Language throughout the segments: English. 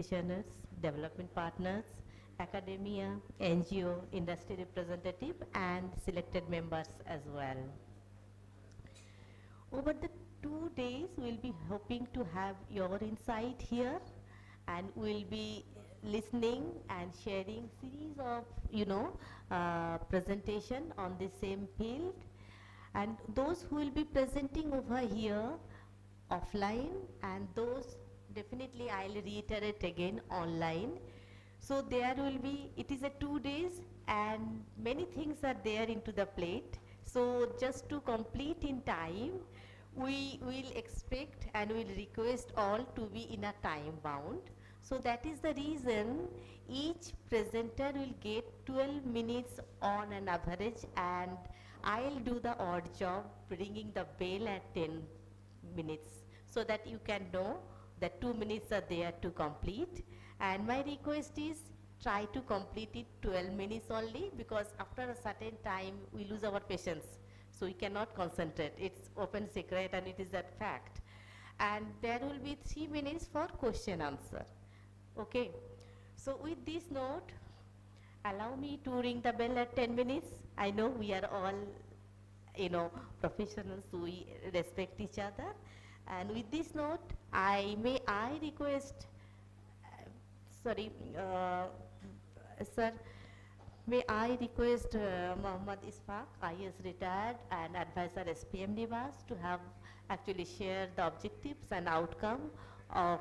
practitioners, development partners, academia, NGO, industry representative, and selected members as well. Over the 2 days, we'll be hoping to have your insight here, and we'll be listening and sharing series of, presentation on the same field. And those who will be presenting over here offline, and those definitely I'll reiterate again online. So there will be, it is a 2 days and many things are there into the plate. So just to complete in time, we will expect and will request all to be in a time bound. So that is the reason each presenter will get 12 minutes on an average, and I'll do the odd job ringing the bell at 10 minutes so that you can know that 2 minutes are there to complete. And my request is try to complete it 12 minutes only, because after a certain time we lose our patience. So we cannot concentrate. It's open secret and it is that fact. And there will be 3 minutes for question answer. Okay. So with this note, allow me to ring the bell at 10 minutes. I know we are all, professionals, we respect each other. And with this note, I request, sir, may I request Mohammad Isfaq, IS retired and advisor SPM-NIWAS, to have actually share the objectives and outcome of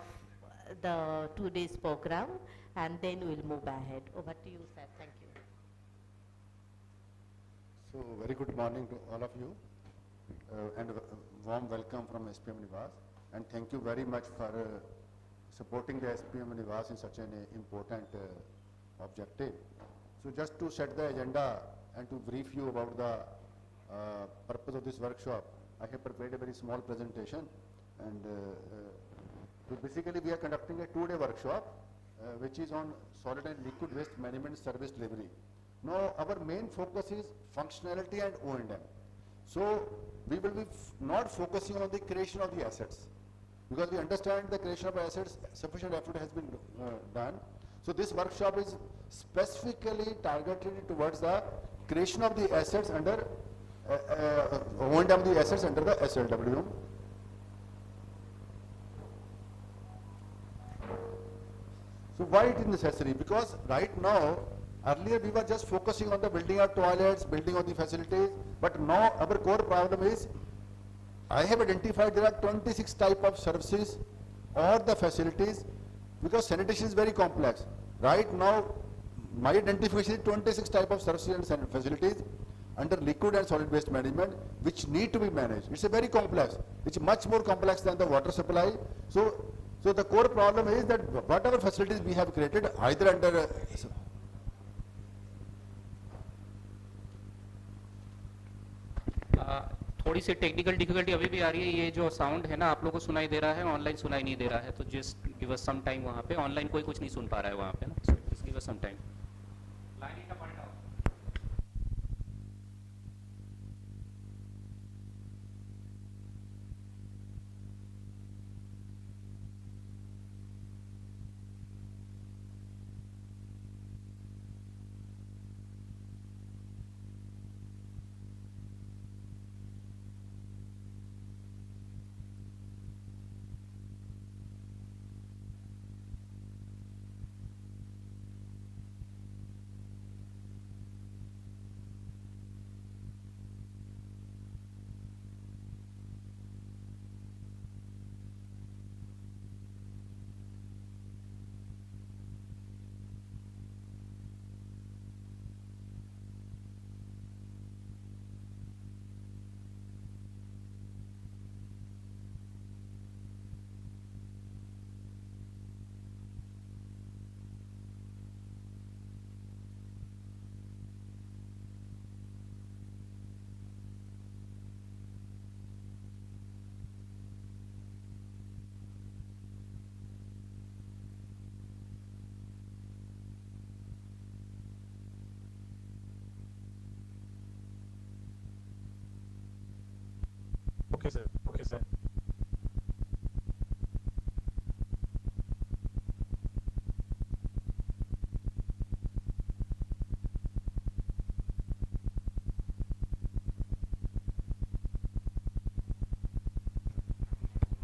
the 2 days program, and then we'll move ahead. Over to you, sir. Thank you. So, very good morning to all of you, and a warm welcome from SPM-NIWAS, and thank you very much for supporting the SPM-NIWAS in such an important objective. So, just to set the agenda and to brief you about the purpose of this workshop, I have prepared a very small presentation, and so basically we are conducting a 2-day workshop which is on solid and liquid waste management service delivery. Now, our main focus is functionality and O&M. So, we will be not focusing on the creation of the assets, because we understand the creation of assets, sufficient effort has been done. So, this workshop is specifically targeted towards the creation of the assets under O&M of the assets under the SLWM. So, why it is necessary? Because right now, earlier we were just focusing on the building of toilets, building of the facilities, but now our core problem is, I have identified there are 26 type of services or the facilities, because sanitation is very complex. Right now, my identification is 26 type of services and facilities under liquid and solid waste management, which need to be managed. It's a very complex. It's much more complex than the water supply. So the core problem is that whatever facilities we have created, either under थोड़ी सी technical difficulty अभी भी आ रही है। ये जो sound है ना, आप लोगों को सुनाई दे रहा है, ऑनलाइन सुनाई नहीं दे रहा है, तो just give us some time. वहाँ पे ऑनलाइन कोई कुछ नहीं सुन पा रहा है वहाँ पे ना, so just give us some time.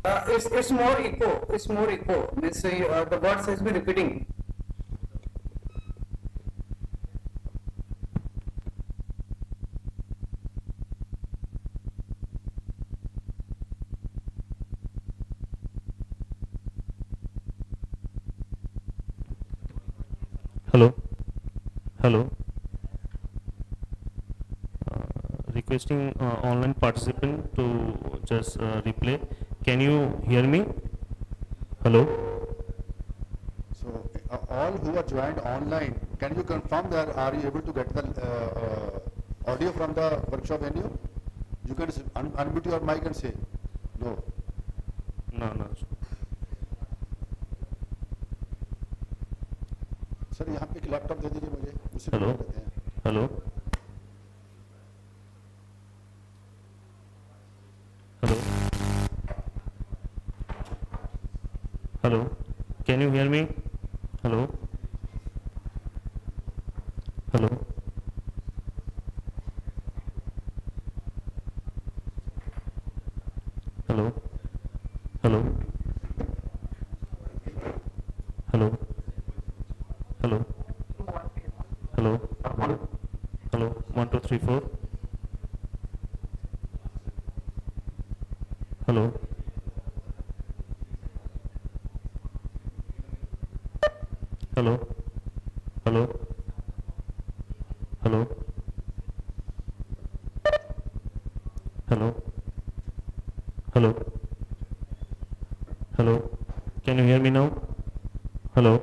It's more echo. It's more echo. Means the words has been repeating. Hello, hello. Requesting online participant to just replay. Can you hear me? Hello. So all who are joined online, can you confirm that are you able to get the audio from the workshop venue? You can unmute your mic and say no. No, no. Sir यहाँ पे एक laptop दे दीजिए मुझे, उसी पे Hello. कर लेते हैं. Hello. Hello. Hello. Can you hear me? Hello. Hello. Hello. Hello. Hello. Hello. Hello. Hello. 1 2 3 4. Hello. Hello. Hello. Hello. Hello. Hello. Hello. Can you hear me now? Hello.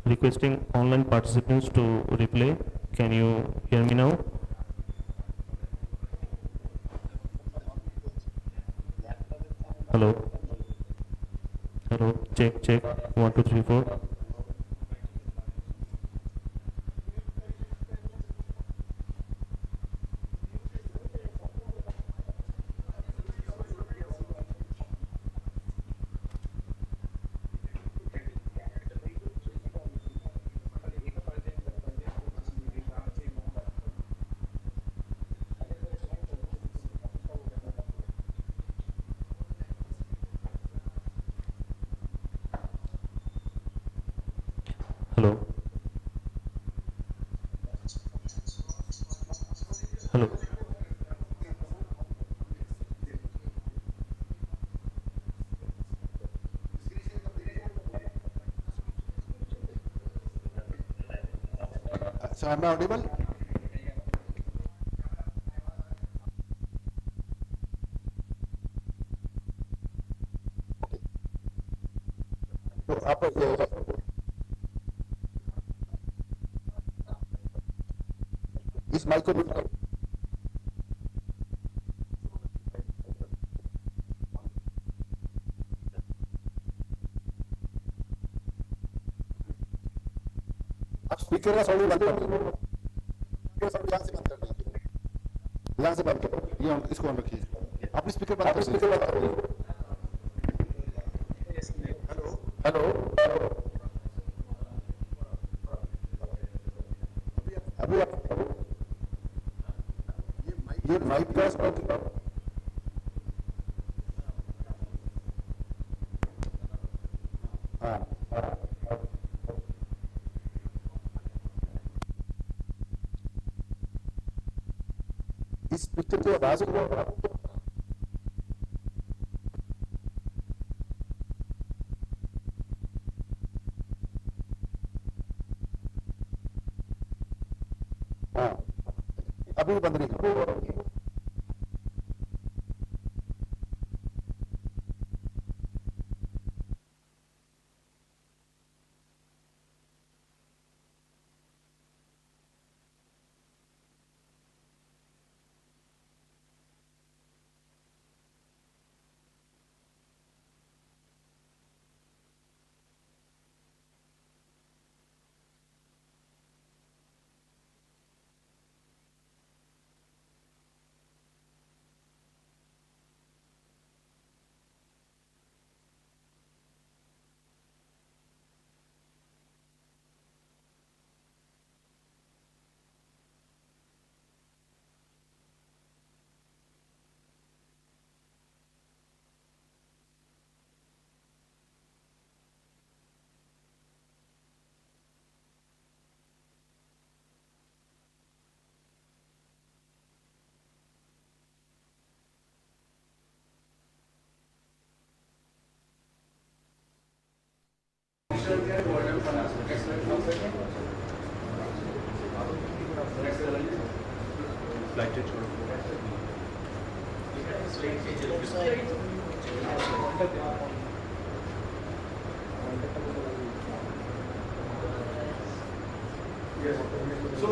Requesting online participants to replay. Can you hear me now? Hello. Hello. Check, check. 1 2 3 4. Hello. Hello. So am I audible? तो आप इस mic को mute करो. आप speaker का sound बंद कर दो. स्पीकर साउंड यहाँ से बंद कर दीजिए. यहाँ से बंद करो. ये इसको ऑन रखिए. आप स्पीकर बंद कर दीजिए. हेलो. अभी आप ये माइक का स्पीकर इस पिक्चर की आवाज को हाँ अभी बंद नहीं करो. So, yes. So,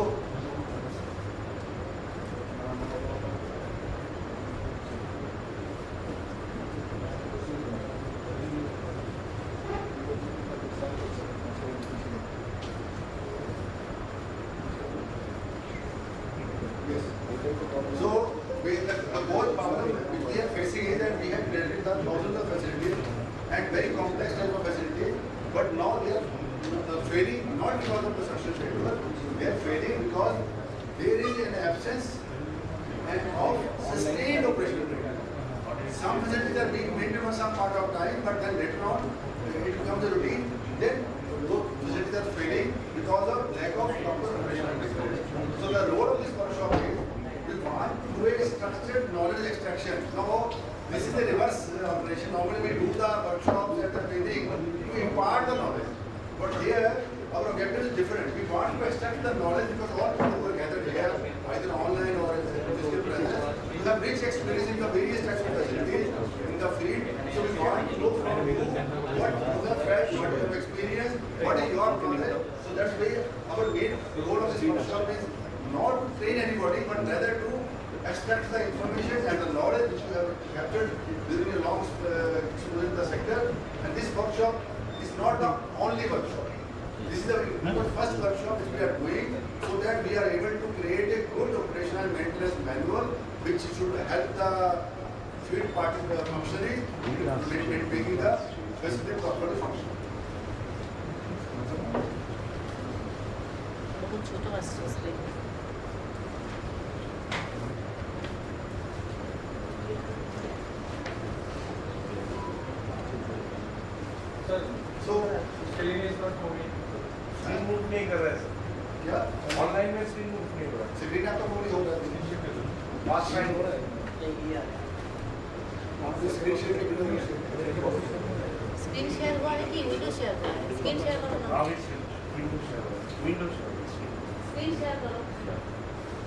the whole problem which we are facing is that we have created the thousands of facilities and very complex type of facilities, but now they are failing not because of the success failure, they are failing because there is an absence of sustained operational training. Some facilities are being maintained for some part of time, but then later on it becomes a routine. Then those facilities are failing because of lack of proper operational training. So the role of this workshop is we want to do a structured knowledge extraction. Now this is the reverse operation. Normally we do the workshops and the training to impart the knowledge. But here, our objective is different. We want to extract the knowledge because all people who are gathered here, either online or in physical presence, you have rich experience in the various types of facilities in the field. So we want to know from you what you have felt, what you have experienced, what is your knowledge. So that's why our main goal of this workshop is not to train anybody, but rather to extract the information and the knowledge which you have captured during a long exposure in the sector. And this workshop is not the only workshop. This is the first workshop which we are doing so that we are able to create a good operational maintenance manual which should help the field party functioning in making the facility properly functional. So, screen is not moving screen move नहीं कर रहा है sir क्या online में screen move नहीं हो रहा है स्क्रीन आपका पूरी हो रहा है फास्ट फाइंड हो रहा है स्क्रीन शेयर के बिना स्क्रीन शेयर हुआ है कि विंडो शेयर हुआ है? स्क्रीन शेयर करो ना। Now it's window share screen share करो।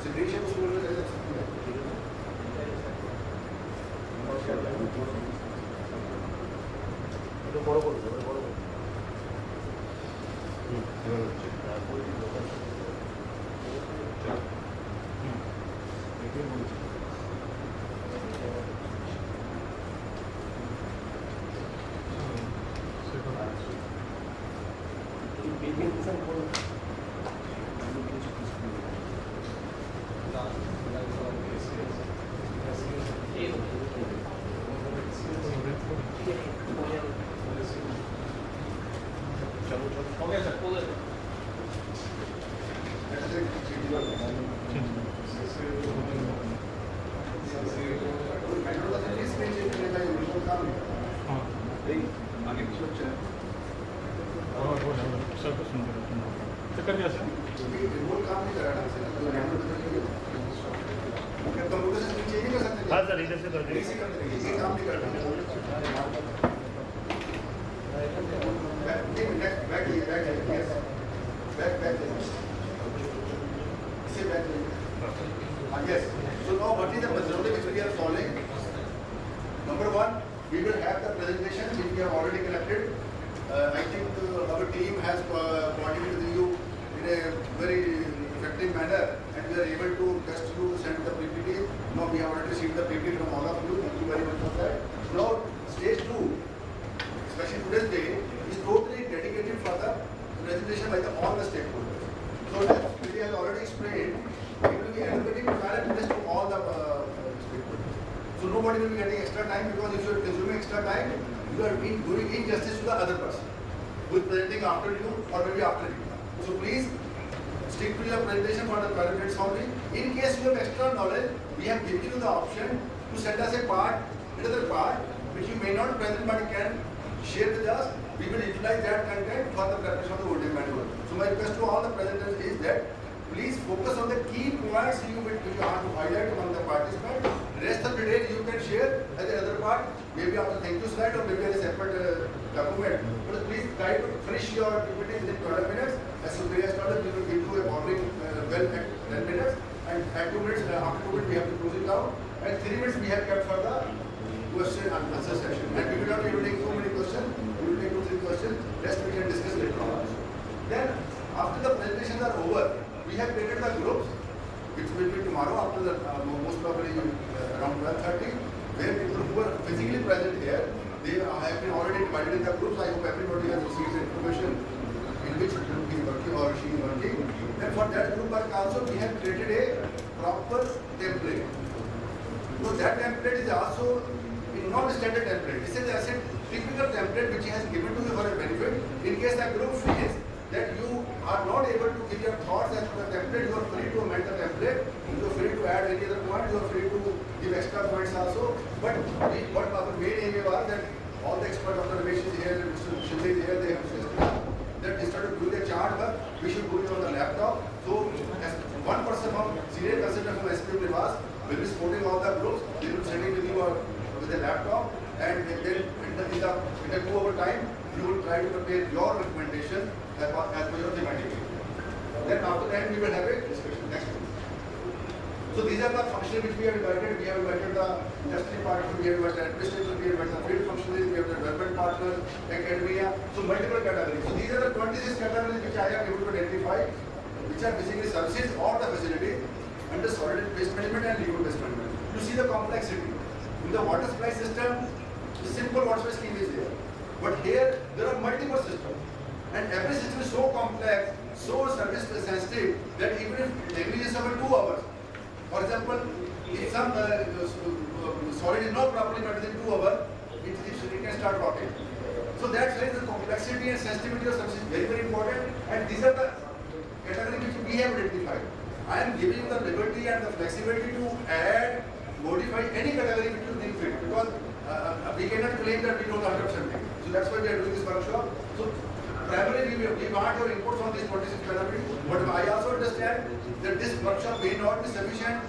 स्क्रीन शेयर को बोल रहे हैं तो बड़ो बड़ो रिमोट काम नहीं कर रहा कंप्यूटर से स्क्रीन चेंज नहीं कर सकते? हाँ सर, इधर से कर इसी कर देंगे, ये काम नहीं कर रहा Yes. So now what is the methodology which we are following? Number one, we will have the presentation which we have already collected. I think our team has coordinated with you in a very effective manner and we are able to test you, send the PPT. Now we have already received the PPT from all of you. Thank you very much for that. Now stage 2, especially today's day, is totally dedicated for the presentation by all the stakeholders. So as we have already explained, it will be allocating direct to all the stakeholders. So nobody will be getting extra time because if you are consuming extra time, you are doing injustice to the other person who is presenting after you or maybe after you. So please stick to your presentation for the candidates only. In case you have extra knowledge, we have given you the option to send us a part, another part, which you may not present but you can share with us. We will utilize that content for the preparation of the voting manual. So my request to all the presenters is that please focus on the key points you want to highlight among the participants rest of the day you can share as another part, maybe after thank you slide or maybe as a separate document. But please try to finish your PPT within 12 minutes. As Superior started, we will give you a ordering well at 10 minutes. And at 2 minutes, after 2 minutes, we have to close it down. And 3 minutes we have kept for the question and answer session. And we will not be able to take too many questions. We will take 2-3 questions. Rest we can discuss later on. Then, after the presentations are over, we have created the groups, which will be tomorrow after the most probably around 12:30, where people who are physically present here, they have been already divided in the groups. I hope everybody has received the information in which group he is working or she is working. And for that group work also, we have created a proper template. So that template is also a non-standard template. This is a typical template which he has given to you for a benefit. In case the group feels that you are not able to give your thoughts as to the template, you are free to amend the template, you are free to add any other point, you are free to give extra points also. But what our main aim was that all the expert Dr. Ramesh is here, Mr. Shinde is here, they have suggested that instead of doing the chart work, we should do it on the laptop. So as one person from senior consultant from SPM-NIWAS will be supporting all the groups, they will send it with you with a laptop, and then in the 2-hour time, you will try to prepare your recommendation as per your thematic. Then after that, we will have a discussion. Next one. So these are the functions which we have invited. We have invited the industry partners, we have invited administrators, we have invited the field functionaries, we have the development partners, academia. So multiple categories. So these are the 26 categories which I am able to identify, which are basically services or the facilities under solid waste management and liquid waste management. You see the complexity. In the water supply system, the simple water supply scheme is there. But here, there are multiple systems. And every system is so complex, so service sensitive, that even if delivery is over 2 hours, for example, if some solid is not properly met within 2 hours, it can start rotting. So that's why the complexity and sensitivity of service is very, very important. And these are the categories which we have identified. I am giving you the liberty and the flexibility to add, modify any category which you think fit, because we cannot claim that we don't understand something. So that's why we are doing this workshop. So primarily we want your inputs on these 26 categories, but I also understand that this workshop may not be sufficient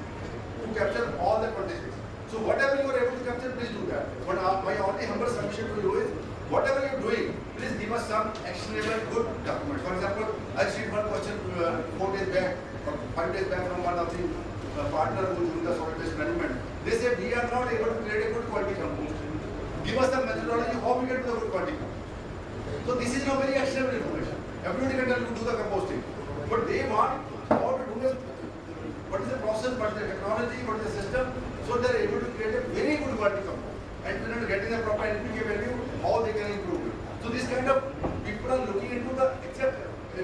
to capture all the 26. So whatever you are able to capture, please do that. But my only humble submission to you is, whatever you are doing, please give us some actionable good document. For example, I received one question 4 days back, or 5 days back from one of the partner who is doing the solid waste management. They said we are not able to create a good quality compost. Give us the methodology how we get to the good quality compost. So this is not very actionable information. Everybody can tell you to do the composting, but they want how to do it. What is the process? What is the technology? What is the system? So they are able to create a very good quality compost. And when they are getting the proper NPK value, how they can improve it. So this kind of people are looking into the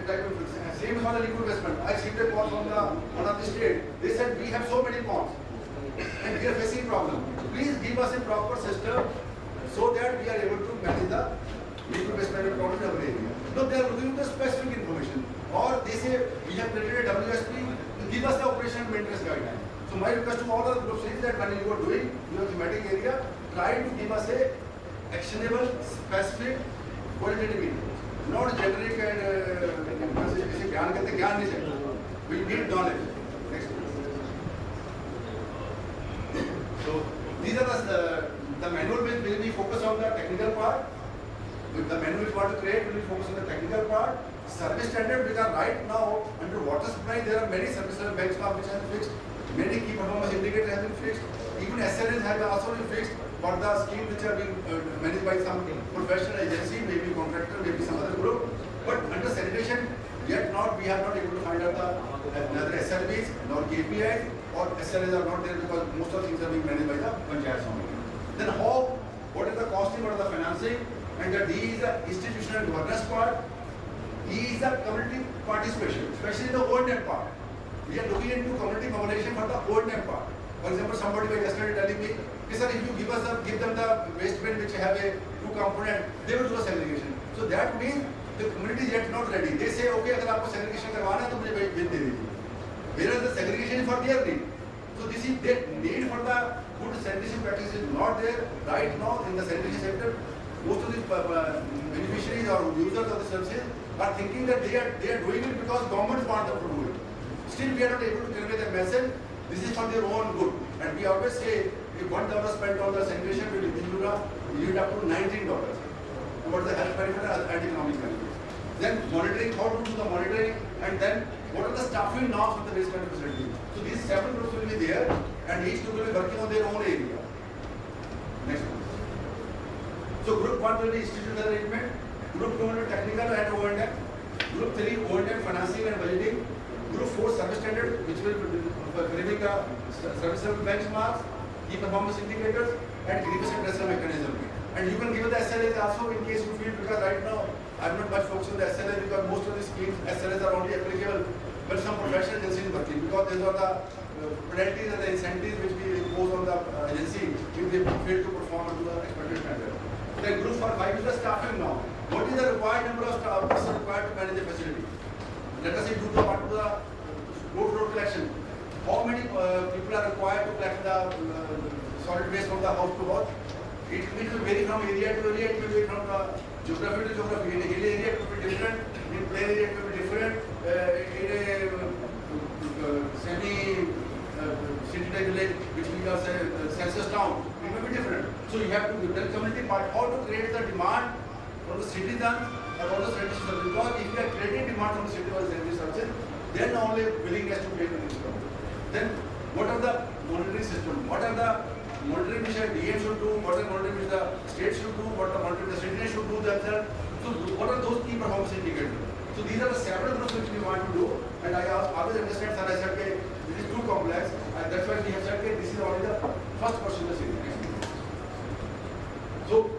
type of same for the liquid waste management. I received a call from one of the state. They said we have so many ponds and we are facing problem. Please give us a proper system so that we are able to manage the liquid waste management problem in our area. No, they are looking for specific information. Or they say we have created a WSP to give us the operation and maintenance guideline. So my request to all the groups is that when you are doing your thematic area, try to give us a actionable, specific, qualitative input. Not generic and we need knowledge. Next. So these are the manual which will be focused on the technical part. With the manual which we want to create will be focused on the technical part. Service standard, because right now under water supply there are many service standard benchmarks which have been fixed. Many key performance indicators have been fixed. Even SLAs have also been fixed for the schemes which are being managed by some professional agency, maybe contractor, maybe some other group. But under sanitation, yet we are not able to find out neither SLBs nor KPIs, or SLAs are not there because most of things are being managed by the panchayats only. Then what is the costing, what is the financing, and the D is the institutional governance part, E is the community participation, especially the O&M part. We are looking into community mobilization for the O&M part. For example, somebody was yesterday telling me, sir, if you give them the waste bin which have a 2 component, they will do a segregation. So that means the community is yet not ready. They say, okay, अगर आपको segregation करवाना है तो मुझे bin दे दीजिए. Whereas the segregation is for their need. So this is their need for the good sanitation practices is not there right now in the sanitation sector. Most of the beneficiaries or users of the services are thinking that they are doing it because government wants them to do it. Still, we are not able to convey the message This is for their own good. And we always say, if $1 spent on the sanitation will yield up to $19. And what is the health benefit and economic benefit? Then monitoring, how to do the monitoring, and then what are the staffing norms of the waste management facility. So these 7 groups will be there, and each group will be working on their own area. Next one. So group 1 will be institutional arrangement, group 2 will be technical and O&M, group 3 O&M financing and budgeting, group 4 service standard, which will be delivering the service level benchmarks, key performance indicators, and grievance redressal mechanism. And you can give the SLAs also in case you feel, because right now I'm not much focused on the SLA because most of the schemes SLAs are only applicable when some professional agency is working, because these are the penalties and the incentives which we impose on the agency if they fail to perform to the expected standard. Then group 5 is the staffing now. What is the required number of staff required to manage the facility? Let us say due to part of the road collection. How many people are required to collect the solid waste from the house to house? It will vary from area to area, it will vary from the geography to geography. In a hill area it will be different, in plain area it will be different, in a semi-city village, which we are census town, it will be different. So you have to tell community part how to create the demand from the citizens or from the services. Because if you are creating demand from the city or the services, then only willingness to pay the next. Then what are the monitoring system? What are the monitoring which the DM should do? What are the monitoring which the state should do? What are the monitoring the citizens should do themselves? So what are those key performance indicators? So these are the several groups which we want to do. And I always understand, sir, I said, okay, this is too complex. And that's why we have said, okay, this is only the first portion of the series. So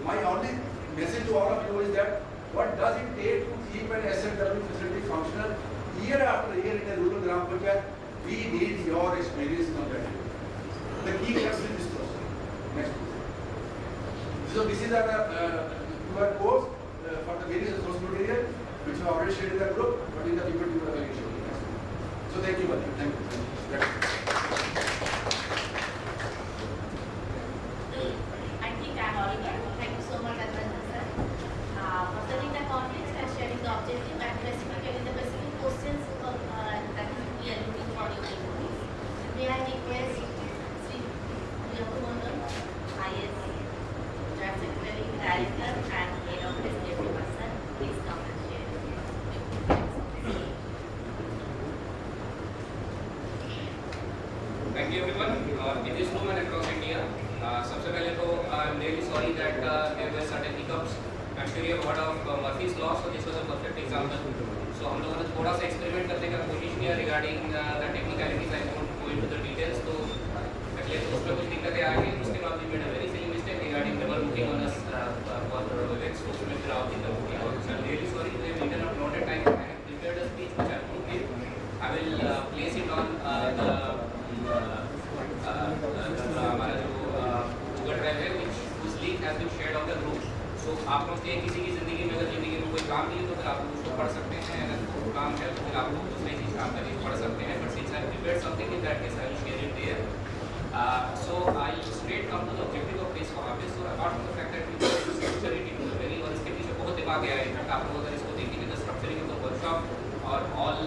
my only message to all of you is that what does it take to keep an SLWM facility functional year after year in a rural Gram Panchayat? We need your experience on that. The key crux is this process. Next. So this is our course for the various resource material which we already shared in the group, but in the people to the show. So thank you, Bharat. Thank you. I think I'm audible. Thank you so much, Advanta sir. Presenting the context and sharing the objective and specifically the specific questions that we are looking for your inquiries. May I request Sri Priyakumandam, IS, Joint Secretary, Director, and Head of SPM-NIWAS, please come and share. Thank you everyone. In this room and across India, सबसे पहले तो I am really sorry that there were certain hiccups. I'm sure you have heard of Murphy's law, so this was a perfect example. So हम लोगों ने थोड़ा सा experiment करने का कोशिश किया regarding the technicalities. I won't go into the details. तो पहले तो उसमें कुछ दिक्कतें आ गई. उसके बाद we made a very silly mistake regarding the booking on us for the events. So उसमें फिर out in the booking. So I'm really sorry. We have eaten up a lot of time. I have prepared a speech which I won't give. I will place it on हमारा जो Google Drive है, whose link has been shared on the group. So आप लोग से किसी की ज़िंदगी में अगर ज़िंदगी में कोई काम नहीं है तो फिर आप लोग उसको पढ़ सकते हैं. अगर काम है तो फिर आप लोग दूसरी चीज़ काम करके पढ़ सकते हैं. But since I prepared something in that case, I will share it there. So I straight come to the objective of this वहाँ पे. So apart from the fact that we structure it into a very, और इसके पीछे बहुत दिमाग गया है. In fact आप लोग अगर इसको देखेंगे the structuring of the workshop और all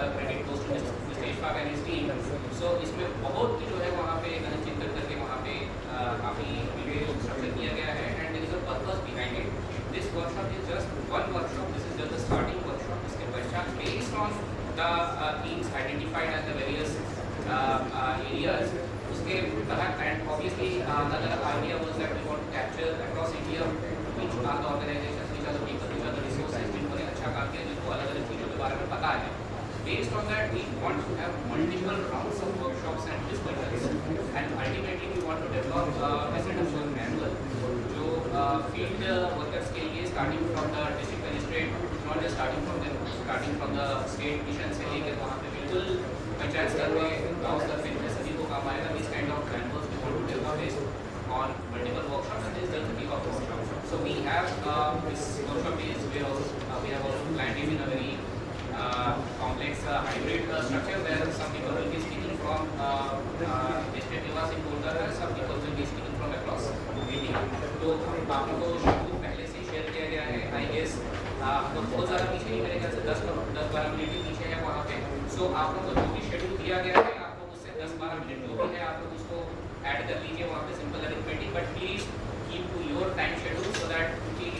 the credit goes to Mr. Ishfaq and his team. So इसमें बहुत जो है वहाँ पे चिंतन करके वहाँ पे काफ़ी वीडियो स्ट्रक्चर किया गया है. And there is a purpose behind it. This workshop is just one workshop. This is just the starting workshop. इसके पश्चात based on the themes identified as the various areas, उसके तहत and obviously another idea was that we want to capture across India which are the organizations, which are the people, which are the resources जिन्होंने अच्छा काम किया, जिनको अलग-अलग चीज़ों के बारे में पता है. Based on that, we want to have multiple rounds of workshops and discussions, and ultimately we want to develop SLWM manual, जो field workers के लिए starting from the district magistrate, not just starting from the state mission से लेकर वहाँ पे बिल्कुल पंचायत स्तर में गाँव स्तर पे सभी को काम आएगा. This kind of manuals we want to develop based on multiple workshops, and this is just the tip of the workshop. So we have this workshop is where we have also planned it in a very complex hybrid structure where some people will be speaking from SPM-NIWAS in Kolkata, some people will be speaking from across India. तो आप लोगों को schedule पहले से share किया गया है. I guess तो बहुत ज़्यादा पीछे नहीं, मेरे ख्याल से 10-12 मिनट के पीछे है वहाँ पे. सो आप लोगों को जो भी शेड्यूल दिया गया है आप लोग उससे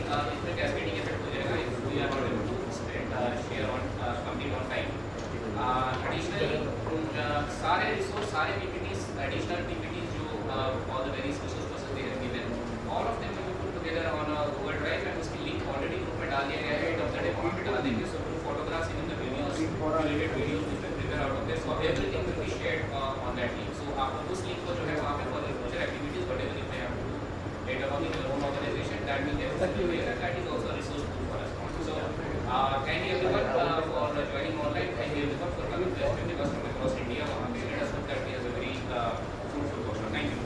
इसमें कैस्केडिंग इफेक्ट हो जाएगा if we are not able to share on complete on time. Additionally, सारे resource, सारे PPTs, additional PPTs जो all the various resource persons they have given, all of them will be put together on a Google Drive and उसकी link already group में डाल दिया गया है. End of the day वहाँ पे डाल देंगे. So photographs, even the videos, related videos which will prepare out of there. So everything will be shared on that link. So आपको उस link को जो है वहाँ पे for the future activities whatever you may have to do later on in your own organization, that will there and that is also a resource tool for us. So thank you everyone for joining online. Thank you everyone for coming to SPM-NIWAS from across India. Let us hope that it is a very fruitful workshop. Thank you.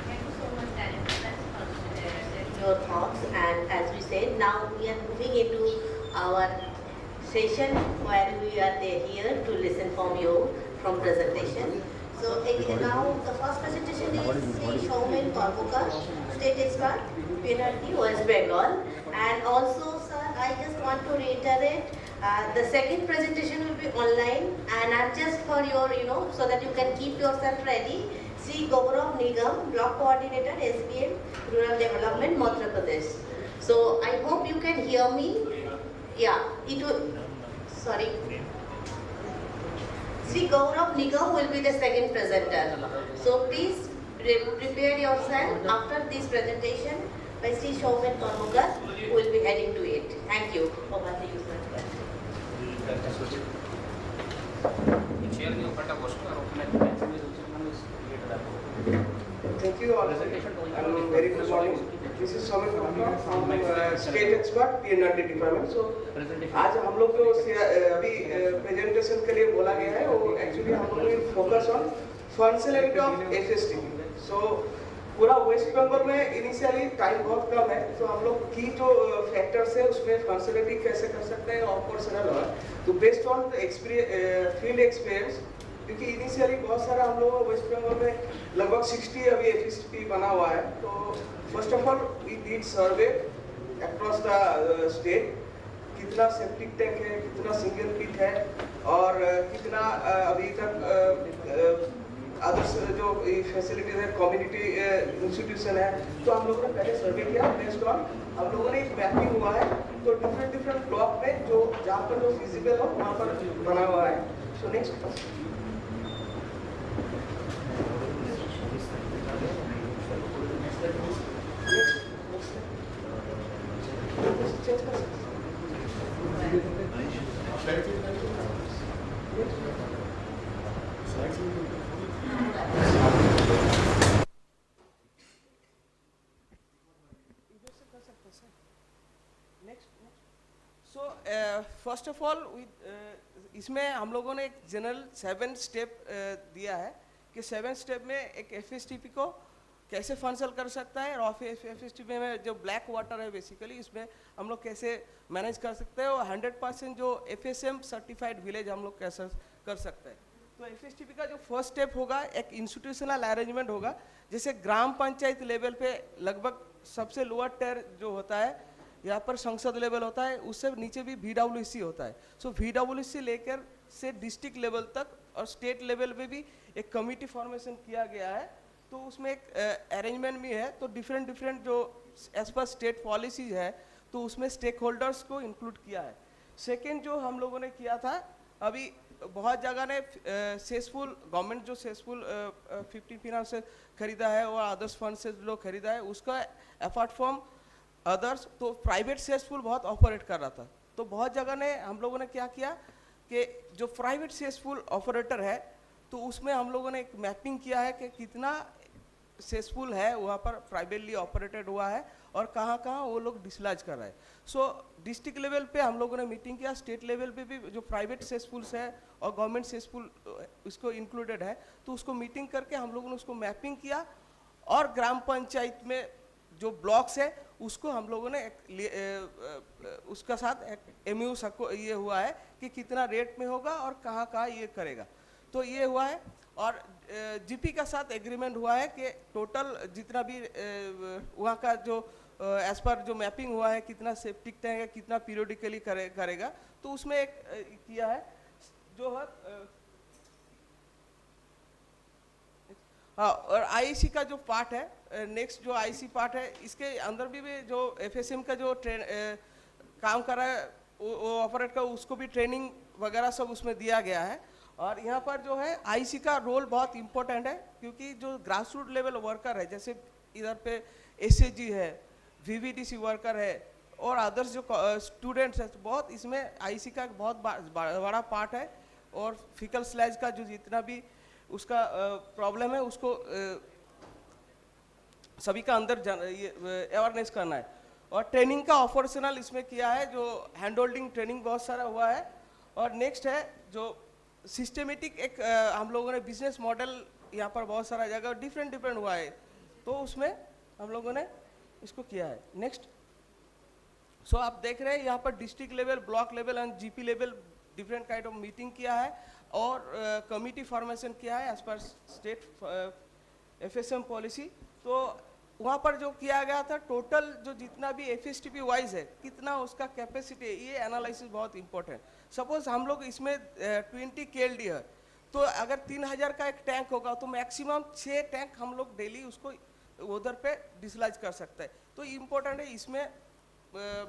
Thank you so much, Director, for sharing your thoughts. And as we said, now we are moving into our session where we are here to listen from you from presentation. So now the first presentation is Sri Shaumen Kormukar, State Expert, PNRD, West Bengal. And also, sir, I just want to reiterate, the second presentation will be online, and I'm just for your, so that you can keep yourself ready. Sri Gaurav Nigam, Block Coordinator, SPM, Rural Development, Madhya Pradesh. So I hope you can hear me. Yeah, it will, sorry. Sri Gaurav Nigam will be the second presenter. So please prepare yourself after this presentation by Sri Shaumen Kormukar, who will be heading to it. Thank you. Over to you, sir. Share the open question or open Thank you all. And very good morning. This is Shaumen Kormukar from State Expert PNRD Department. So आज हम लोग जो अभी presentation के लिए बोला गया है वो एक्चुअली हम लोग focus on functionality of FST. So पूरा वेस्ट बंगाल में इनिशियली टाइम बहुत कम है, तो हम लोग की जो फैक्टर्स है उसमें फंक्शनैलिटी कैसे कर सकते हैं ऑपरेशनल है, तो बेस्ड ऑन फील्ड एक्सपीरियंस, क्योंकि इनिशियली बहुत सारा हम लोग वेस्ट बंगाल में लगभग 60 अभी एफएसटी बना हुआ है. तो first of all we did survey across the state, कितना सेप्टिक टैंक है, कितना सिंगल पिट है और कितना अभी तक अदर्स जो फैसिलिटीज है, कम्युनिटी इंस्टीट्यूशन है. तो हम लोगों ने पहले सर्वे किया, बेस्ड ऑन हम लोगों ने एक मैपिंग हुआ है, तो डिफरेंट ब्लॉक में जो जहाँ पर जो फिजिबल हो वहाँ पर बना हुआ है. So next first of all इसमें हम लोगों ने एक जनरल 7 स्टेप दिया है कि 7 स्टेप में एक एफएसटीपी को कैसे फंक्शन कर सकता है, और एफएसटीपी में जो ब्लैक वाटर है बेसिकली इसमें हम लोग कैसे मैनेज कर सकते हैं, और 100% जो एफएसएम सर्टिफाइड विलेज हम लोग कैसे कर सकते हैं. तो एफएसटीपी का जो फर्स्ट स्टेप होगा एक इंस्टीट्यूशनल अरेंजमेंट होगा. जैसे ग्राम पंचायत लेवल पे लगभग सबसे लोअर टेयर जो होता है यहाँ पर संसद लेवल होता है, उससे नीचे भी VWC होता है. सो VWC लेकर से डिस्ट्रिक्ट लेवल तक और स्टेट लेवल पे भी एक कमिटी फॉर्मेशन किया गया है. तो उसमें एक अरेंजमेंट भी है. तो डिफरेंट जो एज पर स्टेट पॉलिसीज है तो उसमें स्टेक होल्डर्स को इंक्लूड किया है. सेकेंड जो हम लोगों ने किया था, अभी बहुत जगह ने सेसफुल गवर्नमेंट जो सेसफुल 50 फिनांस से खरीदा है और अदर्स फंड से जो खरीदा है उसका अपार्ट फ्रॉम अदर्स तो प्राइवेट सेसफुल बहुत ऑपरेट कर रहा था. तो बहुत जगह ने हम लोगों ने क्या किया कि जो प्राइवेट सेसफुल ऑपरेटर है तो उसमें हम लोगों ने एक मैपिंग किया है कि कितना सेसफुल है वहाँ पर प्राइवेटली ऑपरेटेड हुआ है और कहाँ कहाँ वो लोग डिसलाज कर रहे हैं. सो डिस्ट्रिक्ट लेवल पे हम लोगों ने मीटिंग किया, स्टेट लेवल पे भी जो प्राइवेट सेसफुल्स है और गवर्नमेंट सेसफुल उसको इंक्लूडेड है, तो उसको मीटिंग करके हम लोगों ने उसको मैपिंग किया. और ग्राम पंचायत में जो ब्लॉक्स है उसको हम लोगों ने उसका साथ एमयू ये हुआ है कि कितना रेट में होगा और कहाँ कहाँ ये करेगा. तो ये हुआ है. और जीपी का साथ एग्रीमेंट हुआ है कि टोटल जितना भी वहाँ का जो एज पर जो मैपिंग हुआ है कितना सेप्टिक टैंक है, कितना पीरियडिकली करेगा, तो उसमें एक किया है जो है हाँ, और आईसी का जो पार्ट है, नेक्स्ट जो आईसी पार्ट है, इसके अंदर भी जो एफएसएम का जो काम कर रहा है वो ऑपरेट का, उसको भी ट्रेनिंग वगैरह सब उसमें दिया गया है। और यहाँ पर जो है आईसी का रोल बहुत इम्पोर्टेंट है, क्योंकि जो ग्रास रूट लेवल वर्कर है, जैसे इधर पे एसएजी है, वीवीडीसी वर्कर है और अदर्स जो स्टूडेंट्स हैं, तो बहुत इसमें आईसी का एक बहुत बड़ा पार्ट है। और फिकल स्लैज का जो जितना भी उसका प्रॉब्लम है, उसको सभी का अंदर ये अवेयरनेस करना है। और ट्रेनिंग का ऑपरेशनल इसमें किया है, जो हैंड होल्डिंग ट्रेनिंग बहुत सारा हुआ है। और नेक्स्ट है जो सिस्टमेटिक एक हम लोगों ने बिजनेस मॉडल यहाँ पर बहुत सारा जगह डिफरेंट हुआ है, तो उसमें हम लोगों ने इसको किया है। नेक्स्ट, सो आप देख रहे हैं यहाँ पर district level, block level and GP level different kind of meeting किया है और कमिटी फॉर्मेशन किया है as per state FSM policy. तो वहाँ पर जो किया गया था, टोटल जो जितना भी एफएसटीपी वाइज है, कितना उसका कैपेसिटी है, ये एनालिसिस बहुत इंपॉर्टेंट। सपोज हम लोग इसमें 20 केएलडी है, तो अगर 3000 का एक टैंक होगा तो मैक्सिमम 6 टैंक हम लोग डेली उसको उधर पे डिस्चार्ज कर सकते हैं। तो इम्पोर्टेंट है इसमें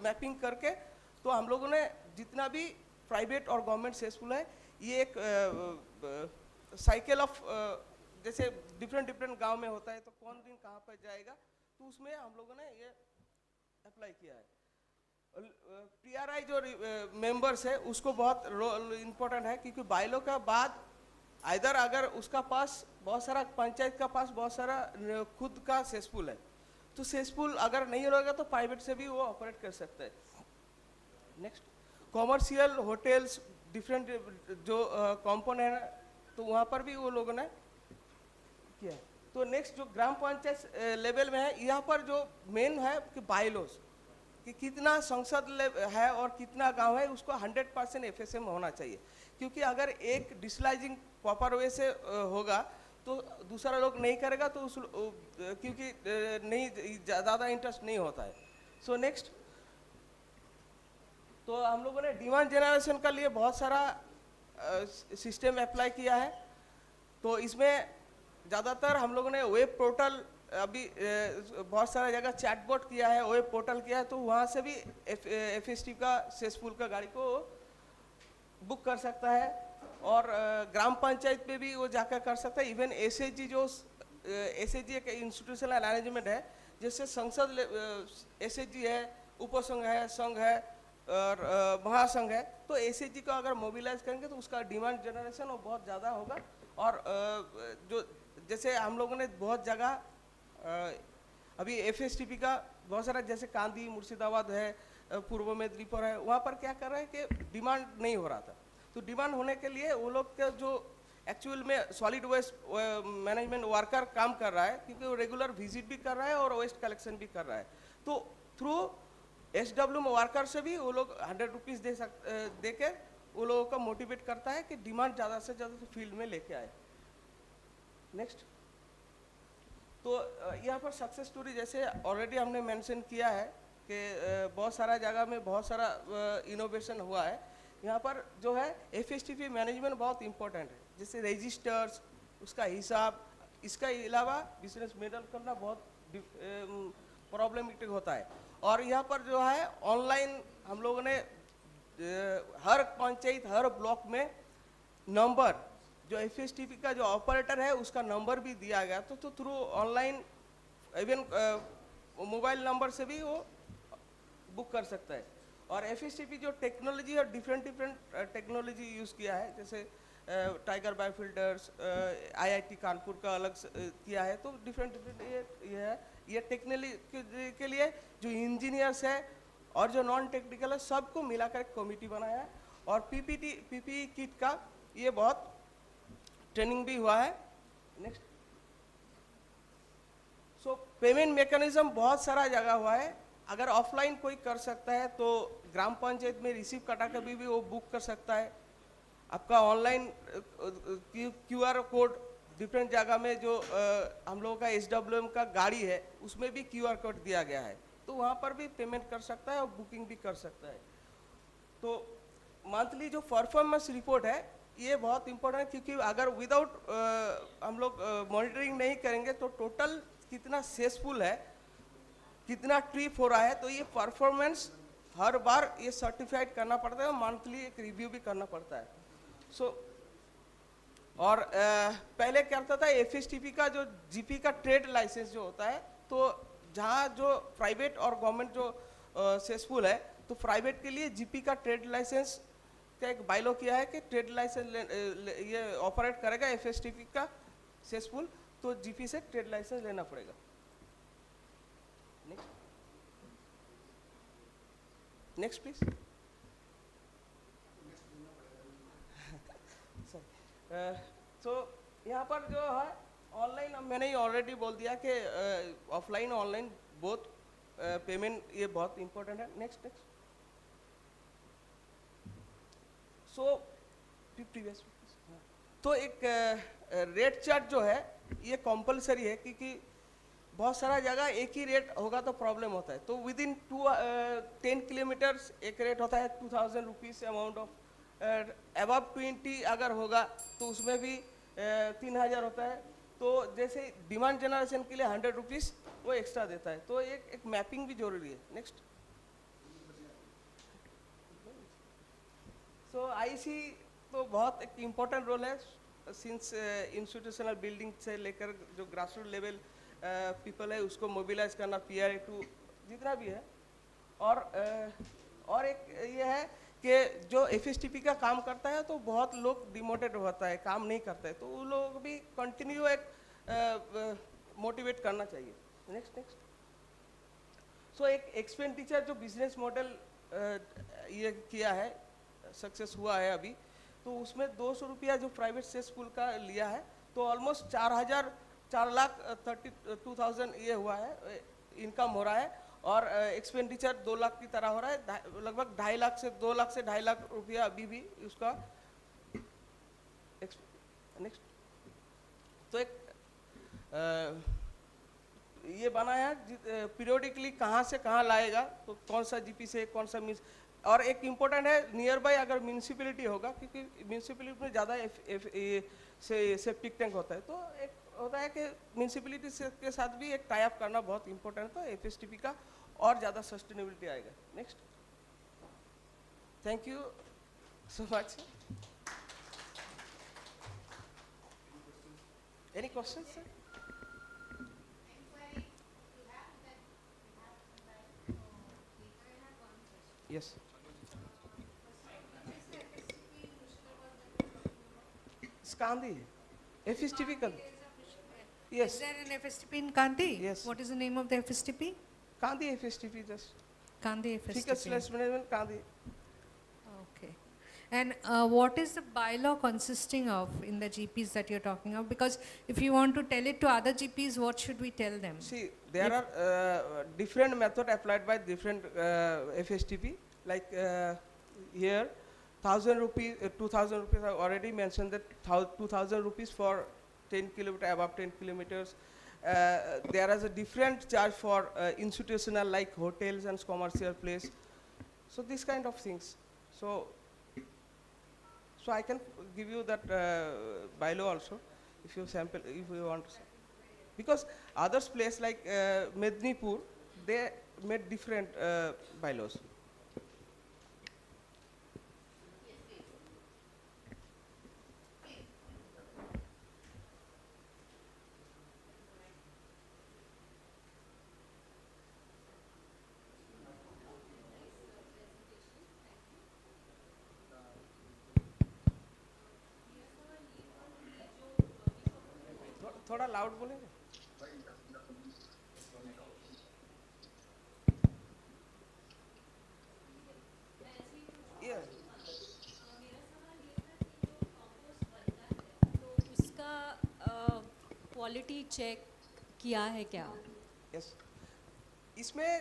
मैपिंग करके, तो हम लोगों ने जितना भी प्राइवेट और गवर्नमेंट स्कूल है, ये एक साइकिल ऑफ जैसे डिफरेंट गांव में होता है, तो कौन दिन कहाँ पर जाएगा, तो उसमें हम लोगों ने ये अप्लाई किया है। पीआरआई जो मेंबर्स है उसको बहुत रोल इम्पोर्टेंट है, क्योंकि बाइलो का बाद इधर अगर उसका पास बहुत सारा पंचायत का पास बहुत सारा खुद का सेसपुल है, तो सेसपुल अगर नहीं रहेगा तो प्राइवेट से भी वो ऑपरेट कर सकता है। नेक्स्ट, कॉमर्शियल होटल्स डिफरेंट जो कंपोनेंट है, तो वहाँ पर भी वो लोगों ने किया। तो नेक्स्ट जो ग्राम पंचायत लेवल में है, यहाँ पर जो मेन है कि बायलॉज कि कितना संसद है और कितना गांव है, उसको 100% एफएसएम होना चाहिए। क्योंकि अगर एक डिस्लाइजिंग प्रॉपर वे से होगा तो दूसरा लोग नहीं करेगा, तो उस क्योंकि नहीं ज़्यादा इंटरेस्ट नहीं होता है। सो नेक्स्ट, तो हम लोगों ने डिमांड जनरेशन के लिए बहुत सारा सिस्टम अप्लाई किया है। तो इसमें ज़्यादातर हम लोगों ने वेब पोर्टल, अभी बहुत सारा जगह चैटबॉट किया है, वेब पोर्टल किया है, तो वहाँ से भी एफएसटी का सेसपुल का गाड़ी को बुक कर सकता है। और ग्राम पंचायत पे भी वो जाकर कर सकता है। इवन एसएजी जो एसएजी एक इंस्टीट्यूशनल मैनेजमेंट है, जैसे संसद एसएजी है, उपसंघ है, संघ है और महासंघ है, तो एसएजी को अगर मोबिलाइज करेंगे तो उसका डिमांड जनरेशन वो बहुत ज़्यादा होगा। और जो जैसे हम लोगों ने बहुत जगह अभी एफएसटीपी का बहुत सारा, जैसे कांदी मुर्शिदाबाद है, पूर्व मेदिनीपुर है, वहाँ पर क्या कर रहे हैं कि डिमांड नहीं हो रहा था। तो डिमांड होने के लिए वो लोग का जो एक्चुअल में सॉलिड वेस्ट मैनेजमेंट वर्कर काम कर रहा है, क्योंकि वो रेगुलर विजिट भी कर रहा है और वेस्ट कलेक्शन भी कर रहा है। तो थ्रू SWM वर्कर से भी वो लोग 100 रुपीज़ दे के वो लोगों को मोटिवेट करता है कि डिमांड ज़्यादा से ज़्यादा फील्ड में लेके आए। नेक्स्ट, तो यहाँ पर सक्सेस स्टोरी जैसे ऑलरेडी हमने मेंशन किया है कि बहुत सारा जगह में बहुत सारा इनोवेशन हुआ है। यहाँ पर जो है एफएसटीपी मैनेजमेंट बहुत इंपॉर्टेंट है, जैसे रजिस्टर्स, उसका हिसाब, इसका अलावा बिजनेस मॉडल करना बहुत प्रॉब्लमेटिक होता है। और यहाँ पर जो है ऑनलाइन हम लोगों ने हर पंचायत, हर ब्लॉक में नंबर, जो एफएसटीपी का जो ऑपरेटर है उसका नंबर भी दिया गया, तो through online even mobile number से भी वो बुक कर सकता है। और एफएसटीपी जो टेक्नोलॉजी और डिफरेंट टेक्नोलॉजी यूज़ किया है, जैसे टाइगर बायोफिल्टर्स, आईआईटी कानपुर का अलग किया है, तो डिफरेंट ये है। ये टेक्नोलॉजी के लिए जो इंजीनियर्स है और जो नॉन टेक्निकल है, सबको मिलाकर एक कमेटी बनाया है। और पीपीई किट का ये बहुत ट्रेनिंग भी हुआ है। नेक्स्ट, सो पेमेंट मैकेनिज्म बहुत सारा जगह हुआ है। अगर ऑफलाइन कोई कर सकता है तो ग्राम पंचायत में रिसीव कटा कर भी वो बुक कर सकता है। आपका ऑनलाइन QR कोड डिफरेंट जगह में जो हम लोगों का SWM का गाड़ी है उसमें भी QR कोड दिया गया है, तो वहाँ पर भी पेमेंट कर सकता है और बुकिंग भी कर सकता है। तो मंथली जो परफॉर्मेंस रिपोर्ट है ये बहुत इम्पोर्टेंट है, क्योंकि अगर विदाउट हम लोग मॉनिटरिंग नहीं करेंगे तो टोटल कितना सेसफुल है, कितना ट्रिप हो रहा है, तो ये परफॉर्मेंस हर बार ये सर्टिफाइड करना पड़ता है, मंथली एक रिव्यू भी करना पड़ता है। और पहले क्या होता था, एफएसटीपी का जो जीपी का ट्रेड लाइसेंस जो होता है, तो जहाँ जो प्राइवेट और गवर्नमेंट जो सेसफुल है, तो प्राइवेट के लिए जीपी का ट्रेड लाइसेंस का एक बाइलॉ किया है कि ट्रेड लाइसेंस ये ऑपरेट करेगा एफएसटीपी का सेसफुल, तो जीपी से ट्रेड लाइसेंस लेना पड़ेगा। Next please. तो यहाँ पर जो है ऑनलाइन, मैंने ही ऑलरेडी बोल दिया कि ऑफलाइन ऑनलाइन बोथ पेमेंट ये बहुत इंपॉर्टेंट है। Next next. सो प्रीवियस, तो एक रेट चार्ट जो है ये कंपलसरी है, क्योंकि बहुत सारा जगह एक ही रेट होगा तो प्रॉब्लम होता है। तो विद इन 10 किलोमीटर्स एक रेट होता है 2000 रुपीज़ अमाउंट ऑफ, अबव 20 अगर होगा तो उसमें भी 3000 होता है। तो जैसे डिमांड जनरेशन के लिए 100 रुपीज़ वो एक्स्ट्रा देता है, तो एक मैपिंग भी जरूरी है। नेक्स्ट। सो आईसी तो बहुत एक इम्पोर्टेंट रोल है, सिंस इंस्टीट्यूशनल बिल्डिंग से लेकर जो ग्रासरूट लेवल पीपल है उसको मोबिलाइज करना, पीआर टू जितना भी है। और एक ये है कि जो एफएसटीपी का काम करता है तो बहुत लोग डिमोटेड होता है, काम नहीं करता है, तो वो लोग भी कंटिन्यू एक मोटिवेट करना चाहिए। Next next. सो एक एक्सपेंडिचर जो बिजनेस मॉडल ये किया है, सक्सेस हुआ है अभी, तो उसमें 200 रुपया जो प्राइवेट से स्कूल का लिया है, तो ऑलमोस्ट 4,32,000 ये हुआ है, इनकम हो रहा है, और एक्सपेंडिचर 2 लाख की तरह हो रहा है, लगभग 2.5 लाख से 2 लाख से 2.5 लाख रुपया अभी भी उसका। नेक्स्ट। तो एक ये बना है पीरियोडिकली कहाँ से कहाँ लाएगा, तो कौन सा जीपी से कौन सा मीन्स। और एक इम्पोर्टेंट है नियर बाय अगर म्यूनसिपैलिटी होगा, क्योंकि म्यूनसिपैलिटी में ज़्यादा सेप्टिक टैंक होता है, तो एक होता है कि म्यूनसिपैलिटी के साथ भी एक टाई अप करना बहुत इंपॉर्टेंट है, तो एफएसटीपी का और ज़्यादा सस्टेनेबिलिटी आएगा। Next. Thank you so much. Any question sir? Yes. Kandi, FSTP Kandi. Yes. Is there an FSTP in Kandi? Yes. What is the name of the FSTP? Kandi FSTP just. Kandi Fiscal FSTP. management Kandi. Okay. And what is the bylaw consisting of in the GPs that you're talking of? Because if you want to tell it to other GPs, what should we tell them? See, there are different method applied by different FSTP. Like here, 1,000 rupees, 2,000 rupees. I already mentioned that 2,000 rupees for 10 kilometer, above 10 kilometers. There is a different charge for institutional like hotels and commercial place. So this kind of things. So I can give you that bylaw also if you sample, if you want to. Because others place like Mednipur, they made different bylaws. थोड़ा loud बोलेंगे? तो उसका quality check किया है क्या? Yes. इसमें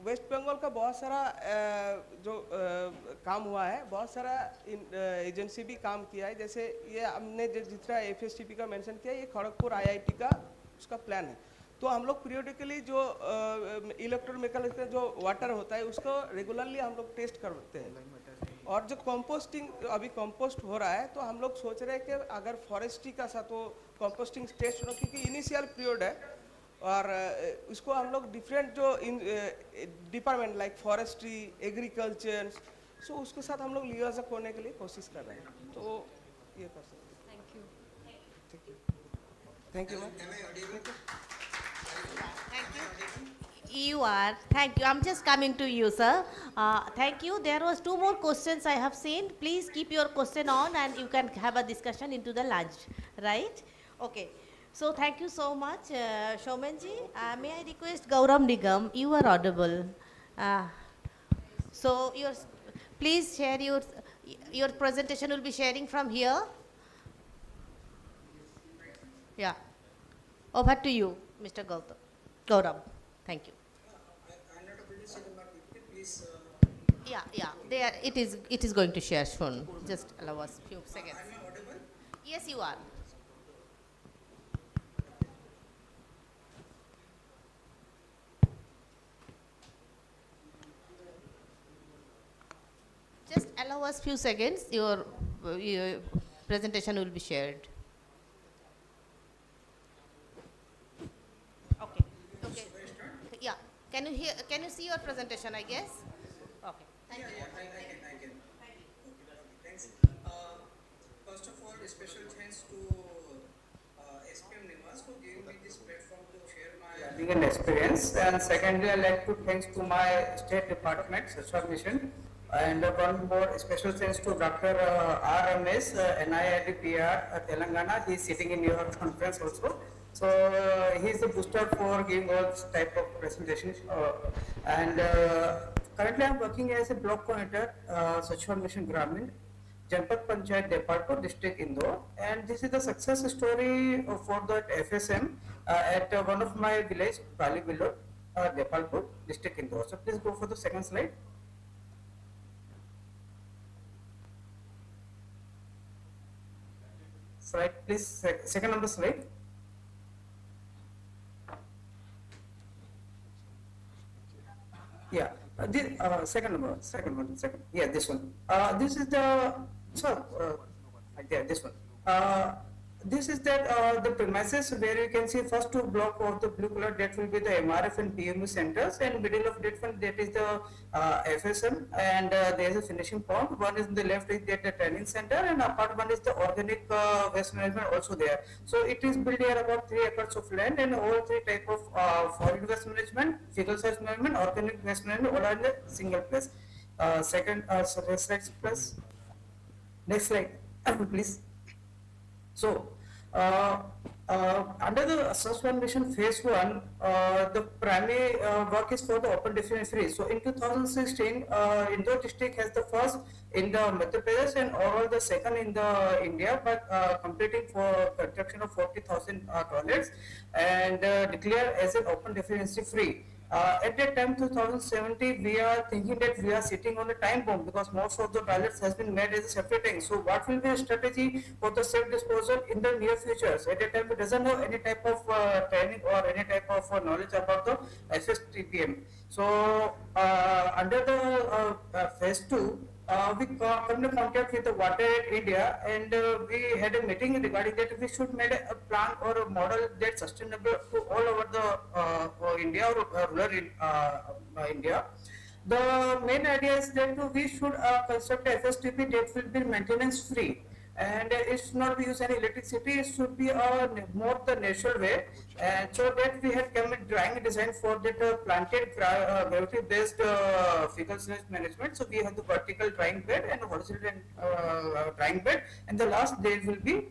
waste Bengal का बहुत सारा जो काम हुआ है, बहुत सारा एजेंसी भी काम किया है। जैसे ये हमने जितना एफएसटीपी का मेंशन किया, ये खड़गपुर आईआईटी का उसका प्लान है। तो हम लोग पीरियोडिकली जो इलेक्ट्रोमैकेनिकल जो वाटर होता है उसको रेगुलरली हम लोग टेस्ट करते हैं। और जो कंपोस्टिंग अभी कंपोस्ट हो रहा है, तो हम लोग सोच रहे हैं कि अगर फॉरेस्ट्री का साथ वो कंपोस्टिंग टेस्ट हो, क्योंकि इनिशियल पीरियड है और उसको हम लोग डिफरेंट जो डिपार्टमेंट लाइक फॉरेस्ट्री, एग्रीकल्चर, सो उसके साथ हम लोग लियाजन होने के लिए कोशिश कर रहे हैं, तो ये कर सकते हैं। Thank you. Thank you ma'am. You are. Thank you. I'm just coming to you, sir. Thank you. There was two more questions I have seen. Please keep your question on and you can have a discussion into the lunch, right? Okay. So thank you so much, Shaumanji. May I request Gaurav Nigam? You are audible. So please share your presentation. Will be sharing from here. Yeah. Over to you, Mr. Gaurav. Thank you. Yeah, there it is going to share soon. Just allow us few seconds. Am I audible? Yes, you are. Just allow us few seconds. Your presentation will be shared. Okay. Okay. Yeah. Can you see your presentation, I guess? Okay. Thank you. I can. Thanks. First of all, a special thanks to SPM-NIWAS for giving me this platform to share my learning and experience. And secondly, I'd like to thanks to my State Department, Social Mission. And one more special thanks to Dr. R.M.S., NIIDPR, Telangana. He is sitting in your conference also. So he is the booster for giving all this type of presentations. Currently I am working as a block coordinator, Social Mission Gramin, Janpat Panchayat Depalpur, District Indore. And this is the success story for that FSM at one of my village, Bali Bilod, Depalpur, District Indore. So please go for the second slide. Slide, please. Second number slide. Yeah, second one. Yeah, this one. This is the, yeah, this one. This is the premises where you can see first two block of the blue color, that will be the MRF and PMU centers, and middle of that one, that is the FSM, and there is a finishing pond. One is in the left is that the training center, and apart one is the organic waste management also there. So it is built here about 3 acres of land, and all three type of solid waste management, fecal waste management, organic waste management, all are in a single place. Second, slide plus. Next slide, please. So, under the Assessment Mission Phase 1, the primary work is for the open definition free. So, in 2016, Indore district has the first in the Madhya Pradesh and overall the second in the India, but completing for construction of 40,000 toilets and declared as an open definition free. At that time, 2017, we are thinking that we are sitting on a time bomb because most of the toilets has been made as a separate thing. So what will be a strategy for the safe disposal in the near future? So at that time, we doesn't have any type of training or any type of knowledge about the SSTPM. So under the phase 2, we come in contact with the Water Aid India, and we had a meeting regarding that we should make a plan or a model that's sustainable to all over the India or rural India. The main idea is that we should construct a FSTP that will be maintenance free, and it should not be use any electricity. It should be more the natural way, and so that we had come with drawing design for that planted gravity based fecal waste management. So we have the vertical drying bed and horizontal drying bed, and the last there will be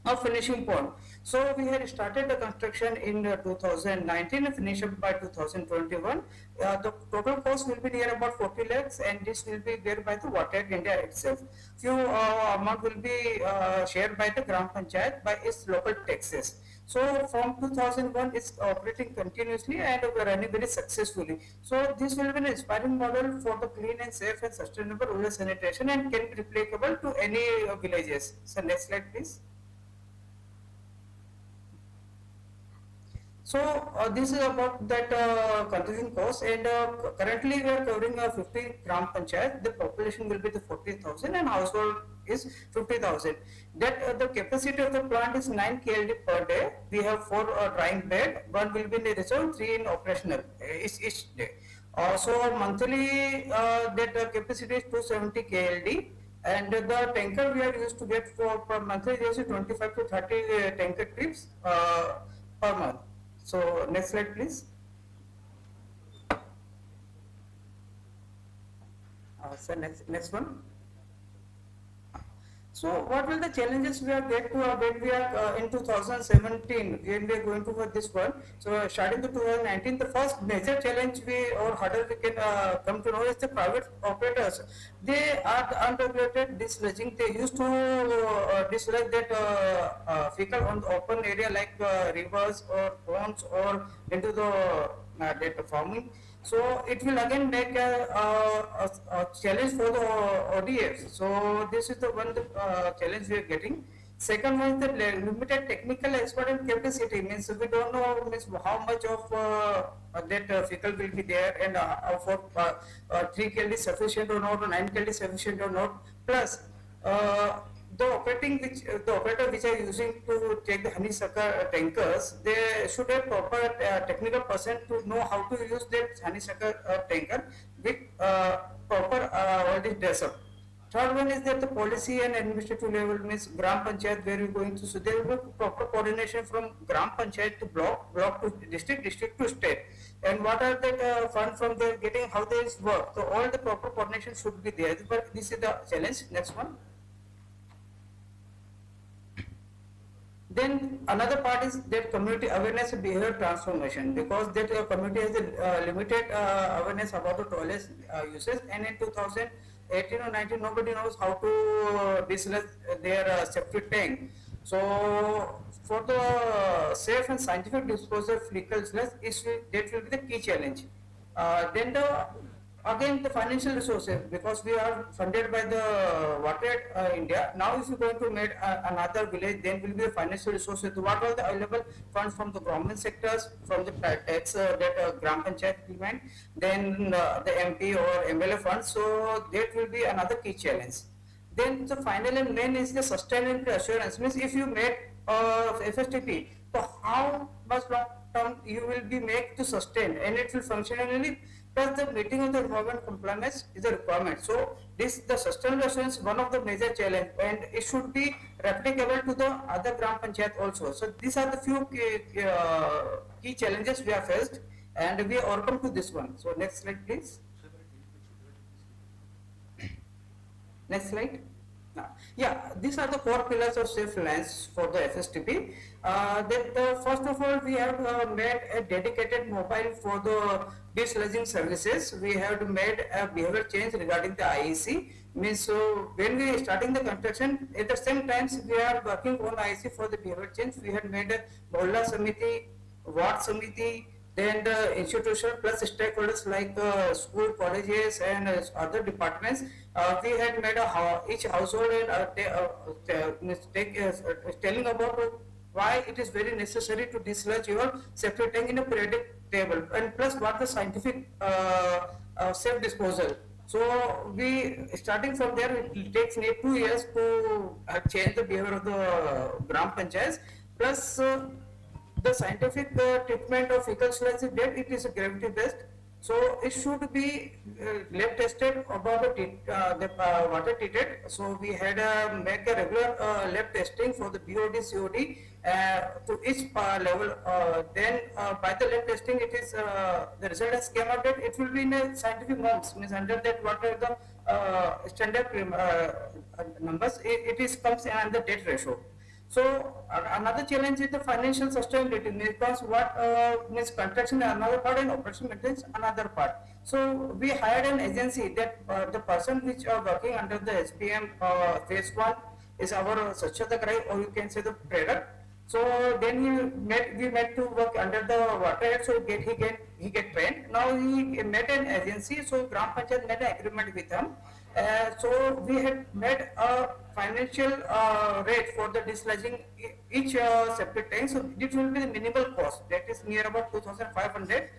a finishing pond. So we had started the construction in 2019 and finished up by 2021. The total cost will be near about 40 lakhs, and this will be there by the Water Aid India itself. Few amount will be shared by the Gram Panchayat by its local taxes. So from 2001 it's operating continuously and running very successfully. So this will be an inspiring model for the clean and safe and sustainable rural sanitation and can be replicable to any villages. So next slide please. So this is about that construction cost, and currently we are covering 50 gram panchayat. The population will be the 40,000 and household is 50,000. That the capacity of the plant is 9 KLD per day. We have 4 drying bed, 1 will be in the reserve, 3 in operational each day. So monthly that capacity is 270 KLD. And the tanker we are used to get for per monthly is 25 to 30 tanker trips per month. So next slide, please. So next one. So what will the challenges we are get to when we are in 2017 when we are going to for this one? So starting to 2019, the first major challenge we or hurdle we can come to know is the private operators. They are the unregulated dislodging. They used to dislodge that vehicle on the open area like rivers or ponds or into the data farming. So it will again make a challenge for the ODFs. So this is the one challenge we are getting. Second one is the limited technical expert and capacity. Means we don't know means how much of that vehicle will be there and for 3 KLD sufficient or not, or 9 KLD sufficient or not. Plus the operator which are using to take the honeysuckle tankers, they should have proper technical person to know how to use that honeysuckle tanker with proper all this dress up. Third one is that the policy and administrative level means gram panchayat where you're going to, so there will be proper coordination from gram panchayat to block to district, district to state. And what are the fund from there getting, how they work. So all the proper coordination should be there. But this is the challenge. Next one. Then another part is that community awareness and behavior transformation, because that community has a limited awareness about the toilet uses, and in 2018 or 19 nobody knows how to dislodge their septic tank. So for the safe and scientific disposal of fecal sludge, that will be the key challenge. Then again the financial resources, because we are funded by the Water India. Now if you are going to make another village, then will be the financial resources. What are the available funds from the government sectors, from the tax that Gram Panchayat implement, then the MP or MLA funds. So that will be another key challenge. Then the final and main is the sustainability assurance. Means if you make FSTP, so how much long term you will be made to sustain, and it will functionally. Plus the meeting of the environment compliance is a requirement. So this the sustainable assurance is one of the major challenge, and it should be replicable to the other Gram Panchayat also. So these are the few key challenges we have faced, and we are overcome to this one. So next slide, please. Next slide. Yeah, these are the core pillars of safe lands for the FSTP. First of all, we have made a dedicated mobile for the desludging services. We have made a behavior change regarding the IEC. Means so when we are starting the construction, at the same time we are working on IEC for the behavior change. We had made a Mohalla Samiti, Ward Samiti, then the institutional plus stakeholders like school, colleges and other departments. We had made each household and telling about why it is very necessary to dislodge your septic tank in a periodic table, and plus what the scientific safe disposal. So we starting from there, it takes 2 years to change the behavior of the Gram Panchayats. Plus the scientific treatment of fecal sludge is that it is gravity based. So it should be lab tested about the water treated. So we had make a regular lab testing for the BOD, COD to each level. Then by the lab testing, it is the result has came out that it will be in a scientific norms. Means under that what are the standard numbers, it is comes in under that ratio. So another challenge is the financial sustainability, because what means construction is another part and operation maintenance another part. So we hired an agency that the person which are working under the SPM phase 1 is our Swachhata Grai, or you can say the trader. So then we met to work under the water head, so he get trained. Now he met an agency, so Gram Panchayat made an agreement with him. So we had made a financial rate for the dislodging each separate tank. So it will be the minimal cost, that is near about 2,500.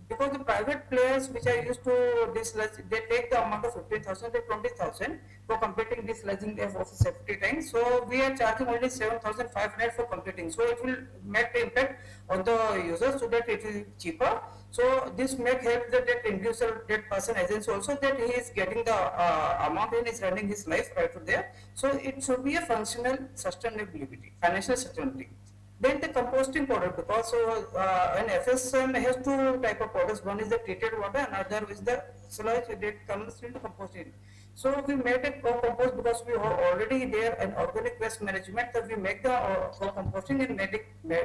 Because the private players which are used to dislodge, they take the amount of 15,000 to 20,000 for completing dislodging of a safety tank. So we are charging only 7,500 for completing. So it will make the impact on the user so that it is cheaper. So this may help that individual, that person agency also, that he is getting the amount and is running his life right to there. So it should be a functional sustainability, financial sustainability. Then the composting product, because an FSM has two type of products. One is the treated water, and other is the sludge that comes into composting. So we made a co-compost because we are already there in organic waste management. So we make the co-composting and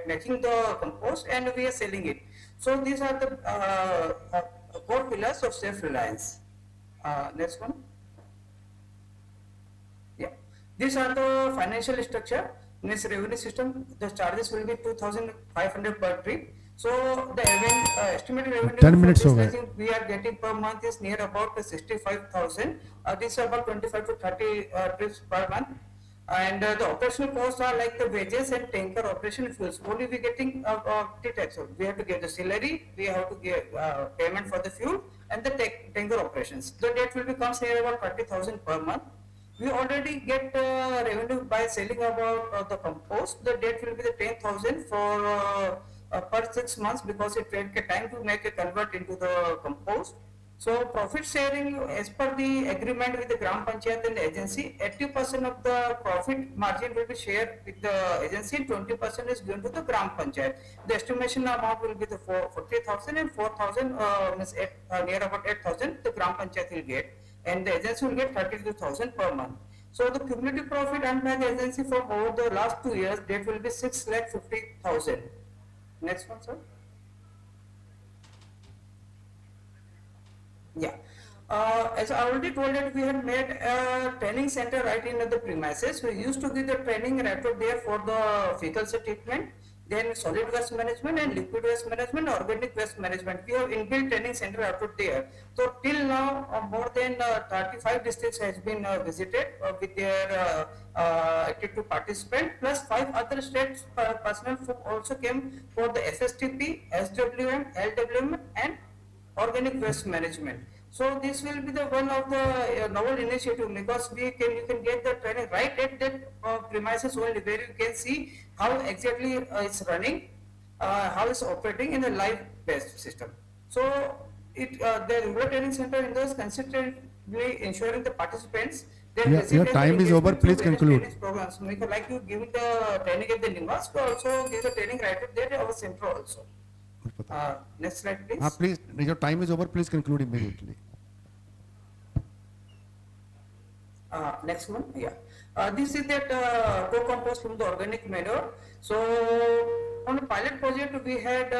making the compost, and we are selling it. So these are the core pillars of self-reliance. Next one. Yeah, these are the financial structure. In this revenue system, the charges will be 2,500 per trip. So the estimated revenue 10 minutes for हो this गए. license we are getting per month is near about 65,000. This is about 25 to 30 trips per month. And the operational costs are like the wages and tanker operation fuels. Only we getting three types of. We have to get the salary, we have to get payment for the fuel, and the tanker operations. So that will become near about 30,000 per month. We already get revenue by selling about the compost. The date will be the 10,000 for per 6 months, because it will take time to make a convert into the compost. So profit sharing, as per the agreement with the Gram Panchayat and the agency, 80% of the profit margin will be shared with the agency, and 20% is given to the Gram Panchayat. The estimation amount will be the 40,000, and 4,000 means near about 8,000 the Gram Panchayat will get, and the agency will get 32,000 per month. So the cumulative profit earned by the agency from over the last 2 years, that will be 6,50,000. Next one, sir. Yeah. As I already told that we had made a training center right in the premises. We used to give the training right over there for the fecal treatment, then solid waste management and liquid waste management, organic waste management. We have inbuilt training center out there. So till now, more than 35 districts has been visited with their active participant, plus 5 other states personnel who also came for the SSTP, SWM, LWM, and organic waste management. So this will be the one of the novel initiative, because you can get the training right at that premises only, where you can see how exactly it's running, how it's operating in a live based system. So the rural training center in those consistently ensuring the participants. Your time is over, please conclude. Programs. Like you give the training at the NIWAS, but also give the training right at there our center also. Next slide, please. Please, your time is over, please conclude immediately. Next one, yeah. This is that co-compost from the organic manure. So on a pilot project, we had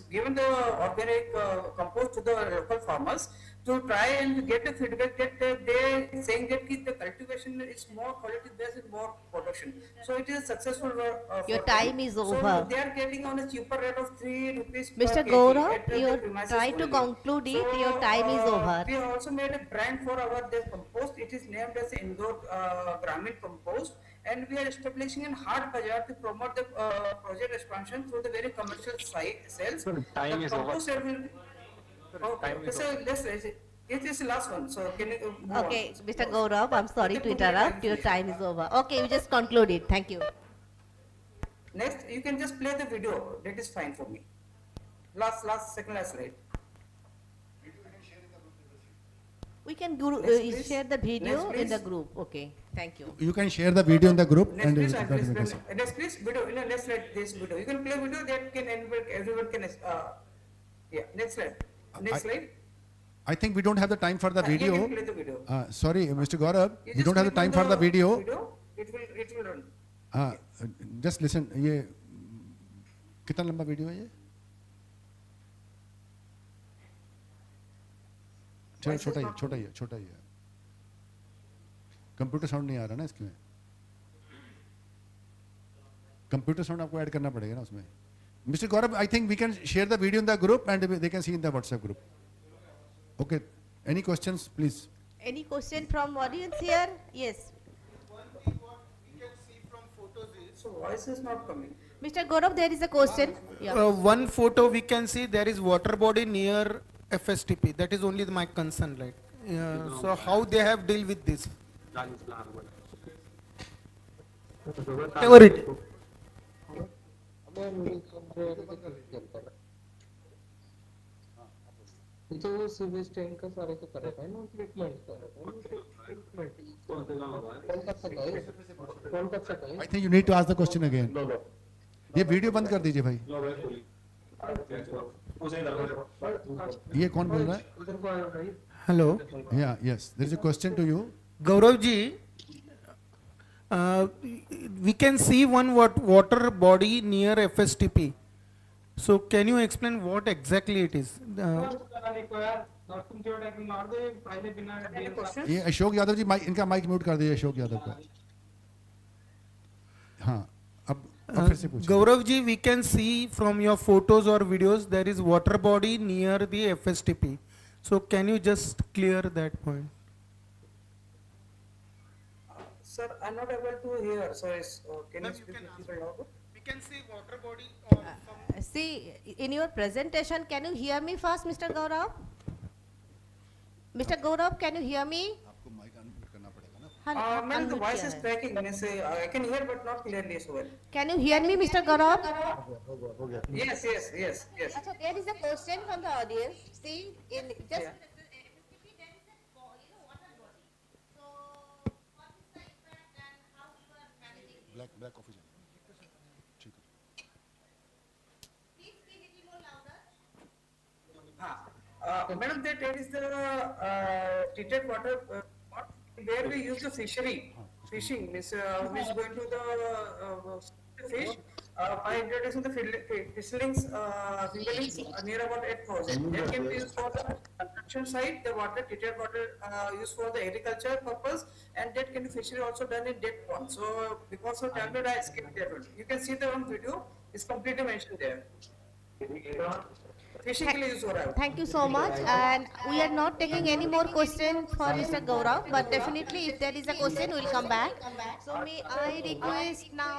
given the organic compost to the local farmers to try and get the feedback that they saying that the cultivation is more quality based and more production. So it is successful. Your time is over. So they are getting on a cheaper rate of 3 rupees per Mr. kg Gaurav, at the you premises try to only. conclude it, your time is over. We have also made a brand for our compost. It is named as Indore Gramin Compost, and we are establishing in hard bazaar to promote the project expansion through the very commercial sales. Time is over. Okay, so it is the last one. So can you move Okay, on? Mr. Gaurav, I'm sorry to interrupt, your time is over. Okay, you just conclude it, thank you. Next, you can just play the video. That is fine for me. Second last slide. We can please. share the video Next, in the please. group, okay, thank you. You can share the video in the group Next, and please, that please, will be next, please, video. Next slide, this video. You can play video that can everyone can. Yeah. Next slide. Next slide. I think we don't have the time for the You video. can play the video. Sorry, Mr. Gaurav, You we just don't have the click time on for the video. It will run. Just listen, ये कितना लंबा video है ये? चलो छोटा ही है. Computer sound नहीं आ रहा ना इसमें. कंप्यूटर साउंड आपको ऐड करना पड़ेगा ना उसमें. Mr. Gaurav, I think we can share the video in the group and they can see in the WhatsApp group. Okay. Any questions, please? Any question from audience here? Yes. So voice is not coming. Mr. Gaurav, there is a question. Yeah. One photo we can see there is water body near FSTP. That is only my concern, right? So how they have deal with this? Whatever it. जो sewage tank का सारे को कर रहा है ना treatment कर रहा है कौन कर सकता है I think you need to ask the question again. ये वीडियो बंद कर दीजिए भाई. ये कौन बोल रहा है? Hello. Yeah, yes. There is a question to you. Gaurav ji, we can see one water body near FSTP. So can you explain what exactly it is? ये अशोक यादव जी इनका माइक म्यूट कर दीजिए अशोक यादव का. हाँ अब फिर से पूछिए. Gaurav ji, we can see from your photos or videos there is water body near the FSTP. So can you just clear that point? Sir, I'm not able to hear. So can you speak a little louder? We can see water body. See, in your presentation, can you hear me first, Mr. Gaurav? Mr. Gaurav, can you hear me? आपको mic unmute करना पड़ेगा ना. Ma'am, the voice is cracking. I can hear but not clearly so well. Can you hear me, Mr. Gaurav? Yes. Achha, there is a question from the audience. See, in just Yeah. Black coffee. ठीक है. Madam, that is the treated water where we use the fishing means which is going to the fish by introducing the fingerlings near about 8,000. That can be used for the construction site, the water treated water used for the agriculture purpose, and that can be fishery also done in dead pond. So because of time I skipped that one. You can see the one video is completely mentioned there. Fishing के लिए use हो रहा है. Thank you so much. And we are not taking any more questions for Mr. Gaurav, but definitely if there is a question, we will come back. So may I request now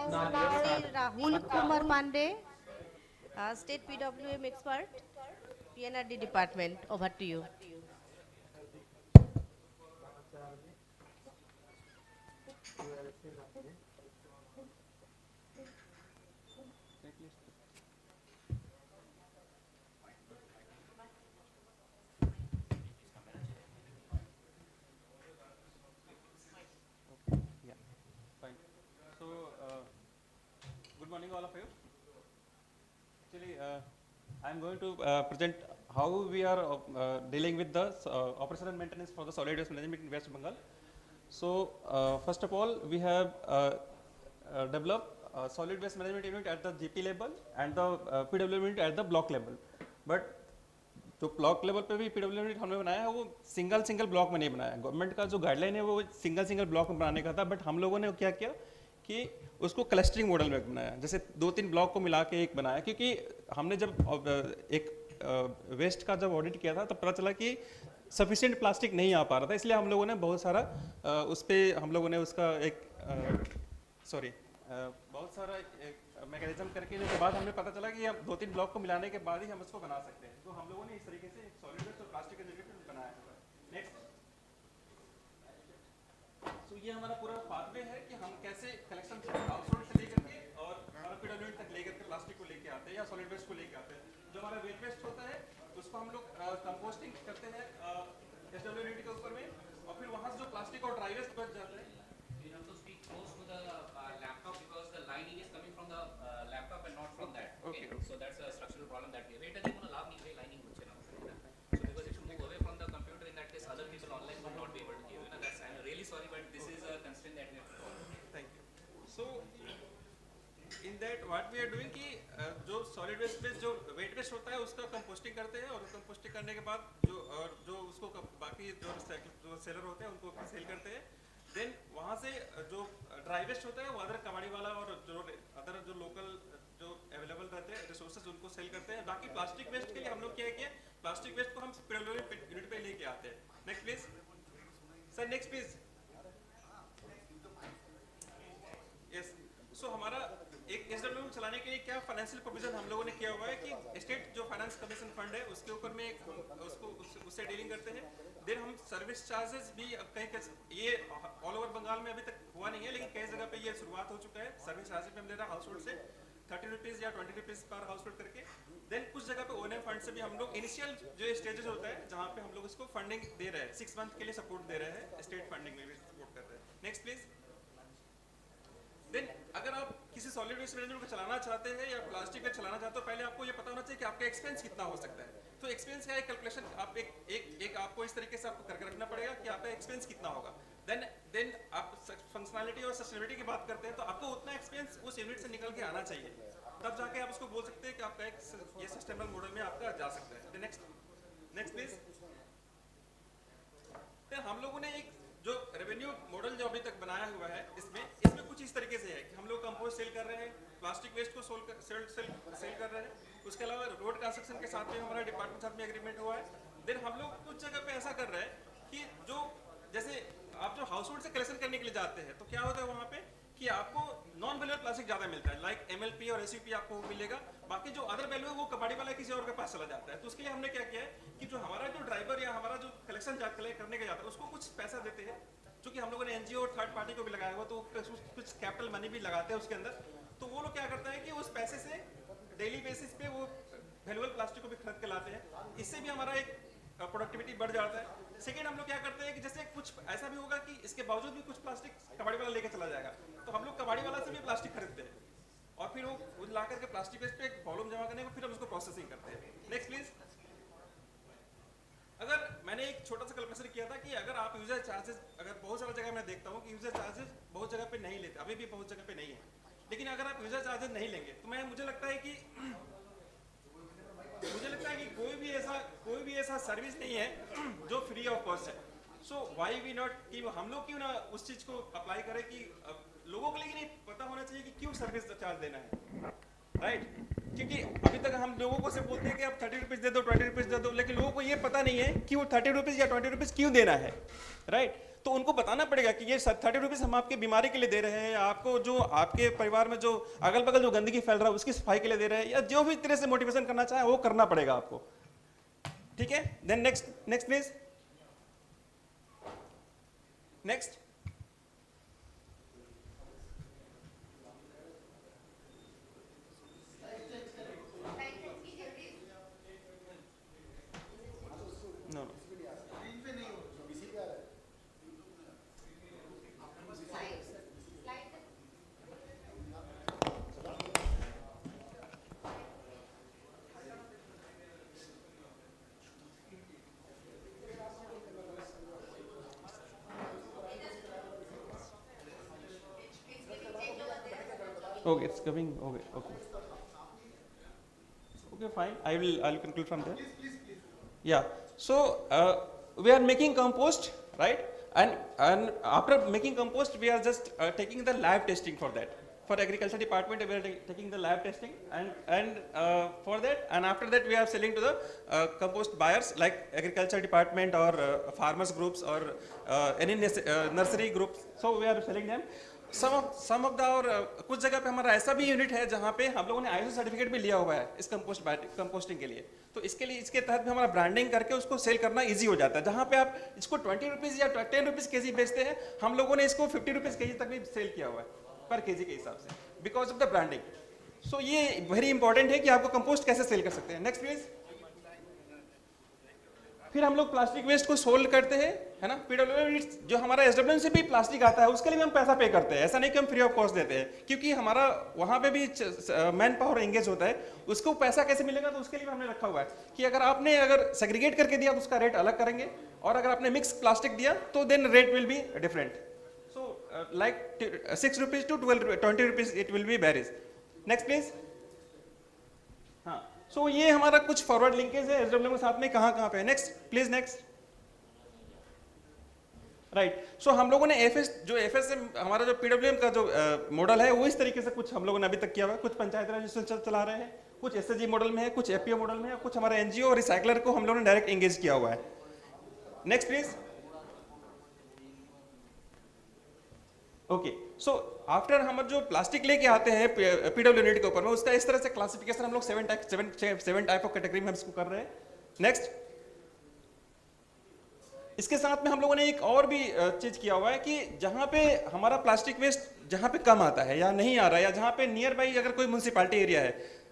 Rahul Kumar Pandey, State PWM expert, PNRD department. Over to you. Good morning, all of you. Actually, I am going to present how we are dealing with the operation and maintenance for the solid waste management in West Bengal. So, first of all, we have developed a solid waste management unit at the GP level and the PW unit at the block level. But जो block level पे भी PW unit हमने बनाया है वो single block में नहीं बनाया. गवर्नमेंट का जो गाइडलाइन है वो सिंगल ब्लॉक में बनाने का था, बट हम लोगों ने क्या किया कि उसको क्लस्टरिंग मॉडल में बनाया, जैसे 2-3 ब्लॉक को मिला के एक बनाया. क्योंकि हमने जब एक वेस्ट का जब ऑडिट किया था तब पता चला कि सफिशिएंट प्लास्टिक नहीं आ पा रहा था, इसलिए हम लोगों ने बहुत सारा उस पर हम लोगों ने उसका बहुत सारा मैकेनिज्म करके के बाद हमें पता चला कि हम 2-3 ब्लॉक को मिलाने के बाद ही हम उसको बना सकते हैं. तो हम लोगों ने इस तरीके से एक सॉलिड वेस्ट और प्लास्टिक इंटीग्रेटेड बनाया है. नेक्स्ट, तो ये हमारा पूरा पाथवे है कि हम कैसे कलेक्शन हाउसहोल्ड से लेकर के और PW यूनिट तक लेकर के प्लास्टिक को लेके आते हैं या सॉलिड वेस्ट को लेके आते हैं. जो हमारा वेट वेस्ट होता है उसको हम लोग कंपोस्टिंग करते हैं SLWM यूनिट के ऊपर में, और फिर वहाँ से जो प्लास्टिक और ड्राई वेस्ट बच जाता है. You have to speak close to the laptop because the lining is coming from the laptop and not from that. Okay. So that's a structural problem that we have. It is लाभ नहीं है lining मुझे ना. So because if you move away from the computer, in that case other people online will not be able to give. That's, I'm really sorry, but this is a constraint that we have to follow. Thank you. So in that what we are doing कि जो solid waste में जो weight waste होता है उसका composting करते हैं, और कंपोस्टिंग करने के बाद जो उसको बाकी जो सेलर होते हैं उनको सेल करते हैं. देन वहाँ से जो ड्राई वेस्ट होता है वो अदर कबाड़ी वाला और जो अदर जो लोकल जो अवेलेबल रहते हैं रिसोर्सेज उनको सेल करते हैं. बाकी प्लास्टिक वेस्ट के लिए हम लोग क्या किया प्लास्टिक वेस्ट को हम यूनिट पे लेके आते हैं। Next please sir, next please. Yes, so हमारा एक SWM चलाने के लिए क्या फाइनेंशियल प्रोविजन हम लोगों ने किया हुआ है कि स्टेट जो फाइनेंस कमीशन फंड है उसके ऊपर में उससे डीलिंग करते हैं। देन हम सर्विस चार्जेस भी कहीं ये ऑल ओवर बंगाल में अभी तक हुआ नहीं है, लेकिन कई जगह पे ये शुरुआत हो चुका है। सर्विस चार्जेस पे हम ले रहे हैं हाउस होल्ड से 30 रुपीज़ या 20 रुपीज़ पर हाउस होल्ड करके। देन कुछ जगह पे ONM फंड से भी हम लोग इनिशियल जो स्टेजेस होता है जहाँ पे हम लोग इसको फंडिंग दे रहे हैं, 6 मंथ के लिए सपोर्ट दे रहे हैं, स्टेट फंडिंग में भी सपोर्ट कर रहे हैं। Next please. देन अगर आप किसी सॉलिड वेस्ट मैनेजमेंट को चलाना चाहते हैं या प्लास्टिक वेस्ट चलाना चाहते हो, पहले आपको ये पता होना चाहिए कि आपका एक्सपेंस कितना हो सकता है। तो एक्सपेंस का एक कैलकुलेशन आप एक आपको इस तरीके से आपको करके रखना पड़ेगा कि आपका एक्सपेंस कितना होगा। देन आप फंक्शनैलिटी और सस्टेनेबिलिटी की बात करते हैं तो आपको उतना एक्सपेंस उस यूनिट से निकल के आना चाहिए, तब जाके आप उसको बोल सकते हैं कि आपका ये सस्टेनेबल मॉडल में आपका जा सकता है। Next please. फिर हम लोगों ने एक जो रेवेन्यू मॉडल जो अभी तक बनाया हुआ है इसमें कुछ इस तरीके से है कि हम लोग कंपोस्ट सेल कर रहे हैं, प्लास्टिक वेस्ट को सेल कर रहे हैं। उसके अलावा रोड कंस्ट्रक्शन के साथ में हमारा डिपार्टमेंट के साथ में एग्रीमेंट हुआ है। देन हम लोग कुछ जगह पे ऐसा कर रहे हैं कि जो जैसे आप जो हाउस होल्ड से कलेक्शन करने के लिए जाते हैं तो क्या होता है वहाँ पे कि आपको नॉन वैल्यूएबल प्लास्टिक ज्यादा मिलता है, लाइक MLP और SUP आपको मिलेगा। बाकी जो अदर वैल्यू है वो कबाड़ी वाला किसी और के पास चला जाता है। तो उसके लिए हमने क्या किया है कि जो हमारा जो ड्राइवर या हमारा जो कलेक्शन करने के जाता है उसको कुछ पैसा देते हैं, चूंकि हम लोगों ने NGO और थर्ड पार्टी को भी लगाया हुआ तो कुछ कैपिटल मनी भी लगाते हैं उसके अंदर। तो वो लोग क्या करते हैं कि उस पैसे से डेली बेसिस पे वो वैल्यूएबल प्लास्टिक को भी खरीद के लाते हैं। इससे भी हमारा एक प्रोडक्टिविटी बढ़ जाता है। सेकेंड, हम लोग क्या करते हैं कि जैसे कुछ ऐसा भी होगा कि इसके बावजूद भी कुछ प्लास्टिक कबाड़ी वाला लेके चला जाएगा, तो हम लोग कबाड़ी वाला से भी प्लास्टिक खरीदते हैं और फिर वो ला करके प्लास्टिक वेस्ट पे एक वॉल्यूम जमा करने को फिर हम उसको प्रोसेसिंग करते हैं। Next please. अगर मैंने एक छोटा सा कैलकुलेशन किया था कि अगर आप यूजर चार्जेस, अगर बहुत सारा जगह मैं देखता हूँ कि यूजर चार्जेस बहुत जगह पे नहीं लेते, अभी भी बहुत जगह पे नहीं है, लेकिन अगर आप यूजर चार्जेस नहीं लेंगे तो मुझे लगता है कि कोई भी ऐसा सर्विस नहीं है जो फ्री ऑफ कॉस्ट है। सो व्हाई वी नॉट, कि हम लोग क्यों ना उस चीज को अप्लाई करें कि लोगों को लेकिन पता होना चाहिए कि क्यों सर्विस चार्ज देना है, राइट? क्योंकि अभी तक हम लोगों को से बोलते हैं कि आप 30 रुपीज़ दे दो, 20 रुपीज़ दे दो, लेकिन लोगों को ये पता नहीं है कि वो 30 रुपीज़ या 20 रुपीज़ क्यों देना है, राइट? तो उनको बताना पड़ेगा कि ये 30 रुपीज़ हम आपके बीमारी के लिए दे रहे हैं, आपको जो आपके परिवार में जो अगल बगल जो गंदगी फैल रहा है उसकी सफाई के लिए दे रहे हैं, या जो भी तरह से मोटिवेशन करना चाहे वो करना पड़ेगा आपको, ठीक है? Then next please. Next. No. Okay, it's coming. Okay, fine. I'll conclude from there. Please. Yeah. So we are making compost, right? And after making compost, we are just taking the lab testing for that. For agriculture department, we are taking the lab testing, and for that, and after that, we are selling to the compost buyers like agriculture department or farmers groups or any nursery groups. So we are selling them. Some of the और कुछ जगह पे हमारा ऐसा भी unit है जहाँ पे हम लोगों ने ISO सर्टिफिकेट भी लिया हुआ है इस कंपोस्टिंग के लिए। तो इसके तहत भी हमारा ब्रांडिंग करके उसको सेल करना इजी हो जाता है। जहाँ पे आप इसको 20 रुपीज़ या 10 रुपीज़ केजी बेचते हैं, हम लोगों ने इसको 50 रुपीज़ केजी तक भी सेल किया हुआ है पर केजी के हिसाब से, बिकॉज ऑफ द ब्रांडिंग। सो ये वेरी इंपॉर्टेंट है कि आपको कंपोस्ट कैसे सेल कर सकते हैं। Next please. फिर हम लोग प्लास्टिक वेस्ट को सोल्व करते हैं, है ना? PWM जो हमारा SWM से भी प्लास्टिक आता है उसके लिए भी हम पैसा पे करते हैं। ऐसा नहीं कि हम फ्री ऑफ कॉस्ट देते हैं, क्योंकि हमारा वहाँ पे भी मैन पावर एंगेज होता है। उसको पैसा कैसे मिलेगा, तो उसके लिए भी हमने रखा हुआ है कि अगर सेग्रीगेट करके दिया तो उसका रेट अलग करेंगे, और अगर आपने मिक्स प्लास्टिक दिया तो then rate will be different. So like 6 rupees to 20 rupees it will be varies. Next please. हाँ, सो ये हमारा कुछ फॉरवर्ड लिंकेज है SWM के साथ में कहाँ पे है। Next please. नेक्स्ट। राइट। सो हम लोगों ने FS से हमारा जो PWM का जो मॉडल है वो इस तरीके से कुछ हम लोगों ने अभी तक किया हुआ है। कुछ पंचायत राज रजिस्ट्रेशन चला रहे हैं, कुछ एसएचजी मॉडल में है, कुछ एफपीओ मॉडल में है, कुछ हमारे एनजीओ और रिसाइकलर को हम लोगों ने डायरेक्ट एंगेज किया हुआ है। Next please. Okay, so after हम जो प्लास्टिक लेके आते हैं पीडब्ल्यू यूनिट के ऊपर में, उसका इस तरह से क्लासिफिकेशन हम लोग 7 टाइप ऑफ कैटेगरी में हम इसको कर रहे हैं। नेक्स्ट, इसके साथ में हम लोगों ने एक और भी चीज किया हुआ है कि जहां पे हमारा प्लास्टिक वेस्ट जहां पे कम आता है या नहीं आ रहा है, या जहां पे नियर बाई अगर कोई म्युनिसिपैलिटी एरिया है,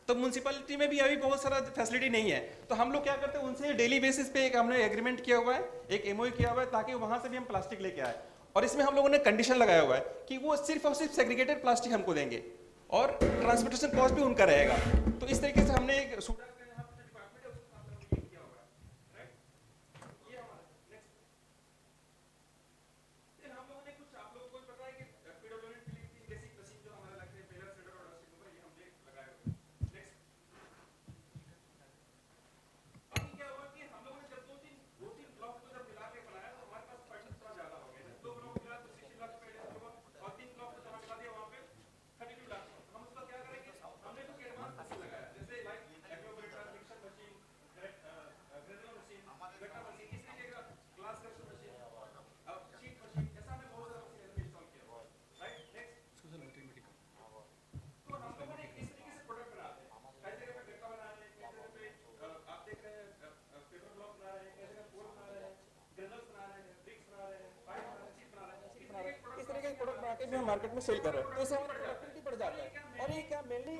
तो म्युनिसिपैलिटी में भी अभी बहुत सारा फैसिलिटी नहीं है, तो हम लोग क्या करते हैं उनसे डेली बेसिस पे एक हमने एग्रीमेंट किया हुआ है, एक एमओयू किया हुआ है, ताकि वहां से भी हम प्लास्टिक लेके आए। और इसमें हम लोगों ने कंडीशन लगाया हुआ है कि वो सिर्फ और सिर्फ सेग्रीगेटेड प्लास्टिक हमको देंगे और ट्रांसपोर्टेशन कॉस्ट भी उनका रहेगा। तो इस तरीके से हमने एक में मार्केट में सेल कर रहे हैं, तो इससे हमारा प्रोडक्टिविटी बढ़ जाता है। और ये क्या मेनली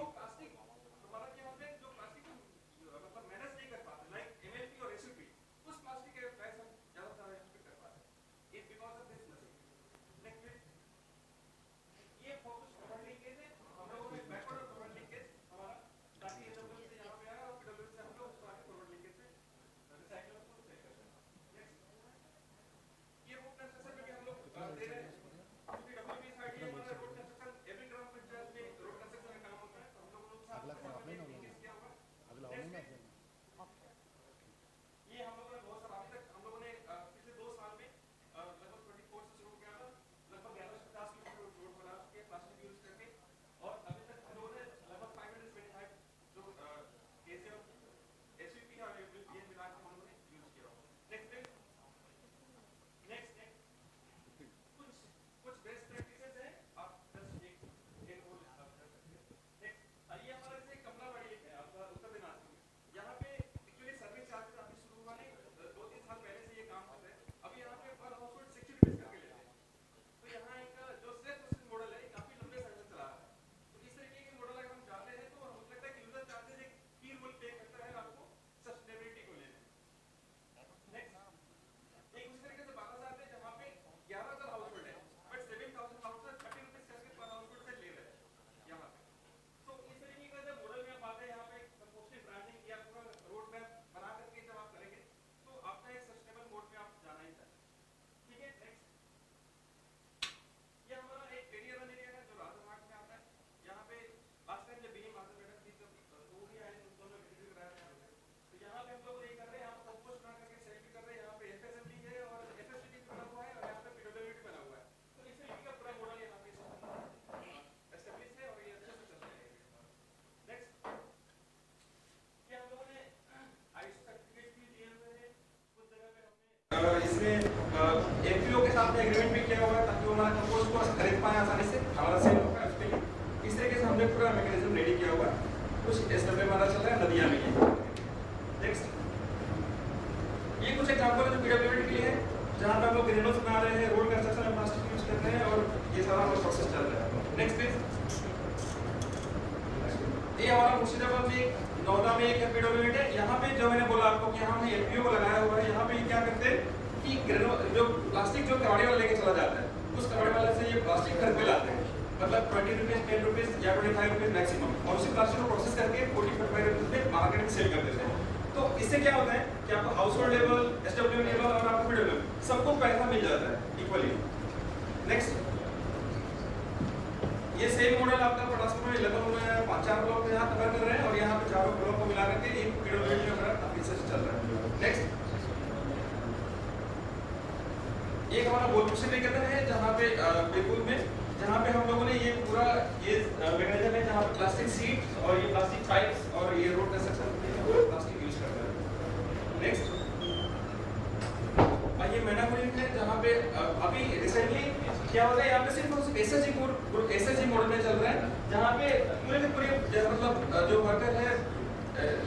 इसमें एफपीओ के साथ में एग्रीमेंट भी किया हुआ है ताकि वो हमारा कंपोस्ट को खरीद पाए आसानी से, हमारा सेल होगा उसके लिए। इस तरीके से हमने पूरा मैकेनिज्म रेडी किया हुआ है। कुछ एसडब्ल्यूएम हमारा चल रहा है नदियाँ में। नेक्स्ट, ये कुछ एग्जांपल है जो पीडब्ल्यूडी के लिए है, जहाँ पे हम लोग ग्रेनुल्स बना रहे हैं, रोड कंस्ट्रक्शन में प्लास्टिक यूज कर रहे हैं, और ये सारा हमारा प्रोसेस चल रहा है। Next please. ये हमारा मुर्शिदाबाद में नौदा में एक पीडब्ल्यूडी है। यहाँ पे जो मैंने बोला आपको कि यहाँ हमने एफपीओ को लगाया हुआ है। यहाँ पे क्या करते हैं कि जो प्लास्टिक जो कबाड़ी वाला लेके चला जाता है, उस कबाड़ी वाले से ये प्लास्टिक घर पे लाते हैं, मतलब 20 रुपीज, 10 रुपीज या 25 रुपीज मैक्सिमम, और उसी प्लास्टिक को प्रोसेस करके 40-45 रुपीज में मार्केट में सेल कर देते हैं। तो इससे क्या होता है कि आपको house hold level, SWM level और आपको पीडब्ल्यूएम सबको पैसा मिल जाता है इक्वली। नेक्स्ट, ये सेम मॉडल आपका ट्रांसपोर्ट में लगभग 5-4 ब्लॉक यहाँ कवर कर रहे हैं, और यहाँ पे चारों ब्लॉक को मिला करके एक पीडब्ल्यूएम में हमारा काफी से चल रहा है। नेक्स्ट, एक हमारा बोलपुर से निकेतन है, जहाँ पे बेपुर में, जहाँ पे हम लोगों ने ये पूरा ये मैकेनिज्म है, जहाँ पे प्लास्टिक सीट और ये प्लास्टिक पाइप्स और ये क्या होता है यहाँ पे सिर्फ एसएचजी मॉडल में चल रहा है, जहाँ पे पूरे के पूरे मतलब जो वर्कर है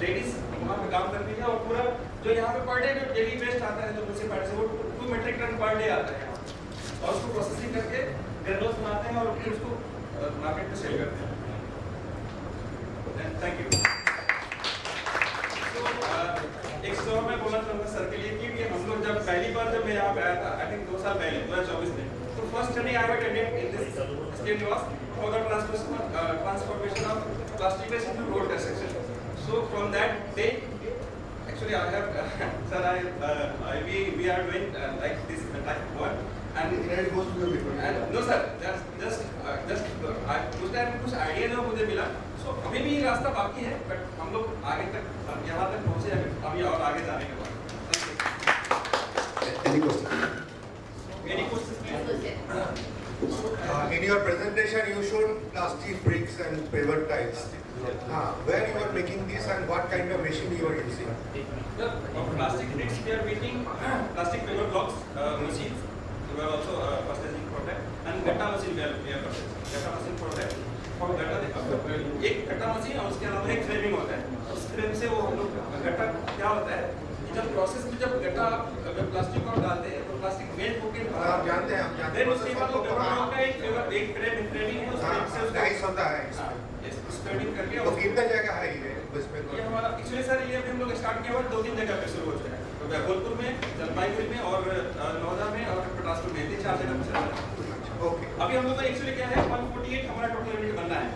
लेडीज वहाँ पे काम करती है, और पूरा जो यहाँ पे पर डे जो डेली वेस्ट आता है जो म्यूनिसिपैलिटी से, वो 2 मीट्रिक टन पर डे आता है, और उसको प्रोसेसिंग करके ग्रेनुल्स बनाते हैं और फिर उसको मार्केट में सेल करते हैं। Thank you. एक सौ मैं बोलना चाहूँगा सर के लिए कि हम लोग जब पहली बार जब मैं यहाँ पे आया था, आई थिंक 2 साल पहले 2024 में, तो first training I attended in this SPM-NIWAS for the transformation of plastic waste into road construction. So from that day, actually I have sir we are doing like this type of work, and credit goes to the people. and no sir, just उस time कुछ idea जो मुझे मिला, सो अभी भी रास्ता बाकी है, बट हम लोग आगे तक यहाँ तक पहुँचे अभी और आगे जाने के बाद। Any question? Any questions? In your presentation, you showed plastic bricks and paver tiles. Where you are making this and what kind of machine you are using? The plastic bricks we are making plastic paver blocks machines. We are also purchasing for that, and gutta machine we are purchasing. Gutta machine for that. For gutta एक गट्टा machine और उसके अलावा एक framing होता है, उस frame से वो हम लोग गट्टा क्या होता है कि जब प्रोसेस में जब गट्टा प्लास्टिक को डालते हैं तो प्लास्टिक मेल्ट होकर आप जानते हैं देन उसके बाद वो पेपर का एक फ्रेमिंग है, उस फ्रेम से डाइस होता है स्प्रेडिंग करके। तो कितना जगह है ये हमारा एक्चुअली सर ये हम लोग स्टार्ट किया हुआ 2-3 जगह पे शुरू हो चुका है, तो बोलपुर में, जलपाईगुड़ी में और नौदा में और पटासपुर में, 3-4 जगह पे चल रहा है। ओके, अभी हम लोग का एक्चुअली क्या है 148 हमारा टोटल यूनिट बनना है।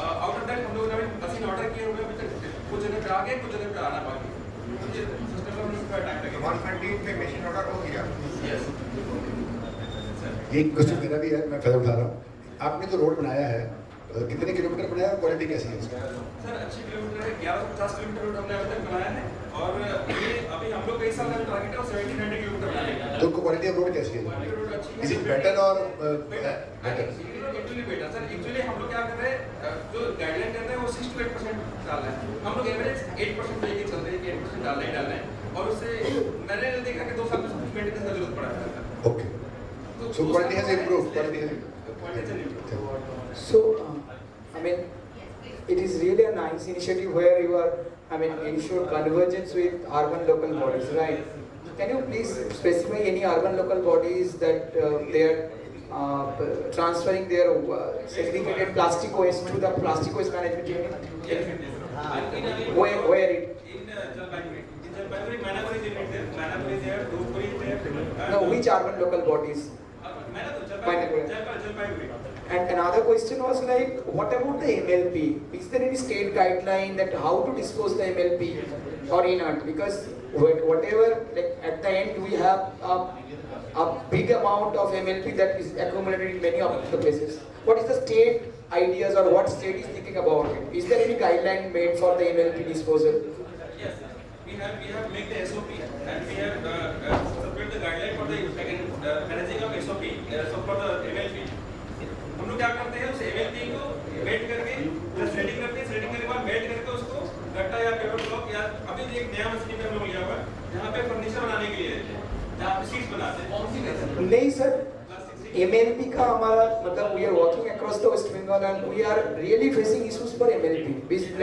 आउट ऑफ दैट हम लोग ने मशीन ऑर्डर किए हुए अभी तक कुछ जगह पे आ गए, कुछ जगह पे आना बाकी है, तो ये सिस्टम में थोड़ा टाइम लगेगा। 128 में मशीन ऑर्डर हो गया। यस ये क्वेश्चन मेरा भी है, मैं फायदा उठा रहा हूँ। आपने जो रोड बनाया है कितने किलोमीटर बनाया, क्वालिटी कैसी है इसकी? सर अच्छी किलोमीटर है, 1150 किलोमीटर रोड हमने अभी तक बनाया है, और ये अभी हम लोग कई साल का टारगेट है 1700 किलोमीटर बनाने का। तो क्वालिटी ऑफ रोड कैसी है? इज इट बेटर और better? Actually better sir, actually हम लोग क्या कर रहे हैं, जो गाइडलाइन कर रहे हैं वो 6 to 8% डाल रहे हैं, हम लोग एवरेज 8% लेके चल रहे हैं कि 8% डालना है, और उससे मैंने देखा कि 2 साल में कुछ मेंटेनेंस का जरूरत पड़ा है। Okay, so quality has improved, quality has improved. So, I mean, it is really a nice initiative where you are, I mean, ensure convergence with urban local bodies, right? Can you please specify any urban local bodies that they are transferring their segregated plastic waste to the plastic waste management unit? Yes. Where it? In Jalpaiguri, Manapur is unit there, Manapur is there, Dhupuri is there. No, which urban local bodies? Jalpaiguri. And another question was like, what about the MLP? Is there any state guideline that how to dispose the MLP or inert? Because whatever, like at the end we have a big amount of MLP that is accumulated in many of the places. What is the state ideas or what state is thinking about it? Is there any guideline made for the MLP disposal? Yes, we have made the SOP and we have submitted the guideline for the managing of SOP. So for the MLP, हम लोग क्या करते हैं, उस MLP को melt करके threading करते हैं, थ्रेडिंग करने के बाद मेल्ट करके उसको गट्टा या पेपर ब्लॉक या अभी एक नया मशीन पे हम लोग लिया हुआ है, जहाँ पे फर्नीचर बनाने के लिए जहाँ पे सीट्स बनाते हैं। नहीं सर, MLP का हमारा मतलब we are working across the West Bengal and we are really facing issues for MLP.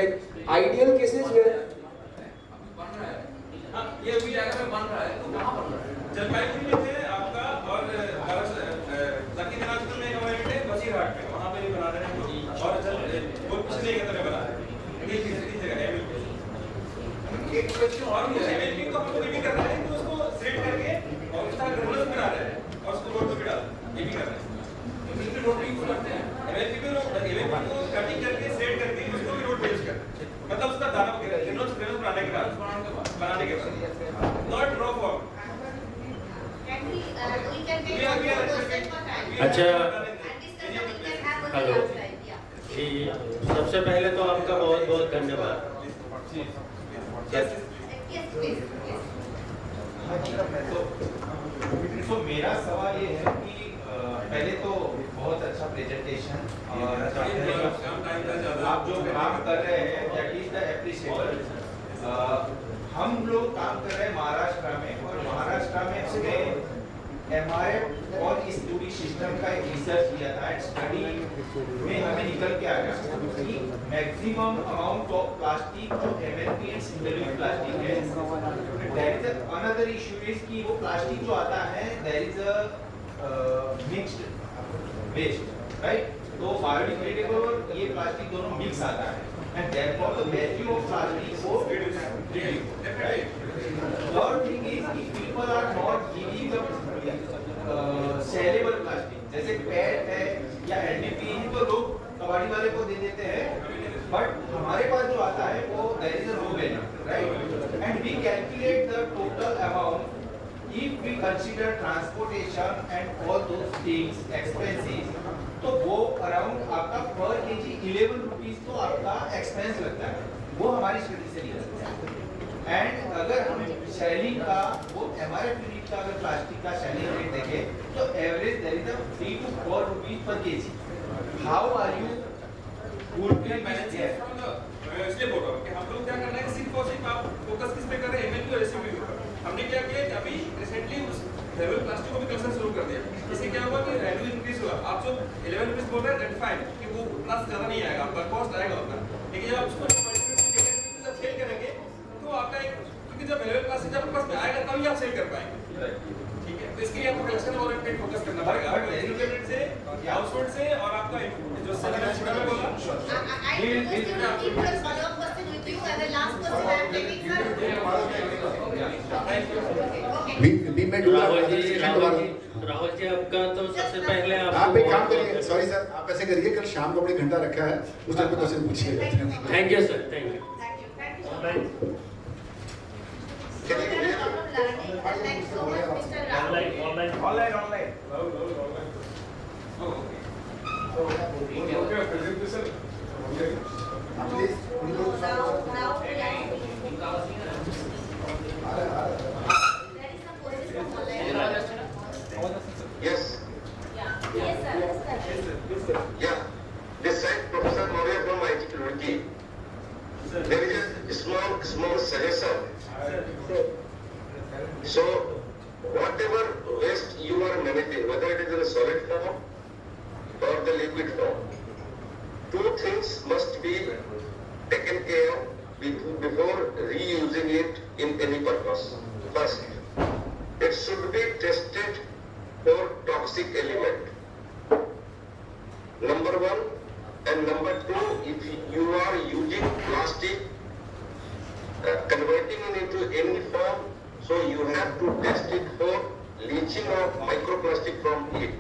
Like ideal cases where ये अभी अगर बन रहा है तो कहाँ बन रहा है? जलपाईगुड़ी में है आपका, और लकी दिनाजपुर में हमारे बेटे बसीरहाट में, वहाँ पे भी बना रहे हैं हम लोग, और बहुत पिछले एक तरह बना रहे हैं, ये तीसरी जगह है MLP। एक क्वेश्चन और भी है, MLP को हम लोग ये भी कर रहे हैं कि उसको थ्रेड करके और उसका ग्रेनुल्स बना रहे हैं और उसको रोड पे डाल, ये भी कर रहे हैं। दूसरे रोड पे यूज करते हैं MLP को कटिंग करके थ्रेड करके उसको भी रोड पे यूज करते हैं, मतलब उसका दाना ग्रेनुल्स बनाने के बाद नॉट रॉ फॉर्म। अच्छा, हेलो जी, सबसे पहले तो आपका बहुत बहुत धन्यवाद। तो मेरा सवाल ये है कि पहले तो बहुत अच्छा प्रेजेंटेशन, और आप जो काम कर रहे हैं दैट इज द एप्रिशिएबल। हम लोग काम कर रहे हैं महाराष्ट्र में, और महाराष्ट्र में हमें MRF और इस पूरी सिस्टम का एक रिसर्च किया था एंड स्टडी में हमें निकल के आ गया कि मैक्सिमम अमाउंट ऑफ प्लास्टिक जो MLP and single use plastic है, there is another issue is कि वो प्लास्टिक जो आता है there is a mixed waste, right? तो बायोडिग्रेडेबल और ये प्लास्टिक दोनों मिक्स आता है and therefore the value of plastic वो reduce, right? Third thing is कि people are not giving the saleable plastic, जैसे पैड है या NDP तो लोग कबाड़ी वाले को दे देते हैं, बट हमारे पास जो आता है वो there is a no value, right? And we calculate the total amount if we consider transportation and all those things expenses, तो वो अराउंड आपका पर केजी 11 रुपीस तो आपका एक्सपेंस लगता है, वो हमारी स्टडी से निकल सकता है। एंड अगर हम सेलिंग का वो MRF यूनिट का अगर प्लास्टिक का सेलिंग रेट देखें तो average there is a 3 to 4 rupees पर kg. How are you good to manage that? इसलिए बोल रहा हूँ कि हम लोग क्या करना है, सिर्फ और सिर्फ आप फोकस किस पे कर रहे हैं, MLP और SLWM पे। हमने क्या किया कि अभी रिसेंटली उस लेवल प्लास्टिक को भी कलेक्शन शुरू कर दिया। इससे क्या हुआ कि वैल्यू इंक्रीज हुआ। आप जो 11 रुपीस बोल रहे हैं दैट फाइन कि वो उतना ज़्यादा नहीं आएगा, आपका कॉस्ट आएगा उतना, लेकिन जब आप उसको जब सेल करेंगे तो आपका एक, क्योंकि जब लेवल प्लास्टिक जब आपके पास में आएगा तभी आप सेल कर पाएंगे, ठीक है? तो इसके लिए आपको कलेक्शन और पे फोकस करना पड़ेगा, आपको एजुकेटेड से, हाउसहोल्ड से और आपका जो सेलिंग में बोला। राहुल जी आपका तो सबसे पहले आप एक काम करिए, सॉरी सर, आप ऐसे करिए कल शाम को अपने घंटा रखा है उस टाइम पे क्वेश्चन पूछिएगा। Thank you sir, thank you. Yes. Yeah. This side, Professor Maurya from IT Roorkee. There is a small suggestion. So, whatever waste you are managing, whether it is in a solid form or the liquid form, two things must be taken care of before reusing it in any purpose. First, it should be tested for toxic element. Number one, and number two, if you are using plastic, converting it into any form, so you have to test it for leaching of microplastic from it.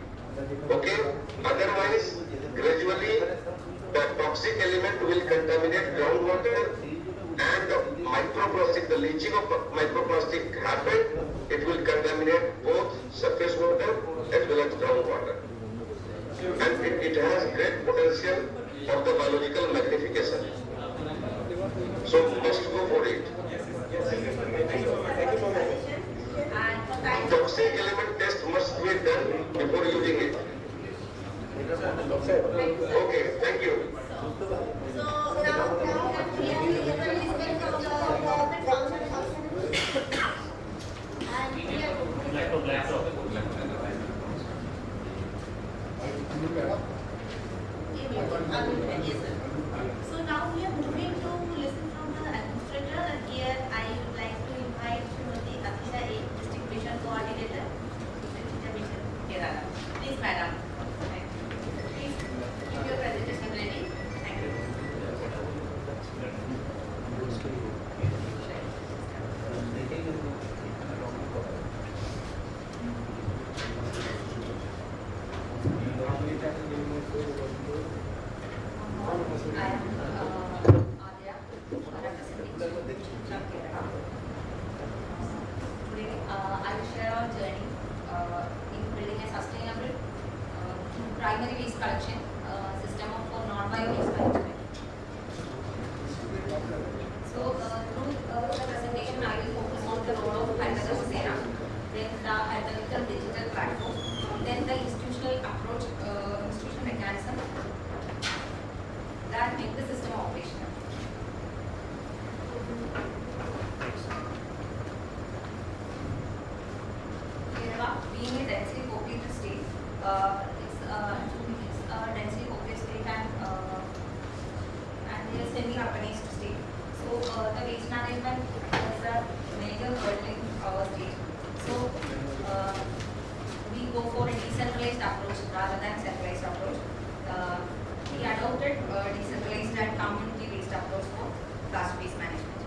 Okay? Otherwise, gradually the toxic element will contaminate groundwater and the microplastic, the leaching of microplastic happen, it will contaminate both surface water as well as groundwater. And it has great potential for the biological magnification. So must go for it. Toxic element test must be done before using it. Okay, thank you. So now that we are listening from the government function and we are so now we are moving to listen from the administrator, and here I would like to invite Srimati Atisha A, District Mission Coordinator, Mission Kerala. Please, madam. Please keep your presentation ready. Thank you. I will share our journey in building a sustainable primary waste collection system for non-bio waste management. So through the presentation, I will focus on the role of Hyderabad SERA, then the Hyderabad digital platform, then the institutional approach, institutional mechanism that make the system operational. Being a dense the waste management is a major hurdle in our state. So we go for a decentralized approach rather than centralized approach. We adopted decentralized and community based approach for plastic waste management.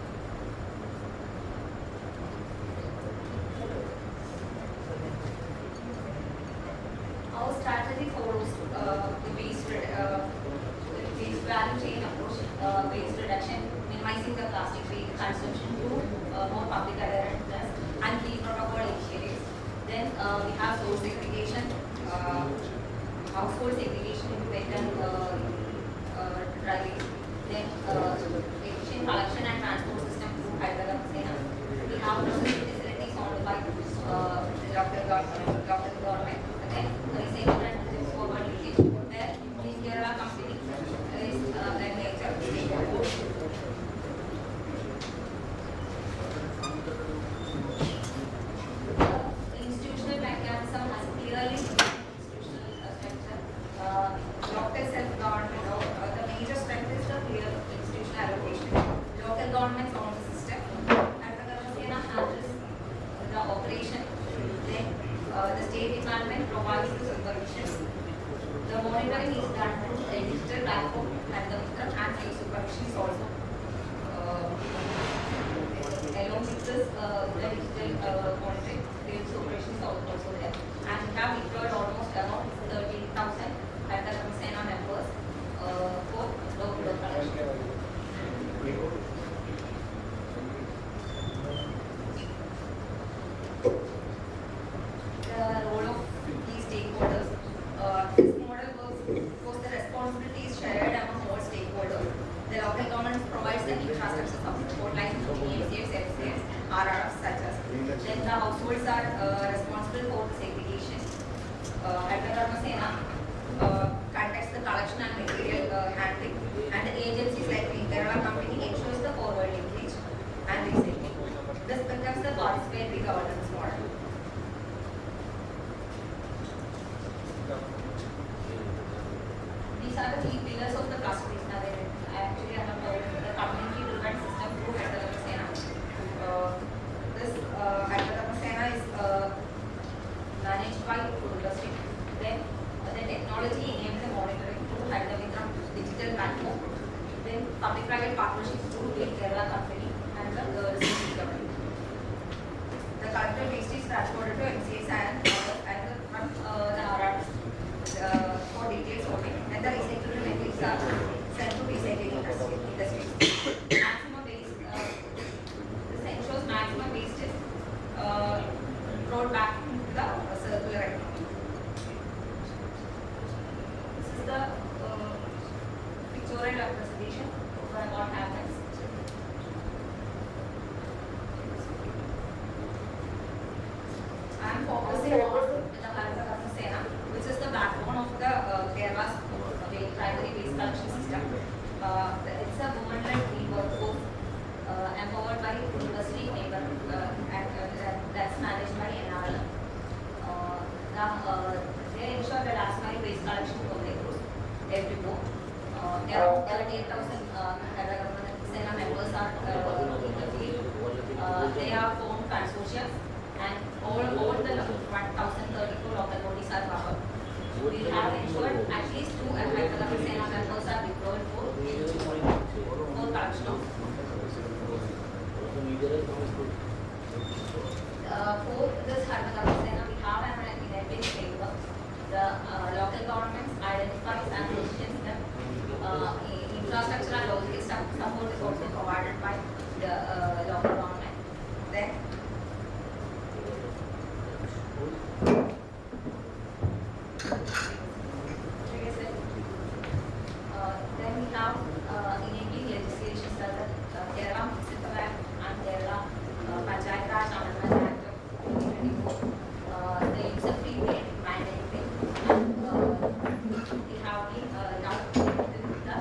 Our strategy follows the waste value chain approach, waste reduction, minimizing the plastic waste consumption through more public awareness and clean protocol initiatives. Then we have source segregation, household segregation into wet and dry waste. Then efficient collection and transport system through Hyderabad. We have processing facilities owned by local government. Then recycling and forward usage, where the Kerala company is a major stakeholder. Institutional mechanism has clearly institutional structure. Local self-government, the major strength is the clear institutional allocation. Local governments own the system. Hyderabad handles the operation. Then the state department provides the supervision. The monitoring is done through a digital platform and the field supervision is also along with this the digital monitoring, field supervision is also there. And we have deployed almost around 13,000 Hyderabad members for local collection. The role of these stakeholders. This model works because the responsibility is shared among all stakeholders. The local government provides the infrastructure support like EMCFs, FCFs, RRFs such as. Then the households are responsible for the segregation. Hyderabad conducts the collection and material handling, and the agencies like the Kerala company ensures the forward linkage and recycling. This becomes the participatory governance model. These are the three pillars of the plastic waste management. Actually, I have the community-driven system through Hyderabad. This Hyderabad is managed by industry. Then the technology enables monitoring through Hyderabad digital platform. Then public-private partnerships through the Kerala company and the research company. The collected waste is transported to MCS and from the RRs for details sorting, and the recyclable methods are sent to recycling industries. Maximum waste, this ensures maximum waste is brought back to the circular economy. This is the pictorial representation of what happens. I am focusing on the Hyderabad Sena, which is the backbone of the Kerala's primary waste collection system. It's a woman-led workforce empowered by university neighborhood and that's managed by NRL. They ensure the last mile waste collection for Lagos every month. There are 38,000 Sena members are in the field. They are formed consortia and all the 1,034 local bodies are covered. We have ensured at least 2 Sena members are deployed for collection of. For this Hyderabad Sena, we have an enabling framework. The local governments identifies and positions them. Infrastructure and logistics support is also provided by the local government. Then we have enabling legislation such as Kerala Municipal Act and Kerala Panchayat Raj Amendment Act of 2024. The user-free mandate and we have been now the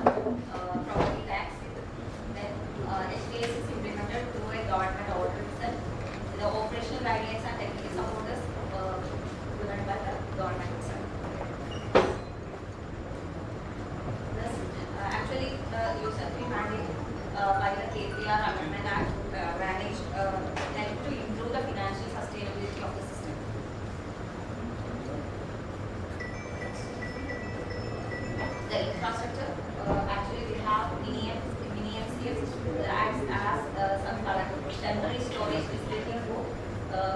property tax. Then by the KPR Amendment Act managed help to improve the financial sustainability of the system. The infrastructure, actually we have mini MCFs that acts as some temporary storage facility for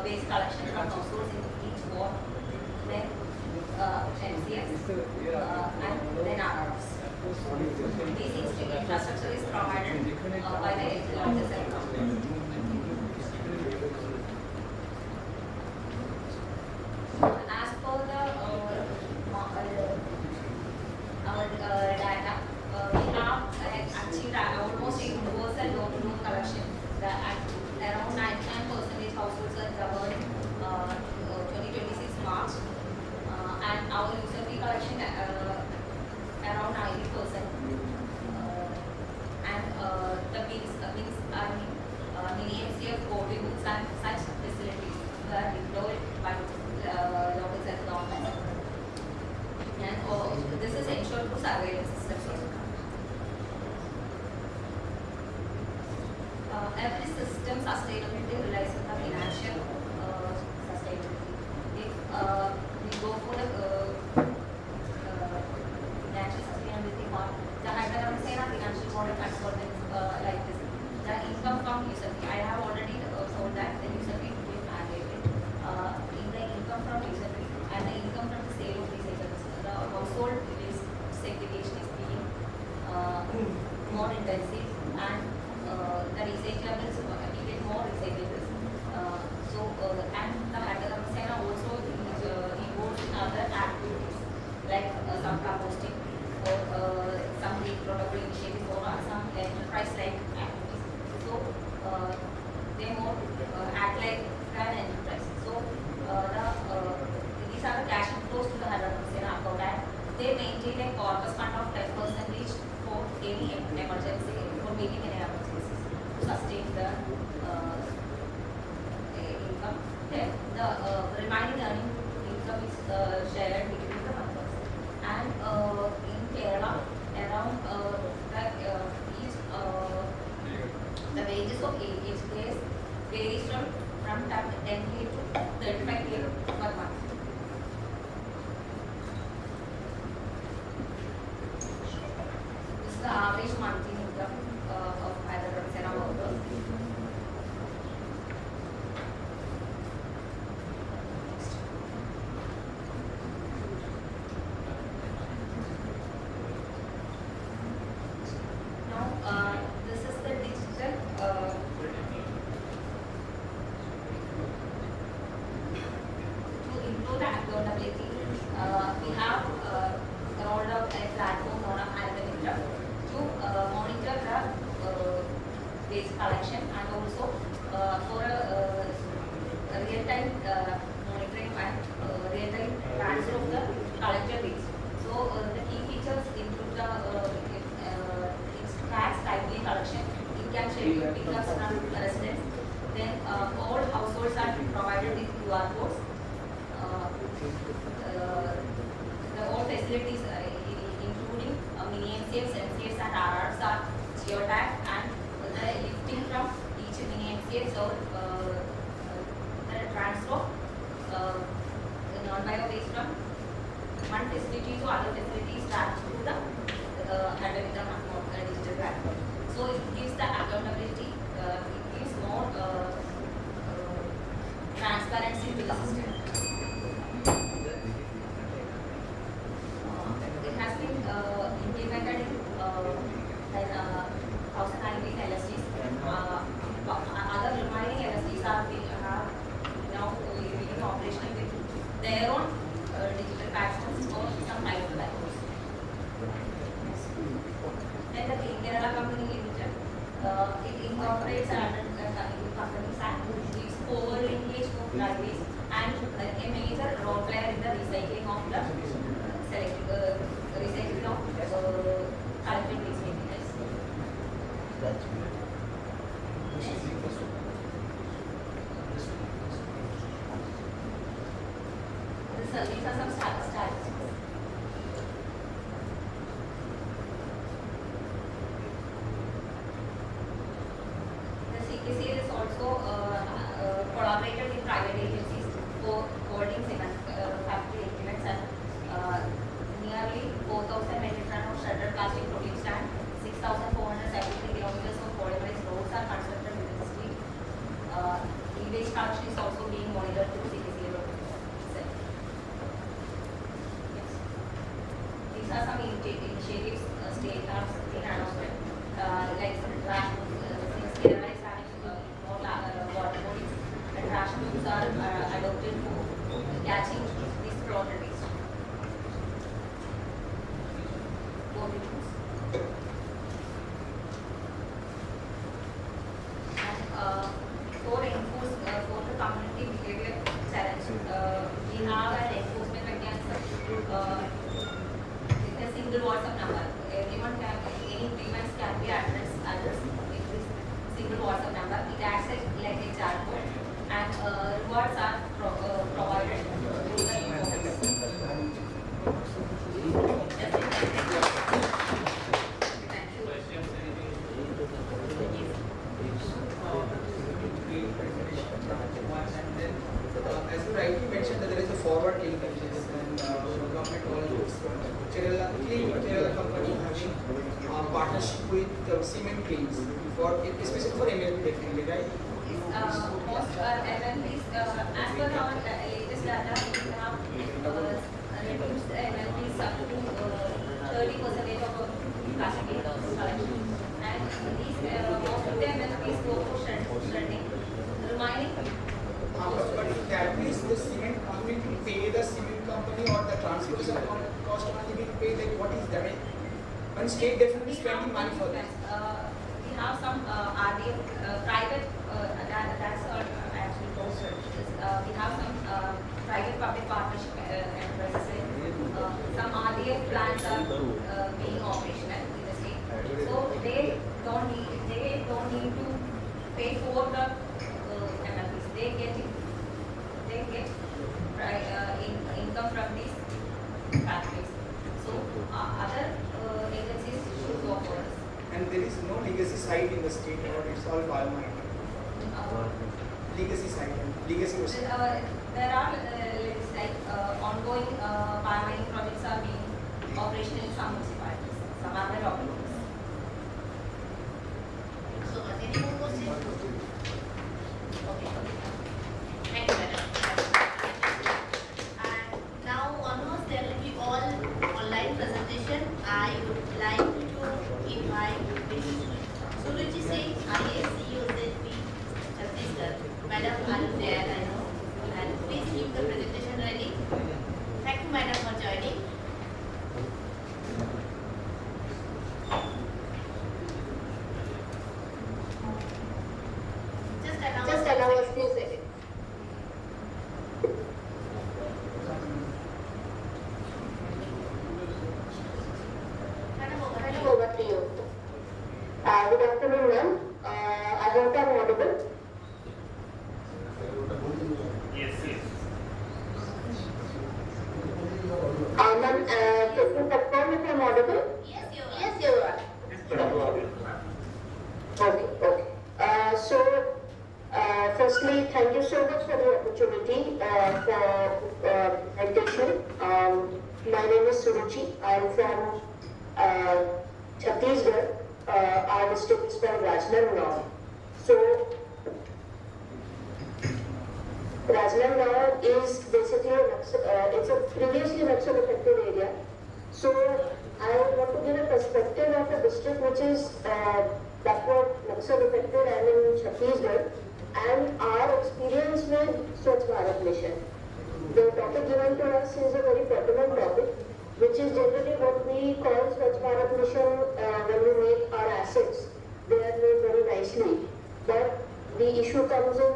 waste collection from households in each ward, then MCFs, and then RRFs. This infrastructure is provided by the SLWM. As per the our data, we have achieved almost universal loan collection. Around 99% households are covered 2026 March, and our user fee collection around 90%. And the mini MCF portables and such facilities were deployed by local self-government. And this is ensured through surveillance systems. Every system sustainability relies on the financial sustainability. If we go for the financial sustainability part, the financial model consultants like this. The income from user fee, I have already told that the user fee is mandated. In the income from user fee and the income from the sale of recyclables, the household segregation is being more intensive, and the recyclables, we get more recyclables. And the Hyderabad also involved in other activities like some composting or some reproductive initiatives or some enterprise-like activities. So they more act like an enterprise. So these are the cash inflows to the Hyderabad account, and they maintain a corpus fund of 10% for any emergency, for meeting any emergencies to sustain the income. Then the remaining earning income is shared between the members. And in Kerala, around the wages of each case varies from 10K to 35K per month. This is the average monthly income of Hyderabad Sena workers. Now, this is the digital to improve the accountability. We have rolled out a platform on Algorithm to monitor the waste collection, and also for a real-time monitoring and real-time transfer of the collected waste. So the key features include the it tracks timely collection, it can schedule pickups from residents. Then all households are provided with QR codes. The all facilities, including mini MCFs, MCFs, and RRs, are geotagged, and the lifting from each mini MCFs or the transfer non-bio waste from one facility to other facilities tracked through the digital platform. So it gives the accountability, it gives more transparency to the system. It has been implemented in 1019 LSDs. Other remaining LSDs have now being operational with their own digital platforms for some pilot platforms. Then the Clean Kerala Company Limited, it incorporates under the company's act, gives over-linkage for dry waste, and a major role player in the recycling of the recycling of collected waste materials. These are some statistics. collaborated with private agencies for holding cement factory equipment and nearly 4,000 metric ton of shredded plastic produced and 6,473 kilometers of polymerized roads are constructed within the state. E-waste collection is also being monitored through CTCL itself. Yes. These are some initiatives state has taken announcement, like some trash since Kerala is having more water bodies, and trash tubes are adopted for catching these floated waste. For the community behavior challenge, we have an enforcement mechanism with a single WhatsApp number. Everyone can, any grievance can be addressed with this single WhatsApp number. It acts like a chat code, and rewards are provided through the As you rightly mentioned, that there is a forward link and government always Kerala company having partnership with cement plants for especially for MLP definitely, right? Most MLPs, as per our latest data, we have reduced MLPs up to 30% of plastic collection. And these, most of the MLPs go for shredding. Remaining. But that means the cement company will pay the cement company or the transportation cost only will pay, like what is that? One state definitely spending money for that. We have some RDF private, that's actually posted. We have some private public partnership enterprises. Some RDF plants are being operational in the state. So they don't need to pay for the MLPs. They get income from these factories. So other agencies should go for us. And there is no legacy site in the state, or it's all biomining. Legacy site, legacy. There are like ongoing biomining projects are being operational in some municipalities. Some other documents. So any more questions? Okay. Thank you, madam. And now onwards there will be all online presentation. I would like to invite Ms. Suruchi Singh, IACUZP Chhattisgarh. Madam, are you there? I know. And please keep the presentation ready. Thank you, madam, for joining. Just allow us 2 seconds. Madam, over to you. Good afternoon, ma'am. I hope I'm audible. Yes. Ma'am, can you confirm if I'm audible? Yes, you are. Okay. Firstly, thank you so much for the opportunity for presentation. My name is Suruchi. I'm from Chhattisgarh. Our district is from Rajnandgaon. So, Rajnandgaon is basically it's a previously Naxal affected area. So, I want to give a perspective of a district which is backward Naxal affected and in Chhattisgarh, and our experience with Swachh Bharat Mission. The topic given to us is a very pertinent topic, which is generally what we call Swachh Bharat Mission when we make our assets. They are made very nicely. But the issue comes in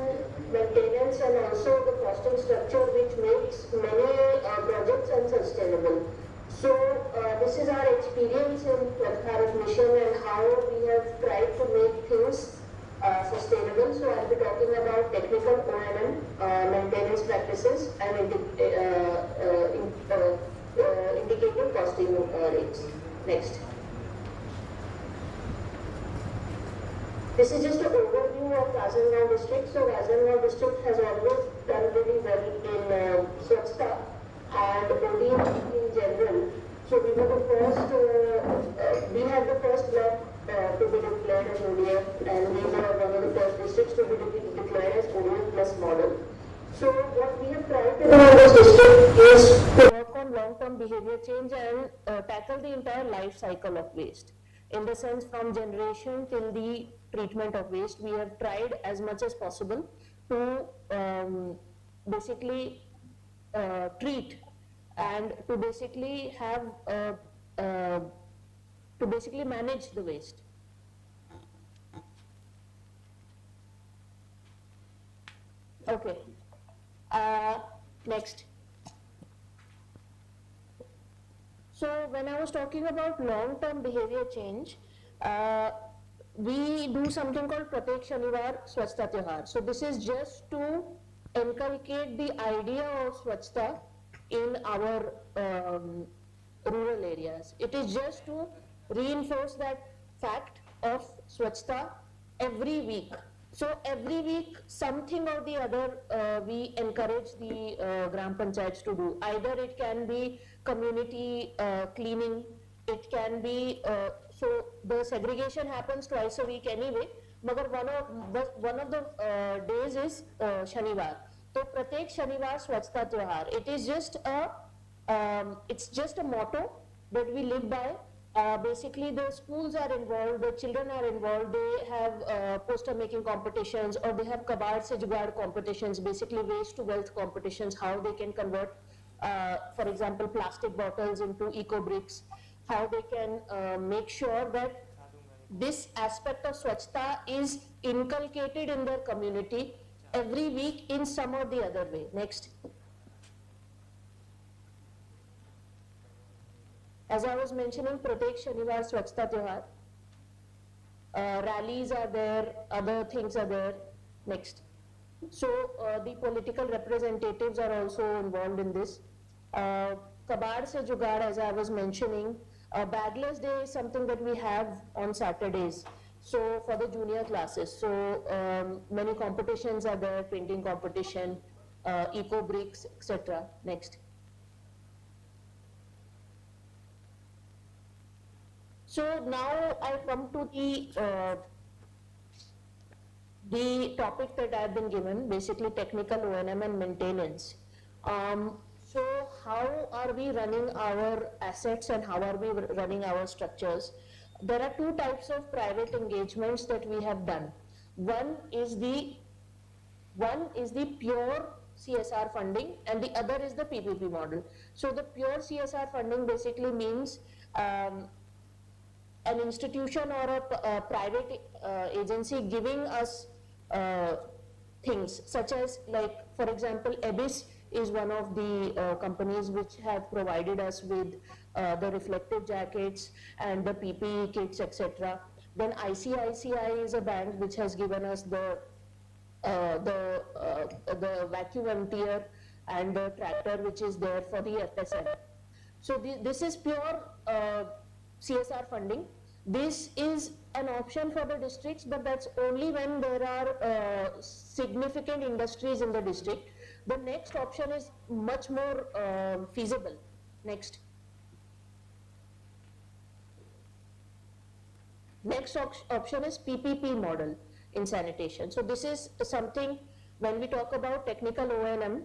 maintenance and also the costing structure, which makes many projects unsustainable. So this is our experience in Swachh Bharat Mission and how we have tried to make things sustainable. So I'll be talking about technical O&M, maintenance practices, and indicative costing rates. Next. This is just an overview of Ranjangaon district. So Ranjangaon district has always done really well in Swachhta and ODM in general. So we were the first, we had the first block to be declared as ODM, and we were one of the first districts to be declared as ODM plus model. So what we have tried to do in this district is to work on long-term behavior change and tackle the entire life cycle of waste. In the sense, from generation till the treatment of waste, we have tried as much as possible to basically treat and to basically have to basically manage the waste. Okay. Next. So when I was talking about long-term behavior change, we do something called Pratek Shanivar Swachhta Tyohar. So this is just to inculcate the idea of Swachhta in our rural areas. It is just to reinforce that fact of Swachhta every week. So every week, something or the other, we encourage the Gram Panchayats to do. Either it can be community cleaning, it can be, so the segregation happens twice a week anyway, but one of the days is Shanivar. So Pratek Shanivar Swachhta Tyohar. It is just it's just a motto that we live by. Basically, the schools are involved, the children are involved, they have poster making competitions, or they have Kabad se Jugaad competitions, basically waste to wealth competitions, how they can convert, for example, plastic bottles into eco bricks, how they can make sure that this aspect of Swachhta is inculcated in their community every week in some or the other way. Next. As I was mentioning, Pratek Shanivar Swachhta Tyohar. Rallies are there, other things are there. Next. So the political representatives are also involved in this. Kabad se Jugaad, as I was mentioning, Bagless Day is something that we have on Saturdays. So for the junior classes, so many competitions are there, painting competition, eco bricks, etc. Next. So now I come to the topic that I've been given, basically technical O&M and maintenance. So how are we running our assets and how are we running our structures? There are two types of private engagements that we have done. One is the pure CSR funding and the other is the PPP model. So the pure CSR funding basically means an institution or a private agency giving us things such as, like, for example, EBIS is one of the companies which have provided us with the reflective jackets and the PPE kits, etc. Then ICICI is a bank which has given us the vacuum emptier and the tractor which is there for the FSM. So this is pure CSR funding. This is an option for the districts, but that's only when there are significant industries in the district. The next option is much more feasible. Next. Next option is PPP model in sanitation. So this is something, when we talk about technical O&M,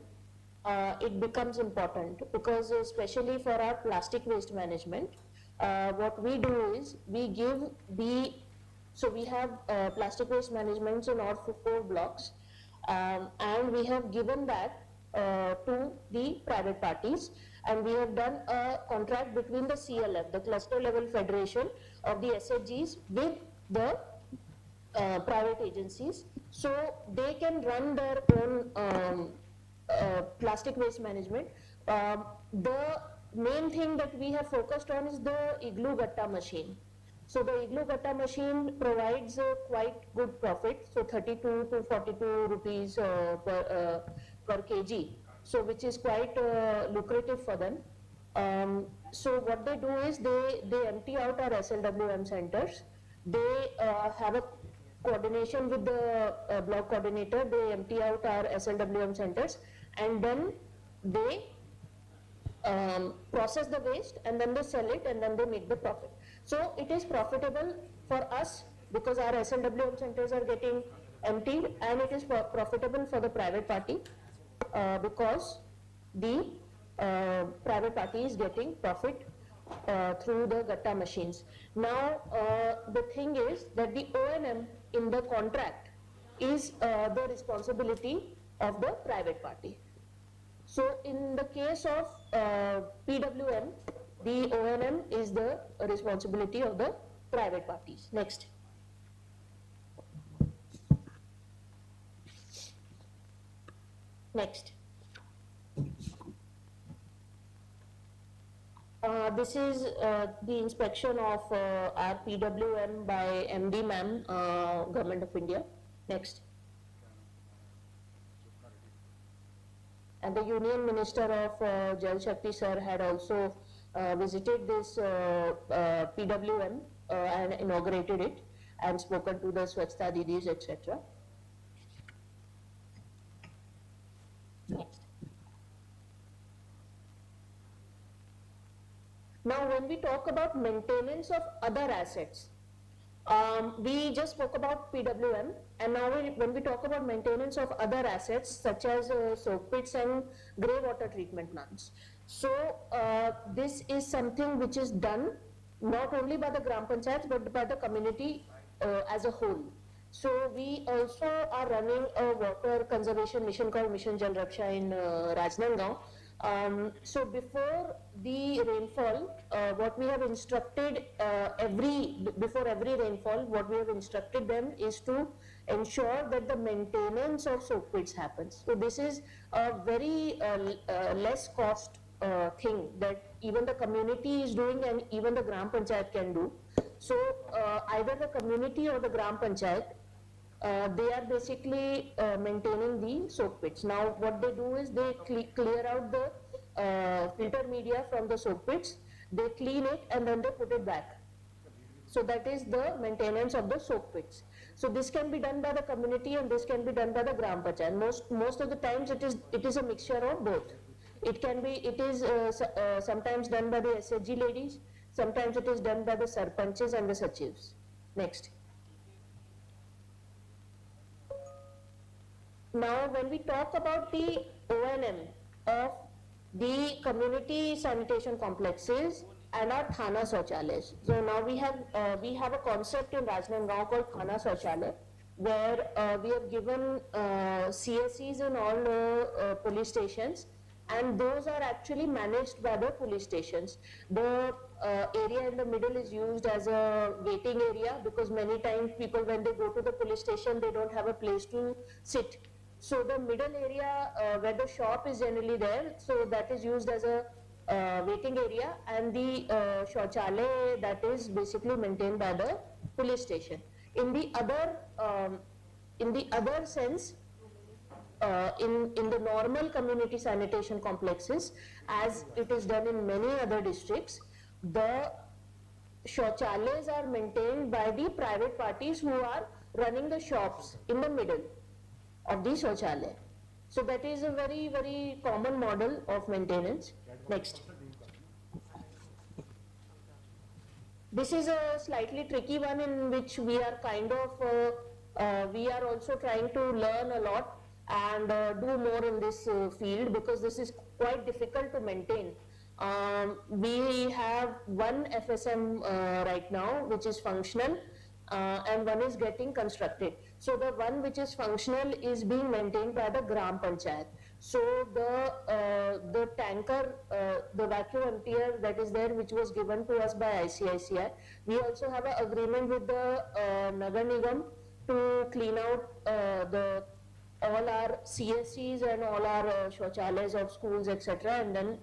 it becomes important, because especially for our plastic waste management, what we do is we give so we have plastic waste management in all 4 blocks, and we have given that to the private parties, and we have done a contract between the CLF, the cluster level federation of the SHGs, with the private agencies, so they can run their own plastic waste management. The main thing that we have focused on is the igloo gatta machine. So the igloo gatta machine provides quite good profit, so 32 to 42 rupees per kg, so which is quite lucrative for them. So what they do is they empty out our SLWM centers. They have coordination with the block coordinator, they empty out our SLWM centers, and then they process the waste, and then they sell it, and then they make the profit. So it is profitable for us because our SLWM centers are getting emptied, and it is profitable for the private party because the private party is getting profit through the Gatta machines. Now, the thing is that the O&M in the contract is the responsibility of the private party. So, in the case of PWM, the O&M is the responsibility of the private parties. Next. Next. This is the inspection of our PWM by MD ma'am, Government of India. Next. And the Union Minister of Jal Shakti sir had also visited this PWM and inaugurated it and spoken to the Swachhta Didis, etc. Next. Now, when we talk about maintenance of other assets, we just spoke about PWM, and now when we talk about maintenance of other assets such as soak pits and grey water treatment plants. So, this is something which is done not only by the Gram Panchayats but by the community as a whole. So, we also are running a water conservation mission called Mission Jal Raksha in Rajnandgaon. So before the rainfall, what we have instructed before every rainfall, what we have instructed them is to ensure that the maintenance of soak pits happens. So this is a very less cost thing that even the community is doing and even the Gram Panchayat can do. So either the community or the Gram Panchayat, they are basically maintaining the soak pits. Now what they do is they clear out the filter media from the soak pits, they clean it and then they put it back. So that is the maintenance of the soak pits. So this can be done by the community and this can be done by the Gram Panchayat. Most of the times it is a mixture of both. It is sometimes done by the SHG ladies, sometimes it is done by the Sarpanches and the Sachivs. Next. Now, when we talk about the O&M of the community sanitation complexes and our Thana Shauchalays. So now we have a concept in Rajnandgaon called Thana Shauchalay, where we have given CSEs in all police stations, and those are actually managed by the police stations. The area in the middle is used as a waiting area because many times people, when they go to the police station, they don't have a place to sit. So the middle area where the shop is generally there, so that is used as a waiting area, and the Shauchalay, that is basically maintained by the police station. In the other sense, in the normal community sanitation complexes, as it is done in many other districts, the Shauchalays are maintained by the private parties who are running the shops in the middle of the Shauchalay. So that is a very, very common model of maintenance. Next. This is a slightly tricky one in which we are we are also trying to learn a lot and do more in this field because this is quite difficult to maintain. We have one FSM right now which is functional and one is getting constructed. So the one which is functional is being maintained by the Gram Panchayat. So the tanker, the vacuum emptier that is there, which was given to us by ICICI, we also have an agreement with the Nagar Nigam to clean out all our CSCs and all our Shauchalays of schools, etc., and then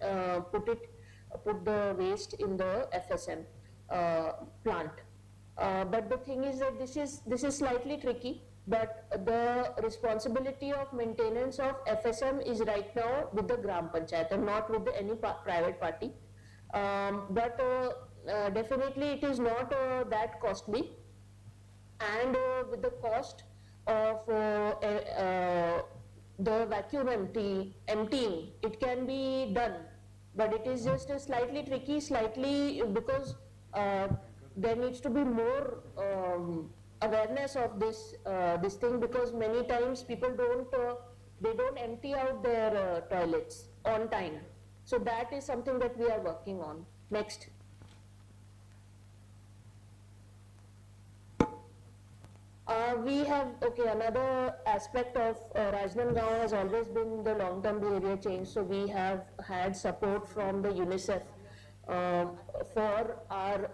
put the waste in the FSM plant. But the thing is that this is slightly tricky, but the responsibility of maintenance of FSM is right now with the Gram Panchayat and not with any private party. But definitely it is not that costly, and with the cost of the vacuum emptying, it can be done, but it is just slightly tricky, slightly because there needs to be more awareness of this thing, because many times people don't empty out their toilets on time. So that is something that we are working on. Next. We have, another aspect of Rajnandgaon has always been the long-term behavior change. So we have had support from the UNICEF for our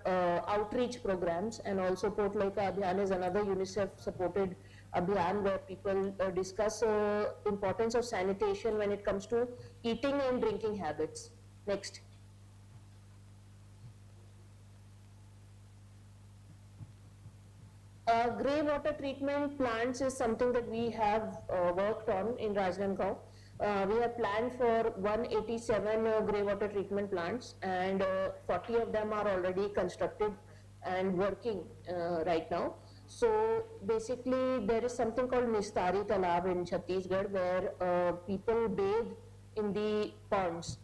outreach programs, and also Port Loika Abhiyan is another UNICEF-supported Abhiyan where people discuss importance of sanitation when it comes to eating and drinking habits. Next. Grey water treatment plants is something that we have worked on in Rajnandgaon. We have planned for 187 grey water treatment plants, and 40 of them are already constructed and working right now. So basically there is something called Nistari Talab in Chhattisgarh where people bathe in the ponds,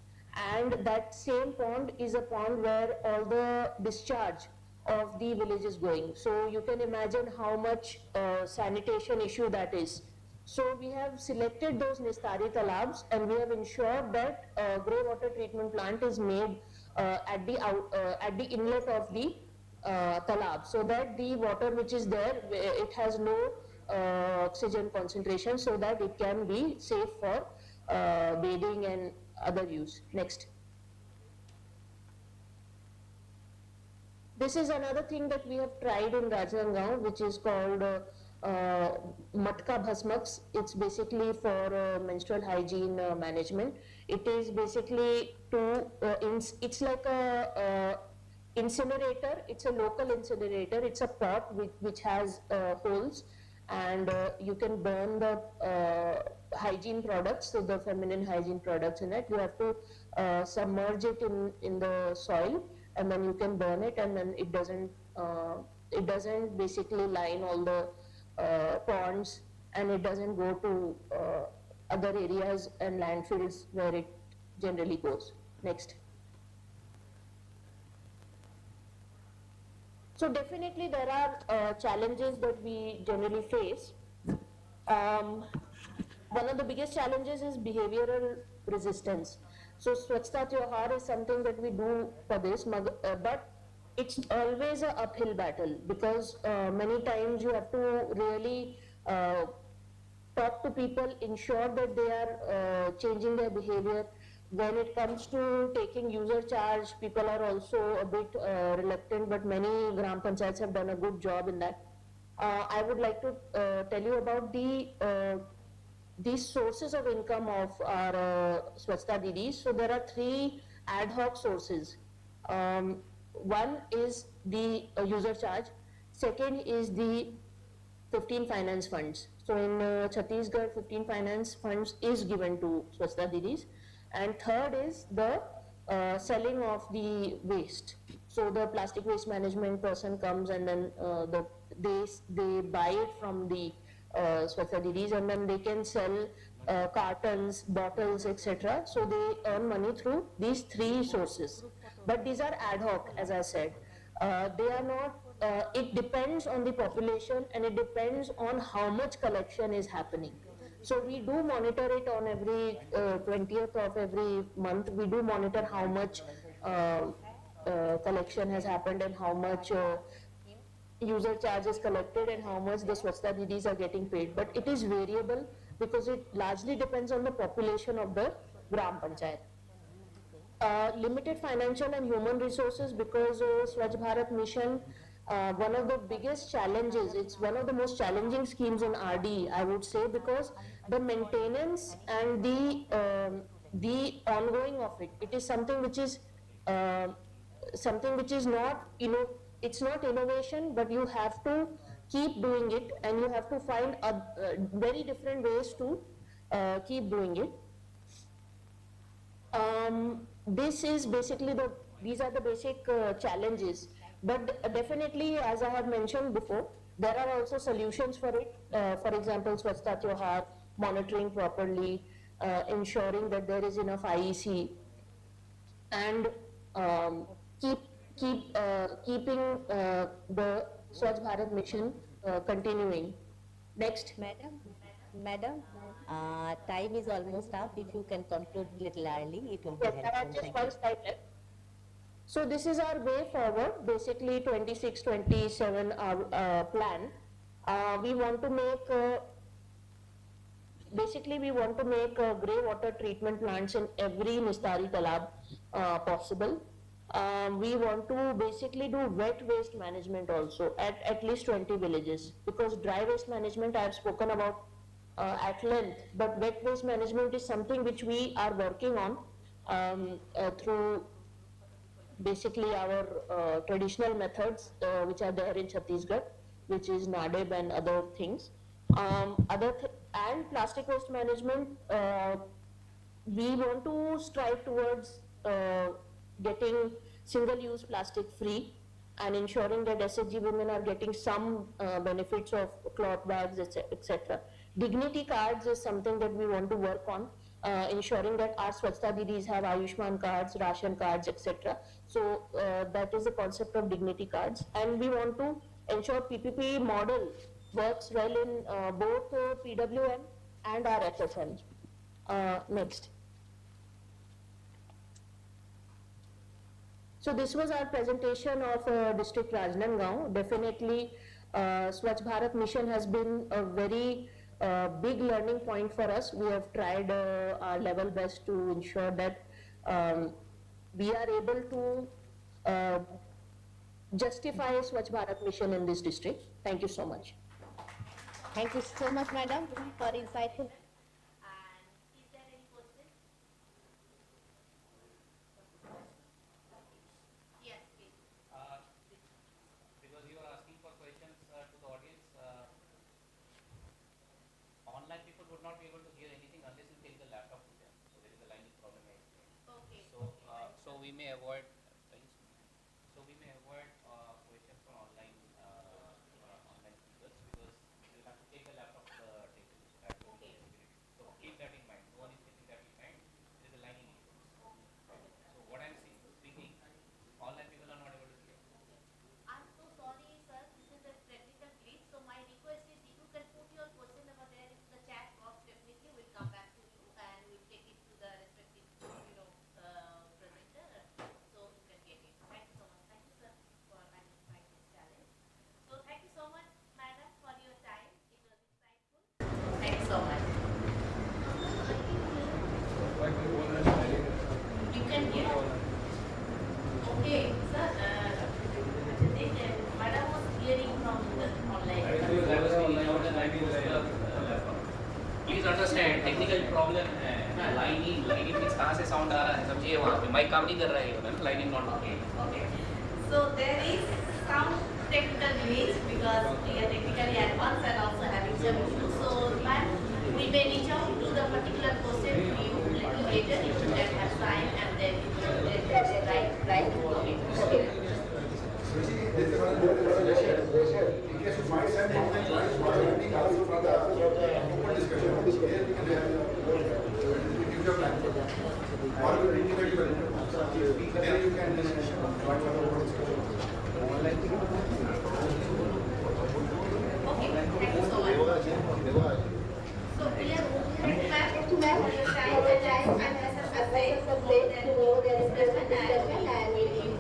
and that same pond is a pond where all the discharge of the village is going. So you can imagine how much sanitation issue that is. So we have selected those Nistari Talabs, and we have ensured that grey water treatment plant is made at the inlet of the talab, so that the water which is there, it has no oxygen concentration, so that it can be safe for bathing and other use. Next. This is another thing that we have tried in Rajnandgaon, which is called Matka Bhasmaks. It's basically for menstrual hygiene management. It is basically it's like a incinerator. It's a local incinerator. It's a pot which has holes, and you can burn the hygiene products, so the feminine hygiene products in it. You have to submerge it in the soil, and then you can burn it, and then it doesn't basically line all the ponds, and it doesn't go to other areas and landfills where it generally goes. Next. So definitely there are challenges that we generally face. One of the biggest challenges is behavioral resistance. So Swachhta Tyohar is something that we do for this, but it's always an uphill battle, because many times you have to really talk to people, ensure that they are changing their behavior. When it comes to taking user charge, people are also a bit reluctant, but many Gram Panchayats have done a good job in that. I would like to tell you about these sources of income of our Swachhta Didis. So there are 3 ad hoc sources. One is the user charge, second is the 15 finance funds. So in Chhattisgarh, 15 finance funds is given to Swachhta Didis, and third is the selling of the waste. So the plastic waste management person comes, and then they buy it from the Swachhta Didis, and then they can sell cartons, bottles, etc. So they earn money through these 3 sources. But these are ad hoc, as I said. They are not, it depends on the population, and it depends on how much collection is happening. So we do monitor it on every 20th of every month. We do monitor how much collection has happened, and how much user charges collected, and how much the Swachhta Didis are getting paid. But it is variable, because it largely depends on the population of the Gram Panchayat. Limited financial and human resources, because Swachh Bharat Mission, one of the biggest challenges, it's one of the most challenging schemes in RD, I would say, because the maintenance and the ongoing of it, it is something which is not, it's not innovation, but you have to keep doing it, and you have to find very different ways to keep doing it. This is basically these are the basic challenges, but definitely, as I have mentioned before, There are also solutions for it. For example, Swachhta Tyohar, monitoring properly, ensuring that there is enough IEC, and keeping the Swachh Bharat mission continuing. Next. Madam, time is almost up. If you can conclude little early, it will be Yes, I have helpful. just Thank one you. slide left. So this is our way forward, basically 26-27 our plan. We want to make, we want to make grey water treatment plants in every Nistari Talab possible. We want to basically do wet waste management also at least 20 villages, because dry waste management I have spoken about at length, but wet waste management is something which we are working on through basically our traditional methods which are there in Chhattisgarh, which is NADEB and other things. And plastic waste management, we want to strive towards getting single-use plastic free and ensuring that SHG women are getting some benefits of cloth bags, etc. Dignity cards is something that we want to work on, ensuring that our Swachhta Didis have Ayushman cards, ration cards, etc. So that is the concept of dignity cards. And we want to ensure PPP model works well in both PWM and our FSM. Next. So this was our presentation of District Rajnandgaon. Definitely, Swachh Bharat mission has been a very big learning point for us. We have tried our level best to ensure that we are able to justify Swachh Bharat mission in this district. Thank you so much. Thank you so much, madam, for insightful. Because you are asking for questions to the audience, online people would not be able to hear anything unless you take the laptop to them. So there is a language problem. Okay. So we may avoid. Questions from online speakers, because you have to take the laptop to the table. Okay. So keep that in mind. No one is keeping that in mind. There is a lining issue. So what I am speaking, online people are not able to hear. I'm so sorry, sir. This is a technical glitch. So my request is, if you can put your question over there in the chat box, definitely we'll come back to you and we'll take it to the respective, presenter, so you can get it. Thank you so much. Thank you, sir, for identifying this challenge. So thank you so much, madam, for your time. It was insightful. Thank you so much. You can hear. Okay, sir. Madam was hearing from the online. Please understand, technical problem है ना, lining means कहाँ से sound आ रहा है समझिए, वहाँ पे mic काम नहीं कर रहा है ना, lining not Okay, okay. So there is some technical glitch because we are technically advanced and also having some issues. So ma'am, we may reach out to the particular question to you little later if you can have time, and then right. Okay. In case you find some problem, join also from the open discussion. Here we can give your plan. Or you will indicate your then you can join for the open discussion. Okay, thank you so much. So we are moving back to your time and as a message more than discussion and meeting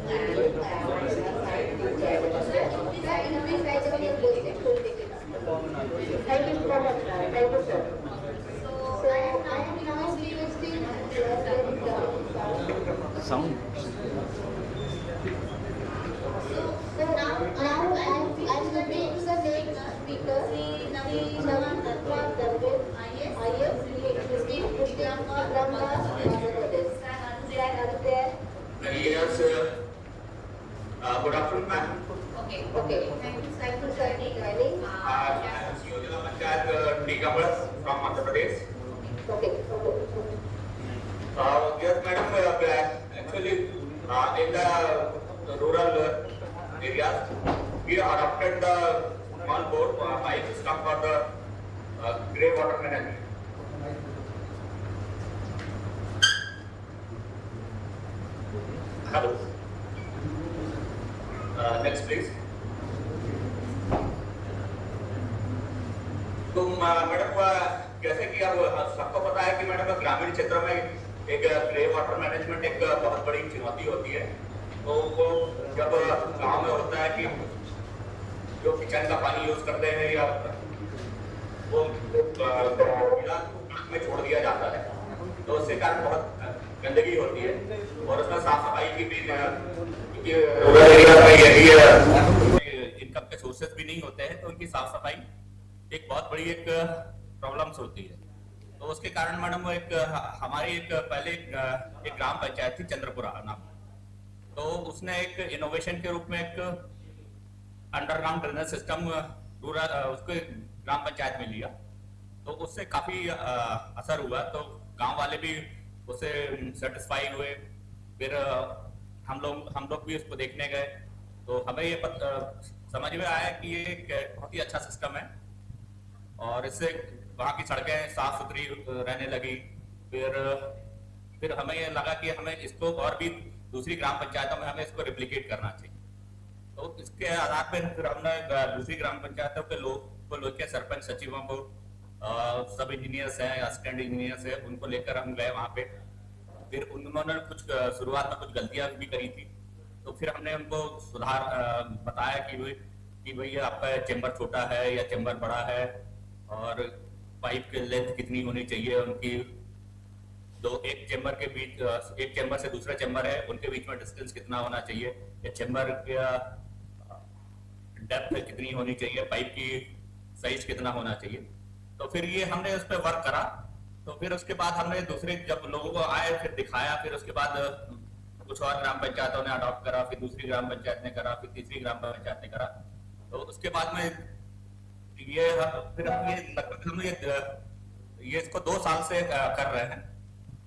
Thank you so much. Thank you, sir. So I am now requesting sound. So now I'm the next speaker, Naman Darwin, IS, District Yes, good afternoon, ma'am. Okay. Thank you, sir, for joining. I am Yojana Panchayat Nigambas from Madhya Pradesh. Okay. Yes, madam, actually, in the rural areas, we adopted the small board pipe stuck for the grey water management. Hello. Next please. तो madam जैसे कि अब सबको पता है कि madam ग्रामीण क्षेत्रों में एक ग्रे वाटर मैनेजमेंट एक बहुत बड़ी चुनौती होती है। तो वो जब गांव में होता है कि जो किचन का पानी यूज करते हैं या वो में छोड़ दिया जाता है, तो उससे कारण बहुत गंदगी होती है और उसमें साफ सफाई की भी इनकम के सोर्सेज भी नहीं होते हैं, तो उनकी साफ सफाई एक बहुत बड़ी एक प्रॉब्लम्स होती है। तो उसके कारण मैडम वो एक हमारी एक पहले एक ग्राम पंचायत थी चंद्रपुरा नाम, तो उसने एक इनोवेशन के रूप में एक अंडरग्राउंड ड्रेनेज सिस्टम उसको ग्राम पंचायत में लिया। तो उससे काफी असर हुआ, तो गांव वाले भी उससे सेटिस्फाई हुए। फिर हम लोग भी उसको देखने गए, तो हमें ये समझ में आया कि ये एक बहुत ही अच्छा सिस्टम है और इससे वहाँ की सड़कें साफ सुथरी रहने लगी। फिर हमें ये लगा कि हमें इसको और भी दूसरी ग्राम पंचायतों में हमें इसको रिप्लिकेट करना चाहिए। तो इसके आधार पर फिर हमने दूसरी ग्राम पंचायतों के लोग को लेकर सरपंच सचिवों को सब इंजीनियर्स हैं, असिस्टेंट इंजीनियर्स हैं, उनको लेकर हम गए वहाँ पे। फिर उन्होंने कुछ शुरुआत में कुछ गलतियां भी करी थी, तो फिर हमने उनको सुधार बताया कि भाई आपका चेम्बर छोटा है या चेम्बर बड़ा है और पाइप की लेंथ कितनी होनी चाहिए उनकी, एक चेम्बर के बीच एक चेम्बर से दूसरा चेम्बर है उनके बीच में डिस्टेंस कितना होना चाहिए, या चेम्बर का डेप्थ कितनी होनी चाहिए, पाइप की साइज कितना होना चाहिए। तो फिर ये हमने उस पर वर्क करा। तो फिर उसके बाद हमने दूसरे जब लोगों को आए फिर दिखाया, फिर उसके बाद कुछ और ग्राम पंचायतों ने अडॉप्ट करा, फिर दूसरी ग्राम पंचायत ने करा, फिर तीसरी ग्राम पंचायत ने करा। तो उसके बाद में ये फिर लगभग हम ये इसको 2 साल से कर रहे हैं।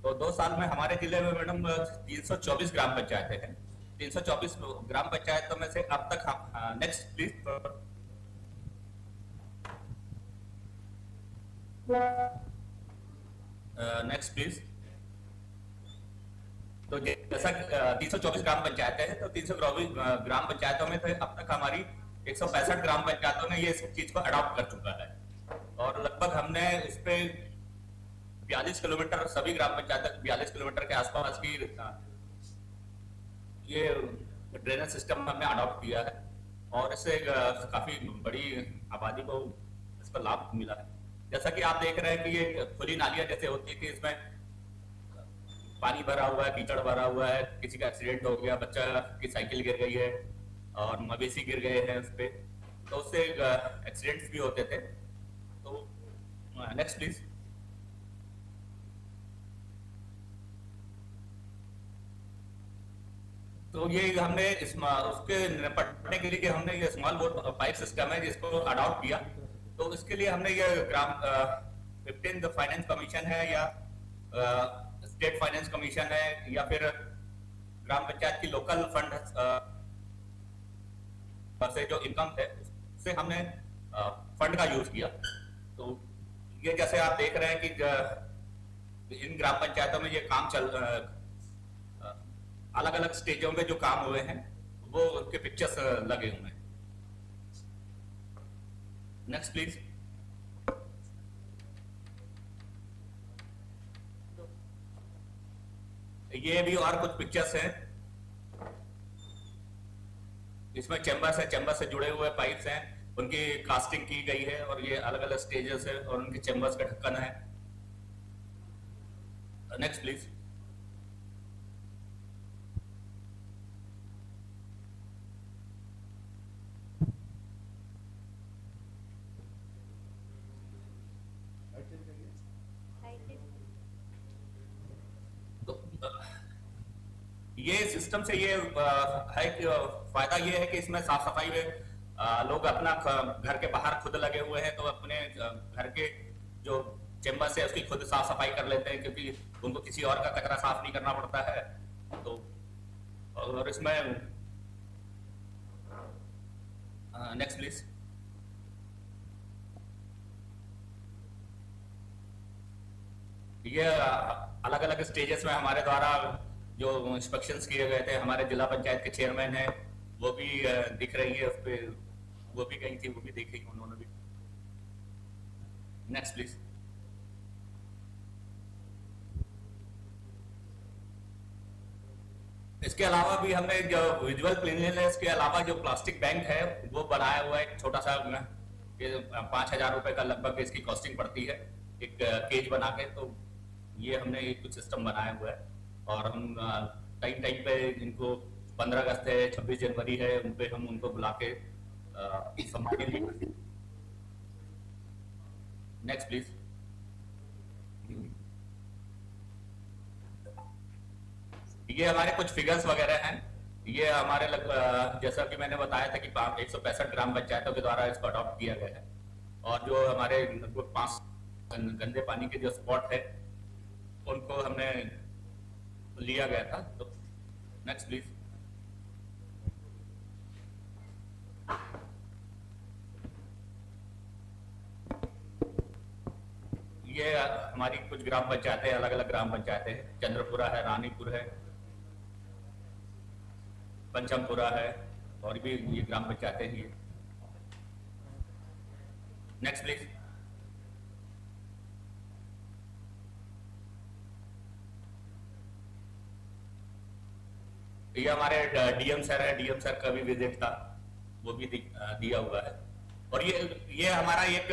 तो 2 साल में हमारे जिले में मैडम 324 ग्राम पंचायतें हैं। 324 ग्राम पंचायतों में से अब तक हम नेक्स्ट प्लीज नेक्स्ट प्लीज। तो जैसा 324 ग्राम पंचायतें हैं, तो 324 ग्राम पंचायतों में से अब तक हमारी 165 ग्राम पंचायतों ने ये इस चीज को अडॉप्ट कर चुका है और लगभग हमने इस पे 42 किलोमीटर सभी ग्राम पंचायत 42 किलोमीटर के आसपास की ये ड्रेनेज सिस्टम हमने अडॉप्ट किया है और इससे काफी बड़ी आबादी को इसका लाभ मिला है। जैसा कि आप देख रहे हैं कि ये खुली नालियां जैसे होती है कि इसमें पानी भरा हुआ है, कीचड़ भरा हुआ है, किसी का एक्सीडेंट हो गया, बच्चा की साइकिल गिर गई है और मवेशी गिर गए हैं उस पे, तो उससे एक्सीडेंट्स भी होते थे। तो नेक्स्ट प्लीज। तो ये हमने उसके निपटने के लिए हमने ये स्मॉल बोर पाइप सिस्टम है जिसको अडॉप्ट किया। तो इसके लिए हमने ये ग्राम 15 फाइनेंस कमीशन है या स्टेट फाइनेंस कमीशन है या फिर ग्राम पंचायत की लोकल फंड से जो इनकम है उससे हमने फंड का यूज किया। तो ये जैसे आप देख रहे हैं कि इन ग्राम पंचायतों में ये काम अलग अलग स्टेजों में जो काम हुए हैं वो उनके पिक्चर्स लगे हुए हैं। Next please. ये भी और कुछ पिक्चर्स हैं, इसमें चैम्बर्स है, चैम्बर से जुड़े हुए पाइप्स हैं, उनकी कास्टिंग की गई है और ये अलग अलग स्टेजेस है और उनके चैम्बर्स का ढक्कन है। Next please. ये सिस्टम से ये है कि फायदा ये है कि इसमें साफ सफाई में लोग अपना घर के बाहर खुद लगे हुए हैं, तो अपने घर के जो चेम्बर से उसकी खुद साफ सफाई कर लेते हैं क्योंकि उनको किसी और का कचरा साफ नहीं करना पड़ता है। तो और इसमें नेक्स्ट प्लीज। ये अलग अलग स्टेजेस में हमारे द्वारा जो इंस्पेक्शंस किए गए थे, हमारे जिला पंचायत के चेयरमैन हैं, वो भी दिख रही है उस पर, वो भी गई थी, वो भी देखी उन्होंने भी। Next please. इसके अलावा भी हमने जो विजुअल क्लीनलीनेस के अलावा जो प्लास्टिक बैंक है वो बनाया हुआ है, एक छोटा सा 5,000 रुपए का लगभग इसकी कॉस्टिंग पड़ती है, एक केज बना के। तो ये हमने एक कुछ सिस्टम बनाया हुआ है और हम टाइम टाइम पे इनको 15 अगस्त है, 26 जनवरी है, उन पे हम उनको बुला के सम्मानित। Next please. ये हमारे कुछ फिगर्स वगैरह हैं। ये हमारे जैसा कि मैंने बताया था कि 165 ग्राम पंचायतों के द्वारा इसको अडॉप्ट किया गया है और जो हमारे लगभग 5 गंदे पानी के जो स्पॉट है उनको हमने लिया गया था। तो नेक्स्ट प्लीज। ये हमारी कुछ ग्राम पंचायतें, अलग अलग ग्राम पंचायतें हैं। चंद्रपुरा है, रानीपुर है, पंचमपुरा है और भी ये ग्राम पंचायतें ही है। Next please. ये हमारे डीएम सर है, डीएम सर का भी विजिट था, वो भी दिया हुआ है। और ये हमारा एक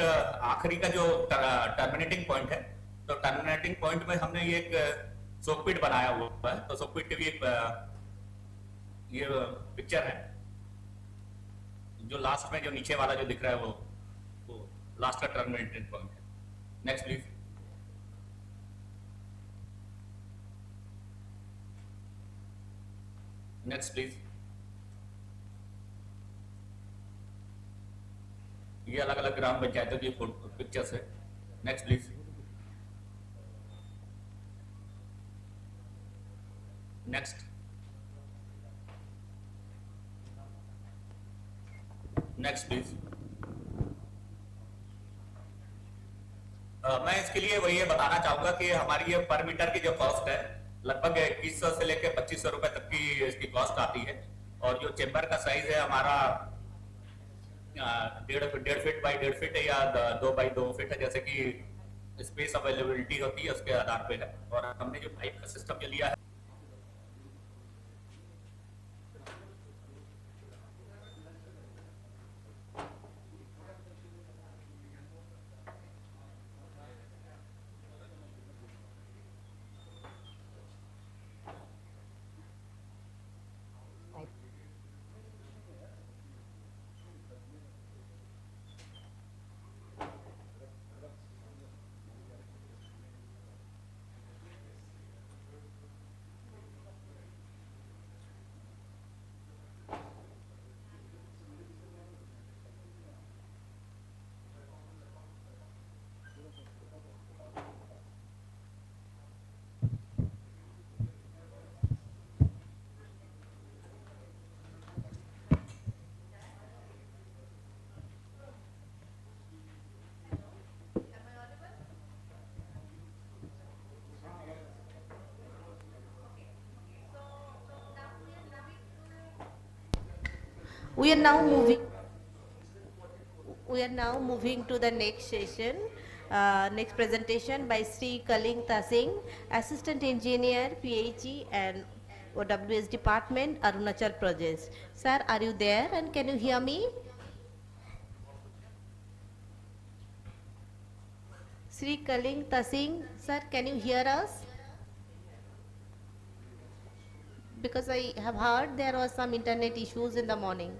आखिरी का जो टर्मिनेटिंग पॉइंट है, तो टर्मिनेटिंग पॉइंट में हमने ये एक सोकपिट बनाया हुआ है। तो सोकपिट की भी एक ये पिक्चर है, जो लास्ट में जो नीचे वाला जो दिख रहा है वो लास्ट का टर्मिनेटिंग पॉइंट है। Next please. Next please. ये अलग अलग ग्राम पंचायतों की पिक्चर्स है। Next please. Next. Next please. मैं इसके लिए वही बताना चाहूंगा कि हमारी ये पर मीटर की जो कॉस्ट है लगभग 2100 से लेकर 2500 रुपए तक की इसकी कॉस्ट आती है। और जो चेम्बर का साइज है हमारा 1.5 फीट बाई 1.5 फीट या 2 बाई 2 फीट है, जैसे कि स्पेस अवेलेबिलिटी होती है उसके आधार पे है। और हमने जो पाइप का सिस्टम जो लिया है We are now moving to the next session, next presentation by Sri Kalingta Singh, Assistant Engineer, PhD and OWS Department, Arunachal Pradesh. Sir, are you there and can you hear me? Sri Kalingta Singh, sir, can you hear us? Because I have heard there was some internet issues in the morning.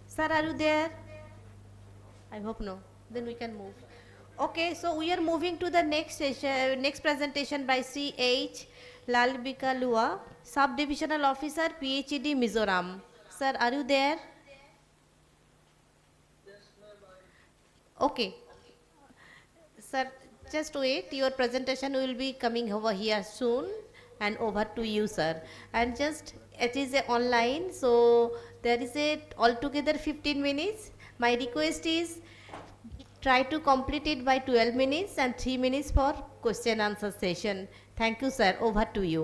Sir, are you there? I hope no. Then we can move. Okay, so we are moving to the next session, next presentation by C.H. Lalbika Lua, Sub-Divisional Officer, PhD, Mizoram. Sir, are you there? Okay. Sir, just wait, your presentation will be coming over here soon and over to you, sir. And just, it is online, so there is altogether 15 minutes. My request is try to complete it by 12 minutes and 3 minutes for question answer session. Thank you, sir. Over to you.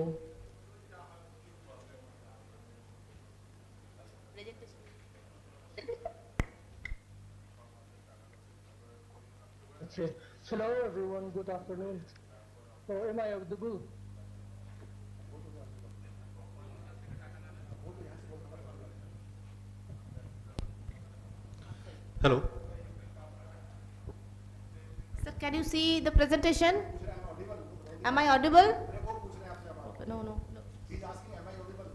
Okay. Hello everyone, good afternoon. So am I audible? Hello. Sir, can you see the presentation? Am I audible? No, no, no. He's asking, am I audible?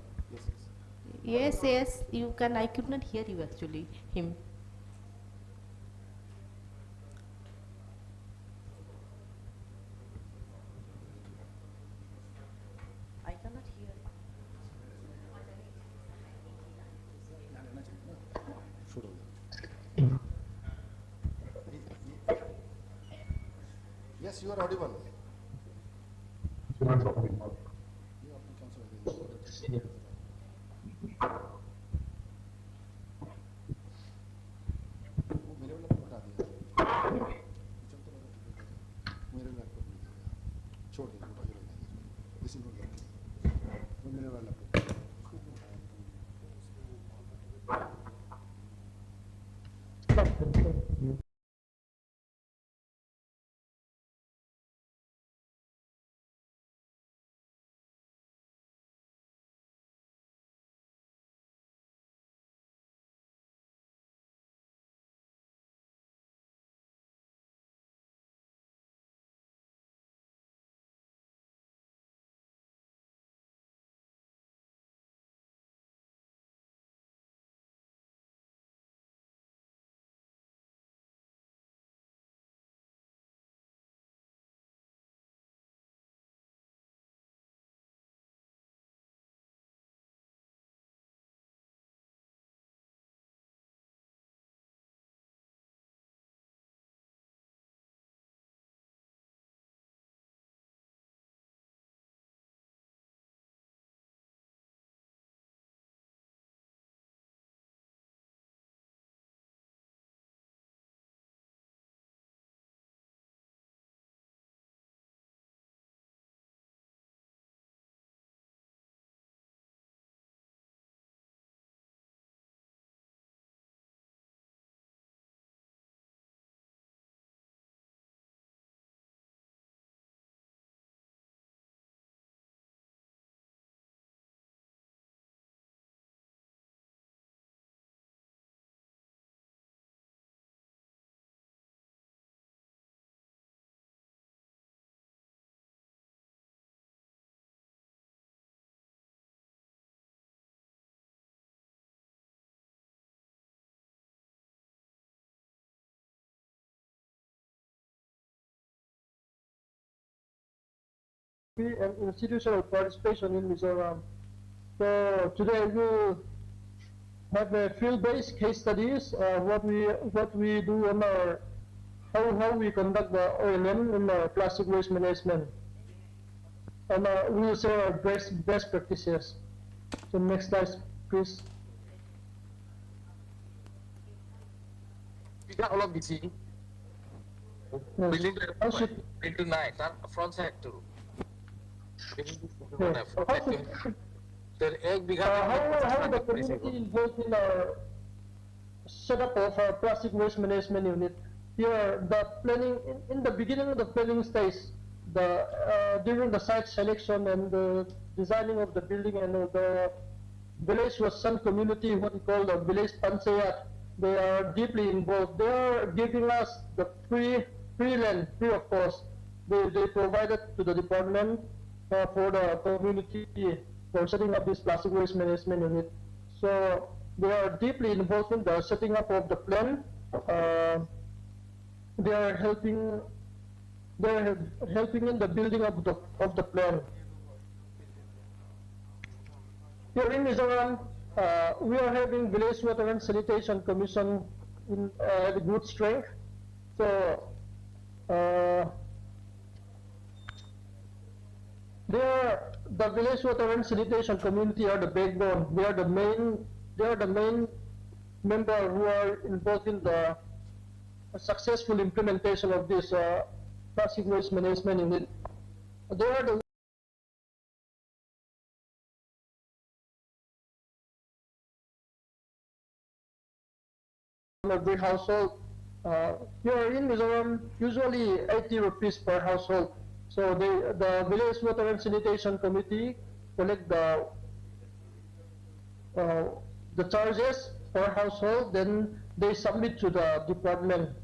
Yes, yes, you can. I could not hear you actually, him. I cannot hear. Yes, you are audible. मेरे वाला को हटा दिया मेरे laptop में छोड़ दो उठा के रख दीजिए इसी को रखिए मेरे वाला laptop And institutional participation in Mizoram. So today we will have a field-based case studies, what we do on our, how we conduct the OLM in our plastic waste management. And we will share our best practices. So next slide, please. We got all of these. Building into night, front side too. How the community involved in our setup of our plastic waste management unit? Here, the planning in the beginning of the planning stage, during the site selection and the designing of the building and the village was some community, what we call the village panchayat. They are deeply involved. They are giving us the free land, free of cost. They provided to the department for the community for setting up this plastic waste management unit. So they are deeply involved in the setting up of the plan. They are helping in the building of the plan. Here in Mizoram, we are having Village Water and Sanitation Commission in good strength. So the Village Water and Sanitation community are the backbone. They are the main member who are involved in the successful implementation of this plastic waste management unit. They are the every household. Here in Mizoram, usually 80 rupees per household. So the village water and sanitation committee collect the charges per household, then they submit to the department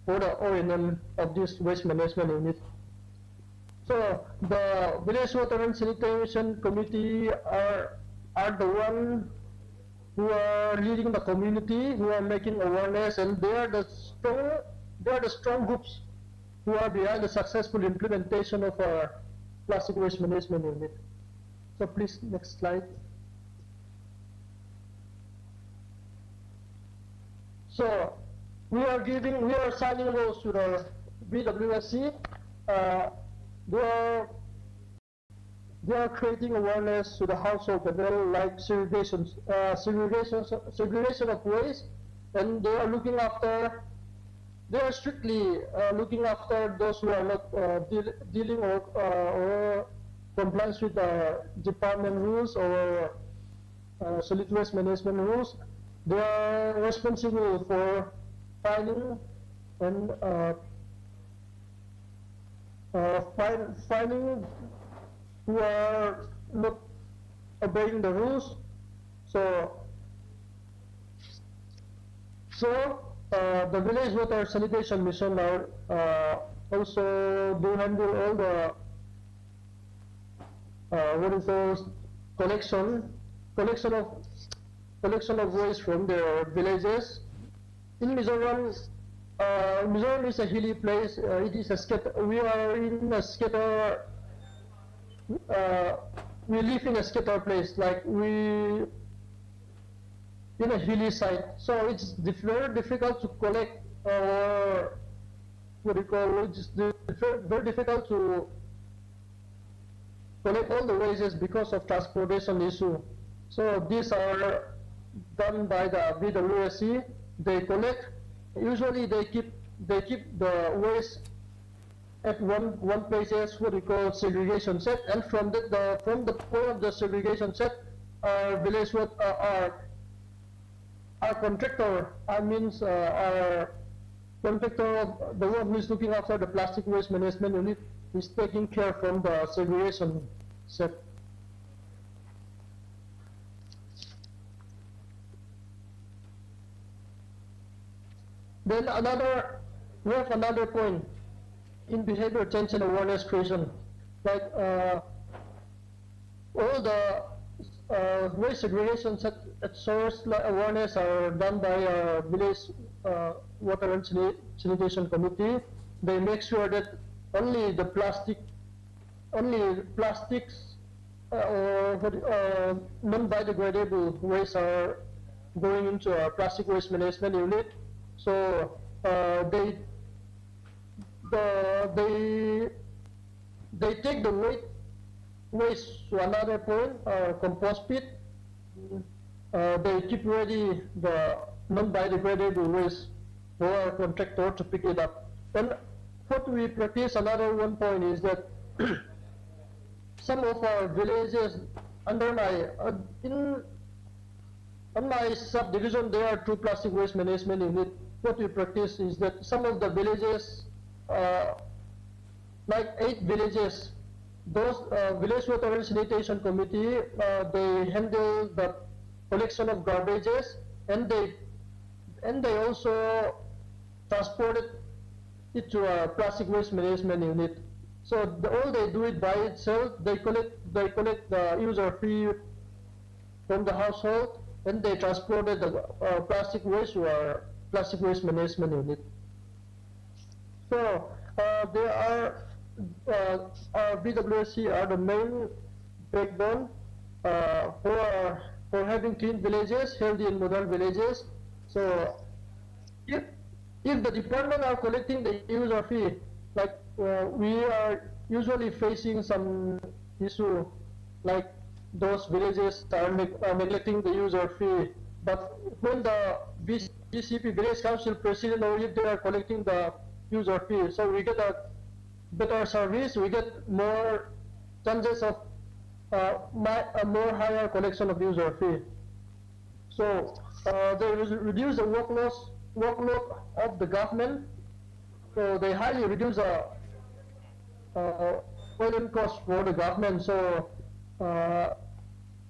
for the O&M of this waste management unit. So the village water and sanitation committee are the one who are leading the community, who are making awareness, and they are the strong groups who are behind the successful implementation of our plastic waste management unit. So please, next slide. So we are signing those to the BWSC. They are creating awareness to the household level, like segregation of waste, and they are strictly looking after those who are not dealing or compliance with the department rules or solid waste management rules. They are responsible for fining and fining who are not obeying the rules. So the village water sanitation mission are also do handle all the collection of waste from their villages. In Mizoram, Mizoram is a hilly place. It is we are in a scatter. We live in a scatter place, like we in a hilly site. So it's very difficult to collect, it's very difficult to collect all the wastes because of transportation issue. So these are done by the BWSC. They collect. Usually they keep the waste at one place, as what we call segregation set, and from the point of the segregation set, our village our contractor, our contractor, the one who is looking after the plastic waste management unit, is taking care from the segregation set. Then we have another point in behavior change and awareness creation. Like all the waste segregation at source awareness are done by our village water and sanitation committee. They make sure that only plastics or non-biodegradable waste are going into our plastic waste management unit. So they take the waste to another point, compost pit. They keep ready the non-biodegradable waste for our contractor to pick it up. And what we practice, another one point is that some of our villages under on my subdivision, there are 2 plastic waste management units. What we practice is that some of the villages, like 8 villages, those village water and sanitation committee, they handle the collection of garbages, and they also transport it to a plastic waste management unit. So all they do it by itself. They collect the user fee from the household, and they transported the plastic waste to our plastic waste management unit. So there are our BWSC are the main backbone for having clean villages, healthy and modern villages. So if the department are collecting the user fee, like we are usually facing some issue, like those villages are neglecting the user fee. But when the GCP Village Council president, or if they are collecting the user fee. So we get a better service, we get more chances of more higher collection of user fee. So they reduce the workload of the government. So they highly reduce the oil cost for the government. So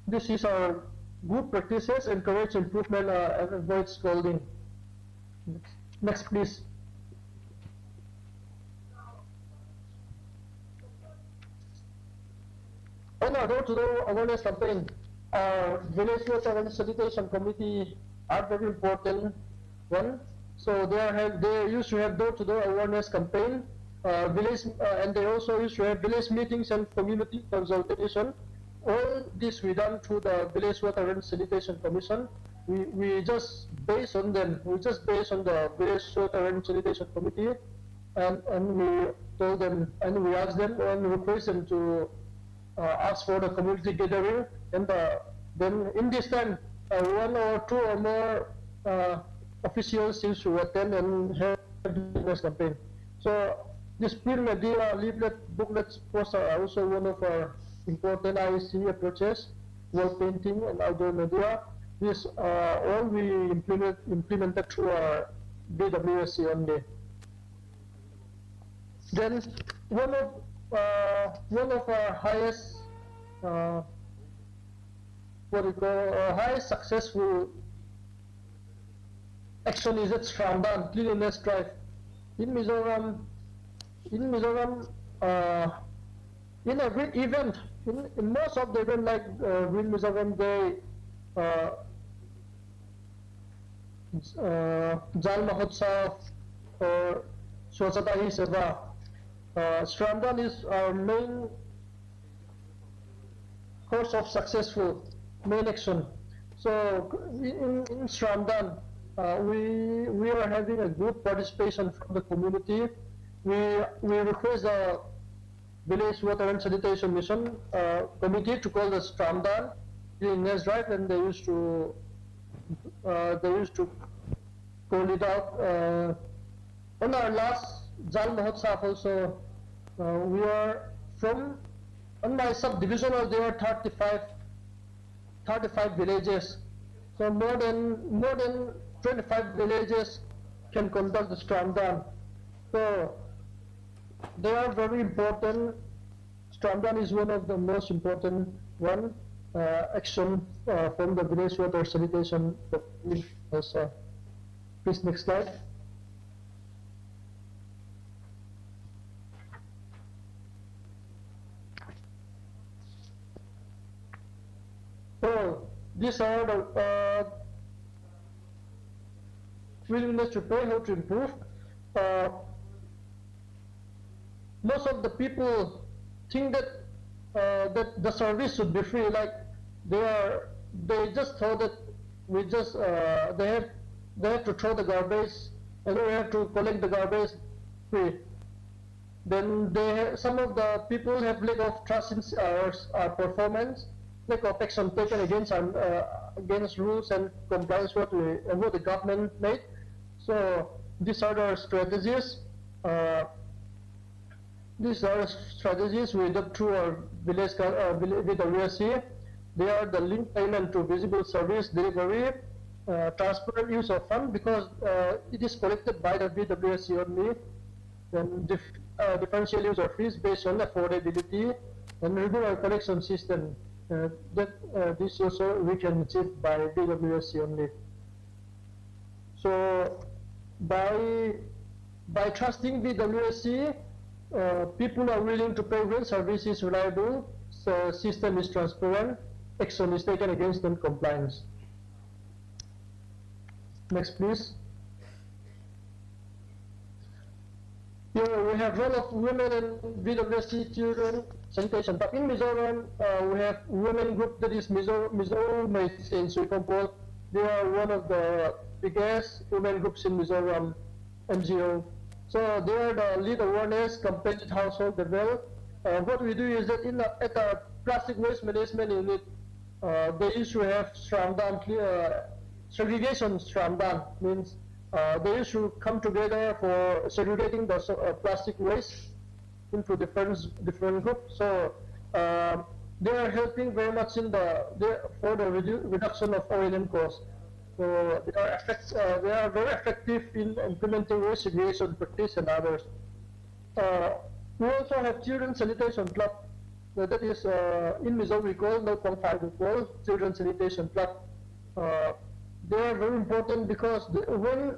this is our good practices, encourage improvement and avoid scolding. Next, please. On our door-to-door awareness campaign, our village water and sanitation committee are very important one. So they used to have door-to-door awareness campaign, and they also used to have village meetings and community consultation. All this we done through the Village Water and Sanitation Commission. We just based on them. We just based on the Village Water and Sanitation Committee, and we told them and we asked them and request them to ask for the community gathering, and then in this time one or two or more officials used to attend and have this campaign. So this print media, leaflet, booklets, poster are also one of our important IEC approaches, wall painting and outdoor media. This all we implemented through our BWSC only. Then one of our highest highest successful action is at Shramban cleanliness drive in Mizoram. In every event, in most of the event like Green Mizoram Day, Jal Mahotsav, or Swachhata Hi Seva, Shramban is our main course of successful main action. So in Shramban, we are having a good participation from the community. We request the Village Water and Sanitation Mission committee to call the Shramban cleanliness drive, and they used to call it out. On our last Jal Mahotsav also, we are from, on my subdivisional there are 35 villages. So more than 25 villages can conduct the Shramban. So they are very important. Shramban is one of the most important action from the village water sanitation. Please, next slide. So these are the willingness to pay, how to improve. Most of the people think that that the service should be free. Like they just thought that we just they have to throw the garbage and we have to collect the garbage free. Then some of the people have lack of trust in our performance, lack of action taken against rules and compliance what the government made. So these are the strategies. These are strategies we adopt through our village with the VSC. They are the link payment to visible service delivery, transparent use of fund because it is collected by the BWSC only. Then differential use of fees based on affordability and regular collection system. This also we can achieve by BWSC only. So by trusting BWSC, people are willing to pay when service is reliable, so system is transparent, action is taken against non-compliance. Next, please. Here we have role of women in BWSC children sanitation. But in Mizoram, we have women group that is Mizoram in Suikompol. They are one of the biggest women groups in Mizoram NGO. So they are the lead awareness campaign at household level. What we do is that at our plastic waste management unit, they used to have Shramban segregation done, means they used to come together for segregating the plastic waste into different groups. So they are helping very much in for the reduction of O&M costs. So they are very effective in implementing waste segregation practice and others. We also have children sanitation club. That is in Mizo we call no confide we call children sanitation club. They are very important because when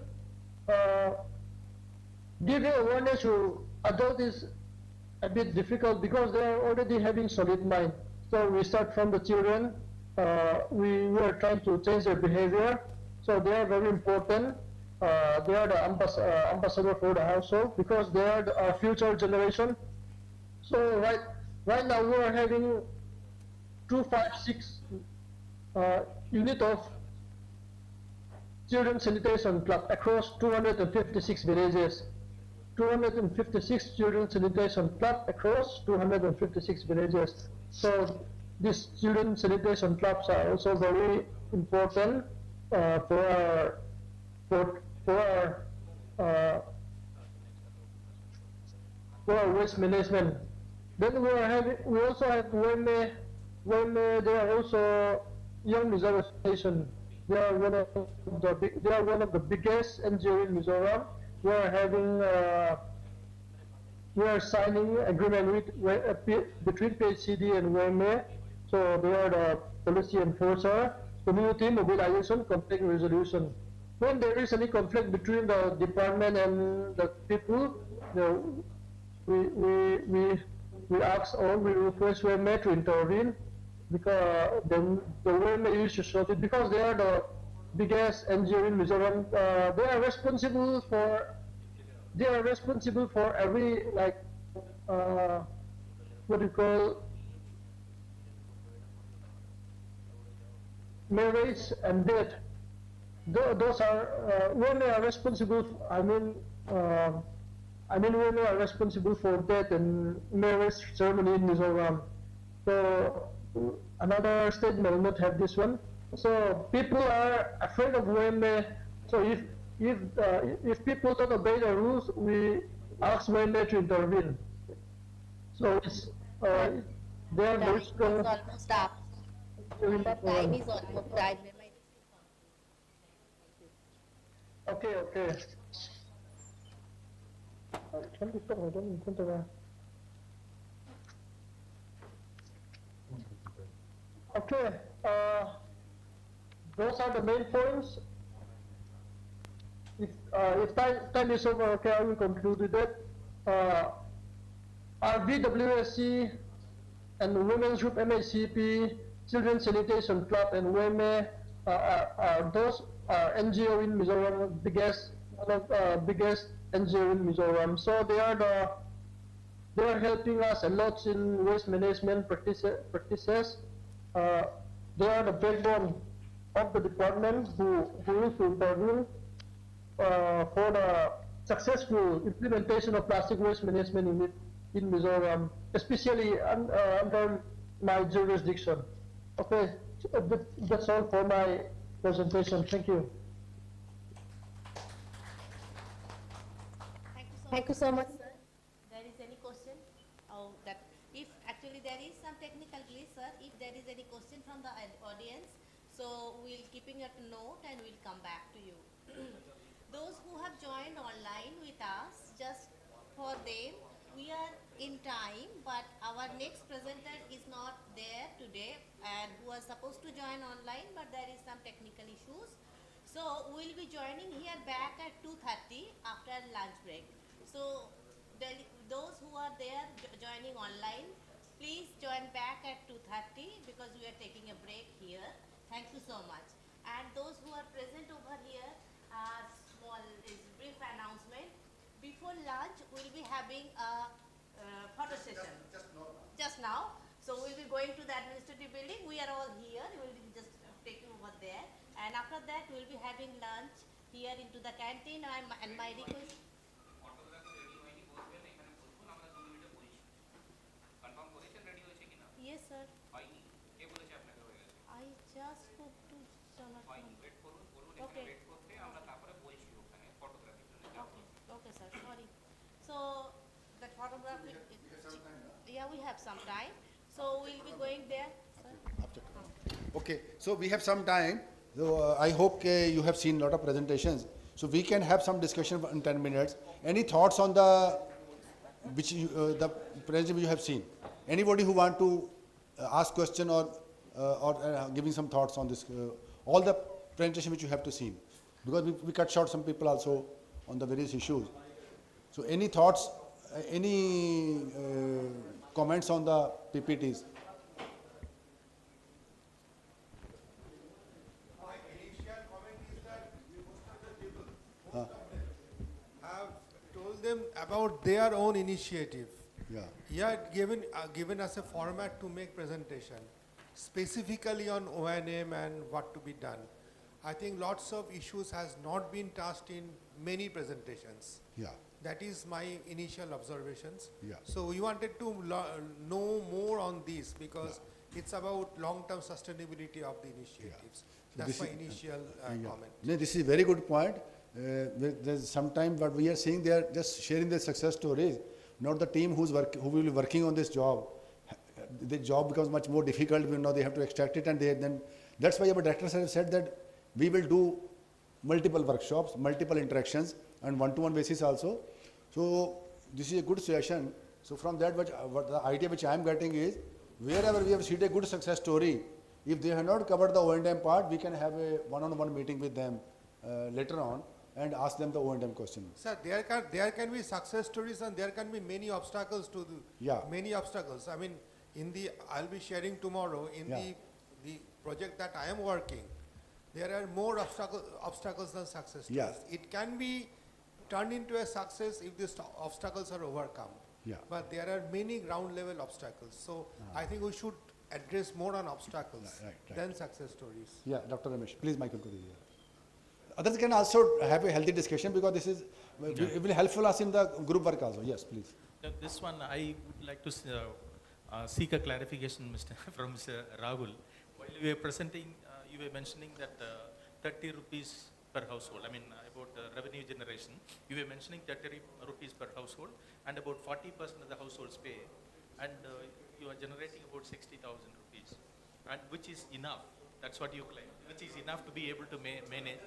giving awareness to adults is a bit difficult because they are already having solid mind. So we start from the children. We are trying to change their behavior. So they are very important. They are the ambassador for the household because they are our future generation. So right now we are having 256 unit of children sanitation club across 256 villages. 256 children sanitation club across 256 villages. So these children sanitation clubs are also very important for our waste management. Then we also have when they are also young Mizoram station. They are one of the biggest NGO in Mizoram. We are signing agreement between PHCD and WMA. So they are the policy enforcer, community mobilization, conflict resolution. When there is any conflict between the department and the people, we ask or we request WMA to intervene because then the WMA is to solve it because they are the biggest NGO in Mizoram. They are responsible for every what do you call marriage and death. Those are when they are responsible. When they are responsible for death and marriage ceremony in Mizoram. So another state may not have this one. So people are afraid of WMA. So if people don't obey the rules, we ask WMA to intervene. So they are very strong. Almost up. The time is almost time. Okay. Okay, those are the main points. If time is over, okay, I will conclude with that. Our BWSC and Women's Group MACP, Children's Sanitation Club and WMA those are NGO in Mizoram, one of the biggest NGO in Mizoram. So they are helping us a lot in waste management practices. They are the backbone of the department who is to intervene for the successful implementation of plastic waste management unit in Mizoram, especially under my jurisdiction. Okay, that's all for my presentation. Thank you. Thank you so much, sir. There is any question? Oh, that if actually there is some technical glitch, sir. If there is any question from the audience, so we'll keeping a note and we'll come back to you. Those who have joined online with us, just for them, we are in time, but our next presenter is not there today and who was supposed to join online, but there is some technical issues. So we'll be joining here back at 2:30 after lunch break. So those who are there joining online, please join back at 2:30 because we are taking a break here. Thank you so much. And those who are present over here, small brief announcement. Before lunch, we'll be having a photo session. Just now. So we'll be going to the administrative building. We are all here. We'll be just taking over there. And after that, we'll be having lunch here into the canteen. And my request. Yes, sir. I just spoke to Jonathan. have some time. So we'll be going there. Okay, so we have some time. So I hope you have seen a lot of presentations. So we can have some discussion in 10 minutes. Any thoughts on the the presentation you have seen? Anybody who want to ask question or giving some thoughts on this, all the presentation which you have to see, because we cut short some people also on the various issues. So any thoughts, any comments on the PPTs? Told them about their own initiative. Yeah. He had given us a format to make presentation, specifically on O&M and what to be done. I think lots of issues has not been touched in many presentations. Yeah. That is my initial observations. Yeah. So we wanted to know more on this because it's about long-term sustainability of the initiatives. So That's my initial comment. No, this is a very good point. There's sometimes what we are seeing, they are just sharing their success stories, not the team who will be working on this job. The job becomes much more difficult. Now they have to extract it, and then that's why our directors have said that we will do multiple workshops, multiple interactions, and one-to-one basis also. So this is a good session. So from that, what the idea which I am getting is, wherever we have seen a good success story, if they have not covered the O&M part, we can have a one-on-one meeting with them later on and ask them the O&M question. Sir, there can be success stories and there can be many obstacles to many obstacles. I mean, I'll be sharing tomorrow in the project that I am working. There are more obstacles than success stories. Yeah. It can be turned into a success if these obstacles are overcome. Yeah. But there are many ground level obstacles. So I think we should address more on obstacles than success stories. Yeah, Dr. Ramesh, please mic on to the others can also have a healthy discussion, because this is it will helpful us in the group work also. Yes, please. This one I would like to seek a clarification, from Mr. Rahul. While you were presenting, you were mentioning that 30 rupees per household. I mean, about revenue generation. You were mentioning 30 rupees per household, and about 40% of the households pay, and you are generating about 60,000 rupees, and which is enough. That's what you claim. Which is enough to be able to manage.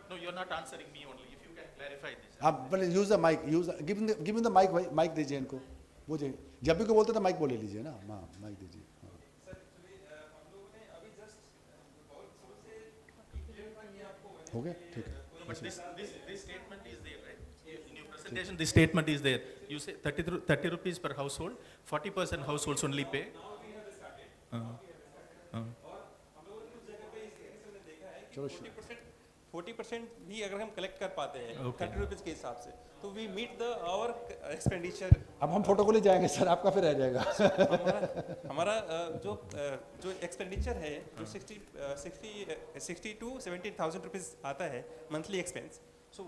No, you're not answering me only. If you can clarify this. But use the mic. Give him the mic. Mic दीजिए इनको. वो जब भी को बोलते तो mic बोले लीजिए ना. हाँ, mic दीजिए. हो गया? ठीक है. But this statement is there, right? In your presentation, this statement is there. You say 30 rupees per household. 40% households only pay. 40% भी अगर हम कलेक्ट कर पाते हैं 30 रुपीज़ के हिसाब से, तो we meet the our expenditure. अब हम फोटो को ले जाएंगे सर, आपका फिर रह जाएगा. हमारा जो एक्सपेंडिचर है, जो 60 to 70,000 रुपीज़ आता है मंथली एक्सपेंस, सो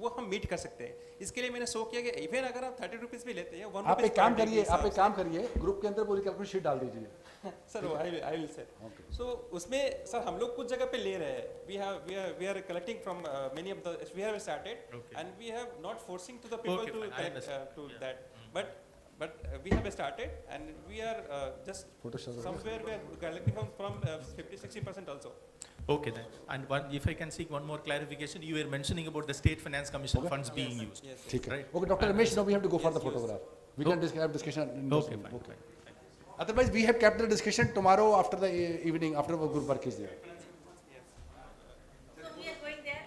वो हम मीट कर सकते हैं. इसके लिए मैंने सोच किया कि इवन अगर आप 30 रुपीज़ भी लेते हैं, आप एक काम करिए, ग्रुप के अंदर पूरी कैलकुलेशन शीट डाल दीजिए. Sir I will sir. So उसमें सर हम लोग कुछ जगह पे ले रहे हैं. We are collecting from many of the, we have started and we have not forcing to the people to collect to that, but we have started and we are just somewhere we are collecting from 50-60% also. Okay then. And if I can seek one more clarification, you were mentioning about the State Finance Commission funds being used. Yes. Right? Okay, Dr. Ramesh, now we have to go for the photograph. We can have discussion. Okay, fine. Okay. Otherwise, we have kept the discussion tomorrow after the evening, after our group work is there. So we are going there.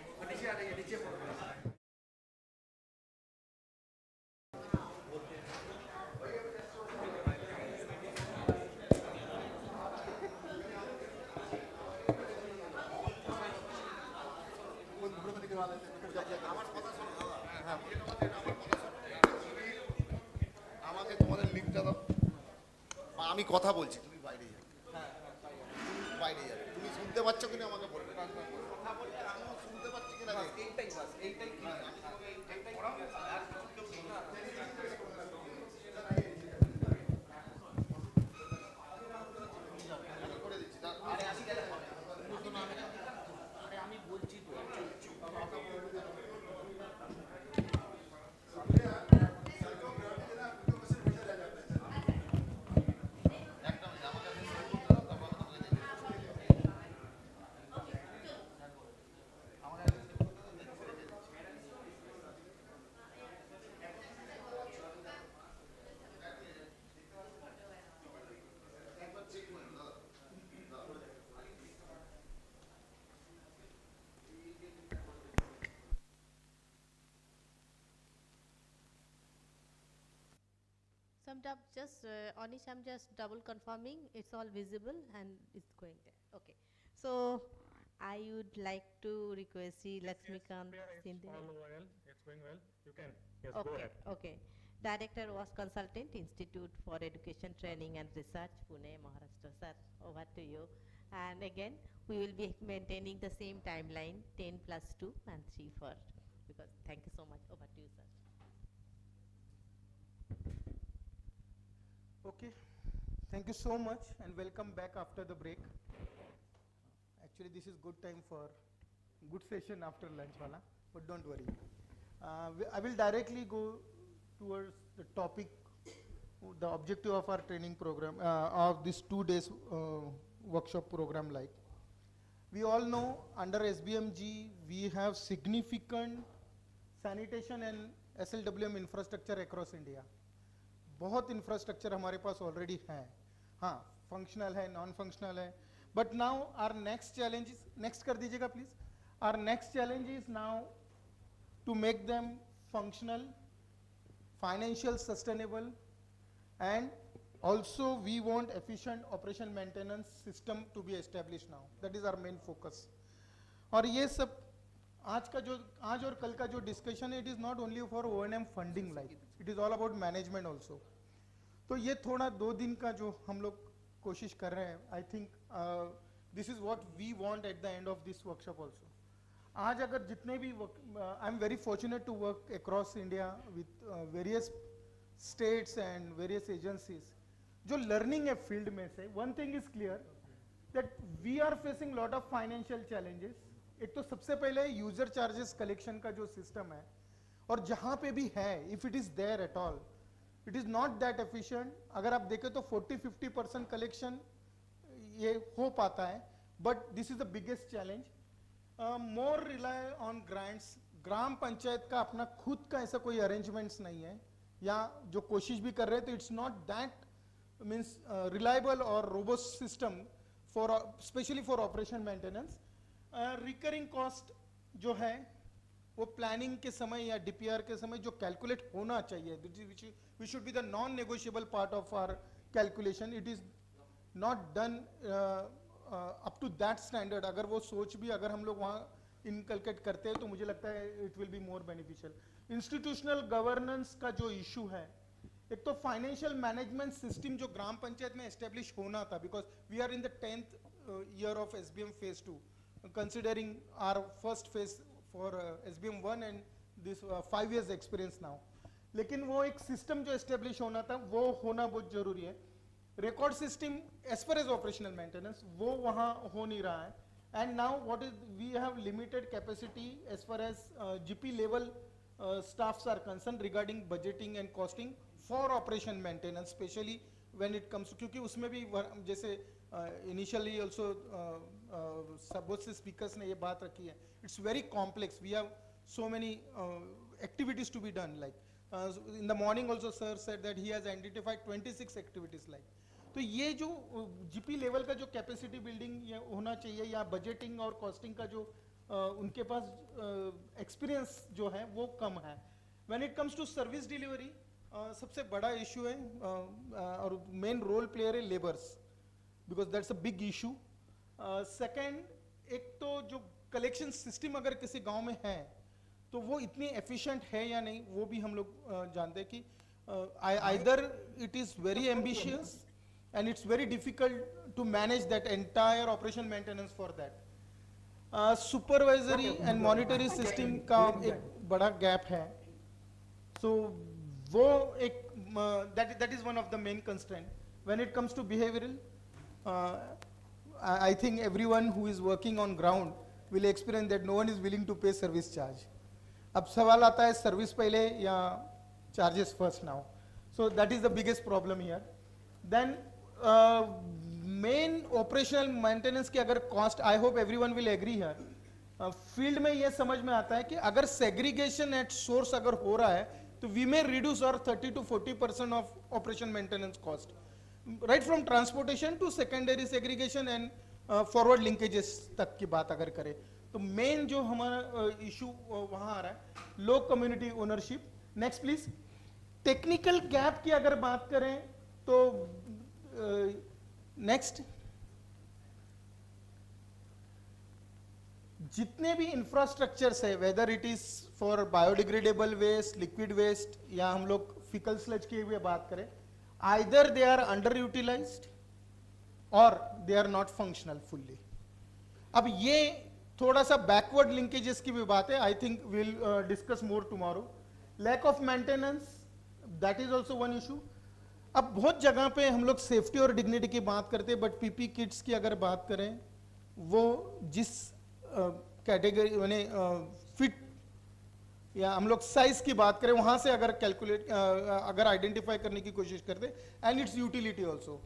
আমাকে তোমাদের লিঙ্কটা দাও. আমি কথা বলছি, তুমি বাইরে যাও. বাইরে যাও. তুমি শুনতে পাচ্ছ কিনা আমাকে বলবে. কথা বলতে আমিও শুনতে পাচ্ছি কিনা. এইটাই বাস, এইটাই কি. আমি বলছি তো. just, Anish, I'm just double confirming, it's all visible and it's going there. Okay. So, I would like to request Lakshmikant Sindhi. It's going well. You can. Yes, Okay, go ahead. okay. Director was Consultant, Institute for Education Training and Research, Pune, Maharashtra. Sir, over to you. And again, we will be maintaining the same timeline, 10 plus 2 and 3 for, because thank you so much. Over to you, sir. Okay, thank you so much and welcome back after the break. Actually, this is good time for good session after lunch, wala, but don't worry. I will directly go towards the topic, the objective of our training program, of this 2 days workshop program. Like we all know, under SBMG, we have significant sanitation and SLWM infrastructure across India. बहुत infrastructure हमारे पास already है, हाँ functional है, non functional है, but now our next challenge is, next कर दीजिएगा please, our next challenge is now to make them functional, financial sustainable and also we want efficient operation maintenance system to be established now. That is our main focus. और ये सब आज और कल का जो डिस्कशन है, it is not only for O&M funding, like it is all about management also. तो ये थोड़ा 2 दिन का जो हम लोग कोशिश कर रहे हैं, I think this is what we want at the end of this workshop also. आज अगर जितने भी I am very fortunate to work across India with various states and various agencies. जो लर्निंग है फील्ड में से, one thing is clear that we are facing lot of financial challenges. एक तो सबसे पहले यूजर चार्जेस कलेक्शन का जो सिस्टम है, और जहां पे भी है, if it is there at all, it is not that efficient. अगर आप देखें तो 40-50% कलेक्शन ये हो पाता है, but this is the biggest challenge. More rely on grants. Gram panchayat का अपना खुद का ऐसा कोई अरेंजमेंट्स नहीं है, या जो कोशिश भी कर रहे हैं तो it's not that means reliable और robust system for specially for operation maintenance. Recurring cost जो है वो प्लानिंग के समय या डीपीआर के समय जो कैलकुलेट होना चाहिए, we should be the non negotiable part of our calculation. It is not done up to that standard. अगर वो सोच भी अगर हम लोग वहाँ इनकलकेट करते हैं तो मुझे लगता है it will be more beneficial. Institutional governance का जो इशू है, एक तो फाइनेंशियल मैनेजमेंट सिस्टम जो ग्राम पंचायत में एस्टेब्लिश होना था, because we are in the 10th year of SBM phase 2, considering our first phase for SBM 1 and this 5 years experience now. लेकिन वो एक सिस्टम जो एस्टेब्लिश होना था वो होना बहुत जरूरी है. Record system as far as operational maintenance वो वहाँ हो नहीं रहा है. And now what is, we have limited capacity as far as GP level staffs are concerned regarding budgeting and costing for operation maintenance, especially when it comes to, क्योंकि उसमें भी जैसे इनिशियली ऑल्सो बहुत से स्पीकर्स ने ये बात रखी है, it's very complex. We have so many activities to be done. Like in the morning also sir said that he has identified 26 activities. Like तो ये जो GP लेवल का जो कैपेसिटी बिल्डिंग होना चाहिए, या बजटिंग और कॉस्टिंग का जो उनके पास एक्सपीरियंस जो है वो कम है. When it comes to service delivery, सबसे बड़ा इशू है और मेन रोल प्लेयर है labours, because that's a big issue. Second, एक तो जो कलेक्शन सिस्टम अगर किसी गांव में है तो वो इतनी एफिशिएंट है या नहीं, वो भी हम लोग जानते हैं कि either it is very ambitious and it's very difficult to manage that entire operation maintenance for that. Supervisory and monitory system का एक बड़ा गैप है. सो वो एक that is one of the main constraint. When it comes to behavioural, I think everyone who is working on ground will experience that no one is willing to pay service charge. अब सवाल आता है service पहले या charges first now. So that is the biggest problem here. Then main operational maintenance की अगर cost, I hope everyone will agree here. Field में ये समझ में आता है कि अगर segregation at source अगर हो रहा है तो we may reduce our 30 to 40% of operation maintenance cost. Right from transportation to secondary segregation and forward linkages तक की बात अगर करें तो मेन जो हमारा इशू वहाँ आ रहा है, low community ownership. Next please. Technical gap की अगर बात करें तो नेक्स्ट, जितने भी इंफ्रास्ट्रक्चर्स है, whether it is for biodegradable waste, liquid waste, या हम लोग फिकल स्लज की भी बात करें, either they are under utilised और they are not functional fully. अब ये थोड़ा सा बैकवर्ड लिंकेजेस की भी बात है, I think will discuss more tomorrow. Lack of maintenance, that is also one issue. अब बहुत जगह पे हम लोग सेफ्टी और डिग्निटी की बात करते हैं, बट पीपी किट्स की अगर बात करें, वो जिस कैटेगरी मैंने फिट या हम लोग साइज की बात करें, वहां से अगर कैलकुलेट अगर आइडेंटिफाई करने की कोशिश करते, and it's utility also,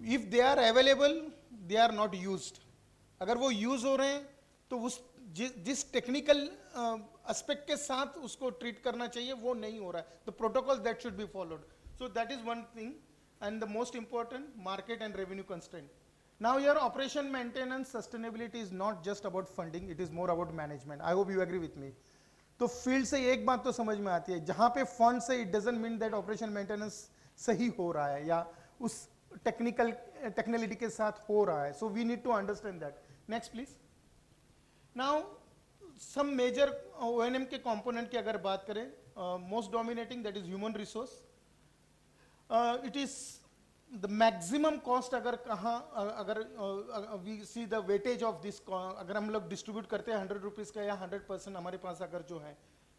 if they are available they are not used. अगर वो यूज हो रहे हैं तो उस जिस टेक्निकल एस्पेक्ट के साथ उसको ट्रीट करना चाहिए वो नहीं हो रहा है। The protocol that should be followed, so that is one thing, and the most important, market and revenue constraint. Now your operation maintenance sustainability is not just about funding, it is more about management. I hope you agree with me. तो field से एक बात तो समझ में आती है, जहां पे फंड से it doesn't mean that operation maintenance सही हो रहा है या उस टेक्निकलिटी के साथ हो रहा है। So we need to understand that. Next please. Now some major ONM के कंपोनेंट की अगर बात करें, most dominating that is human resource. It is the maximum cost अगर कहाँ अगर we see the weightage of this, अगर हम लोग डिस्ट्रीब्यूट करते हैं 100 रुपीज़ का या 100% हमारे पास अगर जो है,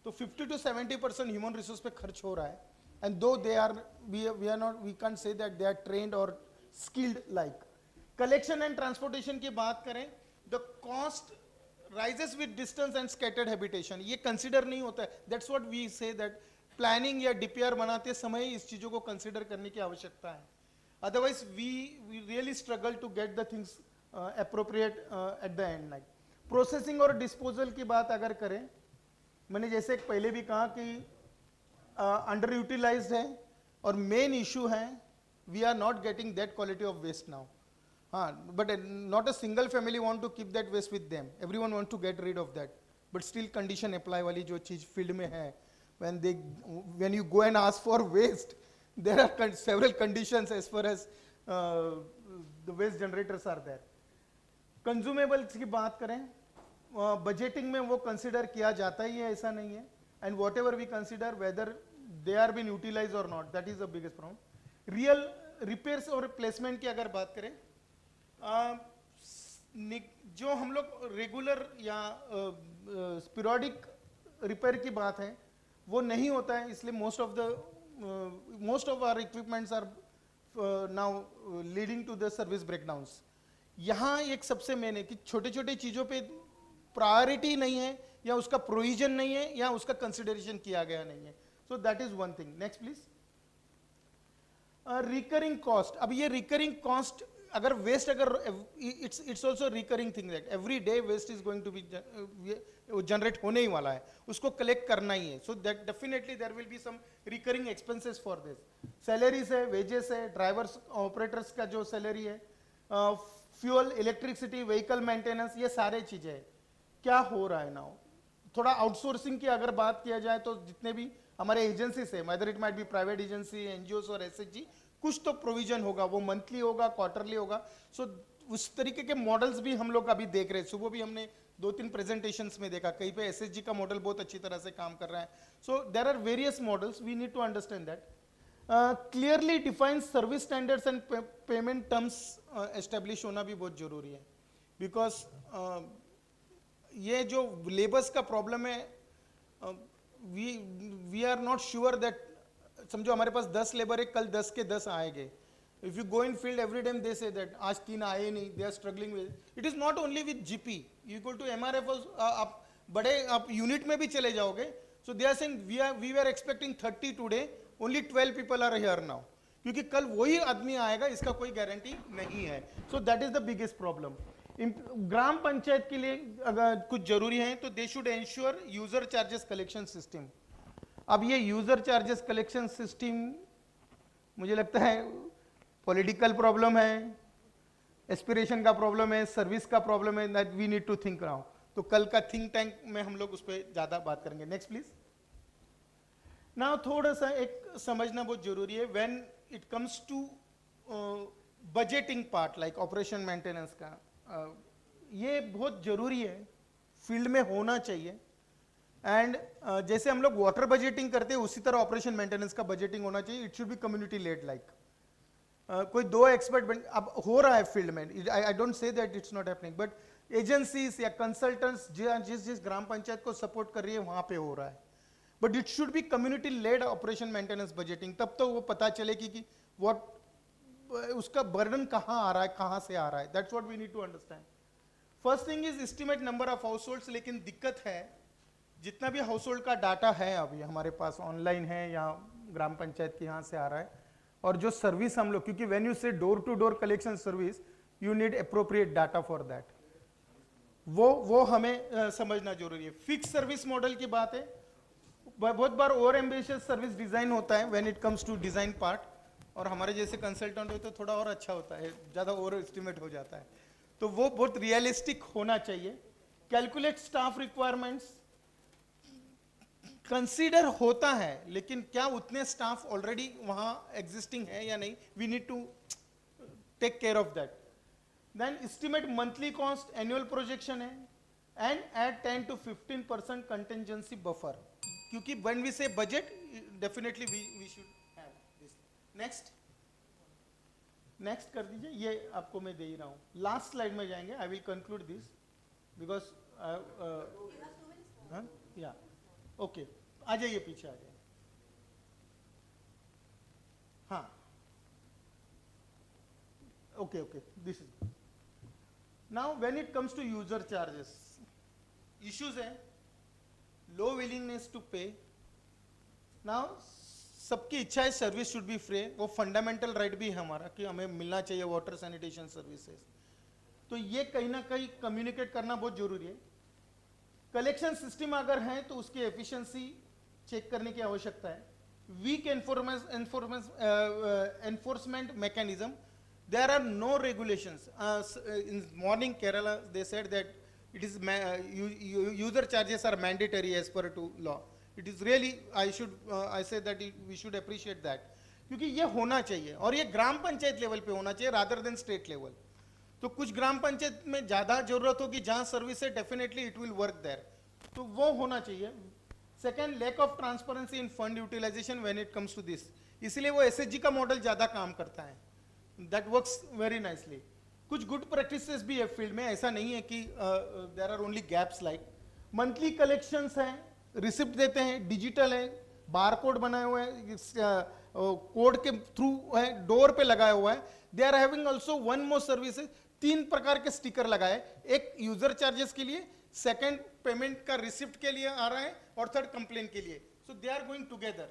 तो 50 to 70% ह्यूमन रिसोर्स पे खर्च हो रहा है। And though they are we can't say that they are trained और skilled like. Collection and transportation की बात करें, the cost rises with distance and scattered habitation, ये कंसिडर नहीं होता है। That's what we say that planning या DPR बनाते समय इस चीज़ों को कंसिडर करने की आवश्यकता है। Otherwise, we really struggle to get the things appropriate at the end. Like processing और disposal की बात अगर करें, मैंने जैसे पहले भी कहा कि underutilized है और main issue है we are not getting that quality of waste now. But not a single family want to keep that waste with them. Everyone want to get rid of that. But still condition apply वाली जो चीज़ field में है, when you go and ask for waste, there are several conditions as far as the waste generators are there. Consumables की बात करें, budgeting में वो consider किया जाता ही है, ऐसा नहीं है, and whatever we consider whether they are being utilized or not, that is the biggest problem. Real repairs और replacement की अगर बात करें, जो हम लोग regular या periodic repair की बात है वो नहीं होता है, इसलिए most of our equipments are now leading to the service breakdowns. यहाँ एक सबसे मेन है कि छोटे छोटे चीज़ों पे प्रायोरिटी नहीं है या उसका प्रोविजन नहीं है या उसका कंसिडरेशन किया गया नहीं है। So that is one thing. Next please. Recurring cost. अब ये रिकरिंग कॉस्ट अगर वेस्ट अगर it's also recurring thing that every day waste is going to be generate होने ही वाला है, उसको कलेक्ट करना ही है। So that definitely there will be some recurring expenses for this. Salaries है, वेजेस है, ड्राइवर्स ऑपरेटर्स का जो सैलरी है, फ्यूल, इलेक्ट्रिसिटी, व्हीकल मेंटेनेंस, ये सारे चीजें हैं। क्या हो रहा है नाउ, थोड़ा आउटसोर्सिंग की अगर बात किया जाए तो जितने भी हमारे एजेंसीज है, whether it might be private agency, NGO और एसएचजी, कुछ तो प्रोविजन होगा, वो मंथली होगा, क्वार्टरली होगा। सो उस तरीके के मॉडल्स भी हम लोग अभी देख रहे हैं। सुबह भी हमने 2-3 प्रेजेंटेशंस में देखा, कहीं पे एसएचजी का मॉडल बहुत अच्छी तरह से काम कर रहा है। So there are various models, we need to understand that. Clearly defined service standards and payment terms establish होना भी बहुत जरूरी है, बिकॉज ये जो लेबर्स का प्रॉब्लम है, we are not sure that, समझो हमारे पास 10 लेबर है, कल 10 के 10 आएंगे। If you go in field every time they say that आज 3 आए नहीं, they are struggling with it. Is not only with GP, you equal to MRF. आप बड़े आप यूनिट में भी चले जाओगे, so they are saying we are expecting 30 today, only 12 people are here now, क्योंकि कल वही आदमी आएगा, इसका कोई गारंटी नहीं है। So that is the biggest problem. Gram panchayat के लिए अगर कुछ जरूरी है तो they should ensure user charges collection system. अब ये यूजर चार्जेस कलेक्शन सिस्टम मुझे लगता है पॉलिटिकल प्रॉब्लम है, एस्पिरेशन का प्रॉब्लम है, सर्विस का प्रॉब्लम है, that we need to think now. तो कल का थिंक टैंक में हम लोग उस पर ज्यादा बात करेंगे। Next please. ना थोड़ा सा एक समझना बहुत जरूरी है, when it comes to budgeting part like operation maintenance का, ये बहुत जरूरी है, फील्ड में होना चाहिए। एंड जैसे हम लोग वाटर बजटिंग करते हैं उसी तरह ऑपरेशन मेंटेनेंस का बजटिंग होना चाहिए। It should be community lead like. कोई दो एक्सपर्ट अब हो रहा है फील्ड में, I don't say that it's not happening, but agencies या कंसल्टेंट्स जिस जिस ग्राम पंचायत को सपोर्ट कर रही है वहां पे हो रहा है, but it should be community lead operation maintenance budgeting. तब तो वो पता चलेगी कि व्हाट उसका बर्डन कहाँ आ रहा है, कहाँ से आ रहा है। That's what we need to understand. First thing is estimate number of households. लेकिन दिक्कत है, जितना भी हाउस होल्ड का डाटा है अभी हमारे पास ऑनलाइन है या ग्राम पंचायत के यहाँ से आ रहा है, और जो सर्विस हम लोग, क्योंकि when you say door to door collection service you need appropriate data for that, वो हमें समझना जरूरी है। फिक्स सर्विस मॉडल की बात है, बहुत बार ओवर एम्बिशियस सर्विस डिजाइन होता है when it comes to design part, और हमारे जैसे कंसल्टेंट हो तो थोड़ा और अच्छा होता है, ज़्यादा ओवर एस्टिमेट हो जाता है, तो वो बहुत रियलिस्टिक होना चाहिए। कैलकुलेट स्टाफ रिक्वायरमेंट्स कंसीडर होता है, लेकिन क्या उतने स्टाफ ऑलरेडी वहां एग्जिस्टिंग है या नहीं, we need to take care of that. Then estimate monthly cost, annual projection है, and at 10 to 15% contingency buffer, क्योंकि when we say budget definitely we should have this. Next कर दीजिए, ये आपको मैं दे ही रहा हूं। लास्ट स्लाइड में जाएंगे, I will conclude this because या ओके, आ जाइए पीछे आ जाइए। हाँ okay okay, this is now when it comes to user charges, issues है low willingness to pay. Now सबकी इच्छा है सर्विस शुड बी फ्री, वो फंडामेंटल राइट भी है हमारा कि हमें मिलना चाहिए वाटर सैनिटेशन सर्विसेज, तो ये कहीं ना कहीं कम्युनिकेट करना बहुत जरूरी है। कलेक्शन सिस्टम अगर है तो उसकी एफिशिएंसी चेक करने की आवश्यकता है। Weak enforcement mechanism, there are no regulations. In morning Kerala they said that it is user charges are mandatory as per to law. It is really, I say that we should appreciate that, क्योंकि ये होना चाहिए और ये ग्राम panchayat level पे होना चाहिए rather than state level. तो कुछ ग्राम पंचायत में ज़्यादा जरूरत होगी जहाँ सर्विस है, definitely it will work there, तो वो होना चाहिए। Second, lack of transparency in fund utilisation when it comes to this, इसलिए वो एसएचजी का मॉडल ज़्यादा काम करता है, दैट वर्क्स वेरी नाइसली। कुछ गुड प्रैक्टिसेस भी है फील्ड में, ऐसा नहीं है कि there are only gaps. Like monthly collections हैं, रिसिप्ट देते हैं, डिजिटल है, बारकोड बनाए हुए हैं, कोड के थ्रू है, डोर पे लगाया हुआ है। They are having also one more services, 3 प्रकार के स्टिकर लगाए, एक यूजर चार्जेस के लिए, सेकंड पेमेंट का रिसिप्ट के लिए आ रहा है, और थर्ड कंप्लेन के लिए। So they are going together,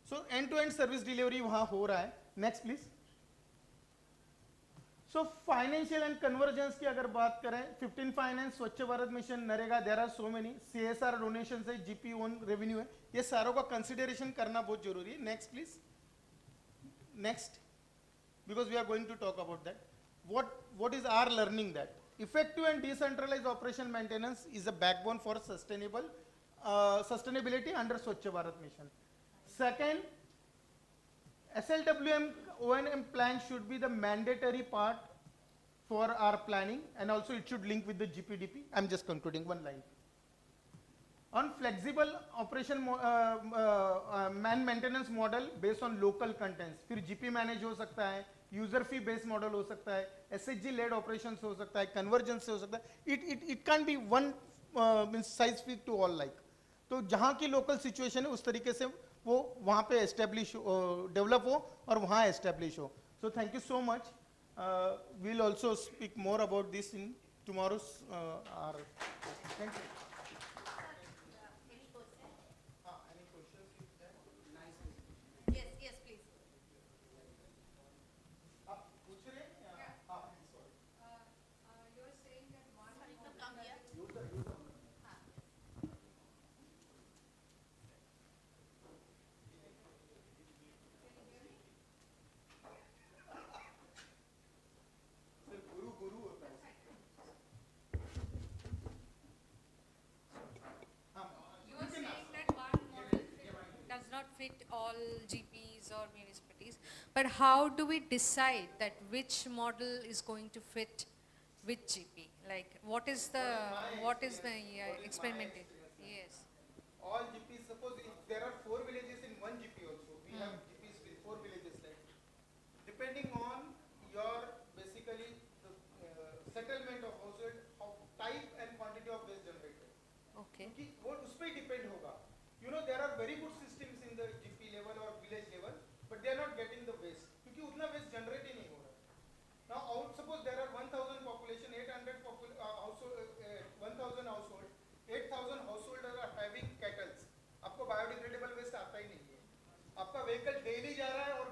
so end to end service delivery वहां हो रहा है। Next please. So financial and convergence की अगर बात करें, 15 finance, Swachh Bharat Mission, NREGA, there are so many, CSR donation है, जीपी ओन रेवेन्यू है, ये सारों का कंसिडरेशन करना बहुत जरूरी है। Next please. Next, because we are going to talk about that. what is our learning that effective and decentralized operation maintenance is a backbone for sustainability under Swachh Bharat mission. Second, SLWM O&M plan should be the mandatory part for our planning, and also it should link with the GPDP. I'm just concluding one line. On flexible operation man maintenance model based on local contents, फिर GP manage हो सकता है, user फी based model हो सकता है, SHG lead operations हो सकता है, कन्वर्जेंस से हो सकता है। It can be one size fit to all like. तो जहाँ की लोकल सिचुएशन है उस तरीके से वो वहाँ पे एस्टेब्लिश डेवलप हो और वहाँ एस्टेब्लिश हो। So thank you so much. We'll also speak more about this in tomorrow's hour. Thank you. fit all GPs or municipalities, but how do we decide that which model is going to fit which GP? Like, what is the experimentation? Yes. All GPs, suppose if there are 4 villages in one GP also, we have GPs with 4 villages, like, depending on your basically the settlement of household, of type and quantity of waste generated. Okay. क्योंकि वो उस पे depend होगा. You know, there are very good systems in the GP level or village level, but they are not getting the waste क्योंकि उतना waste generate ही नहीं हो रहा. Now, suppose there are 1,000 population, 800 household, 1,000 household, 8,000 household are having kettles. आपको biodegradable waste आता ही नहीं है. आपका vehicle daily जा रहा है और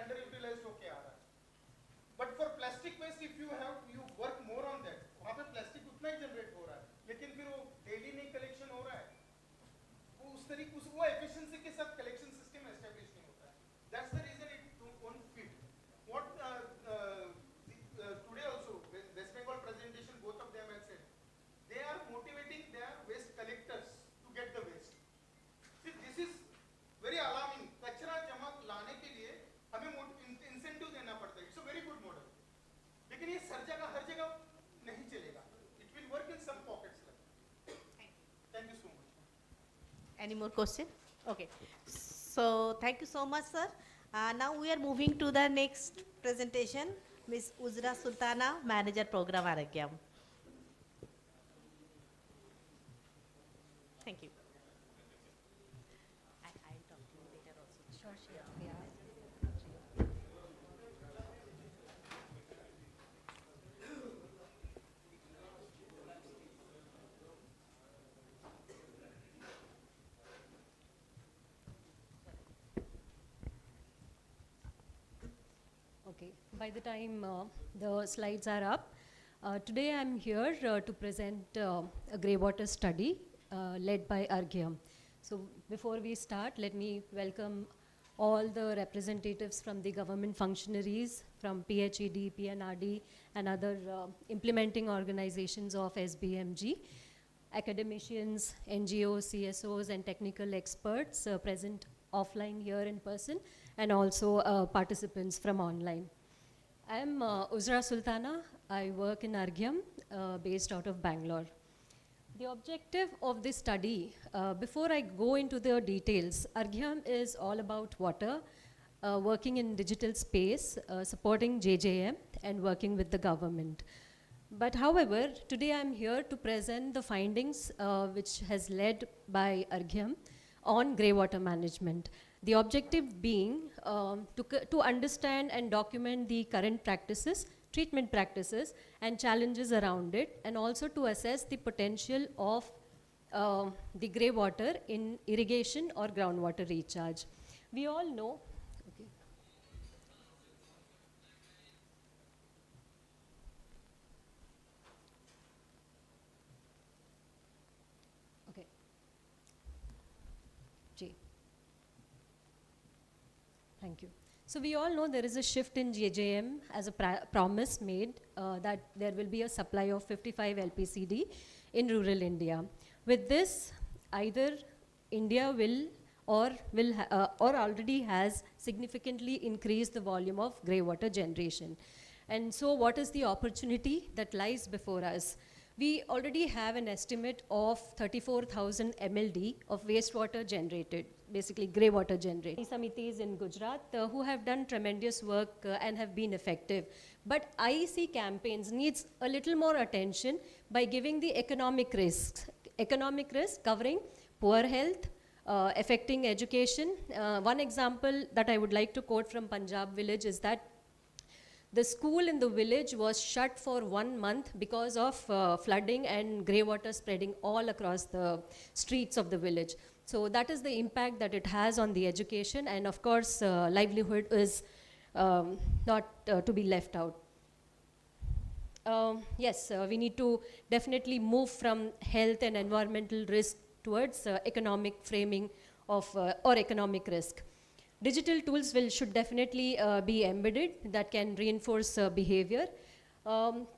underutilized होके आ रहा है. But for plastic waste, if you work more on that, वहाँ पे plastic उतना ही generate हो रहा है, लेकिन फिर वो daily नहीं collection हो रहा है. वो उस तरीके वो efficiency के साथ collection system establish नहीं होता है. That's the reason it won't fit. What today also, West Bengal presentation, both of them have said, they are motivating their waste collectors to get the waste. See, this is very alarming. कचरा जमा लाने के लिए हमें incentive देना पड़ता है. It's a very good model. लेकिन ये हर जगह नहीं चलेगा. It will work in some pockets. Thank you so much. Any more question? Okay. So thank you so much, sir. Now we are moving to the next presentation. Ms. Uzra Sultana, Manager Program Arakyam. Thank you. I'll talk to you later also. Sure, yeah. Okay, by the time the slides are up, today I'm here to present a grey water study led by Argyam. So before we start, let me welcome all the representatives from the government functionaries, from PHED, PNRD, and other implementing organizations of SBMG, academicians, NGOs, CSOs, and technical experts present offline here in person, and also participants from online. I am Uzra Sultana. I work in Argyam, based out of Bangalore. The objective of this study, before I go into the details, Argyam is all about water, working in digital space, supporting JJM, and working with the government. But however, today I'm here to present the findings which has led by Argyam on grey water management. The objective being to understand and document the current practices, treatment practices, and challenges around it, and also to assess the potential of the grey water in irrigation or groundwater recharge. We all know, okay. Okay. G. Thank you. So we all know there is a shift in JJM as a promise made that there will be a supply of 55 LPCD in rural India. With this, either India will or already has significantly increased the volume of grey water generation. And so what is the opportunity that lies before us? We already have an estimate of 34,000 MLD of wastewater generated, basically grey water generated. Samitis in Gujarat who have done tremendous work and have been effective. But IEC campaigns needs a little more attention by giving the economic risks. Economic risk covering poor health, affecting education. One example that I would like to quote from Punjab village is that the school in the village was shut for 1 month because of flooding and grey water spreading all across the streets of the village. So that is the impact that it has on the education, and of course livelihood is not to be left out. Yes, we need to definitely move from health and environmental risk towards economic framing of or economic risk. Digital tools should definitely be embedded that can reinforce behavior.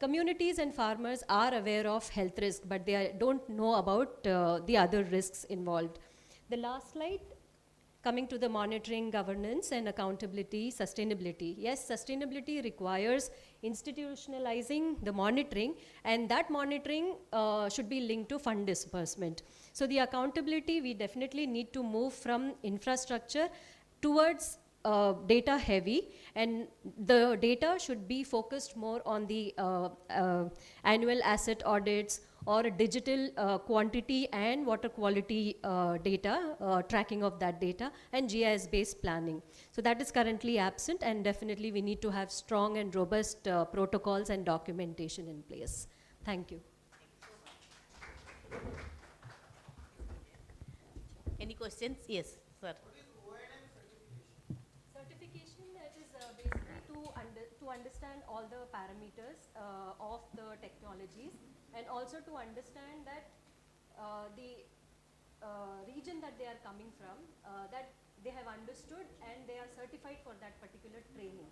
Communities and farmers are aware of health risk, but they don't know about the other risks involved. The last slide, coming to the monitoring, governance, and accountability, sustainability. Yes, sustainability requires institutionalizing the monitoring, and that monitoring should be linked to fund disbursement. So the accountability, we definitely need to move from infrastructure towards data heavy, and the data should be focused more on the annual asset audits or digital quantity and water quality data, tracking of that data, and GIS based planning. So that is currently absent, and definitely we need to have strong and robust protocols and documentation in place. Thank you. Any questions? Yes, sir. Certification, that is basically to understand all the parameters of the technologies, and also to understand that the region that they are coming from, that they have understood and they are certified for that particular training.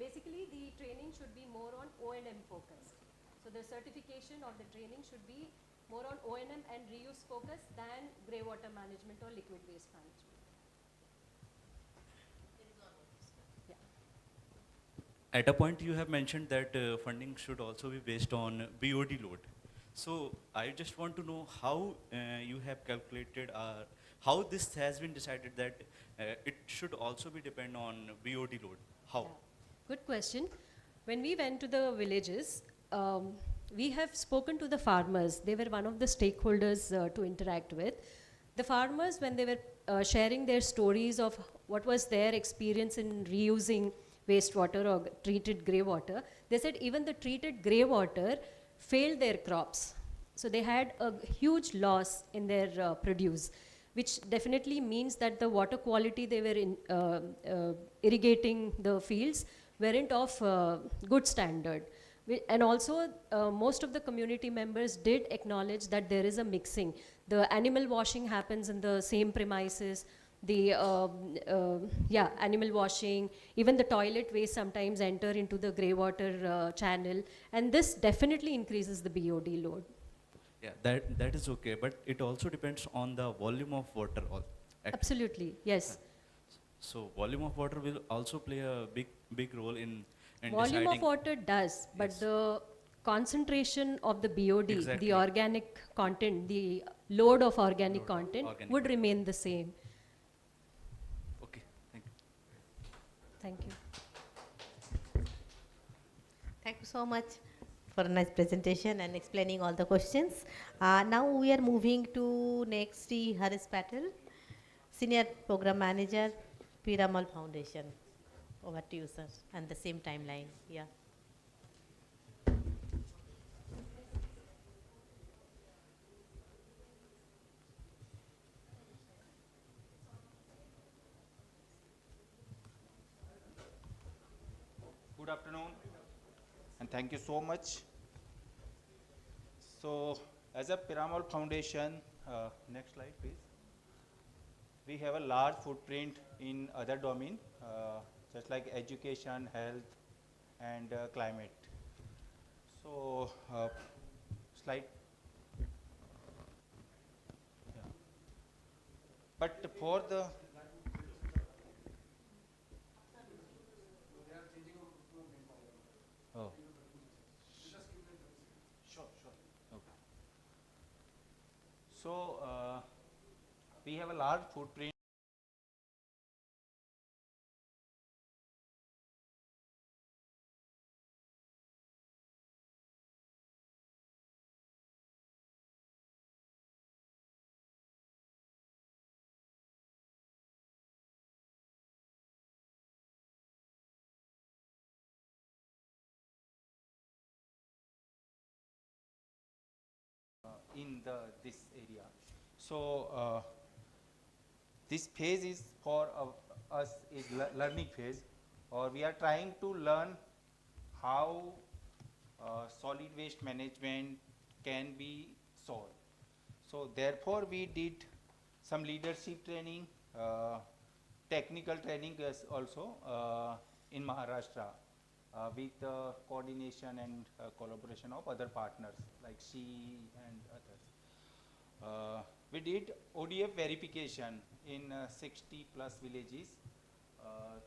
Basically, the training should be more on O&M focused. So the certification or the training should be more on O&M and reuse focus than grey water management or liquid waste management. At a point you have mentioned that funding should also be based on BOD load. So I just want to know how you have calculated, how this has been decided that it should also be depend on BOD load. How? Yeah. Good question. When we went to the villages, we have spoken to the farmers. They were one of the stakeholders to interact with. The farmers, when they were sharing their stories of what was their experience in reusing wastewater or treated grey water, they said even the treated grey water failed their crops. So they had a huge loss in their produce, which definitely means that the water quality they were irrigating the fields weren't of good standard. And also, most of the community members did acknowledge that there is a mixing. The animal washing happens in the same premises, the animal washing, even the toilet waste sometimes enter into the grey water channel, and this definitely increases the BOD load. Yeah, that is okay, but it also depends on the volume of water. Absolutely, yes. So volume of water will also play a big role in volume deciding. of water does, but yes, the concentration of the BOD, exactly, the organic content, the load of organic content would remain the same. Okay, thank you. Thank you. Thank you so much for a nice presentation and explaining all the questions. Now we are moving to next Sri Haris Patel, Senior Program Manager, Piramal Foundation. Over to you, sir, and the same timeline. Yeah. Good afternoon, and thank you so much. So, as a Piramal Foundation, next slide please. We have a large footprint in other domain, just like education, health, and climate. So, slide. Yeah. But for the oh. Sure. Okay. So, we have a large footprint in this area. So this phase is for us is learning phase, or we are trying to learn how solid waste management can be solved. So therefore we did some leadership training, technical training also in Maharashtra with coordination and collaboration of other partners like SHE and others. we did ODF verification in 60 plus villages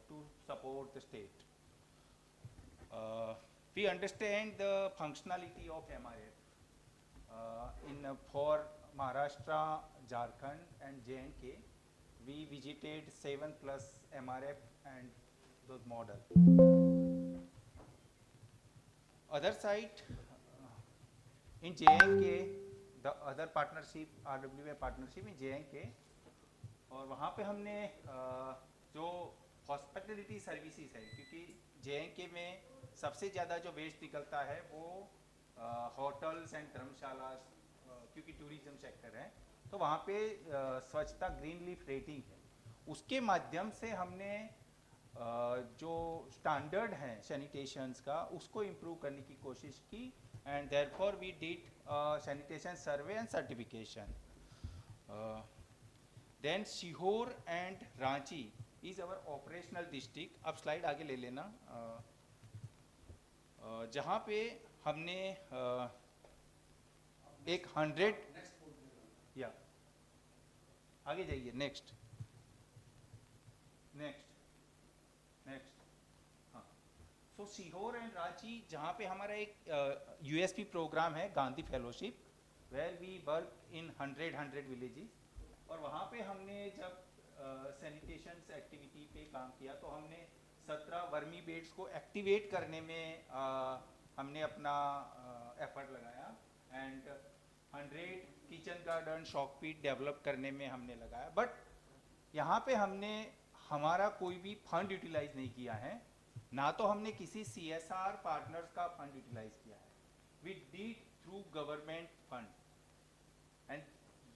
to support the state. We understand the functionality of MRF. For Maharashtra, Jharkhand and J&K, we visited 7 plus MRF and those model. Other side, in J&K, the other partnership, RWA partnership in J&K, और वहाँ पे हमने जो hospitality services है, क्योंकि J&K में सबसे ज़्यादा जो वेस्ट निकलता है वो होटल्स एंड धर्मशाला, क्योंकि टूरिज्म सेक्टर है, तो वहाँ पे स्वच्छता ग्रीन लीफ रेटिंग है, उसके माध्यम से हमने जो स्टैंडर्ड है सैनिटेशंस का उसको इम्प्रूव करने की कोशिश की, and therefore we did sanitation survey and certification. Then Sehore and Ranchi is our operational district. अब स्लाइड आगे ले लेना. जहाँ पे हमने एक 100 या आगे जाइए, नेक्स्ट हाँ. सो सीहोर एंड रांची, जहाँ पे हमारा एक यूएसपी प्रोग्राम है Gandhi fellowship, where we work in 100 villages, और वहाँ पे हमने जब सैनिटेशन एक्टिविटी पे काम किया तो हमने 17 वर्मी बेड्स को एक्टिवेट करने में हमने अपना एफर्ट लगाया, and 100 kitchen garden soak pit develop करने में हमने लगाया. बट यहाँ पे हमने हमारा कोई भी फंड यूटिलाइज नहीं किया है, ना तो हमने किसी CSR पार्टनर्स का फंड यूटिलाइज किया है. We did through government fund, and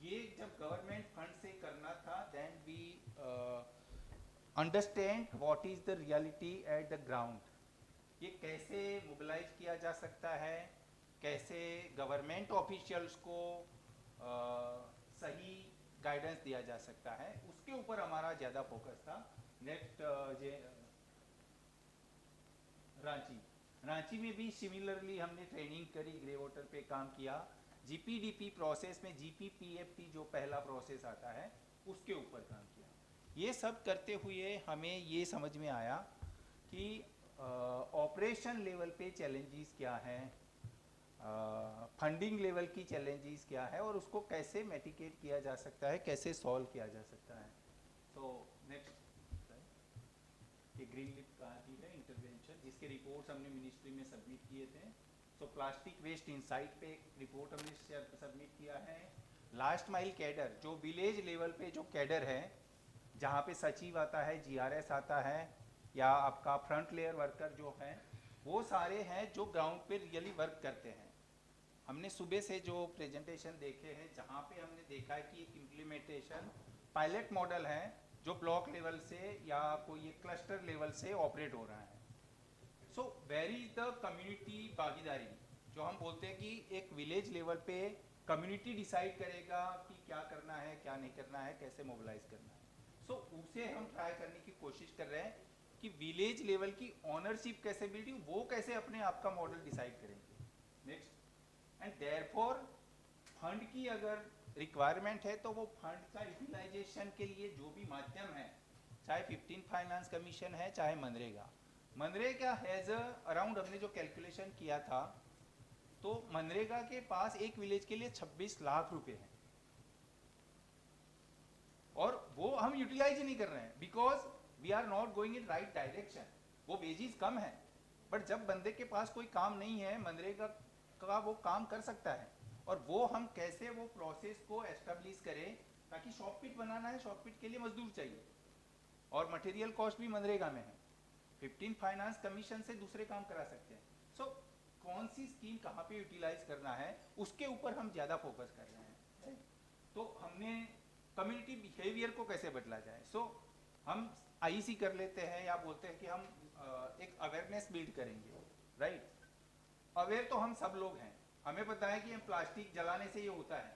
ये जब गवर्नमेंट फंड से करना था, then we understand what is the reality at the ground. ये कैसे मोबिलाइज किया जा सकता है, कैसे गवर्नमेंट ऑफिशियल्स को सही गाइडेंस दिया जा सकता है, उसके ऊपर हमारा ज़्यादा फोकस था. नेक्स्ट रांची में भी सिमिलरली हमने ट्रेनिंग करी, ग्रे वाटर पे काम किया. GPDP प्रोसेस में GPPFT जो पहला प्रोसेस आता है उसके ऊपर काम किया. ये सब करते हुए हमें ये समझ में आया कि ऑपरेशन लेवल पे चैलेंजेस क्या हैं, फंडिंग लेवल की चैलेंजेस क्या है, और उसको कैसे मिटिगेट किया जा सकता है, कैसे सॉल्व किया जा सकता है. सो नेक्स्ट, ये ग्रीन लिप का ही है इंटरवेंशन, जिसके रिपोर्ट्स हमने मिनिस्ट्री में सबमिट किए थे. सो प्लास्टिक वेस्ट इनसाइट पे एक रिपोर्ट हमने सबमिट किया है. लास्ट माइल कैडर, जो विलेज लेवल पे जो कैडर है, जहाँ पे सचिव आता है, GRS आता है, या आपका फ्रंट लेयर वर्कर जो हैं, वो सारे हैं जो ग्राउंड पे रियली वर्क करते हैं. हमने सुबह से जो प्रेजेंटेशन देखे हैं, जहाँ पे हमने देखा है कि इम्प्लीमेंटेशन पायलट मॉडल है जो ब्लॉक लेवल से या कोई एक क्लस्टर लेवल से ऑपरेट हो रहा है. So where is the community भागीदारी, जो हम बोलते हैं कि एक विलेज लेवल पे कम्युनिटी डिसाइड करेगा कि क्या करना है, क्या नहीं करना है, कैसे मोबिलाइज करना है. सो उसे हम ट्राई करने की कोशिश कर रहे हैं कि विलेज लेवल की ऑनरशिप कैसे बिल्डिंग, वो कैसे अपने आप का मॉडल डिसाइड करेंगे. नेक्स्ट, एंड देयरफॉर फंड की अगर रिक्वायरमेंट है तो वो फंड का यूटिलाइजेशन के लिए जो भी माध्यम है, चाहे 15 फाइनेंस कमीशन है, चाहे मनरेगा हैज़ अराउंड, हमने जो कैलकुलेशन किया था तो मनरेगा के पास एक विलेज के लिए 26 लाख रुपए हैं, और वो हम यूटिलाइज ही नहीं कर रहे हैं because we are not going in right direction. वो वेजेस कम है, बट जब बंदे के पास कोई काम नहीं है, मनरेगा का वो काम कर सकता है, और वो हम कैसे वो प्रोसेस को एस्टेब्लिश करें, ताकि शॉप पिट बनाना है, शॉप पिट के लिए मजदूर चाहिए, और मटेरियल कॉस्ट भी मनरेगा में है. 15 फाइनेंस कमीशन से दूसरे काम करा सकते हैं. सो कौन सी स्कीम कहाँ पे यूटिलाइज करना है, उसके ऊपर हम ज़्यादा फोकस कर रहे हैं. तो हमने कम्युनिटी बिहेवियर को कैसे बदला जाए. सो हम IEC कर लेते हैं, या बोलते हैं कि हम एक अवेयरनेस बिल्ड करेंगे. राइट, अवेयर तो हम सब लोग हैं, हमें पता है कि प्लास्टिक जलाने से ये होता है,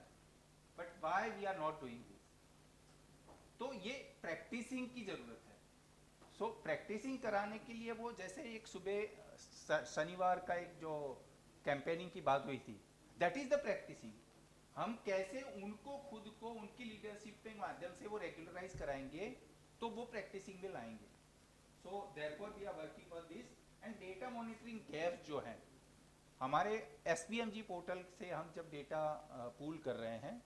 but why we are not doing this. तो ये प्रैक्टिसिंग की जरूरत है. सो प्रैक्टिसिंग कराने के लिए वो, जैसे एक सुबह शनिवार का एक जो कैंपेनिंग की बात हुई थी, दैट इज द प्रैक्टिसिंग. हम कैसे उनको खुद को, उनके ऑर्गेनाइज कराएंगे तो वो प्रैक्टिसिंग में लाएंगे. So therefore we are working on this. And data monitoring gap जो है हमारे SPMG पोर्टल से हम जब डेटा पूल कर रहे हैं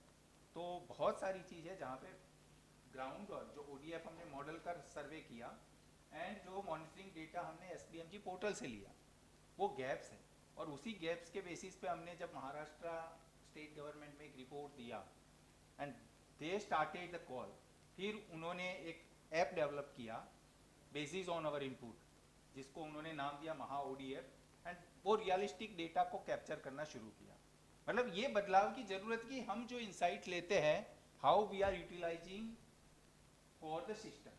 तो बहुत सारी चीज़ है जहाँ पे ग्राउंड और जो ODF हमने मॉडल का सर्वे किया एंड जो मॉनिटरिंग डेटा हमने SPMG पोर्टल से लिया वो गैप्स हैं. और उसी गैप्स के बेसिस पे हमने जब महाराष्ट्र स्टेट गवर्नमेंट में एक रिपोर्ट दिया and they started the call, फिर उन्होंने एक ऐप डेवलप किया बेसिस ऑन आवर इनपुट जिसको उन्होंने नाम दिया महा ODF. एंड वो रियलिस्टिक डेटा को कैप्चर करना शुरू किया. मतलब ये बदलाव की जरूरत कि हम जो इंसाइट लेते हैं how we are utilising for the system,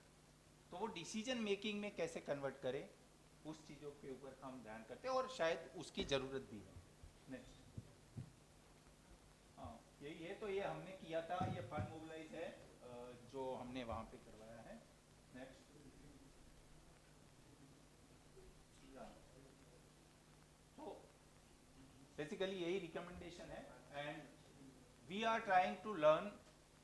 तो वो डिसीजन मेकिंग में कैसे कन्वर्ट करें उस चीज़ों के ऊपर हम ध्यान करते हैं और शायद उसकी ज़रूरत भी है. नेक्स्ट. हाँ यही है. तो ये हमने किया था, ये फंड मोबिलाइज है जो हमने वहाँ पे करवाया है. नेक्स्ट. तो बेसिकली यही रिकमेंडेशन है and we are trying to learn.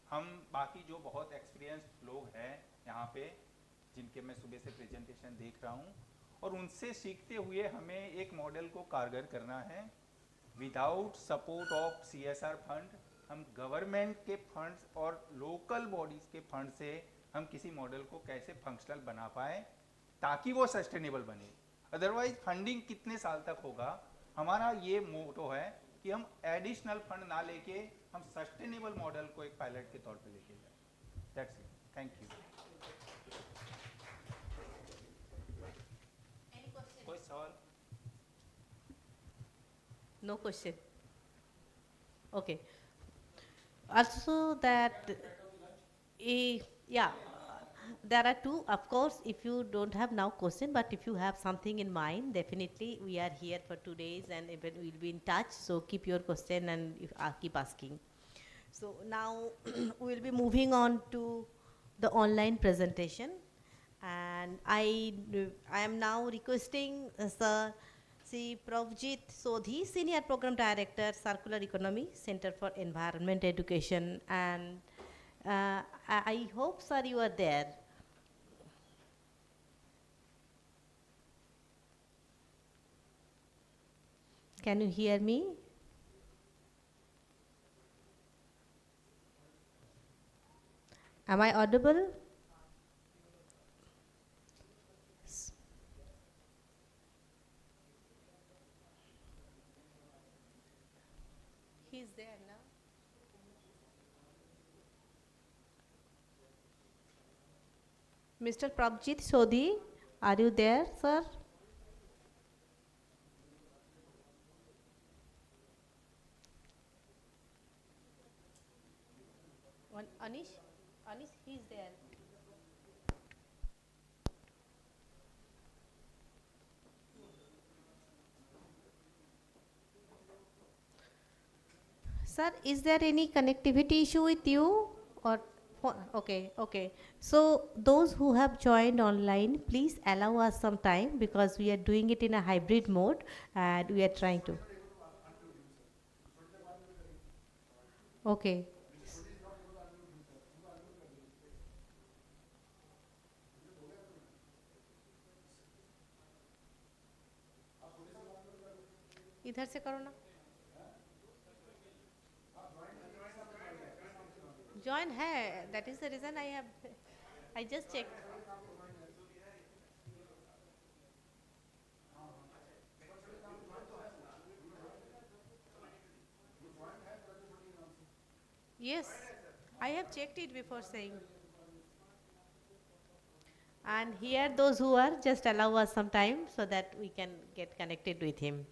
हम बाकी जो बहुत एक्सपीरियंस्ड लोग हैं यहाँ पे जिनके मैं सुबह से प्रेजेंटेशन देख रहा हूँ और उनसे सीखते हुए हमें एक मॉडल को कारगर करना है. Without support of CSR fund हम गवर्नमेंट के फंड्स और लोकल बॉडीज़ के फंड से हम किसी मॉडल को कैसे फंक्शनल बना पाए ताकि वो सस्टेनेबल बने. अदरवाइज फंडिंग कितने साल तक होगा. हमारा ये मोटो है कि हम एडिशनल फंड ना लेके हम सस्टेनेबल मॉडल को एक पायलट के तौर पे लेके जाए. That's it. Thank you. कोई सवाल? No question. Okay. Also that, yeah, there are two, of course, if you don't have now question, but if you have something in mind, definitely we are here for 2 days and even we'll be in touch, so keep your question and keep asking. So now we'll be moving on to the online presentation, and I am now requesting Sir Sri Pravjit Sodhi, Senior Program Director, Circular Economy, Center for Environment Education, and I hope, sir, you are there. Can you hear me? Am I audible? He's there now. Mr. Prabjit Sodhi, are you there, sir? Anish, he's there. Sir, is there any connectivity issue with you? Or okay. So those who have joined online, please allow us some time because we are doing it in a hybrid mode and we are trying to. Okay. इधर से करो ना. Join है, that is the reason I just checked. Yes, I have checked it before saying. And here those who are, just allow us some time so that we can get connected with him.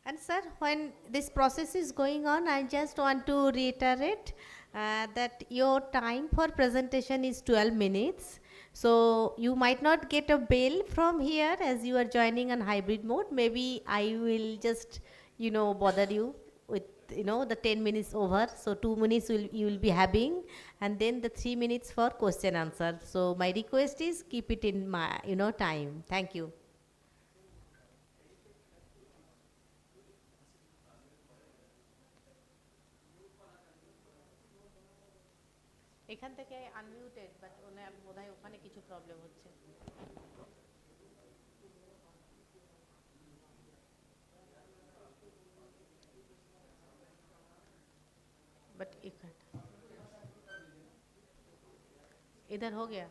And sir, when this process is going on, I just want to reiterate that your time for presentation is 12 minutes. So you might not get a bell from here as you are joining on hybrid mode. Maybe I will just, bother you with, the 10 minutes over. So 2 minutes you will be having, and then the 3 minutes for question answer. So my request is keep it in my, time. Thank you. এখান থেকে আনমিউটেড but বোধহয় ওখানে কিছু problem হচ্ছে। But इधर हो गया,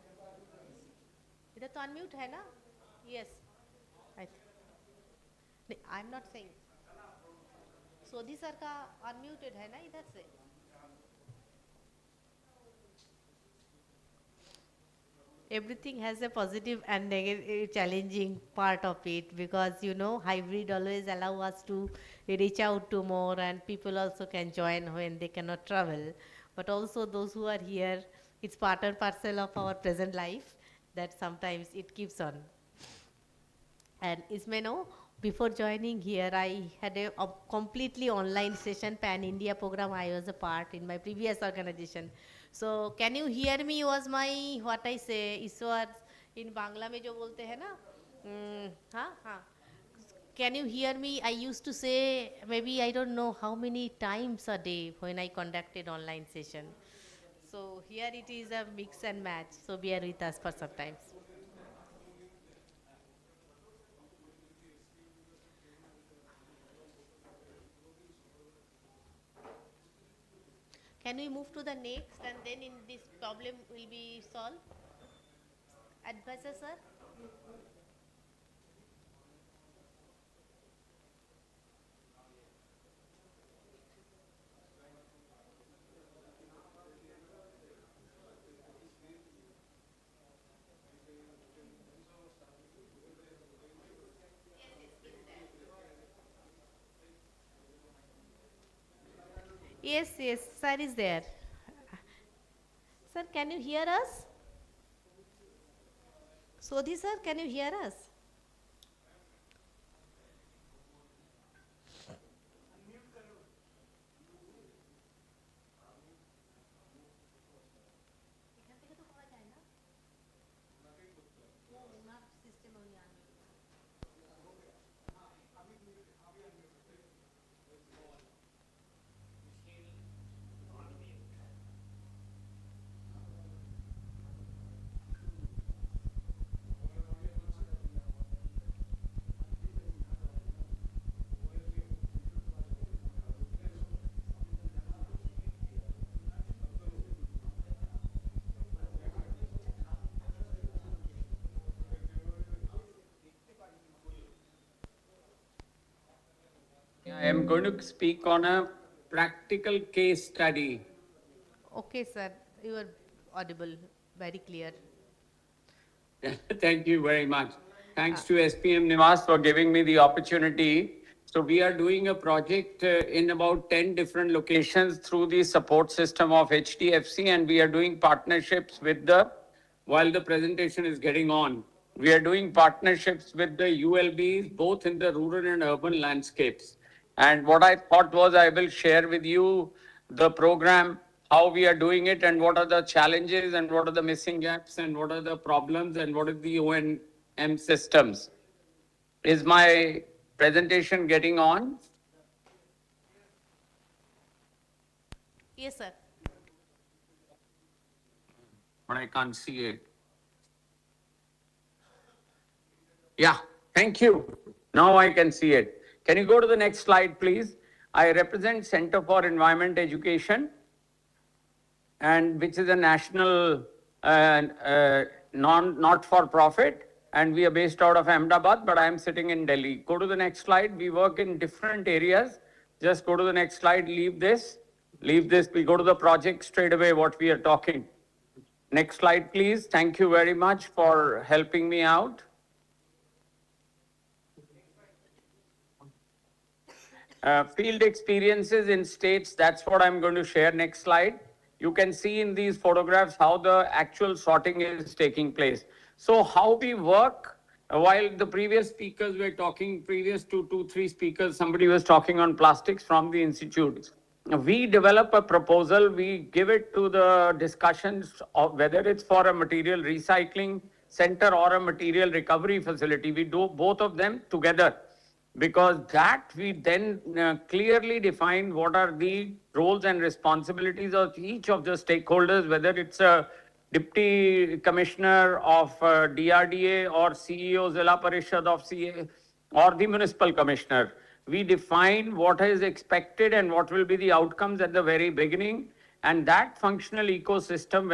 इधर तो अनम्यूट है ना? यस, नहीं आई एम नॉट सेइंग, सोधी सर का अनम्यूटेड है ना इधर से? Everything has a positive and negative challenging part of it, because you know hybrid always allow us to reach out to more, and people also can join when they cannot travel, but also those who are here, it's part and parcel of our present life that sometimes it keeps on. And Ismeno, before joining here, I had a completely online session pan-India program I was a part in my previous organization. So can you hear me was my, what I say, is was in Bangla में जो बोलते हैं ना, हाँ हाँ, can you hear me? I used to say maybe I don't know how many times a day when I conducted online session. So here it is a mix and match, so bear with us for some times. Can we move to the next, and then in this problem will be solved? Advisor sir? Yes, yes, sir is there. Sir, can you hear us? Sodhi sir, can you hear us? I am going to speak on a practical case study. Okay, sir, you are audible, very clear. Thank you very much. Thanks to SPM-NIWAS for giving me the opportunity. So we are doing a project in about 10 different locations through the support system of HDFC, and we are doing partnerships with while the presentation is getting on, we are doing partnerships with the ULBs, both in the rural and urban landscapes. And what I thought was I will share with you the program, how we are doing it, and what are the challenges, and what are the missing gaps, and what are the problems, and what are the O&M systems. Is my presentation getting on? Yes, sir. But I can't see it. Yeah, thank you. Now I can see it. Can you go to the next slide, please? I represent Center for Environment Education, and which is a national not-for-profit, and we are based out of Ahmedabad, but I am sitting in Delhi. Go to the next slide. We work in different areas. Just go to the next slide. Leave this. Leave this. We go to the project straight away, what we are talking. Next slide, please. Thank you very much for helping me out. Field experiences in states, that's what I'm going to share. Next slide. You can see in these photographs how the actual sorting is taking place. So how we work, while the previous speakers were talking, previous three speakers, somebody was talking on plastics from the institute. We develop a proposal, we give it to the discussions of whether it's for a material recycling center or a material recovery facility. We do both of them together. because that we then clearly define what are the roles and responsibilities of each of the stakeholders, whether it's a Deputy Commissioner of DRDA or CEO Zilla Parishad of CA or the Municipal Commissioner. We define what is expected and what will be the outcomes at the very beginning. And that functional ecosystem,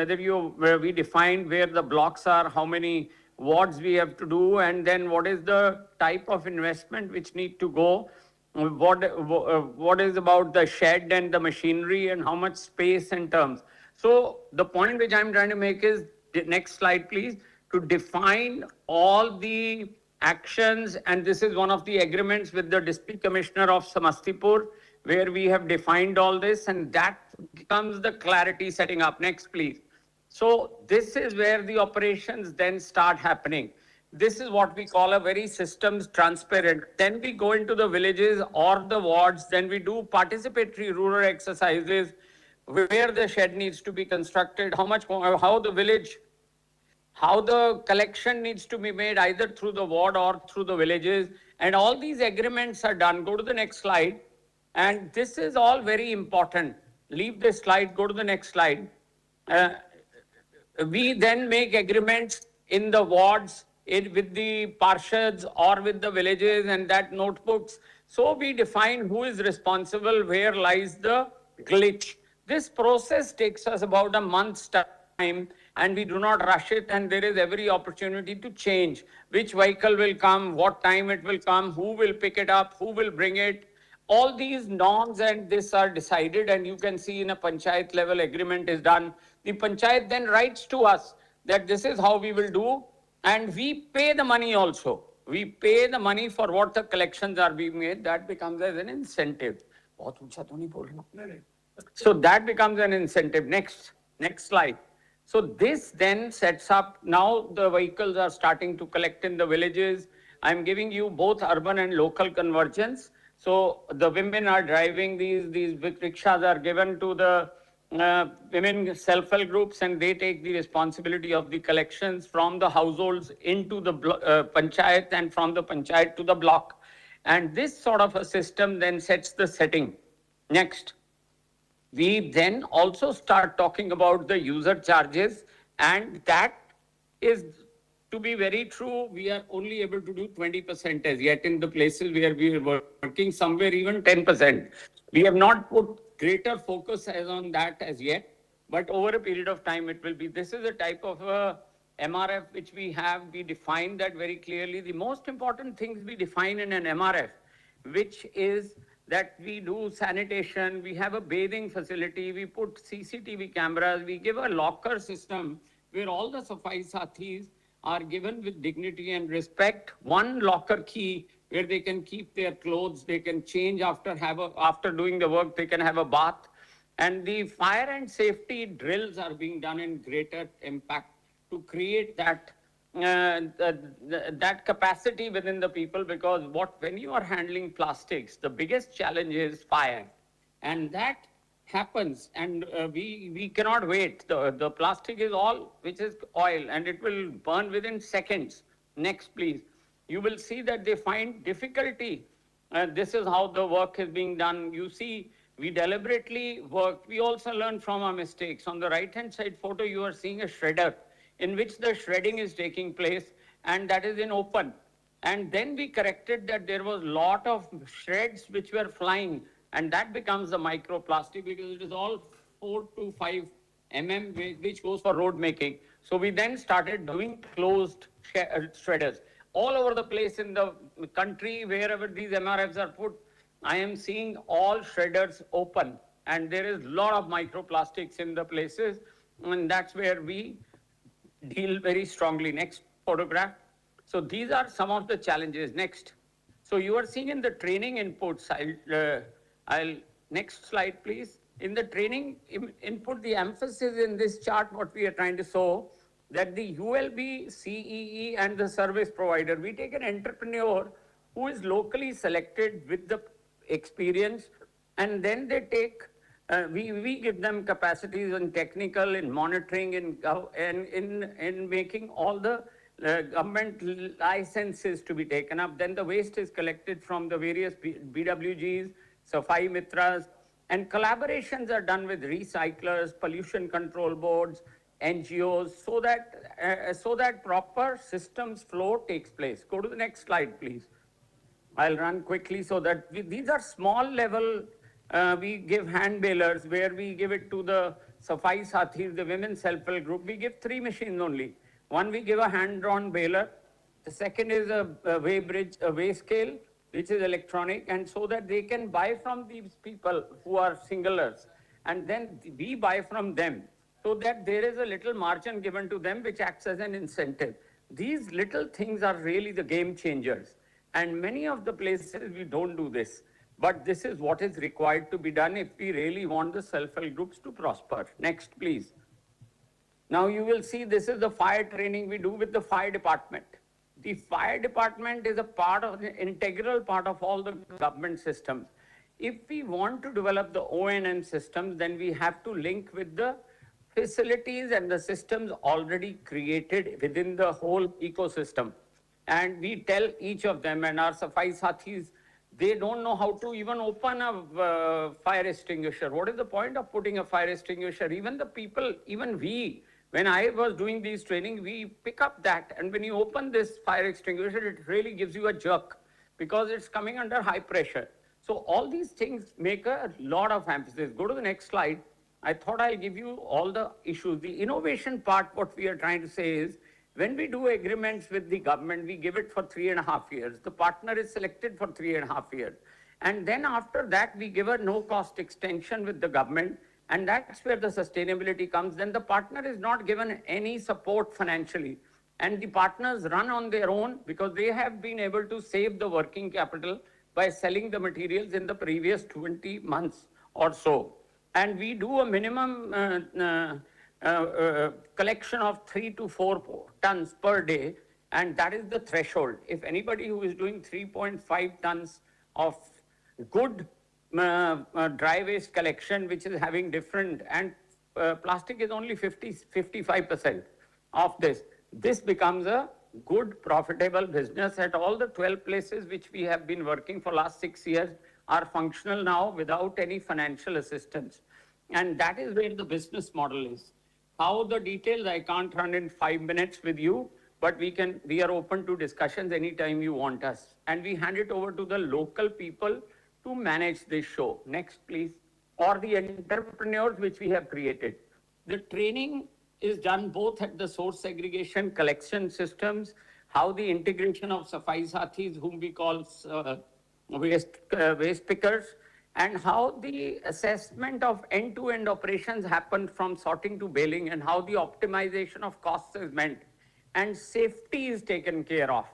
where we define where the blocks are, how many wards we have to do, and then what is the type of investment which need to go, what is about the shed and the machinery and how much space and terms. So the point which I'm trying to make is, the next slide please, to define all the actions, and this is one of the agreements with the District Commissioner of Samastipur, where we have defined all this, and that becomes the clarity setting up. Next, please. So this is where the operations then start happening. This is what we call a very systems transparent. Then we go into the villages or the wards, then we do participatory rural exercises, where the shed needs to be constructed, how the collection needs to be made either through the ward or through the villages. And all these agreements are done. Go to the next slide. And this is all very important. Leave this slide, go to the next slide. We then make agreements in the wards with the parshads or with the villages and that notebooks. So we define who is responsible, where lies the glitch. This process takes us about a month's time, and we do not rush it, and there is every opportunity to change. Which vehicle will come, what time it will come, who will pick it up, who will bring it. All these norms and this are decided, and you can see in a panchayat level agreement is done. The panchayat then writes to us that this is how we will do, and we pay the money also. We pay the money for what the collections are being made. That becomes as an incentive. So that becomes an incentive. Next slide. So this then sets up, now the vehicles are starting to collect in the villages. I'm giving you both urban and local convergence. So the women are driving these big rickshaws are given to the women self-help groups, and they take the responsibility of the collections from the households into the panchayat and from the panchayat to the block. And this sort of a system then sets the setting. Next. We then also start talking about the user charges, and that is, to be very true, we are only able to do 20% as yet in the places where we are working, somewhere even 10%. We have not put greater focus on that as yet, but over a period of time it will be. This is a type of MRF which we have. We define that very clearly. The most important things we define in an MRF, which is that we do sanitation, we have a bathing facility, we put CCTV cameras, we give a locker system where all the Safai Sathis are given with dignity and respect. One locker key where they can keep their clothes, they can change after doing the work, they can have a bath. And the fire and safety drills are being done in greater impact to create that capacity within the people, because when you are handling plastics, the biggest challenge is fire, and that happens, and we cannot wait. The plastic is all which is oil, and it will burn within seconds. Next, please. You will see that they find difficulty. This is how the work is being done. You see, we deliberately work. We also learn from our mistakes. On the right-hand side photo, you are seeing a shredder in which the shredding is taking place, and that is in open. And then we corrected that there was a lot of shreds which were flying, and that becomes the microplastic, because it is all 4 to 5 mm, which goes for road making. So we then started doing closed shredders. All over the place in the country, wherever these MRFs are put, I am seeing all shredders open, and there is a lot of microplastics in the places, and that's where we deal very strongly. Next photograph. So these are some of the challenges. Next. So you are seeing in the training inputs, I'll next slide, please. In the training input, the emphasis in this chart, what we are trying to show, that the ULB, CEE, and the service provider, we take an entrepreneur who is locally selected with the experience, and then they take, we give them capacities in technical, in monitoring, in making all the government licenses to be taken up. Then the waste is collected from the various BWGs, Safai Mitras, and collaborations are done with recyclers, pollution control boards, NGOs, so that proper systems flow takes place. Go to the next slide, please. I'll run quickly so that these are small level. We give hand balers where we give it to the Safai Sathis, the women self-help group. We give 3 machines only. One, we give a hand-drawn baler. The second is a weigh scale, which is electronic, and so that they can buy from these people who are singlers. And then we buy from them, so that there is a little margin given to them, which acts as an incentive. These little things are really the game changers. And many of the places we don't do this. But this is what is required to be done if we really want the self-help groups to prosper. Next, please. Now you will see this is the fire training we do with the fire department. The fire department is a part of, an integral part of all the government systems. If we want to develop the O&M systems, then we have to link with the facilities and the systems already created within the whole ecosystem. And we tell each of them, and our Safai Sathis, they don't know how to even open a fire extinguisher. What is the point of putting a fire extinguisher? Even the people, even we, when I was doing these training, we pick up that. And when you open this fire extinguisher, it really gives you a jerk because it's coming under high pressure. So all these things make a lot of emphasis. Go to the next slide. I thought I'll give you all the issues. The innovation part, what we are trying to say is, when we do agreements with the government, we give it for 3.5 years. The partner is selected for 3.5 years. And then after that, we give a no-cost extension with the government. And that's where the sustainability comes. Then the partner is not given any support financially. And the partners run on their own because they have been able to save the working capital by selling the materials in the previous 20 months or so. And we do a minimum collection of 3 to 4 tons per day, and that is the threshold. If anybody who is doing 3.5 tons of good dry waste collection, which is having different, and plastic is only 55% of this, this becomes a good, profitable business. At all the 12 places which we have been working for last 6 years are functional now without any financial assistance. And that is where the business model is. How the details, I can't run in 5 minutes with you, but we are open to discussions anytime you want us. And we hand it over to the local people to manage this show. Next, please. Or the entrepreneurs which we have created. The training is done both at the source segregation collection systems, how the integration of Safai Sathis, whom we call waste pickers, and how the assessment of end-to-end operations happen from sorting to baling, and how the optimization of costs is meant, and safety is taken care of.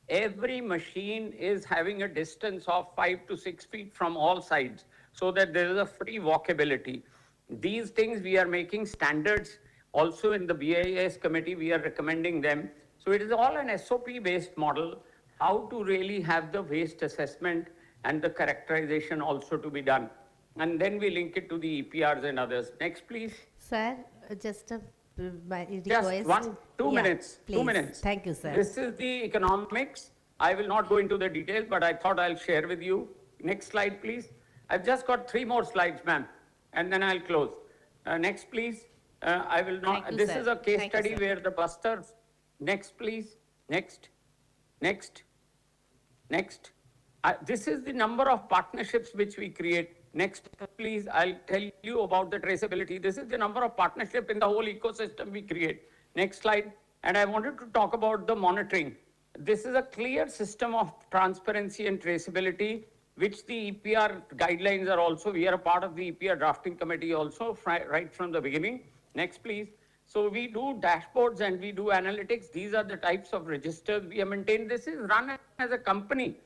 Every machine is having a distance of 5 to 6 feet from all sides, so that there is a free walkability. These things we are making standards. Also in the BIS committee, we are recommending them. So it is all an SOP-based model, how to really have the waste assessment and the characterization also to be done. And then we link it to the EPRs and others. Next, please. Sir, just a request. Just 2 minutes. Please. 2 minutes. Thank you, sir. This is the economics. I will not go into the details, but I thought I'll share with you. Next slide, please. I've just got 3 more slides, ma'am, and then I'll close. Next, please. I will not. You, this sir. is a case Thank you, study sir. where the busters. Next, please. Next. Next. Next. This is the number of partnerships which we create. Next, please, I'll tell you about the traceability. This is the number of partnerships in the whole ecosystem we create. Next slide. And I wanted to talk about the monitoring. This is a clear system of transparency and traceability, which the EPR guidelines are also. We are a part of the EPR drafting committee also, right from the beginning. Next, please. So we do dashboards and we do analytics. These are the types of registers we have maintained. This is run as a company.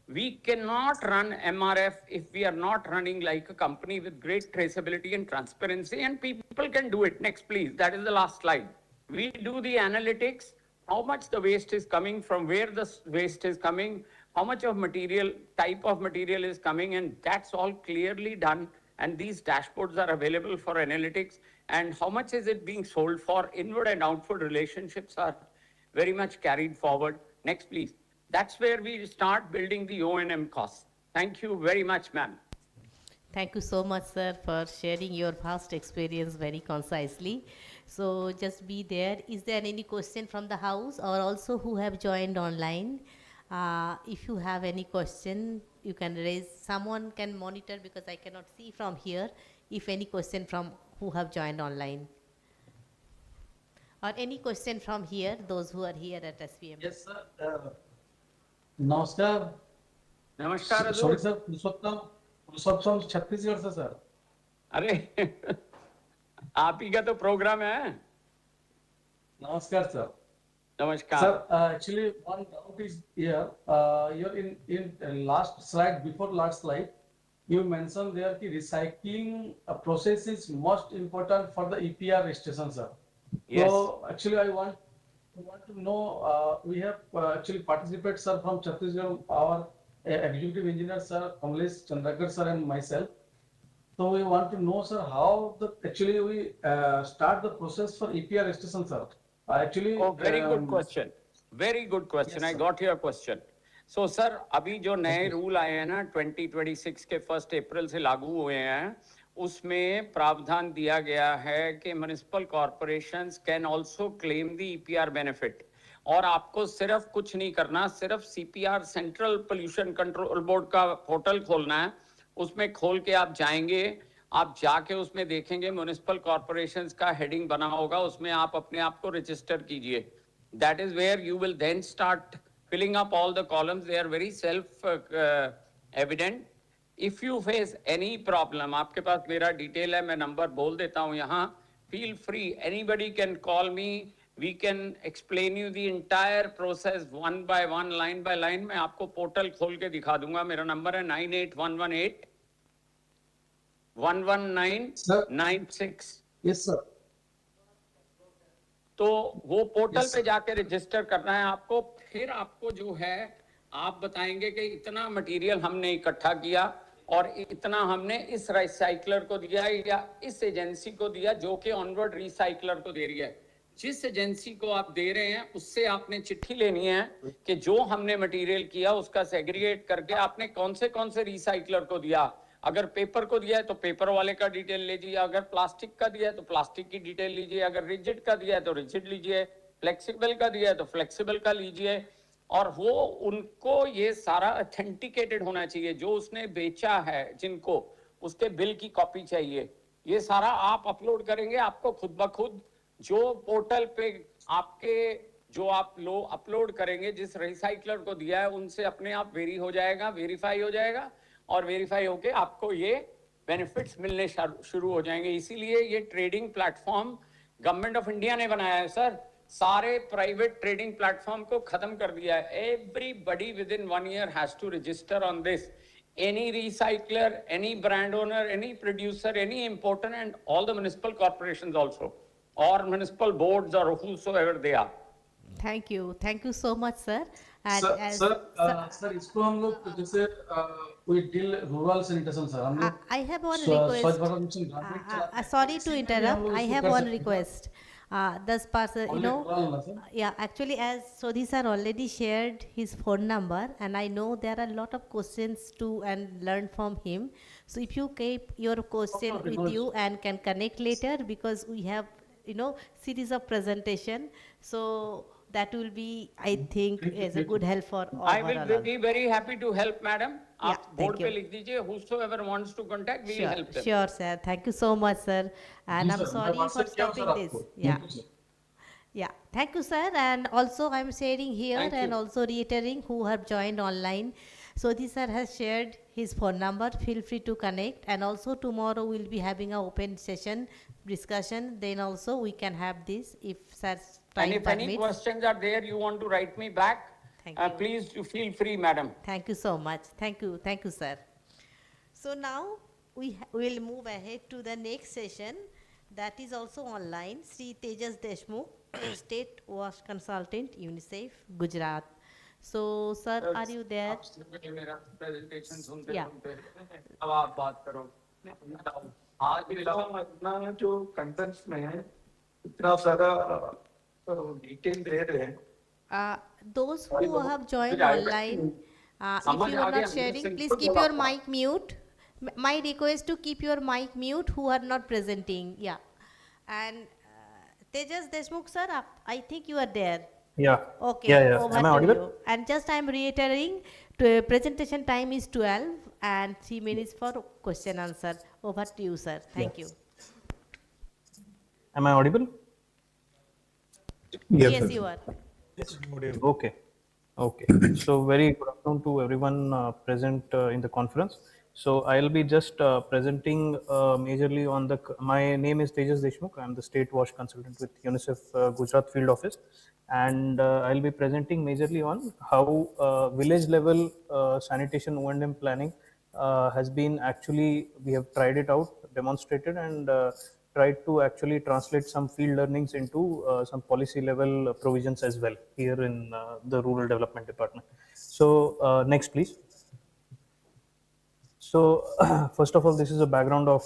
We cannot run MRF if we are not running like a company with great traceability and transparency, and people can do it. Next, please. That is the last slide. We do the analytics, how much the waste is coming, from where the waste is coming, how much of material, type of material is coming, and that's all clearly done. And these dashboards are available for analytics, and how much is it being sold for. Inward and outward relationships are very much carried forward. Next, please. That's where we start building the O&M costs. Thank you very much, ma'am. Thank you so much, sir, for sharing your past experience very concisely. So just be there. Is there any question from the house or also who have joined online? If you have any question, you can raise. Someone can monitor because I cannot see from here. If any question from who have joined online. Or any question from here, those who are here at SPM. Yes, sir. नमस्कार. नमस्कार. Sorry, sir. पुरुषोत्तम छत्तीसगढ़ से sir. अरे आप ही का तो programme है. नमस्कार sir. नमस्कार. Sir, actually one doubt is here. You're in last slide, before last slide, you mentioned there that recycling process is most important for the EPR station, sir. Yes. So actually I want to know, we have actually participated, sir, from Chhattisgarh, our executive engineer, sir, Kamlesh Chandrakar, sir, and myself. So we want to know, sir, how actually we start the process for EPR station, sir. Actually. Oh, very good question. Very good question. Yes, I got your question. So, sir, अभी जो नए rule आए हैं ना 2026 के 1 अप्रैल से लागू हुए हैं, उसमें प्रावधान दिया गया है कि municipal corporations can also claim the EPR benefit. और आपको सिर्फ कुछ नहीं करना, सिर्फ CPR central pollution control board का पोर्टल खोलना है. उसमें खोल के आप जाएंगे, आप जाके उसमें देखेंगे म्युनिसिपल कॉर्पोरेशंस का हेडिंग बना होगा, उसमें आप अपने आप को रजिस्टर कीजिए. That is where you will then start filling up all the columns. They are very self evident. If you face any problem, आपके पास मेरा डिटेल है, मैं नंबर बोल देता हूँ यहाँ. Feel free, anybody can call me. We can explain you the entire process one by one, line by line. मैं आपको पोर्टल खोल के दिखा दूंगा. मेरा नंबर है 98118 11996. Yes, sir. तो वो पोर्टल पे जाके रजिस्टर करना है आपको. फिर आपको जो है आप बताएंगे कि इतना मटेरियल हमने इकट्ठा किया और इतना हमने इस रिसाइकलर को दिया या इस एजेंसी को दिया जो कि ऑनवर्ड रिसाइकलर को दे रही है. जिस एजेंसी को आप दे रहे हैं उससे आपने चिट्ठी लेनी है कि जो हमने मटेरियल किया उसका सेग्रीगेट करके आपने कौन से रिसाइकलर को दिया. अगर पेपर को दिया है तो पेपर वाले का डिटेल लीजिए, अगर प्लास्टिक का दिया है तो प्लास्टिक की डिटेल लीजिए, अगर रिजिड का दिया है तो रिजिड लीजिए, फ्लेक्सिबल का दिया है तो फ्लेक्सिबल का लीजिए. और वो उनको ये सारा ऑथेंटिकेटेड होना चाहिए. जो उसने बेचा है जिनको, उसके बिल की कॉपी चाहिए. ये सारा आप अपलोड करेंगे, आपको खुद ब खुद जो पोर्टल पे आपके जो आप लोग अपलोड करेंगे जिस रिसाइकलर को दिया है उनसे अपने आप वेरीफाई हो जाएगा और वेरीफाई होके आपको ये बेनिफिट्स मिलने शुरू हो जाएंगे. इसीलिए ये trading platform government of India ने बनाया है सर. सारे प्राइवेट ट्रेडिंग प्लेटफॉर्म को खत्म कर दिया है. Everybody within 1 year has to register on this. Any recycler, any brand owner, any producer, any importer and all the municipal corporations also और म्युनिसिपल बोर्ड्स और whosoever they are. Thank you so much, sir. And sir इसको हम लोग जैसे we deal rural sanitation, sir. हम लोग I have one request. Sorry to interrupt. I have one request. This person, you know, yeah, actually as Sodhi sir already shared his phone number and I know there are a lot of questions to and learn from him. So if you keep your question with you and can connect later because we have, you know, series of presentation. So that will be, I think, is a good help for all. I will be very happy to help, madam. Yeah, आप board पे लिख दीजिए. Whosoever wants to contact, we will help them. Sure, sir. Thank you so much, sir. And I'm sorry for stopping this. Yeah. Yeah. Thank you, sir. And also, I'm sharing here and also reiterating who have joined online. So this sir has shared his phone number. Feel free to connect. And also tomorrow we'll be having an open session discussion. Then also we can have this if sir's time permits. And if any questions are there, you want to write me back. Please feel free, madam. Thank you so much. Thank you, sir. So now we will move ahead to the next session that is also online. Sri Tejas Deshmukh, State Wash Consultant, UNICEF, Gujarat. So, sir, are you there? Yeah. अब आप बात करो. आज के अलावा इतना जो contents में है, इतना सारा डिटेल दे रहे हैं Those who have joined online, if you are not sharing, please keep your mic mute. My request to keep your mic mute who are not presenting. Yeah. And Tejas Deshmukh sir, I think you are there. Yeah. Okay, Yeah, yeah. over Am I to audible? you. And just I am reiterating, to presentation time is 12 and 3 minutes for question answer. Over to you, sir. Thank you. Am I audible? Yes, you are. Okay. Okay. So very good afternoon to everyone present in the conference. So I'll be just presenting majorly on the. My name is Tejas Deshmukh. I'm the state wash consultant with UNICEF Gujarat field office, and I'll be presenting majorly on how village level sanitation O&M planning has been actually. We have tried it out, demonstrated, and tried to actually translate some field learnings into some policy level provisions as well here in the rural development department. So next please. So first of all, this is a background of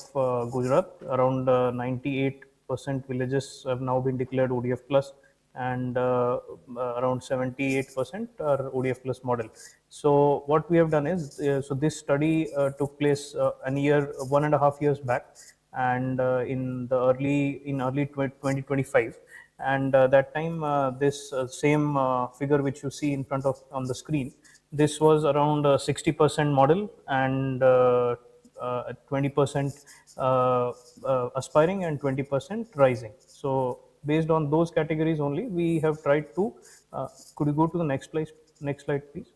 Gujarat. Around 98% villages have now been declared ODF plus, and around 78% are ODF plus model. So what we have done is, so this study took place a year, 1.5 years back, and in early 2025. And that time, this same figure which you see in front of on the screen, this was around 60% model and 20% aspiring and 20% rising. So based on those categories only, we have tried to. Could you go to the next slide? Next slide, please.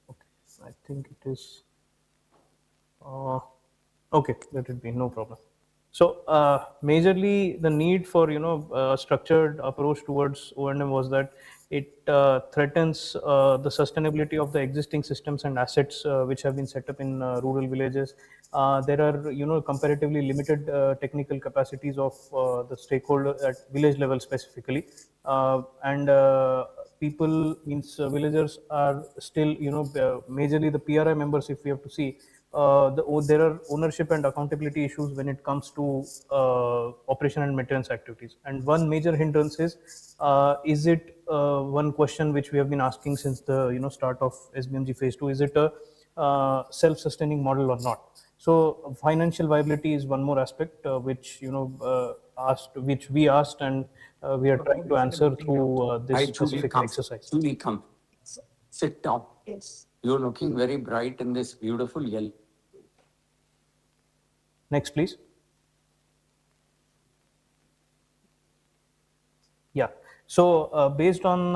Okay, I think it is. Okay, let it be, no problem. So majorly the need for structured approach towards O&M was that it threatens the sustainability of the existing systems and assets which have been set up in rural villages. There are comparatively limited technical capacities of the stakeholder at village level specifically, and people means villagers are still majorly the PRI members, if we have to see. There are ownership and accountability issues when it comes to operation and maintenance activities. And one major hindrance is it one question which we have been asking since the start of SBMG phase 2, is it a self-sustaining model or not? So financial viability is one more aspect which which we asked, and we are trying to answer through this Hi, Julie, specific come. exercise. Julie, come. Sit down. Yes. You're looking very bright in this beautiful yellow. Next, please. Yeah. So based on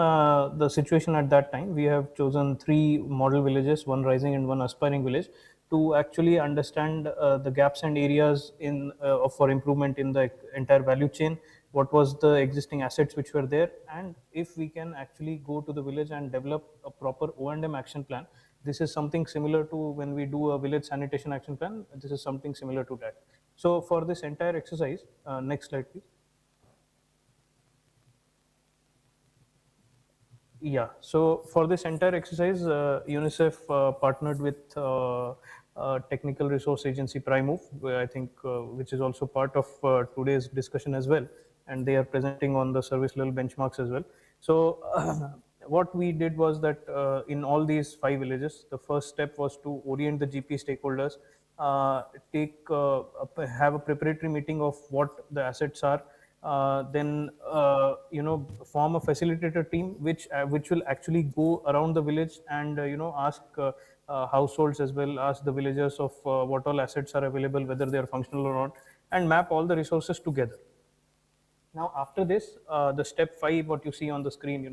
the situation at that time, we have chosen 3 model villages, one rising and one aspiring village, to actually understand the gaps and areas in for improvement in the entire value chain. What was the existing assets which were there, and if we can actually go to the village and develop a proper O&M action plan. This is something similar to when we do a village sanitation action plan. This is something similar to that. So for this entire exercise, next slide, please. Yeah, so for this entire exercise, UNICEF partnered with Technical Resource Agency Primove, I think, which is also part of today's discussion as well, and they are presenting on the service level benchmarks as well. So what we did was that in all these 5 villages, the first step was to orient the GP stakeholders, have a preparatory meeting of what the assets are, then form a facilitator team which will actually go around the village and ask households as well, ask the villagers of what all assets are available, whether they are functional or not, and map all the resources together. Now after this, the step 5, what you see on the screen,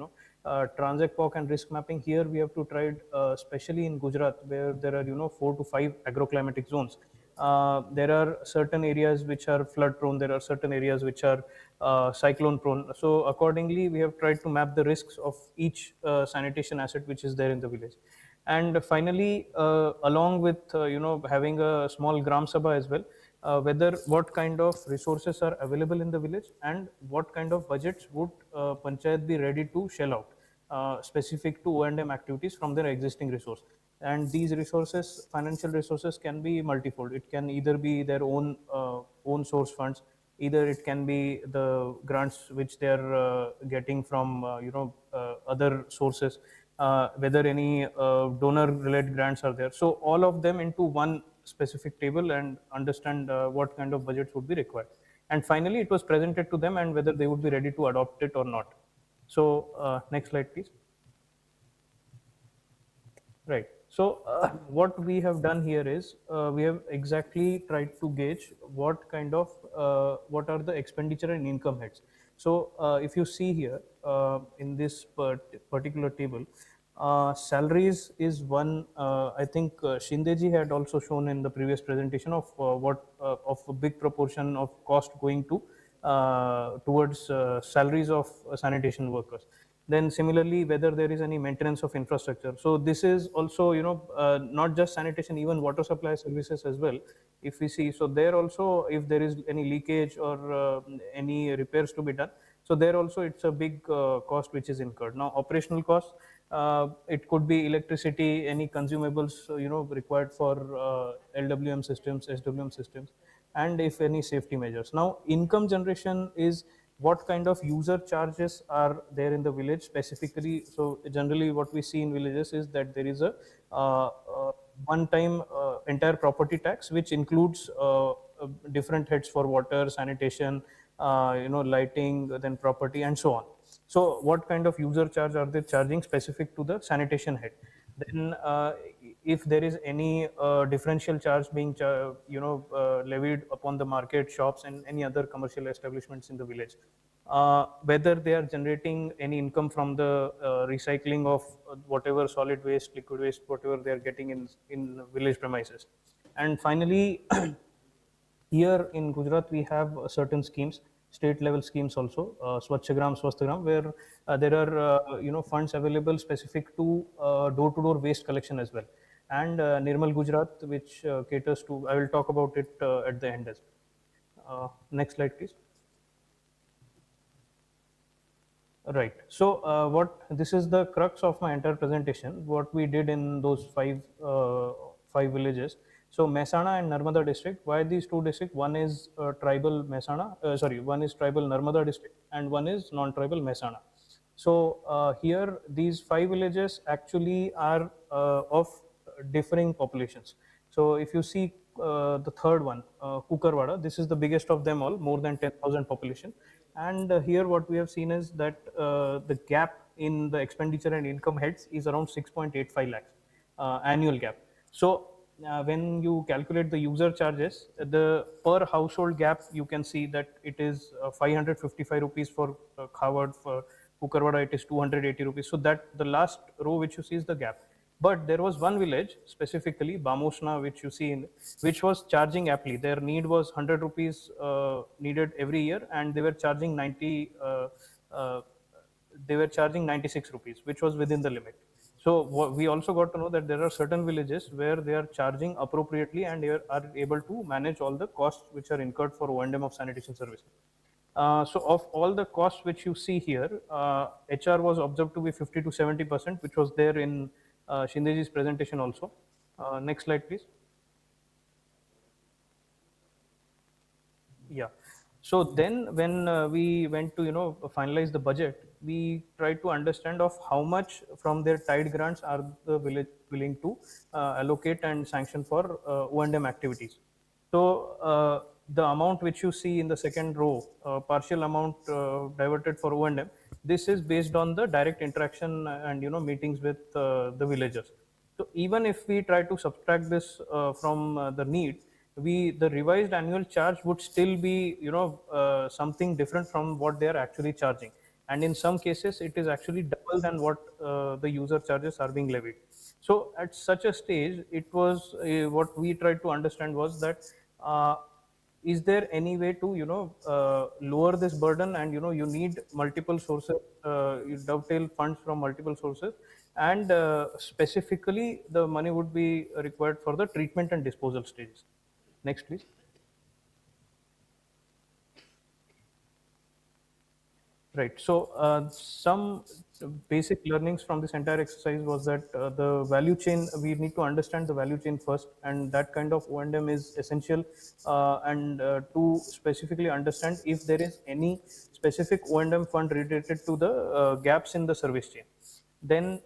transact walk and risk mapping. Here we have to try it, especially in Gujarat, where there are 4 to 5 agroclimatic zones. There are certain areas which are flood prone, there are certain areas which are cyclone prone. So accordingly, we have tried to map the risks of each sanitation asset which is there in the village. And finally, along with having a small gram sabha as well, whether what kind of resources are available in the village and what kind of budgets would panchayat be ready to shell out specific to O&M activities from their existing resource. And these resources, financial resources, can be multifold. It can either be their own source funds, Either it can be the grants which they are getting from other sources, whether any donor-related grants are there. So all of them into one specific table and understand what kind of budgets would be required. And finally, it was presented to them and whether they would be ready to adopt it or not. So next slide, please. Right. So what we have done here is we have exactly tried to gauge what kind of what are the expenditure and income heads. So if you see here in this particular table, salaries is one. I think Shindeji had also shown in the previous presentation of what of a big proportion of cost going to towards salaries of sanitation workers. Then similarly, whether there is any maintenance of infrastructure. So this is also, not just sanitation, even water supply services as well. If we see, so there also, if there is any leakage or any repairs to be done, so there also it's a big cost which is incurred. Now, operational costs, it could be electricity, any consumables, required for LWM systems, SWM systems, and if any safety measures. Now, income generation is what kind of user charges are there in the village specifically. So generally what we see in villages is that there is a one-time entire property tax, which includes different heads for water, sanitation, lighting, then property, and so on. So what kind of user charge are they charging specific to the sanitation head? Then if there is any differential charge being levied upon the market, shops, and any other commercial establishments in the village, whether they are generating any income from the recycling of whatever solid waste, liquid waste, whatever they are getting in village premises. And finally, here in Gujarat, we have certain schemes, state level schemes also, Swachhagram, Swasthagram, where there are funds available specific to door-to-door waste collection as well. And Nirmal Gujarat, which caters to, I will talk about it at the end as well. Next slide, please. Right. So this is the crux of my entire presentation. What we did in those five villages. So Mehsana and Narmada district. Why these two districts? One is tribal Mehsana. One is tribal Narmada district, and one is non-tribal Mehsana. So here, these five villages actually are of differing populations. So if you see the third one, Kukarwada, this is the biggest of them all, more than 10,000 population. And here what we have seen is that the gap in the expenditure and income heads is around 6.85 lakhs annual gap. So when you calculate the user charges, the per household gap, you can see that it is 555 rupees for Khawad, for Kukarwada it is 280 rupees. So that the last row which you see is the gap. But there was one village, specifically Bamosna, which you see in, which was charging aptly. Their need was 100 rupees needed every year, and they were charging 96 rupees, which was within the limit. So we also got to know that there are certain villages where they are charging appropriately and they are able to manage all the costs which are incurred for O&M of sanitation services. So of all the costs which you see here, HR was observed to be 50 to 70%, which was there in Shindeji's presentation also. Next slide, please. Yeah. So then when we went to finalize the budget, we tried to understand of how much from their tide grants are the village willing to allocate and sanction for O&M activities. So the amount which you see in the second row, partial amount diverted for O&M, this is based on the direct interaction and meetings with the villagers. So even if we try to subtract this from the need, the revised annual charge would still be something different from what they are actually charging, and in some cases it is actually double than what the user charges are being levied. So at such a stage, it was what we tried to understand was that is there any way to lower this burden, and you need multiple sources, you dovetail funds from multiple sources, and specifically the money would be required for the treatment and disposal stages. Next, please. Right. So some basic learnings from this entire exercise was that the value chain, we need to understand the value chain first, and that kind of O&M is essential, and to specifically understand if there is any specific O&M fund related to the gaps in the service chain. Then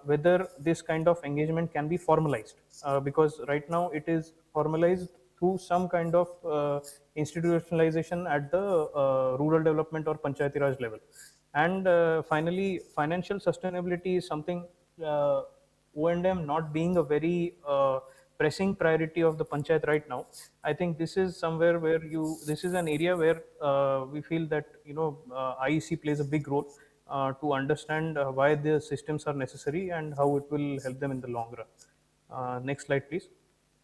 whether this kind of engagement can be formalized, because right now it is formalized through some kind of institutionalization at the rural development or panchayati raj level. And finally, financial sustainability is something, O&M not being a very pressing priority of the panchayat right now. I think this is somewhere where this is an area where we feel that IEC plays a big role to understand why the systems are necessary and how it will help them in the long run. Next slide, please.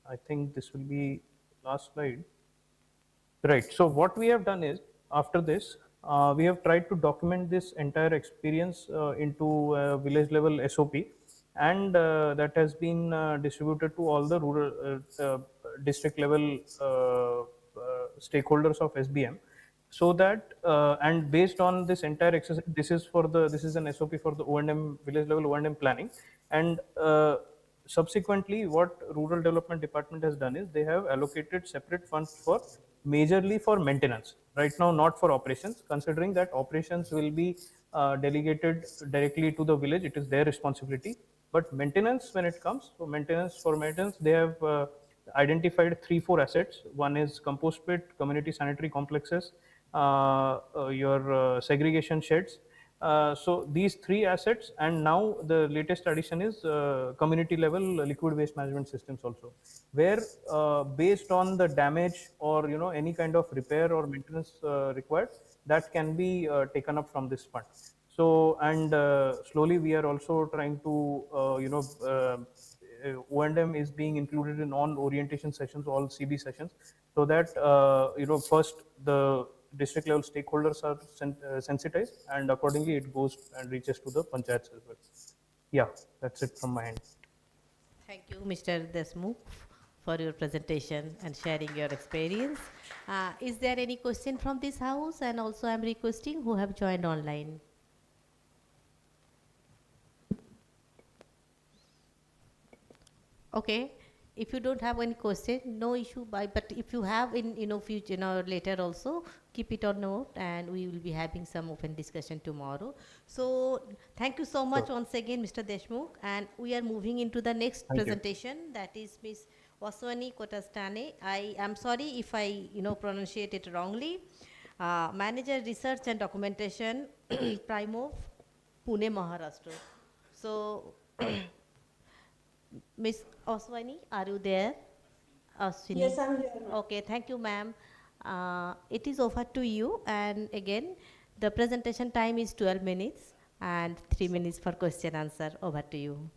I think this will be last slide. Right. So what we have done is, after this, we have tried to document this entire experience into a village level SOP, and that has been distributed to all the rural district level stakeholders of SBM. So that and based on this entire exercise, this is an SOP for the O&M village level O&M planning, and subsequently what rural development department has done is they have allocated separate funds for majorly for maintenance right now, not for operations, considering that operations will be delegated directly to the village. It is their responsibility. But maintenance, when it comes for maintenance, they have identified 3-4 assets. One is compost pit, community sanitary complexes, your segregation sheds. So these 3 assets, and now the latest addition is community level liquid waste management systems also, where based on the damage or any kind of repair or maintenance required, that can be taken up from this fund. So, and slowly we are also trying to O&M is being included in all orientation sessions, all CB sessions, so that first the district level stakeholders are sensitized, and accordingly it goes and reaches to the panchayats as well. Yeah, that's it from my end. Thank you, Mr. Desmukh, for your presentation and sharing your experience. Is there any question from this house? And also I'm requesting who have joined online. Okay, if you don't have any question, no issue. But if you have in future later also, keep it on note, and we will be having some open discussion tomorrow. So thank you so much once again, Mr. Desmukh, and we are moving into the next presentation. That is Ms. Vaswani Kotastane. I am sorry if I pronunciate it wrongly. Manager Research and Documentation, Primov, Pune, Maharashtra. So. Ms. Oswani, are you there? Oswini? Yes, I'm here. Okay, thank you, ma'am. It is over to you. And again, the presentation time is 12 minutes and 3 minutes for question answer. Over to you.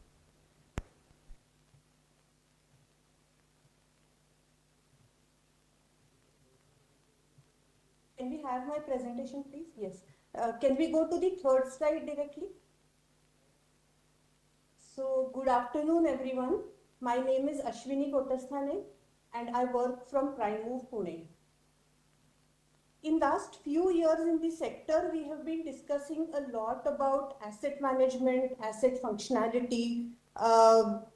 Can we have my presentation, please? Yes. Can we go to the third slide directly? So, good afternoon, everyone. My name is Ashwini Kotasthane, and I work from Primove, Pune. In last few years in the sector, we have been discussing a lot about asset management, asset functionality,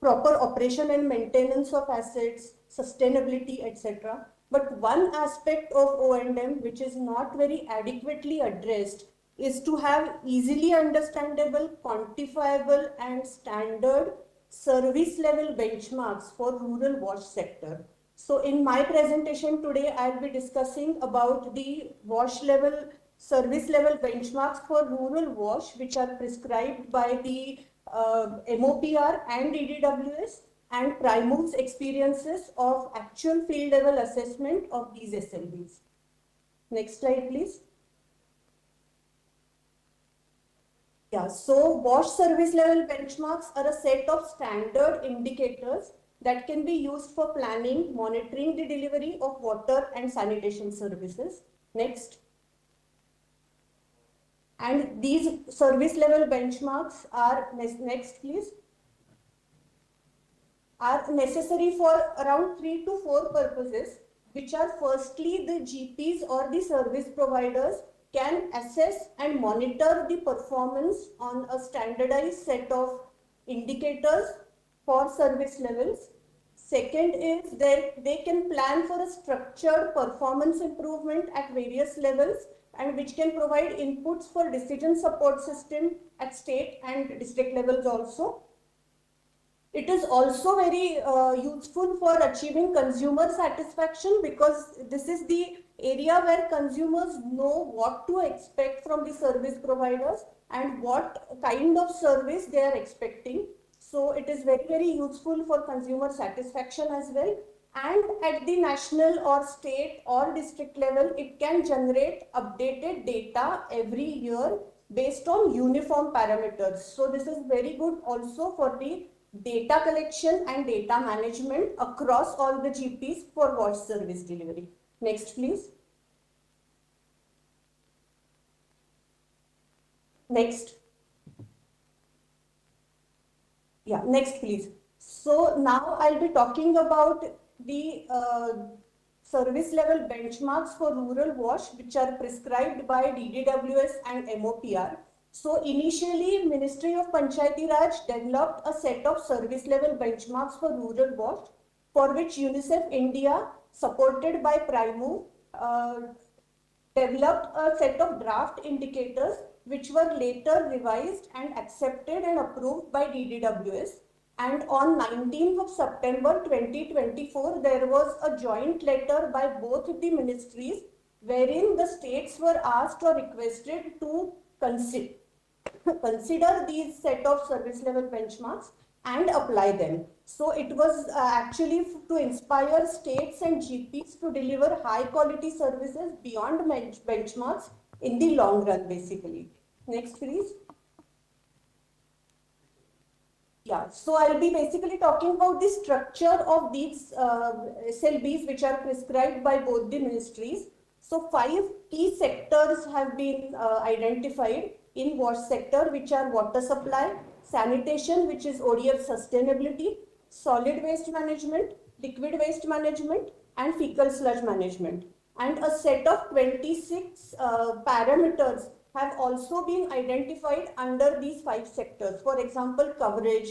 proper operation and maintenance of assets, sustainability, etc. But one aspect of O&M which is not very adequately addressed is to have easily understandable, quantifiable and standard service level benchmarks for rural wash sector. So in my presentation today, I'll be discussing about the wash level, service level benchmarks for rural wash, which are prescribed by the MOPR and EDWS, and Primove's experiences of actual field level assessment of these SLBs. Next slide, please. Yeah, so wash service level benchmarks are a set of standard indicators that can be used for planning, monitoring the delivery of water and sanitation services. Next. And these service level benchmarks are, next please, are necessary for around 3 to 4 purposes, which are firstly the GPs or the service providers can assess and monitor the performance on a standardized set of indicators for service levels. Second is they can plan for a structured performance improvement at various levels and which can provide inputs for decision support system at state and district levels also. It is also very useful for achieving consumer satisfaction because this is the area where consumers know what to expect from the service providers and what kind of service they are expecting. So it is very, very useful for consumer satisfaction as well. And at the national or state or district level, it can generate updated data every year based on uniform parameters. So this is very good also for the data collection and data management across all the GPs for watch service delivery. Next, please. Next. Yeah, next, please. So now I'll be talking about the service level benchmarks for rural wash, which are prescribed by DDWS and MOPR. So initially, Ministry of Panchayati Raj developed a set of service level benchmarks for rural wash, for which UNICEF India, supported by PRIMU, developed a set of draft indicators which were later revised and accepted and approved by DDWS. And on 19th of September 2024, there was a joint letter by both the ministries wherein the states were asked or requested to consider these set of service level benchmarks and apply them. So it was actually to inspire states and GPs to deliver high quality services beyond benchmarks in the long run, basically. Next, please. Yeah, so I'll be basically talking about the structure of these SLBs which are prescribed by both the ministries. So 5 key sectors have been identified in wash sector, which are water supply, sanitation, which is ODF sustainability, solid waste management, liquid waste management, and fecal sludge management. And a set of 26 parameters have also been identified under these 5 sectors. For example, coverage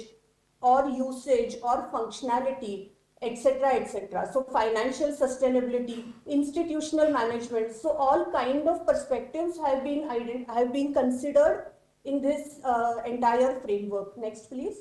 or usage or functionality, etc., etc. So financial sustainability, institutional management. So all kind of perspectives have been considered in this entire framework. Next, please.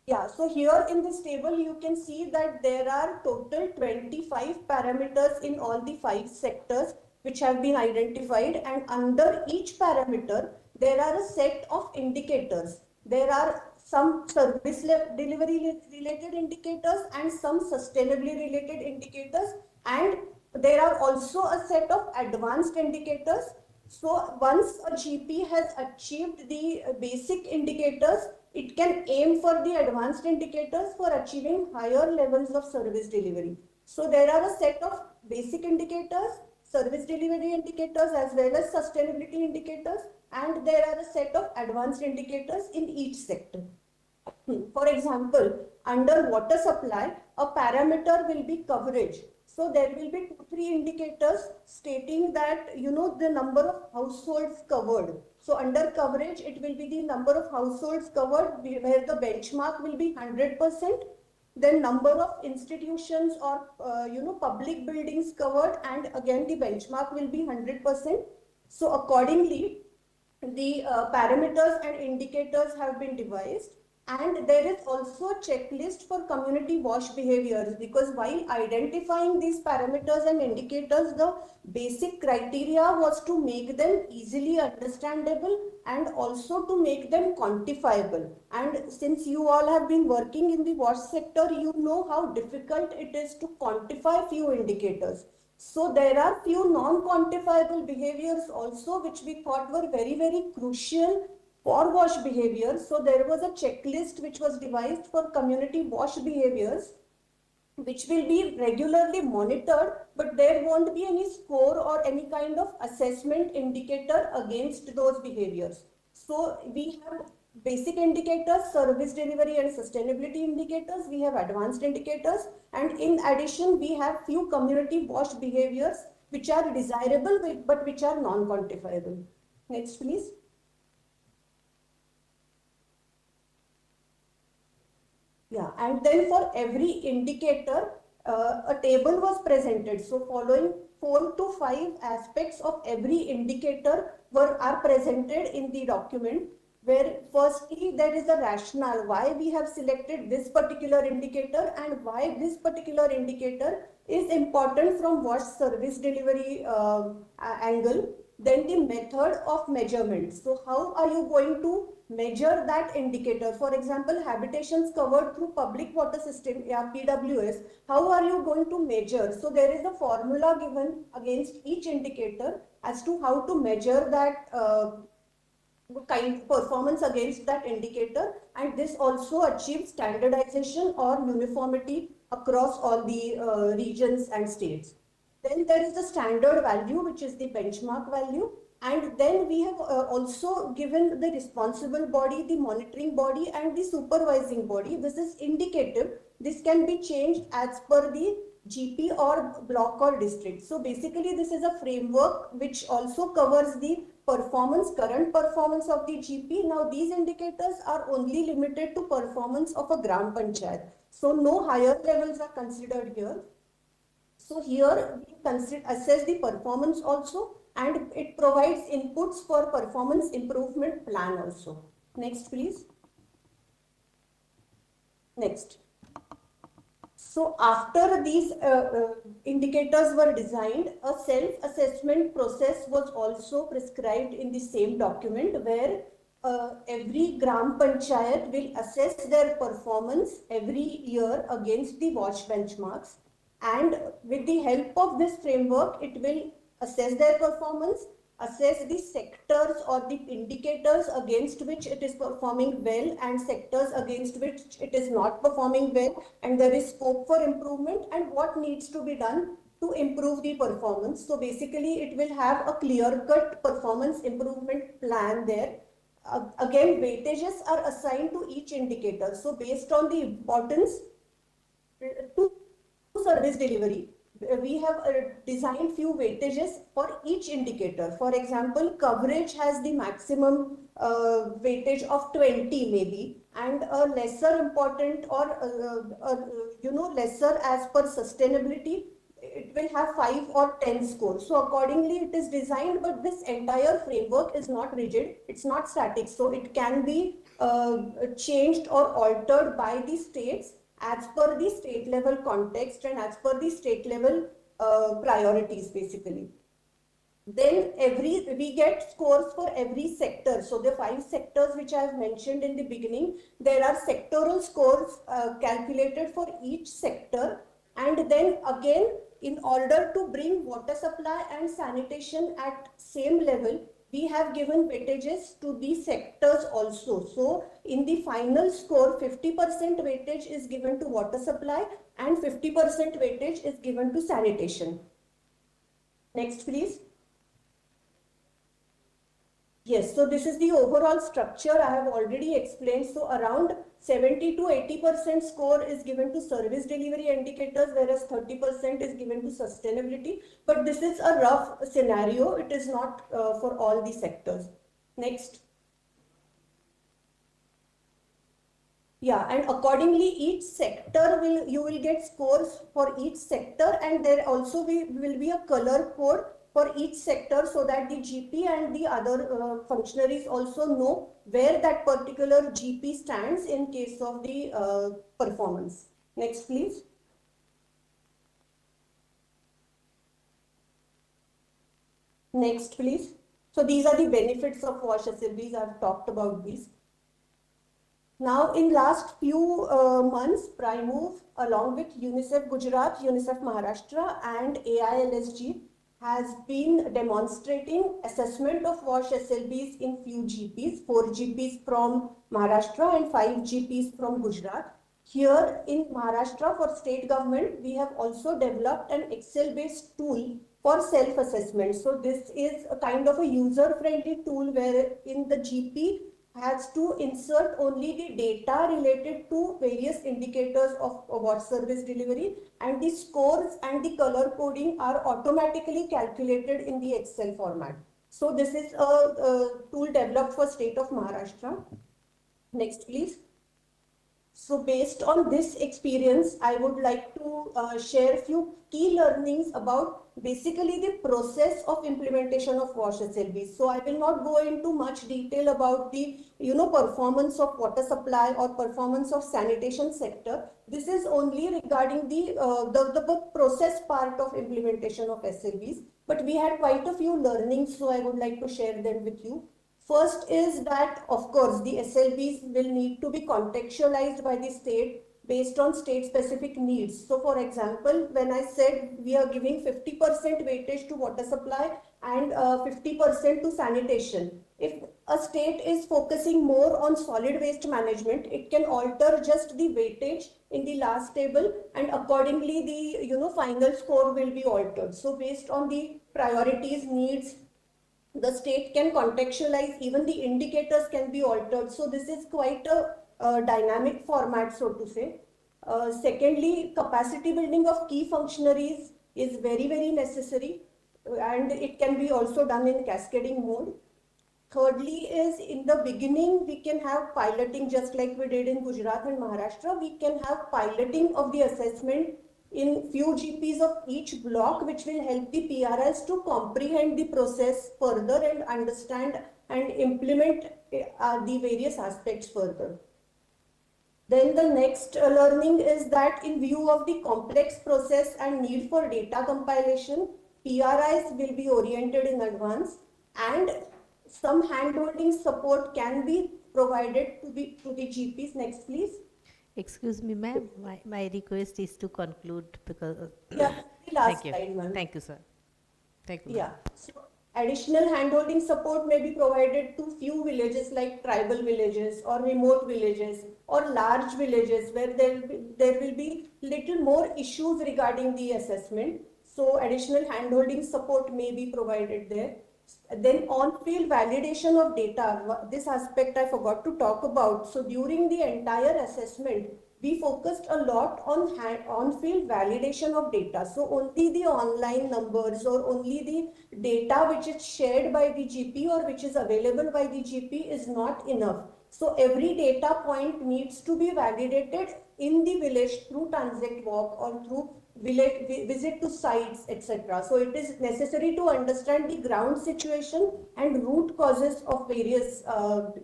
Yeah, so here in this table, you can see that there are total 25 parameters in all the 5 sectors which have been identified, and under each parameter, there are a set of indicators. There are some service delivery related indicators and some sustainability related indicators, and there are also a set of advanced indicators. So once a GP has achieved the basic indicators, it can aim for the advanced indicators for achieving higher levels of service delivery. So there are a set of basic indicators, service delivery indicators, as well as sustainability indicators, and there are a set of advanced indicators in each sector. For example, under water supply, a parameter will be coverage. So there will be 2-3 indicators stating that, the number of households covered. So under coverage, it will be the number of households covered where the benchmark will be 100%. Then number of institutions or, public buildings covered, and again the benchmark will be 100%. So accordingly, the parameters and indicators have been devised. And there is also a checklist for community wash behaviors, because while identifying these parameters and indicators, the basic criteria was to make them easily understandable and also to make them quantifiable. And since you all have been working in the wash sector, you know how difficult it is to quantify few indicators. So there are few non-quantifiable behaviors also which we thought were very, very crucial for wash behavior. So there was a checklist which was devised for community wash behaviors, which will be regularly monitored, but there won't be any score or any kind of assessment indicator against those behaviors. So we have basic indicators, service delivery and sustainability indicators, we have advanced indicators, and in addition we have few community wash behaviors which are desirable but which are non-quantifiable. Next please. Yeah, and then for every indicator, a table was presented. So following 4 to 5 aspects of every indicator are presented in the document, where firstly there is a rationale why we have selected this particular indicator and why this particular indicator is important from wash service delivery angle. Then the method of measurement. So how are you going to measure that indicator? For example, habitations covered through public water system, yeah, PWS, how are you going to measure? So there is a formula given against each indicator as to how to measure that kind performance against that indicator, and this also achieves standardization or uniformity across all the regions and states. Then there is the standard value, which is the benchmark value. And then we have also given the responsible body, the monitoring body and the supervising body. This is indicative. This can be changed as per the GP or block or district. So basically this is a framework which also covers the performance, current performance of the GP. Now these indicators are only limited to performance of a gram panchayat. So no higher levels are considered here. So here we assess the performance also, and it provides inputs for performance improvement plan also. Next please. Next. So after these indicators were designed, a self-assessment process was also prescribed in the same document, where every gram panchayat will assess their performance every year against the WASH benchmarks. And with the help of this framework, it will assess their performance, assess the sectors or the indicators against which it is performing well and sectors against which it is not performing well, and there is scope for improvement and what needs to be done to improve the performance. So basically it will have a clear-cut performance improvement plan there. Again, weightages are assigned to each indicator. So based on the importance to service delivery, we have designed few weightages for each indicator. For example, coverage has the maximum weightage of 20 maybe, and a lesser important or lesser as per sustainability, it will have 5 or 10 scores. So accordingly it is designed, but this entire framework is not rigid, it's not static, so it can be changed or altered by the states as per the state level context and as per the state level priorities basically. Then we get scores for every sector. So the 5 sectors which I have mentioned in the beginning, there are sectoral scores calculated for each sector. And then again, in order to bring water supply and sanitation at same level, we have given weightages to these sectors also. So in the final score, 50% weightage is given to water supply and 50% weightage is given to sanitation. Next, please. Yes, so this is the overall structure I have already explained. So around 70 to 80% score is given to service delivery indicators, whereas 30% is given to sustainability. But this is a rough scenario. It is not for all the sectors. Next. Yeah, and accordingly, each sector you will get scores for each sector, and there also will be a color code for each sector, so that the GP and the other functionaries also know where that particular GP stands in case of the performance. Next, please. Next, please. So these are the benefits of WASH assemblies. I've talked about these. Now, in last few months, PriMove, along with UNICEF Gujarat, UNICEF Maharashtra, and AILSG, has been demonstrating assessment of WASH SLBs in few GPs, 4 GPs from Maharashtra and 5 GPs from Gujarat. Here in Maharashtra, for state government, we have also developed an Excel-based tool for self-assessment. So this is a kind of a user-friendly tool wherein the GP has to insert only the data related to various indicators of what service delivery, and the scores and the color coding are automatically calculated in the Excel format. So this is a tool developed for state of Maharashtra. Next, please. So based on this experience, I would like to share a few key learnings about basically the process of implementation of WASH SLBs. So I will not go into much detail about the performance of water supply or performance of sanitation sector. This is only regarding the process part of implementation of SLBs. But we had quite a few learnings, so I would like to share them with you. First is that, of course, the SLBs will need to be contextualized by the state based on state-specific needs. So, for example, when I said we are giving 50% weightage to water supply and 50% to sanitation, if a state is focusing more on solid waste management, it can alter just the weightage in the last table, and accordingly the final score will be altered. So, based on the priorities, needs, the state can contextualize, even the indicators can be altered. So this is quite a dynamic format, so to say. Secondly, capacity building of key functionaries is very, very necessary, and it can be also done in cascading mode. Thirdly is, in the beginning, we can have piloting just like we did in Gujarat and Maharashtra. We can have piloting of the assessment in few GPs of each block, which will help the PRS to comprehend the process further and understand and implement the various aspects further. Then the next learning is that in view of the complex process and need for data compilation, PRIs will be oriented in advance, and some hand-holding support can be provided to the GPs. Next, please. Excuse me, ma'am. My request is to conclude because. Yeah, the last thank you. slide, ma'am. Thank you, sir. Thank you. Yeah. So additional handholding support may be provided to few villages like tribal villages or remote villages or large villages where there will be little more issues regarding the assessment. So additional handholding support may be provided there. Then on-field validation of data, this aspect I forgot to talk about. So during the entire assessment, we focused a lot on-field validation of data. So only the online numbers or only the data which is shared by the GP or which is available by the GP is not enough. So every data point needs to be validated in the village through transit walk or through village visit to sites, etc. So it is necessary to understand the ground situation and root causes of various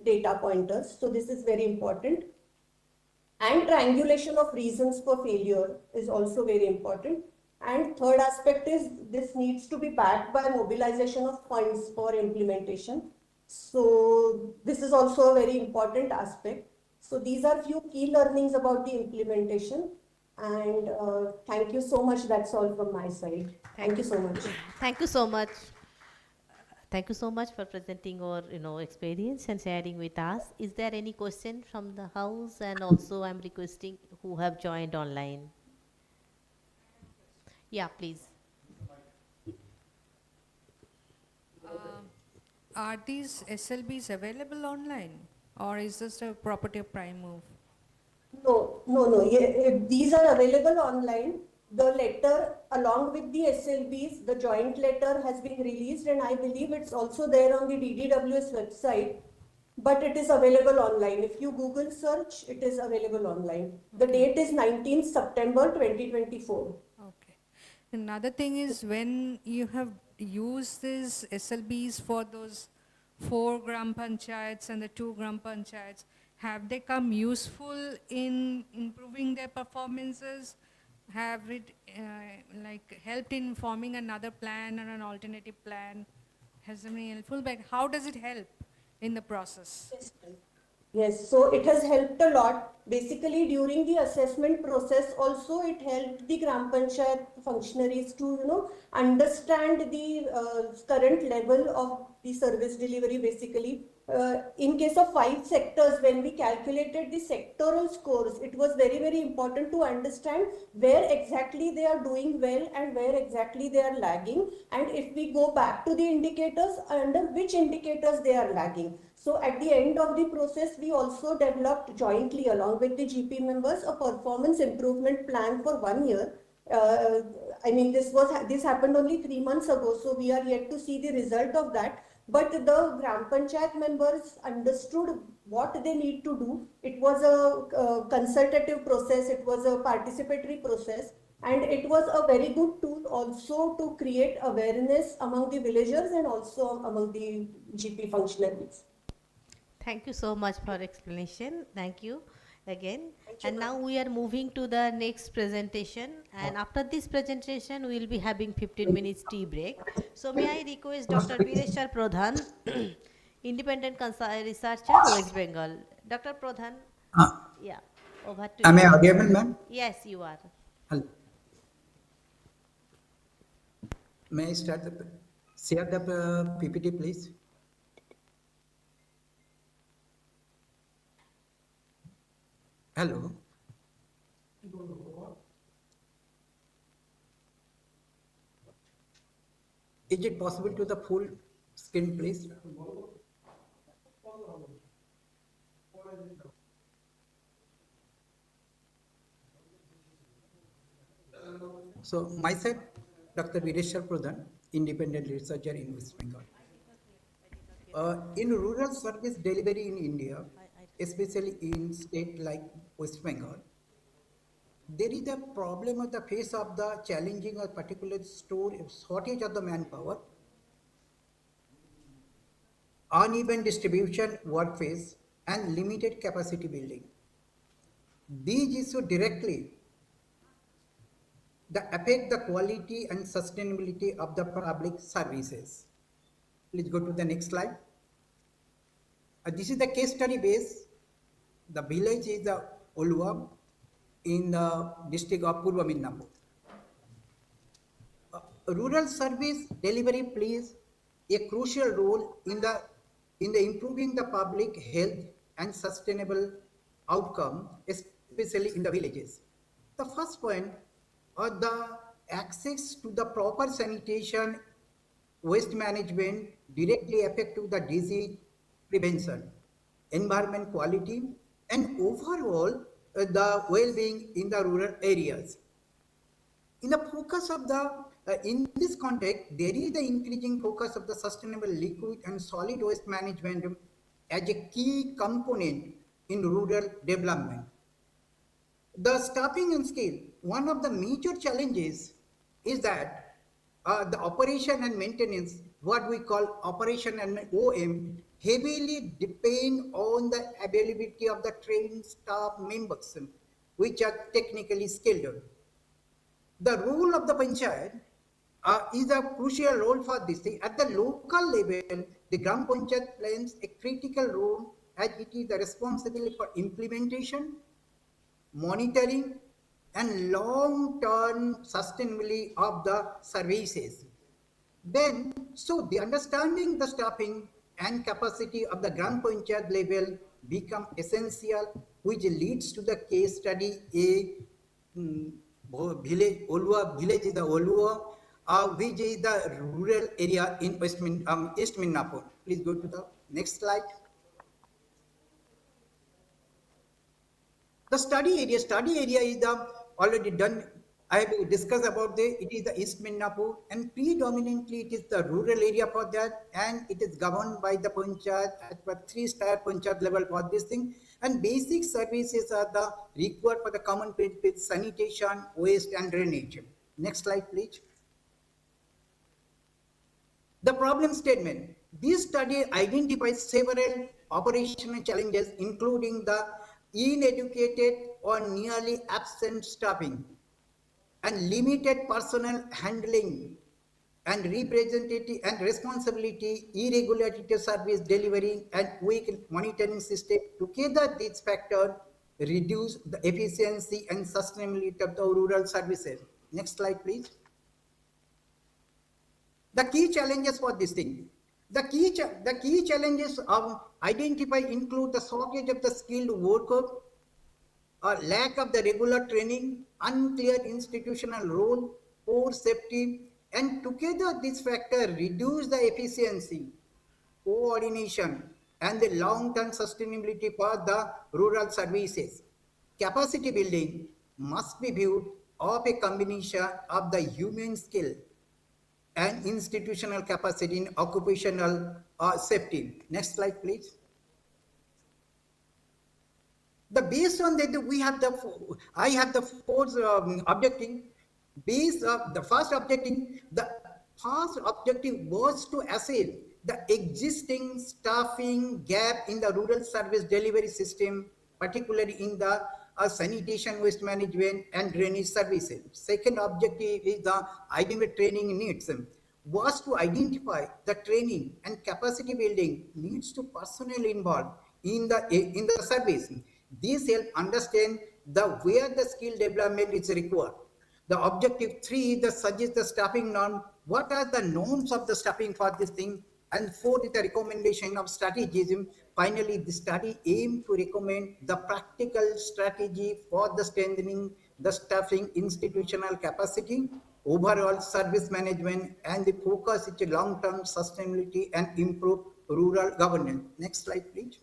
data pointers. So this is very important. And triangulation of reasons for failure is also very important. And third aspect is this needs to be backed by mobilization of funds for implementation. So this is also a very important aspect. So these are few key learnings about the implementation. And thank you so much. That's all from my side. Thank you so much. Thank you so much. Thank you so much for presenting your experience and sharing with us. Is there any question from the house? And also I'm requesting who have joined online. Yeah, please. Are these SLBs available online, or is this a property of Prime Move? No. These are available online. The letter along with the SLBs, the joint letter has been released, and I believe it's also there on the DDWS website, but it is available online. If you Google search, it is available online. The date is 19th September 2024. Okay. Another thing is, when you have used these SLBs for those 4 Gram Panchayats and the 2 Gram Panchayats, have they come useful in improving their performances? Have it helped in forming another plan or an alternative plan? Has it been helpful? But how does it help in the process? Yes, so it has helped a lot. Basically, during the assessment process, also it helped the Gram Panchayat functionaries to, understand the current level of the service delivery, basically in case of 5 sectors, when we calculated the sectoral scores, it was very, very important to understand where exactly they are doing well and where exactly they are lagging. And if we go back to the indicators, under which indicators they are lagging. So at the end of the process, we also developed jointly along with the GP members a performance improvement plan for 1 year. I mean, this happened only 3 months ago, so we are yet to see the result of that. But the Gram Panchayat members understood what they need to do. It was a consultative process, it was a participatory process, and it was a very good tool also to create awareness among the villagers and also among the GP functionaries. Thank you so much for explanation. Thank you again. And now we are moving to the next presentation. And after this presentation, we will be having 15 minutes tea break. So may I request Dr. Bireshwar Pradhan, Independent Researcher, West Bengal. Dr. Pradhan, yeah, over to Am you. I audible, ma'am? Yes, you are. Hello. May I start the share the PPT, please? Hello. Is it possible to the full screen, please? So myself, Dr. Bireshwar Pradhan, independent researcher in West Bengal. In rural service delivery in India, especially in state like West Bengal, there is a problem of the face of the challenging or particular shortage of the manpower, uneven distribution workforce, and limited capacity building. These issues directly affect the quality and sustainability of the public services. Please go to the next slide. This is the case study base. The village is the Olua in the district of Purva Midnapur. Rural service delivery plays a crucial role in the improving the public health and sustainable outcome, especially in the villages. The first point are the access to the proper sanitation, waste management directly affect to the disease prevention, environment quality, and overall the well-being in the rural areas. In the focus of the in this context, there is the increasing focus of the sustainable liquid and solid waste management as a key component in rural development. The staffing and skill, one of the major challenges is that the operation and maintenance, what we call operation and OM, heavily depend on the availability of the trained staff members, which are technically skilled. The role of the panchayat is a crucial role for this thing. At the local level, the Gram Panchayat plays a critical role as it is the responsibility for implementation, monitoring, and long-term sustainability of the services. Then, so the understanding the staffing and capacity of the Gram Panchayat level become essential, which leads to the case study village, Olua village is the Olua, which is the rural area in East Midnapur. Please go to the next slide. The study area is the already done. I have discussed about it is the East Midnapur, and predominantly it is the rural area for that, and it is governed by the panchayat at the 3-star panchayat level for this thing. And basic services are the required for the common benefits, sanitation, waste, and drainage. Next slide, please. The problem statement. This study identifies several operational challenges, including the uneducated or nearly absent staffing, and limited personnel handling, and representative and responsibility, irregularity to service delivery, and weak monitoring system. Together, these factors reduce the efficiency and sustainability of the rural services. Next slide, please. The key challenges for this thing. The key challenges of identify include the shortage of the skilled worker, lack of the regular training, unclear institutional role, poor safety, and together this factor reduce the efficiency, coordination, and the long-term sustainability for the rural services. Capacity building must be viewed of a combination of the human skill and institutional capacity in occupational safety. Next slide, please. Based on that, I have the fourth objective. The first objective was to assess the existing staffing gap in the rural service delivery system, particularly in the sanitation, waste management, and drainage services. Second objective is the identify training needs. Was to identify the training and capacity building needs to personnel involved in the service. This help understand where the skill development is required. The objective 3 is the suggest the staffing norm. What are the norms of the staffing for this thing? And 4 is the recommendation of strategies. Finally, the study aimed to recommend the practical strategy for the strengthening the staffing institutional capacity, overall service management, and the focus is long-term sustainability and improve rural governance. Next slide, please.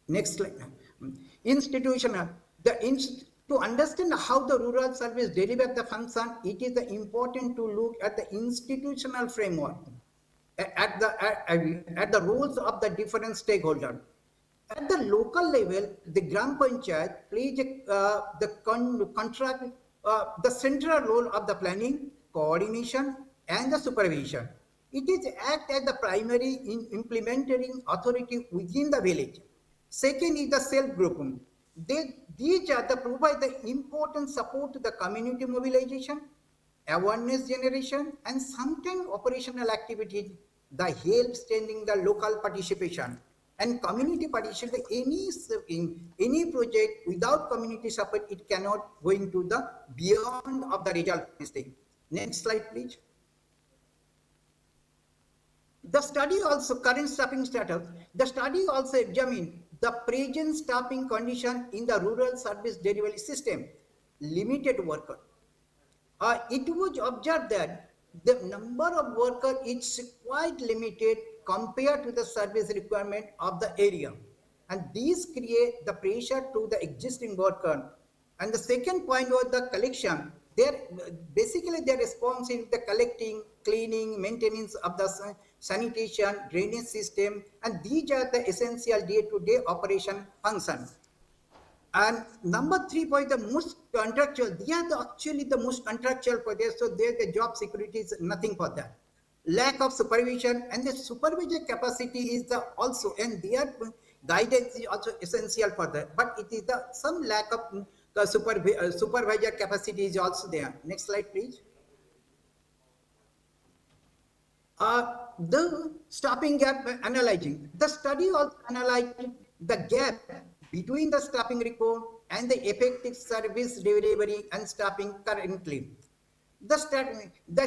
Next slide. Institutional. To understand how the rural service deliver the function, it is important to look at the institutional framework, at the roles of the different stakeholders. At the local level, the Gram Panchayat plays the central role of the planning, coordination, and the supervision. It is act as the primary implementing authority within the village. Second is the self-group. These are provide the important support to the community mobilization, awareness generation, and sometimes operational activities that help strengthening the local participation. And community participation, any project without community support, it cannot go into the beyond of the result. Next slide, please. The study also, current staffing status, the study also examined the present staffing condition in the rural service delivery system, limited worker. It was observed that the number of workers is quite limited compared to the service requirement of the area. And these create the pressure to the existing worker. And the second point was the collection. Basically their response is the collecting, cleaning, maintenance of the sanitation, drainage system, and these are the essential day-to-day operation functions. And number 3 point, the most contractual, they are actually the most contractual for this, so there the job security is nothing for that. Lack of supervision, and the supervision capacity is also, and their guidance is also essential for that, but it is some lack of the supervisor capacity is also there. Next slide, please. The staffing gap analyzing. The study also analyzed the gap between the staffing report and the effective service delivery and staffing currently. The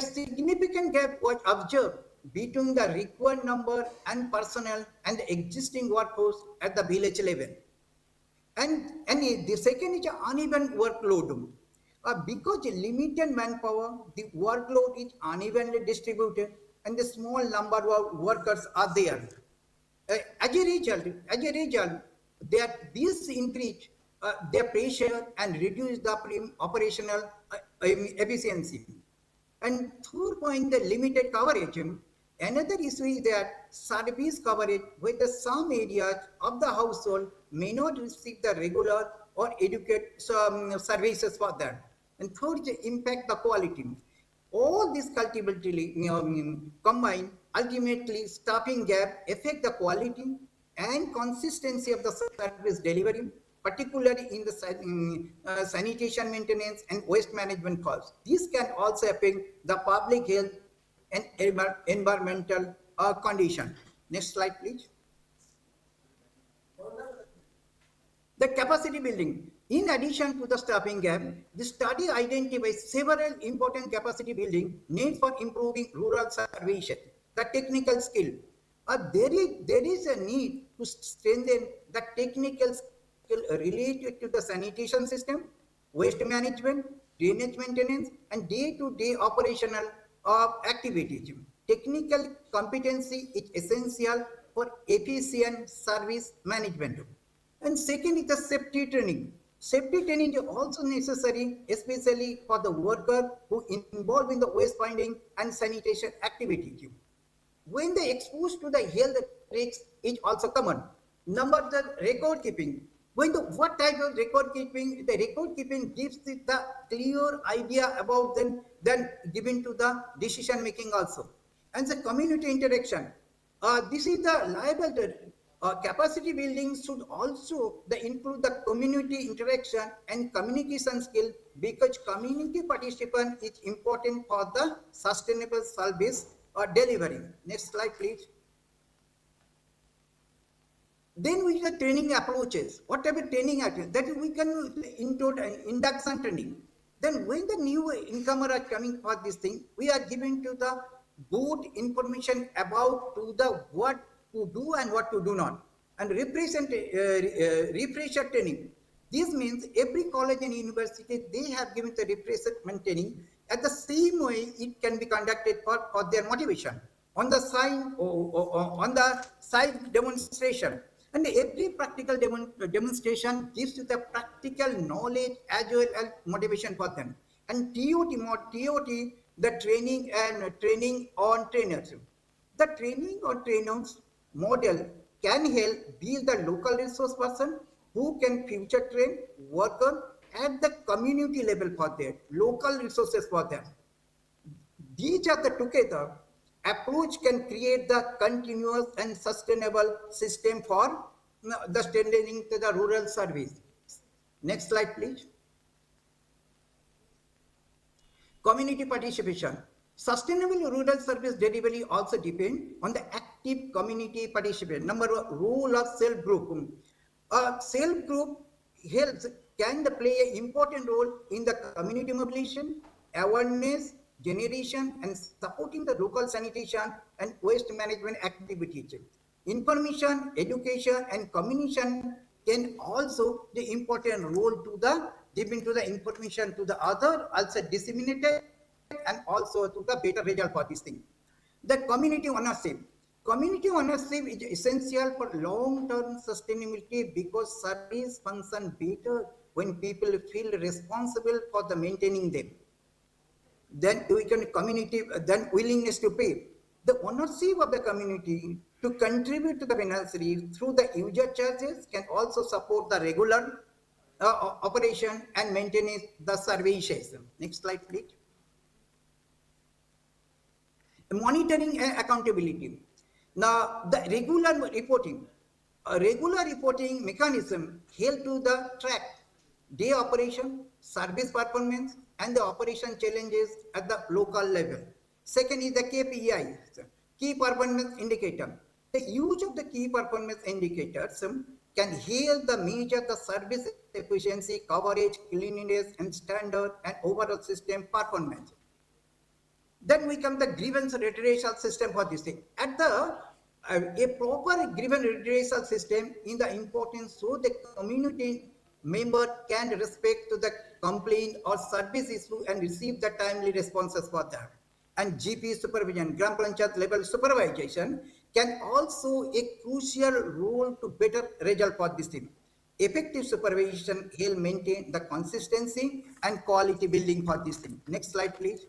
significant gap was observed between the required number and personnel and the existing workforce at the village level. And the second is uneven workload. Because limited manpower, the workload is unevenly distributed and the small number of workers are there. As a result, this increase their pressure and reduce the operational efficiency. And third point, the limited coverage. Another issue is that service coverage, where some areas of the household may not receive the regular or adequate services for that. And third, impact the quality. All this cultivatively combined, ultimately staffing gap affect the quality and consistency of the service delivery, particularly in the sanitation maintenance and waste management costs. This can also affect the public health and environmental condition. Next slide, please. The capacity building. In addition to the staffing gap, the study identifies several important capacity building needs for improving rural services. The technical skill. There is a need to strengthen the technical skill related to the sanitation system, waste management, drainage maintenance, and day-to-day operational activities. Technical competency is essential for efficient service management. And second is the safety training. Safety training is also necessary, especially for the worker who involved in the waste finding and sanitation activity. When they exposed to the health risks is also common. Number the record keeping. What type of record keeping? The record keeping gives the clear idea about them, then given to the decision making also. And the community interaction. This is the liable capacity building should also improve the community interaction and communication skill, because community participation is important for the sustainable service delivery. Next slide, please. Then we have training approaches. What type of training approaches? That we can include induction training. Then when the new incomer are coming for this thing, we are giving to the good information about to the what to do and what to do not. And refresher training. This means every college and university, they have given the refresher training. At the same way, it can be conducted for their motivation. On the side demonstration. And every practical demonstration gives you the practical knowledge as well as motivation for them. And TOT, the training on trainers. The training on trainers model can help build the local resource person who can future train worker at the community level for their local resources for them. These are the together approach can create the continuous and sustainable system for the strengthening to the rural service. Next slide, please. Community participation. Sustainable rural service delivery also depends on the active community participation. Number one, role of self-group. Self-group helps can play an important role in the community mobilization, awareness, generation, and supporting the local sanitation and waste management activities. Information, education, and communication can also the important role to the giving to the information to the other, also disseminated, and also to the better result for this thing. The community ownership. Community ownership is essential for long-term sustainability because service function better when people feel responsible for the maintaining them. Then we can community, then willingness to pay. The ownership of the community to contribute to the financially through the user charges can also support the regular operation and maintenance the services. Next slide, please. Monitoring and accountability. Now, the regular reporting. A regular reporting mechanism help to the track day operation, service performance, and the operation challenges at the local level. Second is the KPI, key performance indicator. The use of the key performance indicators can help the measure the service efficiency, coverage, cleanliness, and standard and overall system performance. Then we come the grievance redressal system for this thing. At the a proper grievance redressal system in the importance so the community member can respect to the complaint or service issue and receive the timely responses for that. And GP supervision, Gram Panchayat level supervision can also a crucial role to better result for this thing. Effective supervision will maintain the consistency and quality building for this thing. Next slide, please.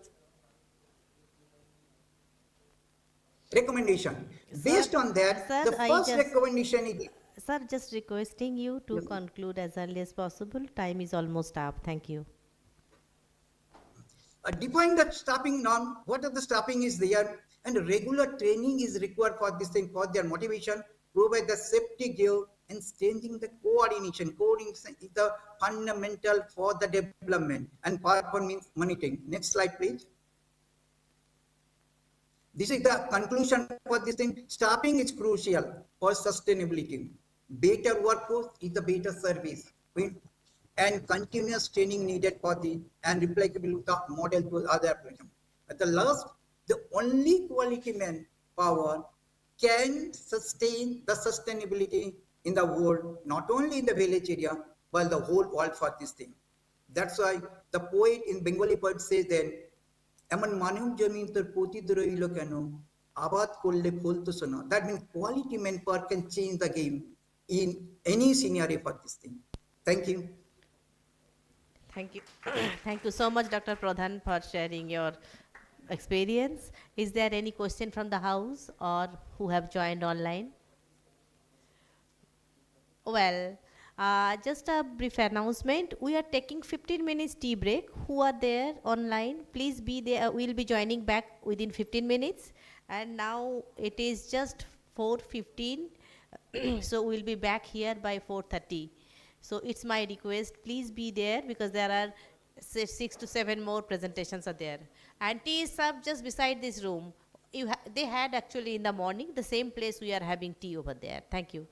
Recommendation. Based on that, the first recommendation is... Sir, just requesting you to conclude as early as possible. Time is almost up. Thank you. Define the staffing norm. What are the staffing is there? And regular training is required for this thing, for their motivation, provide the safety gear, and changing the coordination. Coordination is the fundamental for the development and performance monitoring. Next slide, please. This is the conclusion for this thing. Staffing is crucial for sustainability. Better workforce is the better service. and continuous training needed for the and replicable the model to other applications. At the last, the only quality manpower can sustain the sustainability in the world, not only in the village area, but the whole world for this thing. That's why the poet in Bengali poet says that এমন মানব জমিন তোর পতিত রইল কেন আবাদ করলে ফলতো শোনা. That means quality manpower can change the game in any scenario for this thing. Thank you. Thank you. Thank you so much, Dr. Pradhan, for sharing your experience. Is there any question from the house or who have joined online? Well, just a brief announcement. We are taking 15 minutes tea break. Who are there online? Please be there. We'll be joining back within 15 minutes. And now it is just 4:15. So we'll be back here by 4:30. So it's my request, please be there because there are 6 to 7 more presentations are there. And tea is served just beside this room. They had actually in the morning, the same place we are having tea over there. Thank you.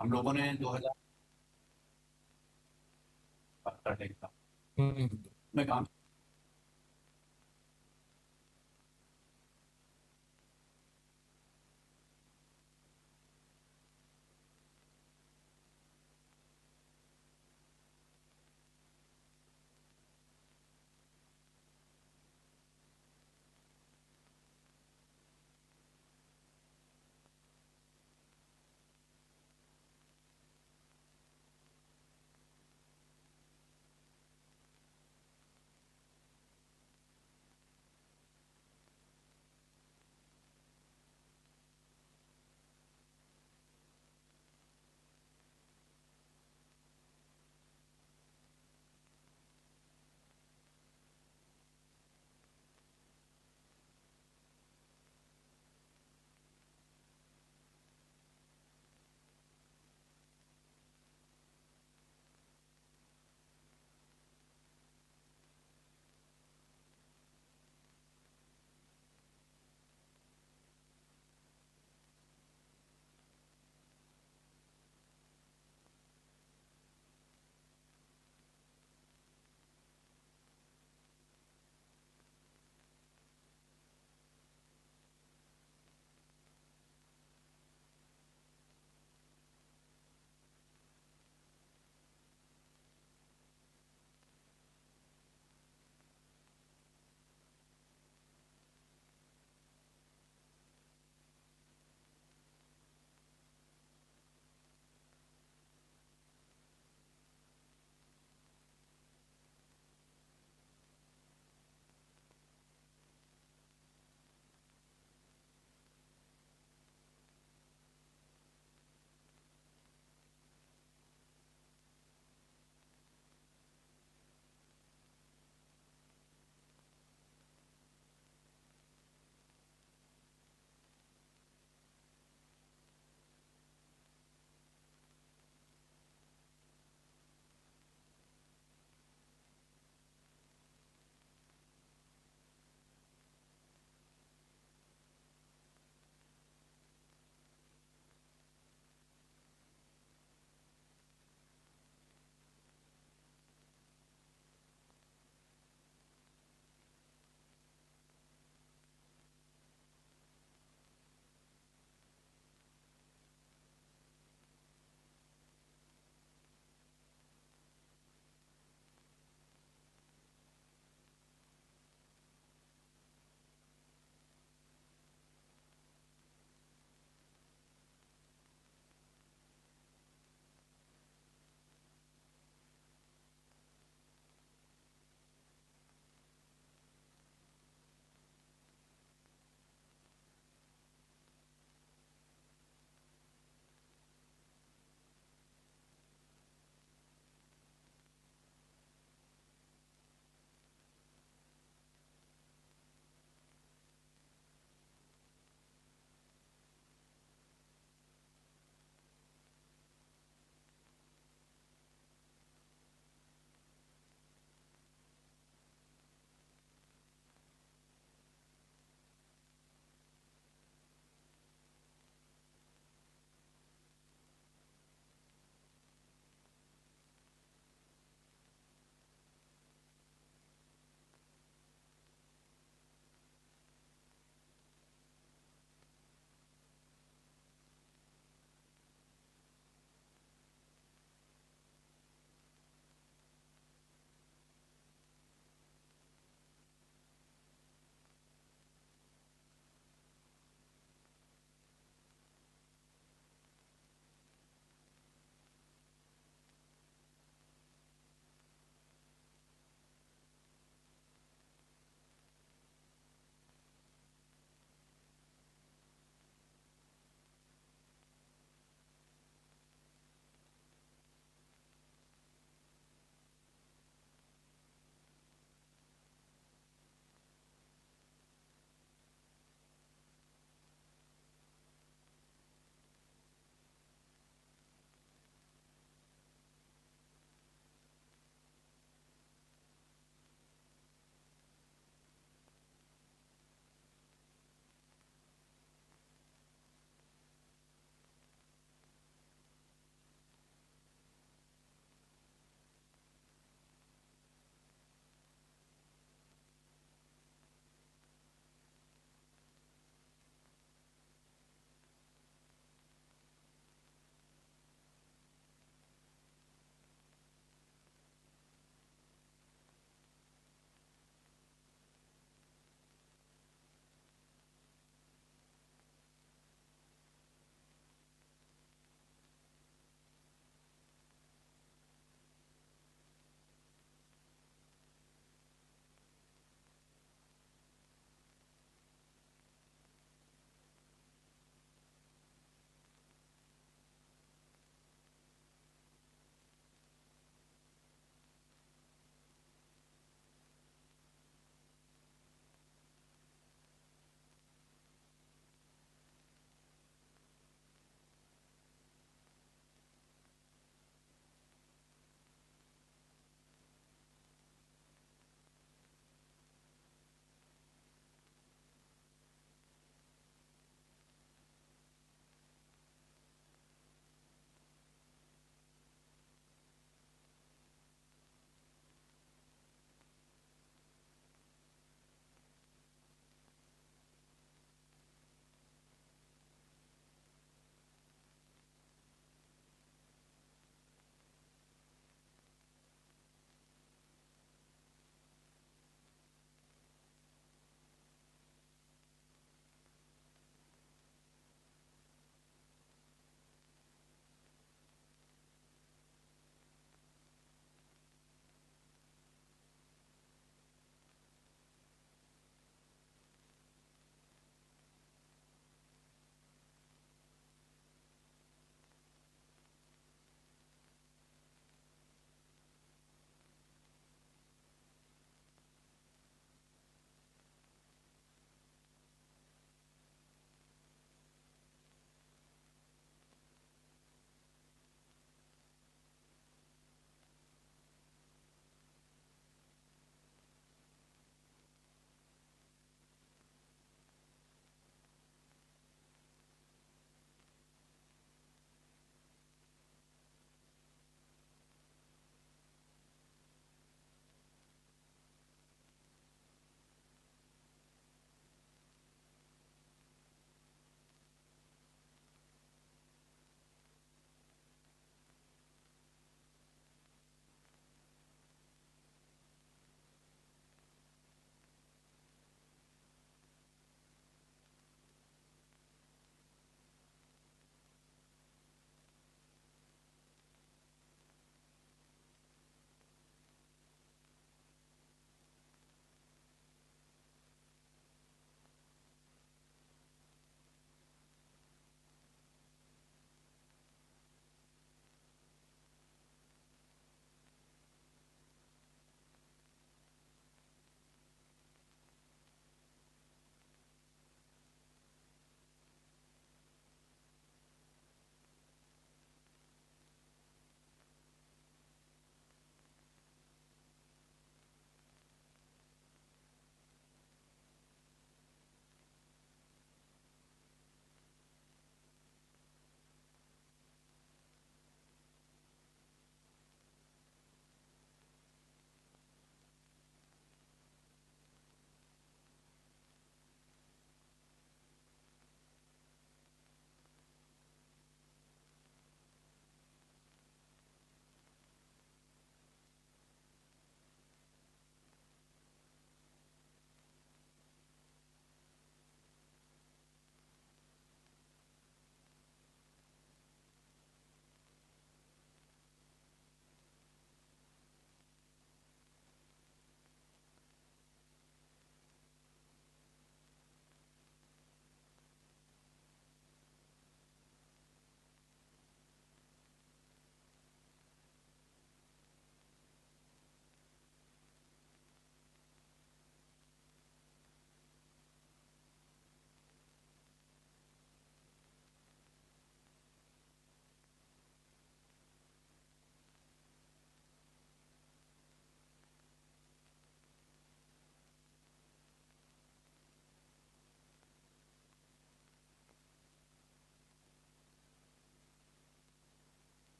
हम लोगों ने 2000 में काम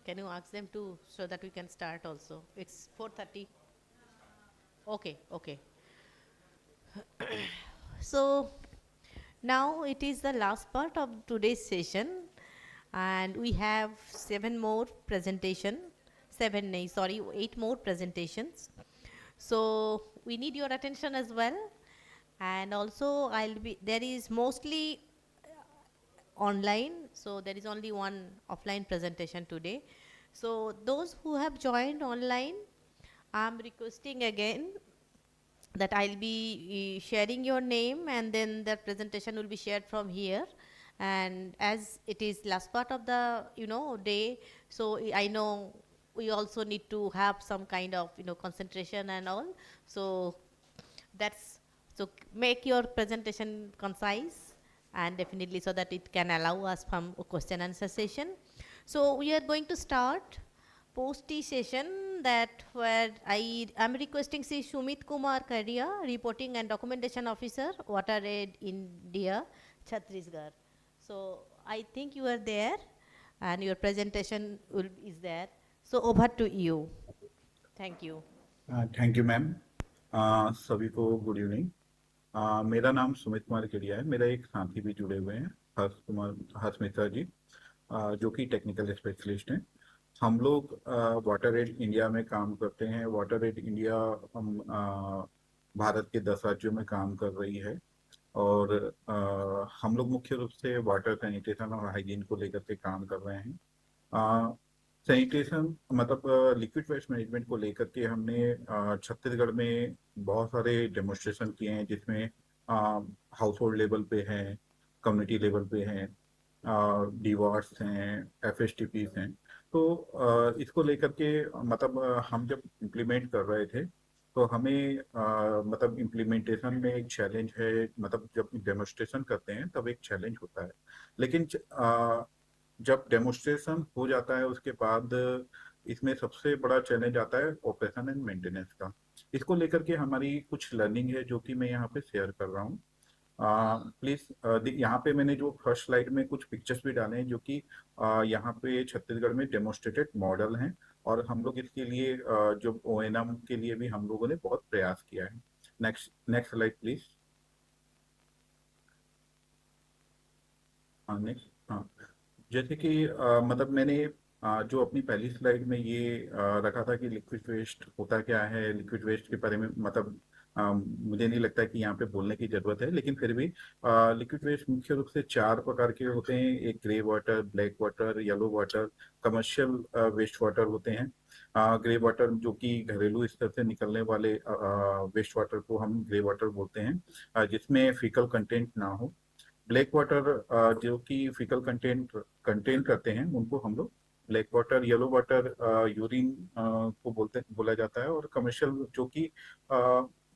Can you ask them to, so that we can start also? It's 4:30. Okay, okay. So now it is the last part of today's session, and we have 7 more presentation, 8 more presentations. So we need your attention as well, and also there is mostly online, so there is only one offline presentation today. So those who have joined online, I'm requesting again that I'll be sharing your name, and then the presentation will be shared from here. And as it is last part of the day, so I know we also need to have some kind of concentration and all. So make your presentation concise, and definitely so that it can allow us from a question and answer session. So we are going to start post-tea session, that where I am requesting Sri Sumit Kumar Karia, Reporting and Documentation Officer, WaterAid India, Chhattisgarh. So I think you are there, and your presentation is there. So over to you. Thank you. Thank you ma'am. सभी को good evening. मेरा नाम सुमित कुमार केडिया है. मेरा एक साथी भी जुड़े हुए हैं, हर्ष मिश्रा जी, जो कि टेक्निकल स्पेशलिस्ट हैं. हम लोग वाटर एड इंडिया में काम करते हैं. वाटर एड इंडिया भारत के 10 राज्यों में काम कर रही है, और हम लोग मुख्य रूप से वाटर सैनिटेशन और हाइजीन को लेकर के काम कर रहे हैं. सैनिटेशन मतलब लिक्विड वेस्ट मैनेजमेंट को लेकर के हमने छत्तीसगढ़ में बहुत सारे डेमोन्स्ट्रेशन किए हैं, जिसमें हाउस होल्ड लेवल पे हैं, कम्युनिटी लेवल पे हैं, डीवार्स हैं, FSTPs हैं. तो इसको लेकर के मतलब हम जब इम्प्लीमेंट कर रहे थे, तो हमें मतलब इम्प्लीमेंटेशन में एक चैलेंज है. मतलब जब डेमोन्स्ट्रेशन करते हैं तब एक चैलेंज होता है, लेकिन जब डेमोन्स्ट्रेशन हो जाता है उसके बाद इसमें सबसे बड़ा चैलेंज आता है ऑपरेशन एंड मेंटेनेंस का. इसको लेकर के हमारी कुछ लर्निंग है जो कि मैं यहाँ पे शेयर कर रहा हूँ. प्लीज यहाँ पे मैंने जो फर्स्ट स्लाइड में कुछ पिक्चर्स भी डाले हैं, जो कि यहाँ पे छत्तीसगढ़ में डेमोन्स्ट्रेटेड मॉडल हैं, और हम लोग इसके लिए जो ONM के लिए भी हम लोगों ने बहुत प्रयास किया है. Next slide please. नेक्स्ट. हाँ, जैसे कि मतलब मैंने जो अपनी पहली स्लाइड में ये रखा था कि लिक्विड वेस्ट होता क्या है, लिक्विड वेस्ट के बारे में मतलब मुझे नहीं लगता कि यहाँ पे बोलने की जरूरत है, लेकिन फिर भी लिक्विड वेस्ट मुख्य रूप से 4 प्रकार के होते हैं. एक grey water, black water, yellow water, commercial waste water होते हैं. ग्रे वाटर जो कि घरेलू स्तर से निकलने वाले वेस्ट वाटर को हम ग्रे वाटर बोलते हैं, जिसमें फीकल कंटेंट ना हो. ब्लैक वाटर जो कि फीकल कंटेन करते हैं, उनको हम लोग black water. Yellow water urine को बोला जाता है. और कमर्शियल जो कि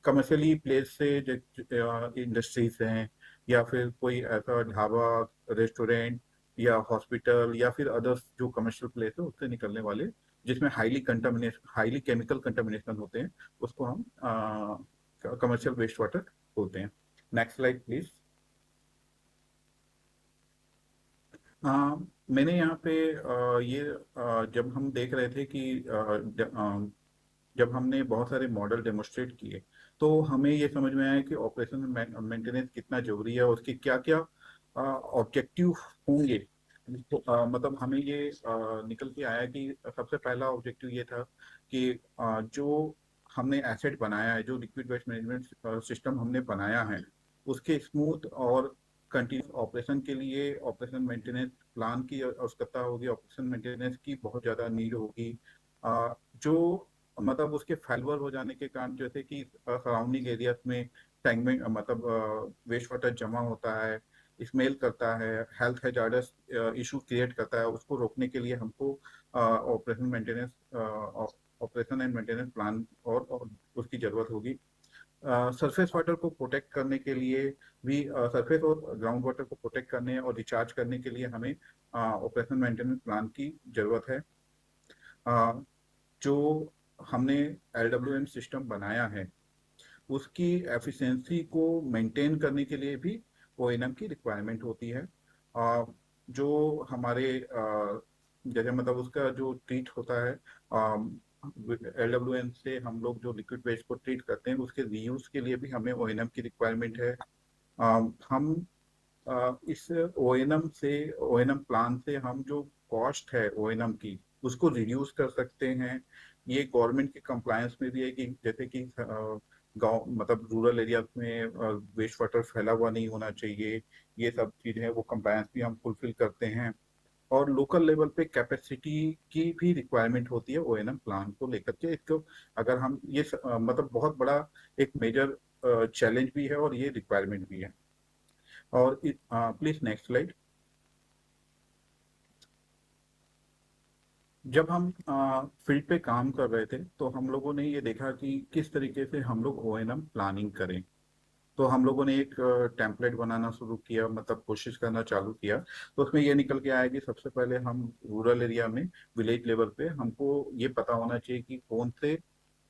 कमर्शियली प्लेस से इंडस्ट्रीज हैं, या फिर कोई ऐसा ढाबा, रेस्टोरेंट या हॉस्पिटल या फिर अदर्स जो कमर्शियल प्लेस है उससे निकलने वाले, जिसमें हाईली केमिकल कंटामिनेशन होते हैं, उसको हम कमर्शियल वेस्ट वाटर बोलते हैं. Next slide please. मैंने यहाँ पे ये जब हम देख रहे थे कि जब हमने बहुत सारे मॉडल डेमोन्स्ट्रेट किए, तो हमें ये समझ में आया कि ऑपरेशन मेंटेनेंस कितना जरूरी है, उसके क्या क्या ऑब्जेक्टिव होंगे. तो मतलब हमें ये निकल के आया कि सबसे पहला ऑब्जेक्टिव ये था कि जो हमने एसेट बनाया है, जो लिक्विड वेस्ट मैनेजमेंट सिस्टम हमने बनाया है, उसके स्मूथ और कंटिन्यूस ऑपरेशन के लिए ऑपरेशन मेंटेनेंस प्लान की आवश्यकता होगी. ऑपरेशन मेंटेनेंस की बहुत ज़्यादा नीड होगी. जो मतलब उसके फेल्युअर हो जाने के कारण, जैसे कि सराउंडिंग एरियाज में टैंकमेंट मतलब वेस्ट वाटर जमा होता है, स्मेल करता है, हेल्थ हैजार्डस इशू क्रिएट करता है, उसको रोकने के लिए हमको ऑपरेशन एंड मेंटेनेंस प्लान और उसकी ज़रूरत होगी. सरफेस वाटर को प्रोटेक्ट करने के लिए भी, सरफेस और ग्राउंड वाटर को प्रोटेक्ट करने और रिचार्ज करने के लिए हमें ऑपरेशन मेंटेनेंस प्लान की जरूरत है. जो हमने LWM सिस्टम बनाया है, उसकी एफिशिएंसी को मेंटेन करने के लिए भी ONM की रिक्वायरमेंट होती है. जो हमारे जैसे मतलब उसका जो ट्रीट होता है LWN से हम लोग जो लिक्विड वेस्ट को ट्रीट करते हैं उसके रीयूज के लिए भी हमें ONM की रिक्वायरमेंट है। हम इस ONM प्लान से हम जो कॉस्ट है ONM की उसको रिड्यूस कर सकते हैं। ये गवर्नमेंट के कंप्लायंस में भी है कि जैसे कि गांव मतलब रूरल एरिया में वेस्ट वाटर फैला हुआ नहीं होना चाहिए, ये सब चीजें वो कंप्लायंस भी हम फुलफिल करते हैं। और लोकल लेवल पे कैपेसिटी की भी रिक्वायरमेंट होती है ONM प्लान को लेकर के। इसको अगर हम मतलब बहुत बड़ा एक मेजर चैलेंज भी है और ये रिक्वायरमेंट भी है। और प्लीज नेक्स्ट स्लाइड। जब हम फील्ड पे काम कर रहे थे तो हम लोगों ने ये देखा कि किस तरीके से हम लोग ONM प्लानिंग करें। तो हम लोगों ने एक टेम्पलेट बनाना शुरू किया, मतलब कोशिश करना चालू किया। तो उसमें ये निकल के आया कि सबसे पहले हम रूरल एरिया में विलेज लेवल पे हमको ये पता होना चाहिए कि कौन से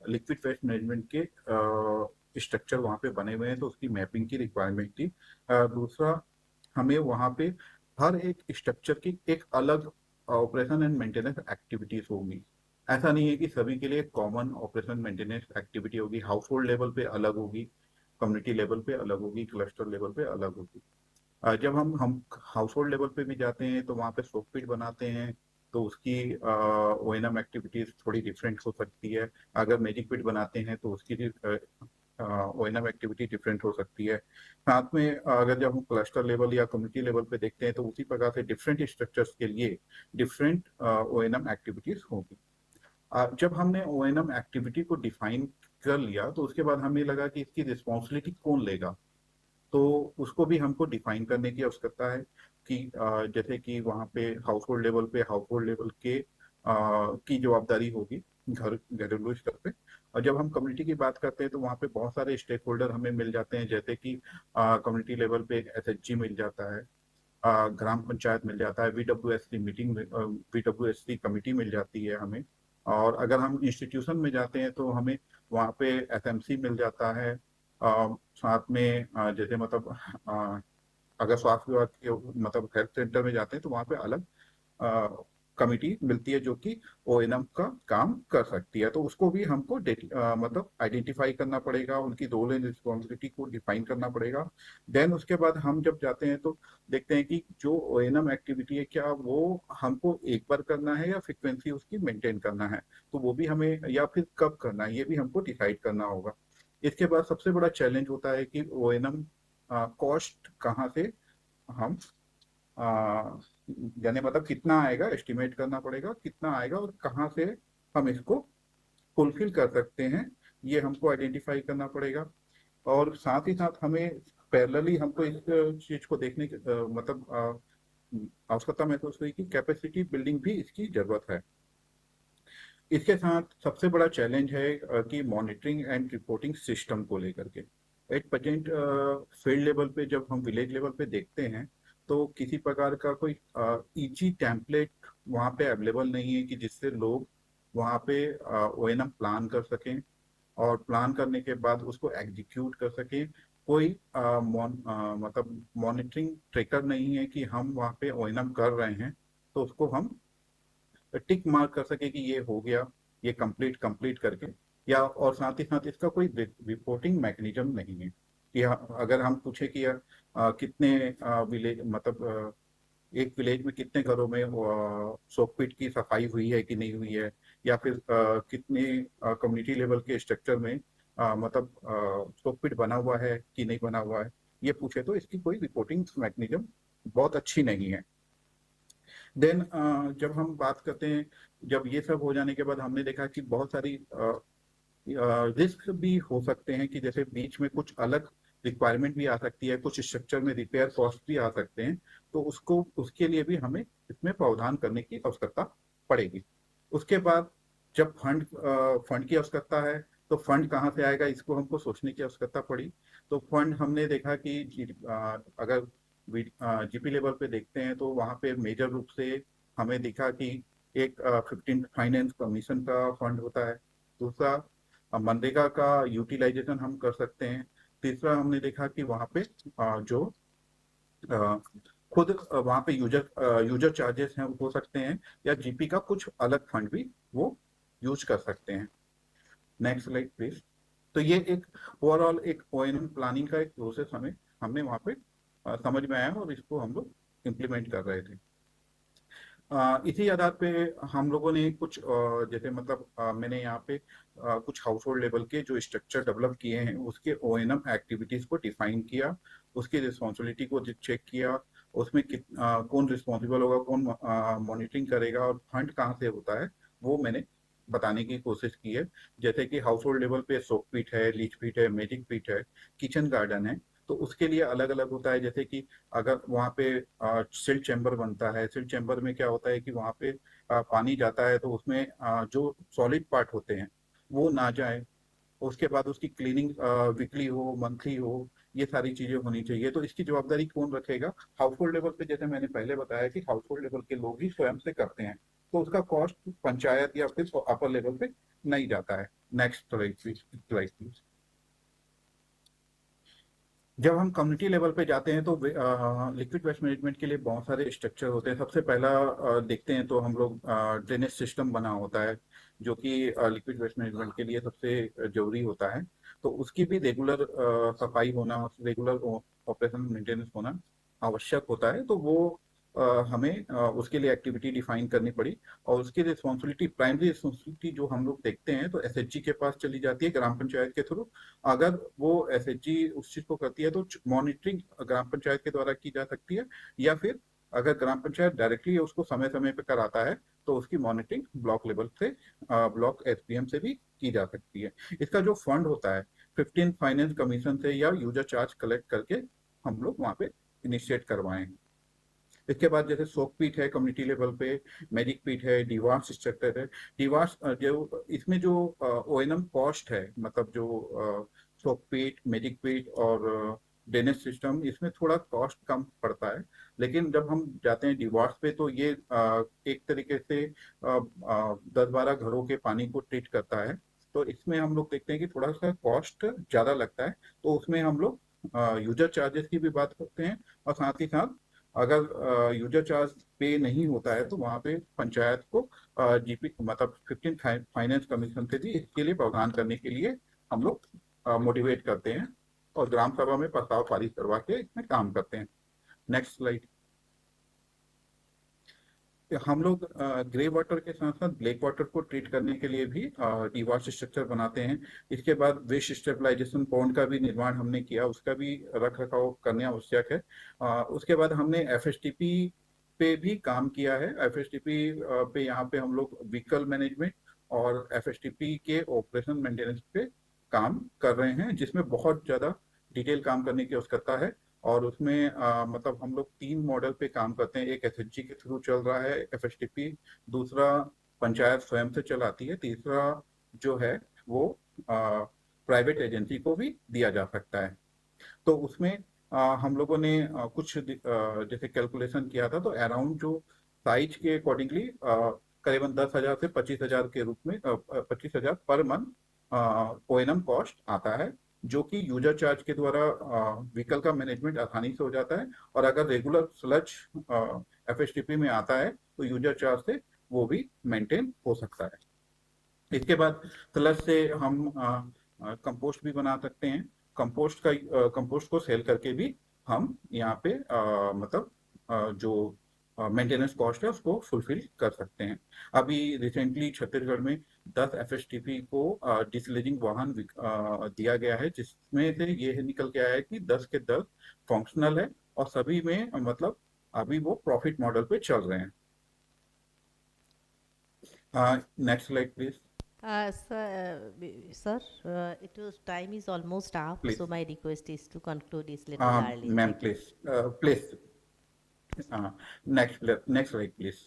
लिक्विड वेस्ट मैनेजमेंट के स्ट्रक्चर वहाँ पे बने हुए हैं, तो उसकी मैपिंग की रिक्वायरमेंट थी। दूसरा, हमें वहाँ पे हर एक स्ट्रक्चर की एक अलग ऑपरेशन एंड मेंटेनेंस एक्टिविटीज होगी। ऐसा नहीं है कि सभी के लिए कॉमन ऑपरेशन मेंटेनेंस एक्टिविटी होगी। हाउस होल्ड लेवल पे अलग होगी, कम्युनिटी लेवल पे अलग होगी, क्लस्टर लेवल पे अलग होगी। जब हम हाउस होल्ड लेवल पे भी जाते हैं तो वहाँ पे सोक पिट बनाते हैं, तो उसकी ONM एक्टिविटीज थोड़ी डिफरेंट हो सकती है। अगर मैजिक पिट बनाते हैं तो उसकी ONM एक्टिविटी डिफरेंट हो सकती है। साथ में अगर जब हम क्लस्टर लेवल या कम्युनिटी लेवल पे देखते हैं तो उसी प्रकार से डिफरेंट स्ट्रक्चर्स के लिए डिफरेंट ONM एक्टिविटीज होगी। जब हमने ONM एक्टिविटी को डिफाइन कर लिया तो उसके बाद हमें लगा कि इसकी रिस्पॉन्सिबिलिटी कौन लेगा। तो उसको भी हमको डिफाइन करने की आवश्यकता है कि जैसे कि वहाँ पे हाउस होल्ड लेवल के की जवाबदारी होगी घरेलू स्तर पे। और जब हम कम्युनिटी की बात करते हैं तो वहाँ पे बहुत सारे स्टेक होल्डर हमें मिल जाते हैं, जैसे कि कम्युनिटी लेवल पे SHG मिल जाता है, ग्राम पंचायत मिल जाता है, VWSC कमेटी मिल जाती है हमें। और अगर हम इंस्टीट्यूशन में जाते हैं तो हमें वहाँ पे FMC मिल जाता है। साथ में जैसे मतलब अगर स्वास्थ्य विभाग के मतलब हेल्थ सेंटर में जाते हैं तो वहाँ पे अलग कमिटी मिलती है जो कि ONM का काम कर सकती है। तो उसको भी हमको मतलब आइडेंटिफाई करना पड़ेगा, उनकी रोल एंड रिस्पॉन्सिबिलिटी को डिफाइन करना पड़ेगा। देन उसके बाद हम जब जाते हैं तो देखते हैं कि जो ONM एक्टिविटी है क्या वो हमको एक बार करना है या फ्रिक्वेंसी उसकी मेंटेन करना है, तो वो भी हमें, या फिर कब करना है, ये भी हमको डिसाइड करना होगा। इसके बाद सबसे बड़ा चैलेंज होता है कि ONM कॉस्ट कहाँ से हम यानी मतलब कितना आएगा, एस्टिमेट करना पड़ेगा कितना आएगा और कहाँ से हम इसको फुलफिल कर सकते हैं, ये हमको आइडेंटिफाई करना पड़ेगा। और साथ ही साथ हमें पैरेलली हमको इस चीज को देखने की मतलब आवश्यकता महसूस हुई कि कैपेसिटी बिल्डिंग भी इसकी जरूरत है। इसके साथ सबसे बड़ा चैलेंज है कि मॉनिटरिंग एंड रिपोर्टिंग सिस्टम को लेकर के। एट प्रेजेंट फील्ड लेवल पे जब हम विलेज लेवल पे देखते हैं तो किसी प्रकार का कोई ईजी टेम्पलेट वहाँ पे अवेलेबल नहीं है कि जिससे लोग वहाँ पे ONM प्लान कर सकें और प्लान करने के बाद उसको एग्जीक्यूट कर सकें। कोई मतलब मॉनिटरिंग ट्रैकर नहीं है कि हम वहाँ पे ONM कर रहे हैं तो उसको हम टिक मार्क कर सके कि ये हो गया, ये कंप्लीट करके। या और साथ ही साथ इसका कोई रिपोर्टिंग मैकेनिज्म नहीं है कि अगर हम पूछे कि कितने विलेज मतलब एक विलेज में कितने घरों में सोकपिट की सफाई हुई है कि नहीं हुई है, या फिर कितने कम्युनिटी लेवल के स्ट्रक्चर में मतलब सोकपिट बना हुआ है कि नहीं बना हुआ है, ये पूछे तो इसकी कोई रिपोर्टिंग मैकेनिज्म बहुत अच्छी नहीं है। देन जब हम बात करते हैं, जब ये सब हो जाने के बाद हमने देखा कि बहुत सारी रिस्क भी हो सकते हैं कि जैसे बीच में कुछ अलग रिक्वायरमेंट भी आ सकती है, कुछ स्ट्रक्चर में रिपेयर कॉस्ट भी आ सकते हैं, तो उसके लिए भी हमें इसमें प्रावधान करने की आवश्यकता पड़ेगी। उसके बाद जब फंड की आवश्यकता है तो फंड कहाँ से आएगा, इसको हमको सोचने की आवश्यकता पड़ी। तो फंड हमने देखा कि अगर GP लेवल पे देखते हैं तो वहाँ पे मेजर रूप से हमें दिखा कि एक 15 फाइनेंस कमीशन का फंड होता है। दूसरा मनरेगा का यूटिलाइजेशन हम कर सकते हैं। तीसरा हमने देखा कि वहाँ पे जो खुद वहाँ पे यूजर चार्जेस हैं हो सकते हैं, या जीपी का कुछ अलग फंड भी वो यूज कर सकते हैं। Next slide please. तो ये एक ओवरऑल एक ओएनएम प्लानिंग का एक प्रोसेस हमने वहाँ पे समझ में आया और इसको हम लोग इम्प्लीमेंट कर रहे थे। इसी आधार पे हम लोगों ने कुछ जैसे मतलब मैंने यहाँ पे कुछ हाउस होल्ड लेवल के जो स्ट्रक्चर डेवलप किए हैं उसके ओएनएम एक्टिविटीज को डिफाइन किया, उसकी रिस्पॉन्सिबिलिटी को चेक किया, उसमें कौन रिस्पॉन्सिबल होगा, कौन मॉनिटरिंग करेगा और फंड कहाँ से होता है वो मैंने बताने की कोशिश की है। जैसे कि हाउस होल्ड लेवल पे सोक पीट है, लीच पीट है, मैजिक पीट है, किचन गार्डन है, तो उसके लिए अलग अलग होता है। जैसे कि अगर वहाँ पे सिल्ट चैम्बर बनता है, सिल्ट चैम्बर में क्या होता है कि वहाँ पे पानी जाता है तो उसमें जो सॉलिड पार्ट होते हैं वो ना जाए, उसके बाद उसकी क्लीनिंग वीकली हो, मंथली हो, ये सारी चीजें होनी चाहिए। तो इसकी जवाबदारी कौन रखेगा? हाउस होल्ड लेवल पे, जैसे मैंने पहले बताया कि हाउस होल्ड लेवल के लोग ही स्वयं से करते हैं, तो उसका कॉस्ट पंचायत या फिर अपर लेवल पे नहीं जाता है। Next slide please. जब हम कम्युनिटी लेवल पे जाते हैं तो लिक्विड वेस्ट मैनेजमेंट के लिए बहुत सारे स्ट्रक्चर होते हैं। सबसे पहला देखते हैं तो हम लोग ड्रेनेज सिस्टम बना होता है जो कि लिक्विड वेस्ट मैनेजमेंट के लिए सबसे जरूरी होता है। तो उसकी भी रेगुलर सफाई होना, रेगुलर ऑपरेशन मेंटेनेंस होना आवश्यक होता है। तो वो हमें उसके लिए एक्टिविटी डिफाइन करनी पड़ी और उसकी रिस्पॉन्सिबिलिटी, प्राइमरी रिस्पॉन्सिबिलिटी जो हम लोग देखते हैं तो एसएचजी के पास चली जाती है ग्राम पंचायत के थ्रू। अगर वो एसएचजी उस चीज को करती है तो मॉनिटरिंग ग्राम पंचायत के द्वारा की जा सकती है, या फिर अगर ग्राम पंचायत डायरेक्टली उसको समय समय पे कराता है तो उसकी मॉनिटरिंग ब्लॉक लेवल से, ब्लॉक एसपीएम से भी की जा सकती है। इसका जो फंड होता है 15 फाइनेंस कमीशन से या यूजर चार्ज कलेक्ट करके हम लोग वहाँ पे इनिशिएट करवाएं। इसके बाद जैसे सोक पीट है कम्युनिटी लेवल पे, मैजिक पीट है, डिवास स्ट्रक्चर है। डिवास जो इसमें जो ओएनएम कॉस्ट है, मतलब जो सोक पीट, मैजिक पीट और ड्रेनेज सिस्टम, इसमें थोड़ा कॉस्ट कम पड़ता है। लेकिन जब हम जाते हैं डिवास पे तो ये एक तरीके से 10-12 घरों के पानी को ट्रीट करता है। तो इसमें हम लोग देखते हैं कि थोड़ा सा कॉस्ट ज्यादा लगता है, तो उसमें हम लोग यूजर चार्जेस की भी बात करते हैं। और साथ ही साथ अगर यूजर चार्ज पे नहीं होता है तो वहाँ पे पंचायत को जीपी मतलब 15 फाइनेंस कमीशन से भी इसके लिए प्रावधान करने के लिए हम लोग मोटिवेट करते हैं और ग्राम सभा में प्रस्ताव पारित करवा के इसमें काम करते हैं। Next slide. हम लोग ग्रे वाटर के साथ साथ ब्लैक वाटर को ट्रीट करने के लिए भी डिवास स्ट्रक्चर बनाते हैं। इसके बाद वेस्ट स्टेबलाइजेशन पॉन्ड का भी निर्माण हमने किया, उसका भी रख रखाव करने आवश्यक है। उसके बाद हमने एफएसटीपी पे भी काम किया है। एफएसटीपी पे यहाँ पे हम लोग व्हीकल मैनेजमेंट और एफएसटीपी के ऑपरेशन मेंटेनेंस पे काम कर रहे हैं, जिसमें बहुत ज्यादा डिटेल काम करने की आवश्यकता है। और उसमें मतलब हम लोग 3 मॉडल पे काम करते हैं। एक एसएचजी के थ्रू चल रहा है एफएसटीपी, दूसरा पंचायत स्वयं से चलाती है, तीसरा जो है वो प्राइवेट एजेंसी को भी दिया जा सकता है। तो उसमें हम लोगों ने कुछ जैसे कैलकुलेशन किया था, तो अराउंड जो साइज के अकॉर्डिंगली करीबन 10,000 से 25,000 के रूप में 25,000 पर मंथ ओएनएम कॉस्ट आता है, जो कि यूजर चार्ज के द्वारा व्हीकल का मैनेजमेंट आसानी से हो जाता है। और अगर रेगुलर स्लज एफएसटीपी में आता है तो यूजर चार्ज से वो भी मेंटेन हो सकता है। इसके बाद स्लज से हम कंपोस्ट भी बना सकते हैं। कंपोस्ट को सेल करके भी हम यहाँ पे मतलब जो मेंटेनेंस कॉस्ट है उसको फुलफिल कर सकते हैं। अभी रिसेंटली छत्तीसगढ़ में 10 एफएसटीपी को डिसलेजिंग वाहन दिया गया है, जिसमें से ये निकल के आया है कि 10 के 10 फंक्शनल है और सभी में मतलब अभी वो प्रॉफिट मॉडल पे चल रहे हैं। Next slide please. Sir, time is almost up, Please. so my request is to conclude this little early. Ma'am, please, please. Next slide, please.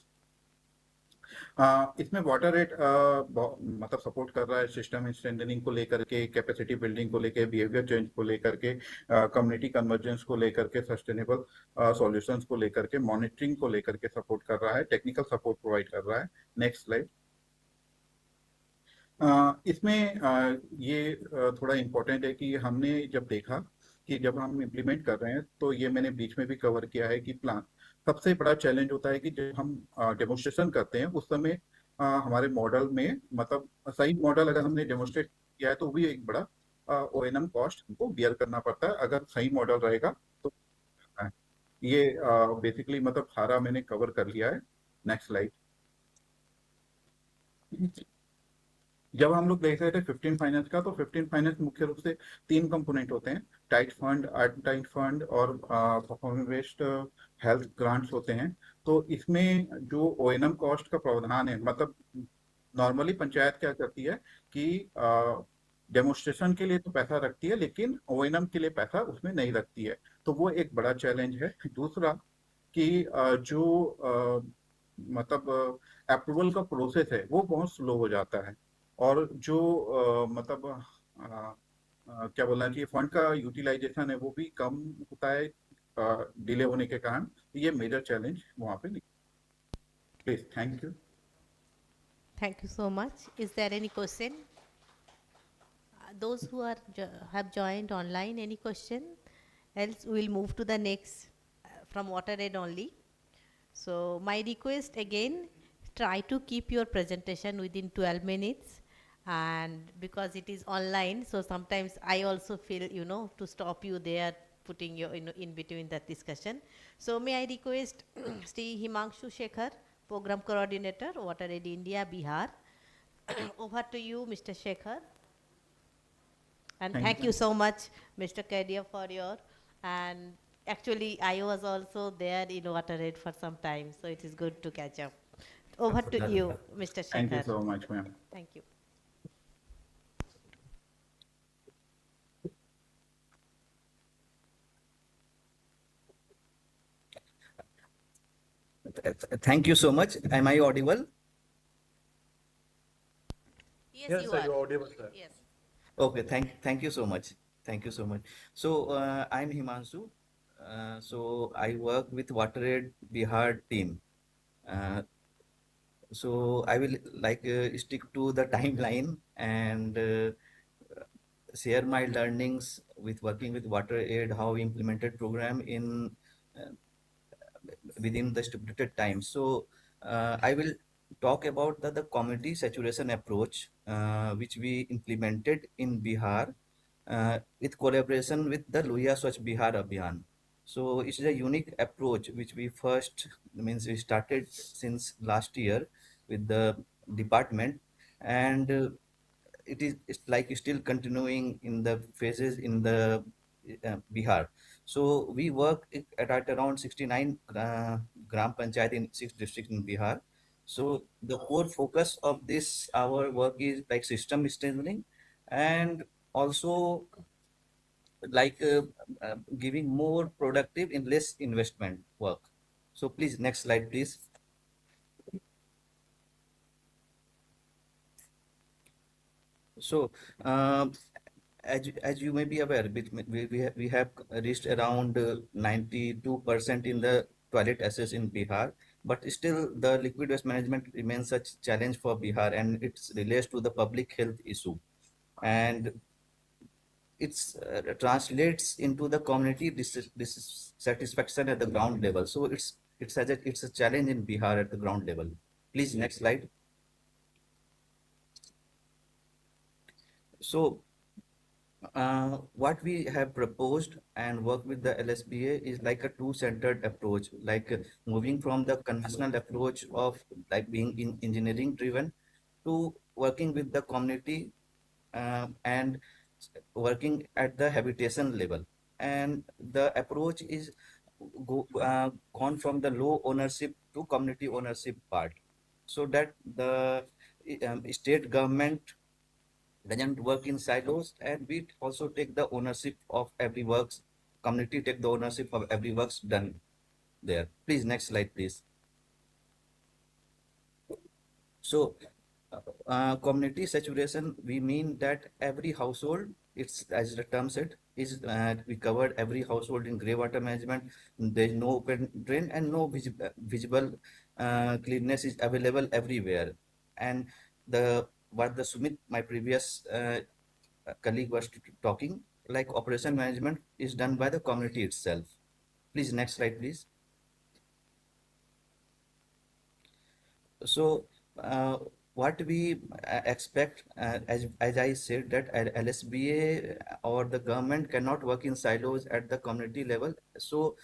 इसमें वाटर रेट मतलब सपोर्ट कर रहा है सिस्टम स्ट्रेंथनिंग को लेकर के, कैपेसिटी बिल्डिंग को लेकर, बिहेवियर चेंज को लेकर के, कम्युनिटी कन्वर्जेंस को लेकर के, सस्टेनेबल सॉल्यूशंस को लेकर के, मॉनिटरिंग को लेकर के सपोर्ट कर रहा है, टेक्निकल सपोर्ट प्रोवाइड कर रहा है। Next slide. इसमें ये थोड़ा इम्पोर्टेंट है कि हमने जब देखा कि जब हम इम्प्लीमेंट कर रहे हैं, तो ये मैंने बीच में भी कवर किया है कि सबसे बड़ा चैलेंज होता है कि जब हम डेमोन्स्ट्रेशन करते हैं उस समय हमारे मॉडल में मतलब सही मॉडल अगर हमने डेमोन्स्ट्रेट किया है तो भी एक बड़ा O&M कॉस्ट हमको बियर करना पड़ता है। अगर सही मॉडल रहेगा तो ये बेसिकली मतलब सारा मैंने कवर कर लिया है। Next slide. जब हम लोग देख रहे थे 15 फाइनेंस का, तो 15 फाइनेंस मुख्य रूप से 3 कंपोनेंट होते हैं, टाइट फंड, टाइट फंड और परफॉर्मेंस बेस्ड हेल्थ ग्रांट्स होते हैं। तो इसमें जो O&M कॉस्ट का प्रावधान है, मतलब नॉर्मली पंचायत क्या करती है कि डेमोन्स्ट्रेशन के लिए तो पैसा रखती है लेकिन O&M के लिए पैसा उसमें नहीं रखती है, तो वो एक बड़ा चैलेंज है। दूसरा कि मतलब अप्रूवल का प्रोसेस है वो बहुत स्लो हो जाता है, और जो मतलब क्या बोलना चाहिए, फंड का यूटिलाइजेशन है वो भी कम होता है डिले होने के कारण। ये मेजर चैलेंज वहाँ पे नहीं। Please, thank you. Thank you so much. Is there any question? Those who are have joined online, any question? Else we will move to the next from WaterAid only. So my request again, try to keep your presentation within 12 minutes, and because it is online, so sometimes I also feel, you know, to stop you there, putting you in between that discussion. So may I request Sri Himanshu Shekhar, Program Coordinator, WaterAid India, Bihar. Over to you, Mr. Shekhar. And thank you so much, Mr. Kadia, for your, and actually I was also there in WaterAid for some time, so it is good to catch up. Over to you, Mr. Shekhar. Thank you so much, ma'am. Thank you. Thank you so much. Am I audible? Yes, you are audible, sir. Yes. Okay, thank you so much. Thank you so much. So I'm Himanshu. So I work with WaterAid Bihar team. So I will stick to the timeline and share my learnings with working with WaterAid, how we implemented program in uh, within the stipulated time. So I will talk about the community saturation approach which we implemented in Bihar with collaboration with the Luhya Swachh Bihar Abhiyan. So it's a unique approach which we we started since last year with the department, and it's like still continuing in the phases in the Bihar. So we work at around 69 gram panchayat in 6 districts in Bihar. So the core focus of this our work is like system strengthening and also giving more productive in less investment work. So please, next slide, please. So as you may be aware, we have reached around 92% in the toilet access in Bihar, but still the liquid waste management remains such challenge for Bihar, and it relates to the public health issue, and it translates into the community dissatisfaction at the ground level. So it's a challenge in Bihar at the ground level. Please, next slide. So what we have proposed and work with the LSBA is like a two-centered approach, moving from the conventional approach of being engineering driven to working with the community and working at the habitation level. And the approach is gone from the low ownership to community ownership part, so that the state government doesn't work in silos, and we also take the ownership of every works, community take the ownership of every works done there. Please, next slide, please. So community saturation, we mean that every household, it's as the term said, is we covered every household in grey water management. There is no open drain and no visible cleanness is available everywhere. And what the Sumit, my previous colleague, was talking, like operation management is done by the community itself. Please, next slide, please. So what we expect, as I said, that LSBA or the government cannot work in silos at the community level. So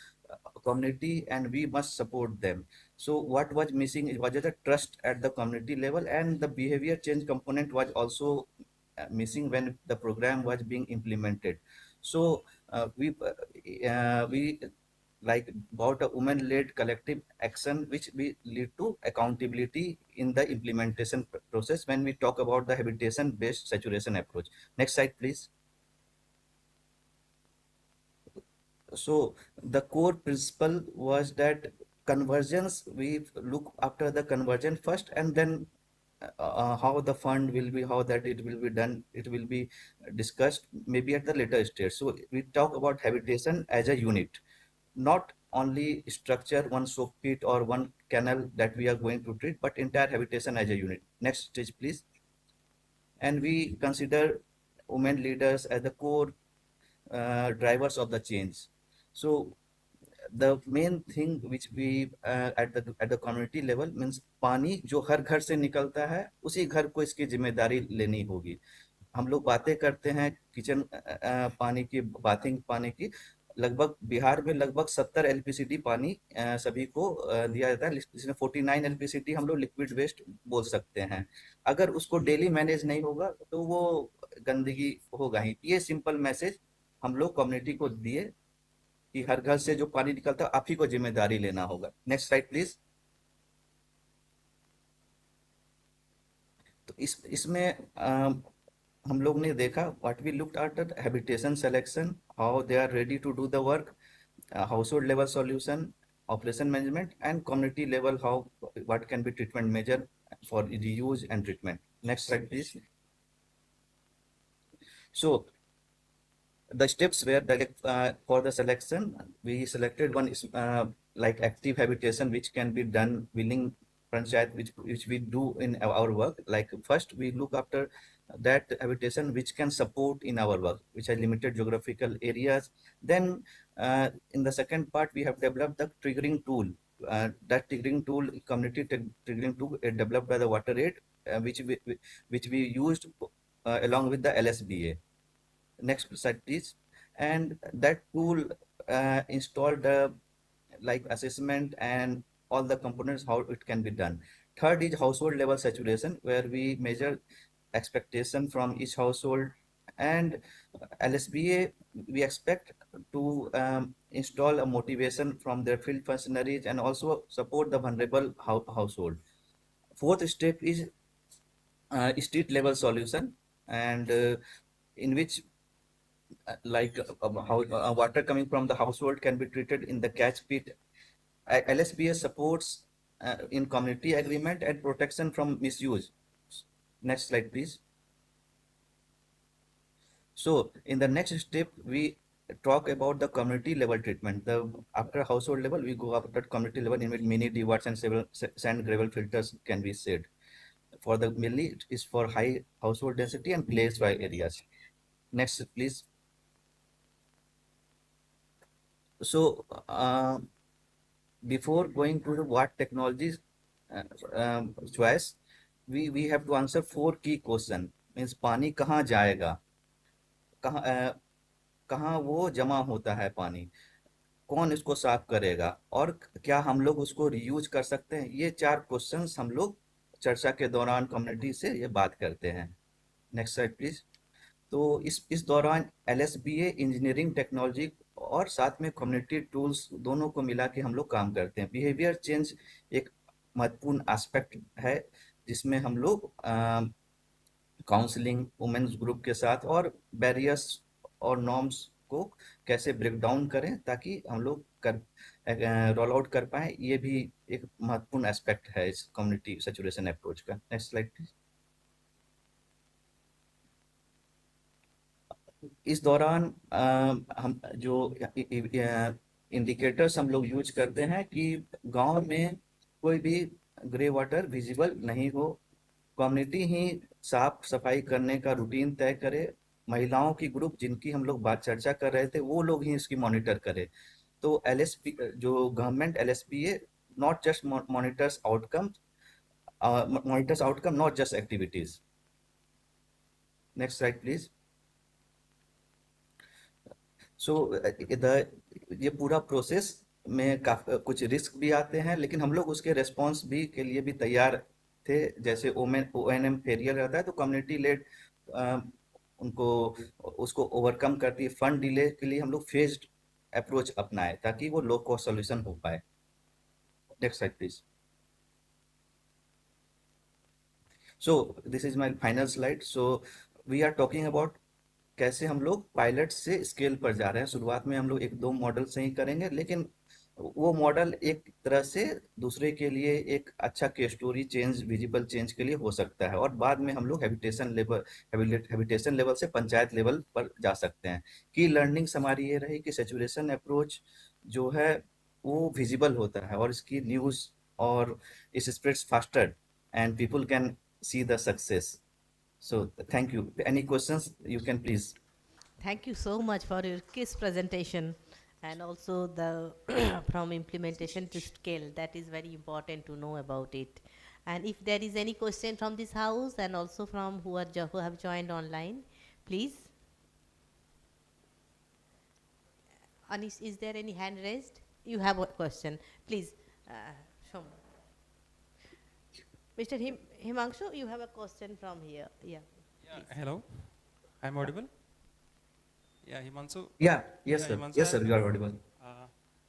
community and we must support them. So what was missing was the trust at the community level, and the behavior change component was also missing when the program was being implemented. So we like about a women-led collective action which will lead to accountability in the implementation process when we talk about the habitation-based saturation approach. Next slide, please. So the core principle was that convergence, we look after the conversion first, and then how the fund will be, how that it will be done, it will be discussed maybe at the later stage. So we talk about habitation as a unit, not only structure, one soak pit or one canal that we are going to treat, but entire habitation as a unit. Next stage, please. And we consider women leaders as the core drivers of the change. So the main thing which we at the community level means पानी जो हर घर से निकलता है उसी घर को इसकी जिम्मेदारी लेनी होगी. हम लोग बातें करते हैं किचन पानी की, बाथिंग पानी की. लगभग बिहार में लगभग 70 एलपीसीडी पानी सभी को दिया जाता है, जिसमें 49 एलपीसीडी हम लोग लिक्विड वेस्ट बोल सकते हैं. अगर उसको डेली मैनेज नहीं होगा तो वो गंदगी होगा ही. ये सिंपल मैसेज हम लोग कम्युनिटी को दिए कि हर घर से जो पानी निकलता है आप ही को जिम्मेदारी लेना होगा. Next slide please. तो इसमें हम लोग ने देखा what we looked at habitation selection, how they are ready to do the work, household level solution, operation management and community level, how what can be treatment measure for reuse and treatment. Next slide please. So the steps were that for the selection, we selected one like active habitation which can be done willing panchayat, which we do in our work. Like first we look after that habitation which can support in our work, which are limited geographical areas. Then in the second part we have developed the triggering tool. That triggering tool, community triggering tool, developed by the water aid, which we used along with the LSBA. Next slide, please. And that tool installed like assessment and all the components, how it can be done. Third is household level saturation, where we measure expectation from each household. And LSBA, we expect to install a motivation from their field functionaries and also support the vulnerable household. Fourth step is street level solution, and in which like how water coming from the household can be treated in the catch pit. LSBA supports in community agreement and protection from misuse. Next slide, please. So in the next step, we talk about the community level treatment. After household level, we go after community level, in which mini DWATs and several sand gravel filters can be said. For the mainly it is for high household density and place dry areas. Next, please. So before going to the what technologies choice, we have to answer 4 key question. Means पानी कहाँ जाएगा, कहाँ वो जमा होता है पानी, कौन इसको साफ करेगा, और क्या हम लोग उसको रीयूज कर सकते हैं. ये 4 क्वेश्चंस हम लोग चर्चा के दौरान कम्युनिटी से ये बात करते हैं. Next slide please. तो इस दौरान LSBA इंजीनियरिंग टेक्नोलॉजी और साथ में कम्युनिटी टूल्स दोनों को मिला के हम लोग काम करते हैं. बिहेवियर चेंज एक महत्वपूर्ण एस्पेक्ट है, जिसमें हम लोग काउंसलिंग वुमेन्स ग्रुप के साथ और बैरियर्स और नॉर्म्स को कैसे ब्रेक डाउन करें ताकि हम लोग रोल आउट कर पाए. ये भी एक महत्वपूर्ण एस्पेक्ट है इस कम्युनिटी सैचुरेशन अप्रोच का. Next slide please. इस दौरान हम जो इंडिकेटर्स हम लोग यूज करते हैं कि गांव में कोई भी ग्रे वाटर विजिबल नहीं हो, कम्युनिटी ही साफ सफाई करने का रूटीन तय करे, महिलाओं की ग्रुप जिनकी हम लोग बात चर्चा कर रहे थे वो लोग ही इसकी मॉनिटर करे. तो LSP जो government LSPA not just monitors outcomes monitors outcome, not just activities. Next slide, please. सो ये पूरा प्रोसेस में कुछ रिस्क भी आते हैं, लेकिन हम लोग उसके रेस्पॉन्स भी के लिए भी तैयार थे। जैसे ONM फेलियर रहता है तो कम्युनिटी लेड उनको उसको ओवरकम करती है। फंड डिले के लिए हम लोग फेज्ड अप्रोच अपनाए ताकि वो लो कॉस्ट सोल्यूशन हो पाए। Next slide please. So this is my final slide. So we are talking about कैसे हम लोग पायलट से स्केल पर जा रहे हैं। शुरुआत में हम लोग 1-2 मॉडल से ही करेंगे, लेकिन वो मॉडल एक तरह से दूसरे के लिए एक अच्छा case story change, visible change के लिए हो सकता है, और बाद में हम लोग हैबिटेशन लेवल से पंचायत लेवल पर जा सकते हैं। की लर्निंग्स हमारी ये रही कि सैचुरेशन अप्रोच जो है वो विजिबल होता है और इसकी न्यूज और इस spreads faster and people can see the success. So thank you. Any questions? You can please. Thank you so much for your KISS presentation, and also the from implementation to scale. That is very important to know about it. And if there is any question from this house and also from who have joined online, please. Anish, is there any hand raised? You have a question, please. Show me. Mr. Himanshu, you have a question from here. Yeah. Hello, I'm audible. Yeah, Himanshu. Yeah, yes, sir. Himanshu, Yes, sir, you are audible.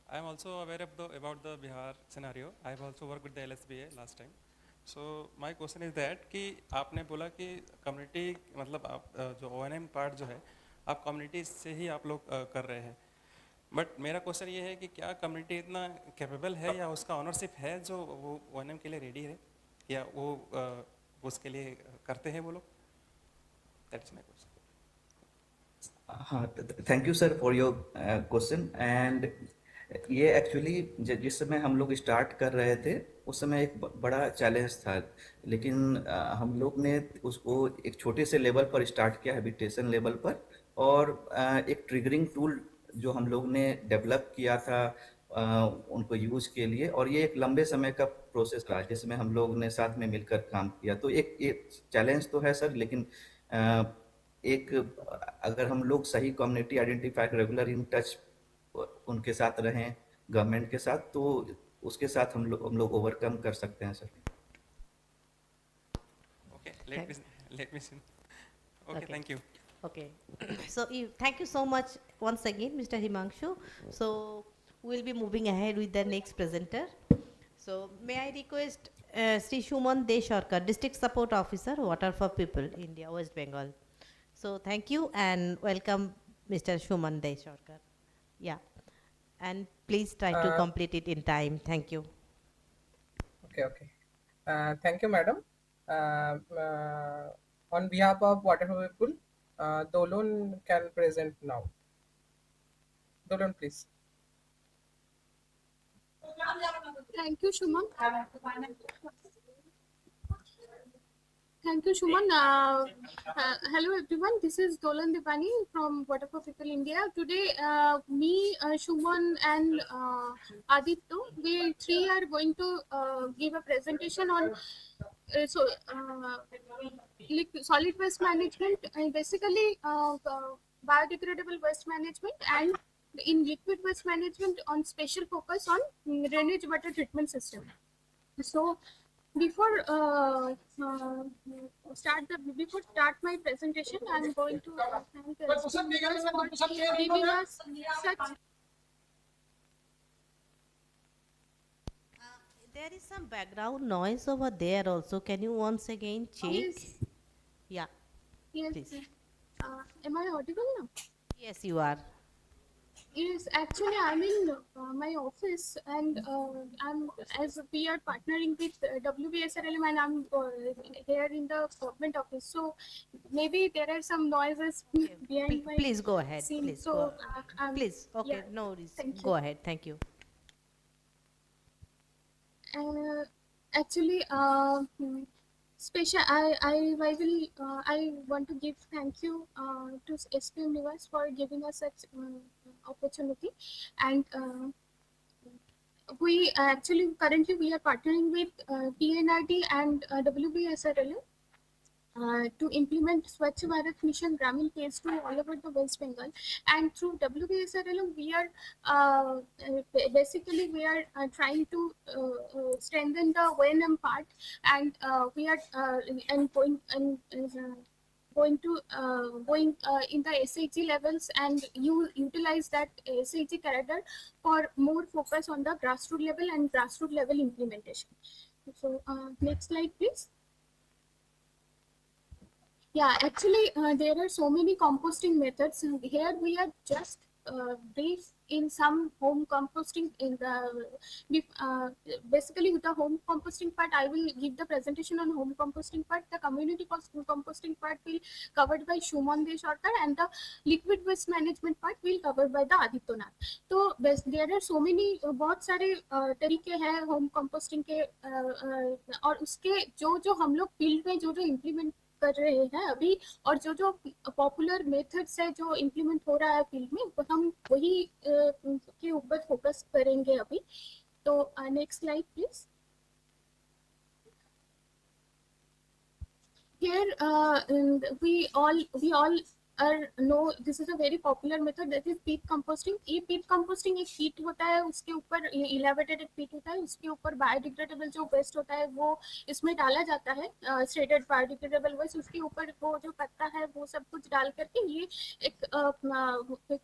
I'm also aware of about the Bihar scenario. I've also worked with the LSBA last time. So my question is that कि आपने बोला कि community मतलब आप जो ONM part जो है आप कम्युनिटी से ही आप लोग कर रहे हैं, बट मेरा क्वेश्चन ये है कि क्या कम्युनिटी इतना कैपेबल है या उसका ऑनरशिप है जो वो ONM के लिए रेडी है, या वो उसके लिए करते हैं वो लोग? That's my question. हाँ, thank you sir for your question. And ये एक्चुअली जिस समय हम लोग स्टार्ट कर रहे थे उस समय एक बड़ा चैलेंज था, लेकिन हम लोग ने उसको एक छोटे से लेवल पर स्टार्ट किया, हैबिटेशन लेवल पर, और एक ट्रिगरिंग टूल जो हम लोग ने डेवलप किया था उनको यूज के लिए, और ये एक लंबे समय का प्रोसेस रहा जिसमें हम लोग ने साथ में मिलकर काम किया। तो एक चैलेंज तो है सर, लेकिन एक अगर हम लोग सही community identify, regular in touch उनके साथ रहें गवर्नमेंट के साथ, तो उसके साथ हम लोग ओवरकम कर सकते हैं sir. Okay, let me see. Okay, thank you. Okay. So thank you so much once again, Mr. Himanshu. So we'll be moving ahead with the next presenter. So may I request Sri Shuman Desharkar, District Support Officer, Water for People, India, West Bengal. So thank you and welcome, Mr. Shuman Desharkar. Yeah, and please try to complete it in time. Thank you. Okay. Thank you, madam. On behalf of Water for People, Dolon can present now. Dolon, please. Thank you, Shuman. Thank you, Shuman. Hello, everyone. This is Dolan Dipani from Water for People India. Today, me, Shuman, and Aditya, we three are going to give a presentation on solid waste management, basically biodegradable waste management, and in liquid waste management on special focus on drainage water treatment system. So before start my presentation, I am going to thank for giving us such. There is some background noise over there also. Can you once again check? Yes. Yeah. Yes. Please. Am I audible now? Yes, you are. Yes, actually, I'm in my office, and as we are partnering with WBSRLM, and I'm here in the government office. So maybe there are some noises behind my. Please go ahead. Scene. Please. So Please. Okay. yeah, No worries. thank you. Go ahead. Thank you. Actually, I want to give thank you to SPM-NIWAS for giving us such opportunity, and we actually currently we are partnering with PNRD and WBSRL to implement Swachh Bharat Mission Gramin Phase 2 all over the West Bengal. And through WBSRL, we are basically we are trying to strengthen the O&M part, and we are and going in the SHG levels, and you utilize that SHG cadre for more focus on the grassroots level and grassroots level implementation. So next slide, please. Yeah, actually, there are so many composting methods. Here we are just brief in some home composting in the basically with the home composting part. I will give the presentation on home composting part. The community composting part will covered by Shuman Sarkar, and the liquid waste management part will covered by the Aditya Nath. So there are so many बहुत सारे तरीके हैं home composting के और उसके जो हम लोग फील्ड में जो इम्प्लीमेंट कर रहे हैं अभी, और जो पॉपुलर मेथड्स है जो इम्प्लीमेंट हो रहा है फील्ड में, वो हम वही के ऊपर फोकस करेंगे अभी. तो next slide please. Here we all know this is a very popular method, that is peat composting. ये peat composting एक शीट होता है, उसके ऊपर elevated peat होता है, उसके ऊपर biodegradable जो waste होता है वो इसमें डाला जाता है, shredded biodegradable waste, उसके ऊपर वो जो पत्ता है वो सब कुछ डाल करके ये एक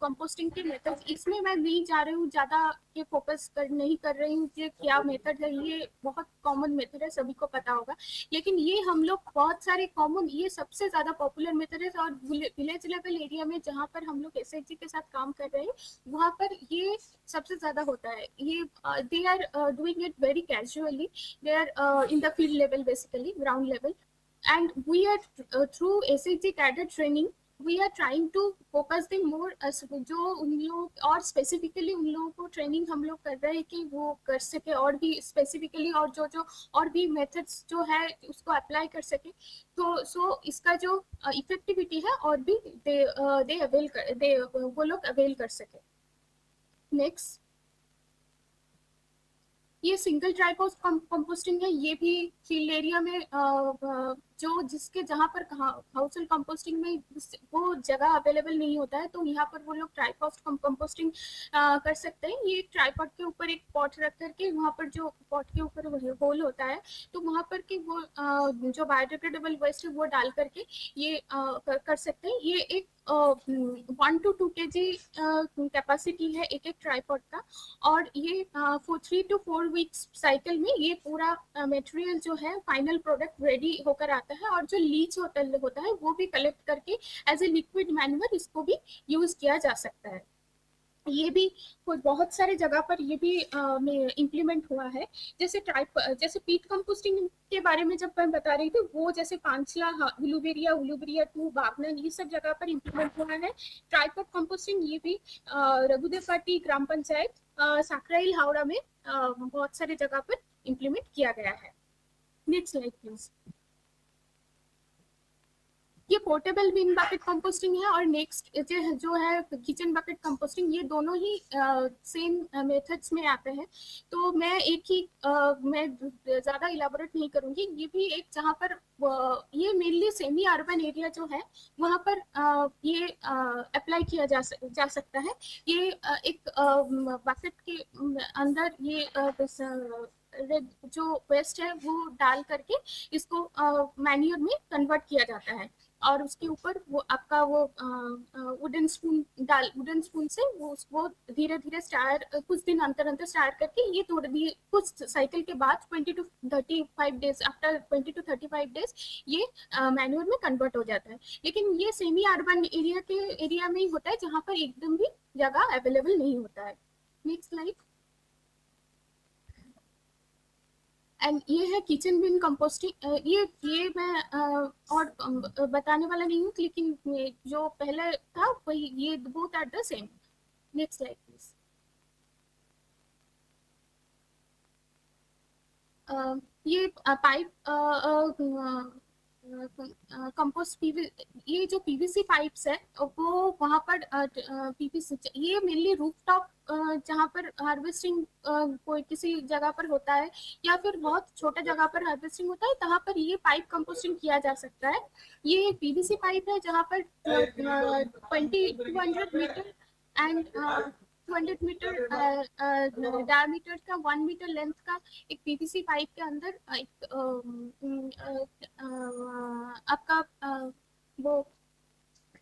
composting की मेथड. इसमें मैं नहीं जा रही हूँ ज़्यादा, ये फोकस नहीं कर रही हूँ कि क्या मेथड है. ये बहुत कॉमन मेथड है, सभी को पता होगा, लेकिन ये हम लोग बहुत सारे कॉमन, ये सबसे ज़्यादा पॉपुलर मेथड है. और विलेज लेवल एरिया में जहाँ पर हम लोग SHG के साथ काम कर रहे हैं वहाँ पर ये सबसे ज़्यादा होता है. ये they are doing it very casually, they are in the field level, basically ground level, and we are through SHG cadre training we are trying to focus them more जो उन लोग, और स्पेसिफिकली उन लोगों को ट्रेनिंग हम लोग कर रहे हैं कि वो कर सके, और भी स्पेसिफिकली और जो और भी मेथड्स जो है उसको अप्लाई कर सके. तो सो इसका जो इफेक्टिविटी है और भी दे अवेल कर, दे वो लोग अवेल कर सके. नेक्स्ट, ये सिंगल ट्राइपोस कंपोस्टिंग है. ये भी फील्ड एरिया में जो जिसके जहाँ पर हाउस होल्ड कंपोस्टिंग में वो जगह अवेलेबल नहीं होता है, तो यहाँ पर वो लोग ट्राइपॉट कंपोस्टिंग कर सकते हैं. ये ट्राइपॉट के ऊपर एक पॉट रख करके, वहाँ पर जो पॉट के ऊपर होल होता है, तो वहाँ पर के वो जो बायोडिग्रेडेबल वेस्ट है वो डाल करके ये कर सकते हैं. ये एक 1 to 2 kg कैपेसिटी है एक ट्राइपॉड का, और ये 3 to 4 वीक्स साइकिल में ये पूरा मटेरियल जो है फाइनल प्रोडक्ट रेडी होकर आता है, और जो लीच होता है वो भी कलेक्ट करके एज ए लिक्विड मैन्योर इसको भी यूज किया जा सकता है. ये भी बहुत सारे जगह पर ये भी इम्प्लीमेंट हुआ है. जैसे पीट कंपोस्टिंग के बारे में जब मैं बता रही थी, वो जैसे पांचला, उलूबेरिया 2, बागनन, ये सब जगह पर इम्प्लीमेंट हुआ है. ट्राइपॉड कंपोस्टिंग ये भी रघुदेवपाटी ग्राम पंचायत, साकराइल, हावड़ा में बहुत सारे जगह पर इम्प्लीमेंट किया गया है. Next slide please. ये पोर्टेबल बिन बकेट कंपोस्टिंग है, और नेक्स्ट जो है किचन बकेट कंपोस्टिंग. ये दोनों ही सेम मेथड्स में आते हैं. तो मैं मैं ज़्यादा इलाबोरेट नहीं करूँगी. ये भी एक जहाँ पर ये मेनली सेमी अर्बन एरिया जो है वहाँ पर ये अप्लाई किया जा सकता है. ये एक बकेट के अंदर ये जो वेस्ट है वो डाल करके इसको मैन्योर में कन्वर्ट किया जाता है, और उसके ऊपर वो आपका वो वुडन स्पून से वो धीरे धीरे स्टार कुछ दिन अंतर स्टार करके ये थोड़ी कुछ साइकिल के बाद 20 to 35 days, after 20 to 35 days ये मैन्योर में कन्वर्ट हो जाता है. लेकिन ये सेमी अर्बन एरिया में ही होता है जहाँ पर एकदम भी जगह अवेलेबल नहीं होता है. Next slide. एंड ये है किचन बिन कंपोस्टिंग. ये मैं और बताने वाला नहीं हूँ, लेकिन जो पहले था वही, ये both are the same. Next slide please. ये पाइप कंपोस्ट ये जो पीवीसी पाइप्स है वो वहाँ पर पीवीसी ये मेनली रूफटॉप जहाँ पर हार्वेस्टिंग कोई किसी जगह पर होता है या फिर बहुत छोटा जगह पर हार्वेस्टिंग होता है, तहाँ पर ये पाइप कंपोस्टिंग किया जा सकता है। ये पीवीसी पाइप है जहाँ पर 200 मीटर एंड 200 मीटर डायमीटर का 1 मीटर लेंथ का एक पीवीसी पाइप के अंदर एक आपका वो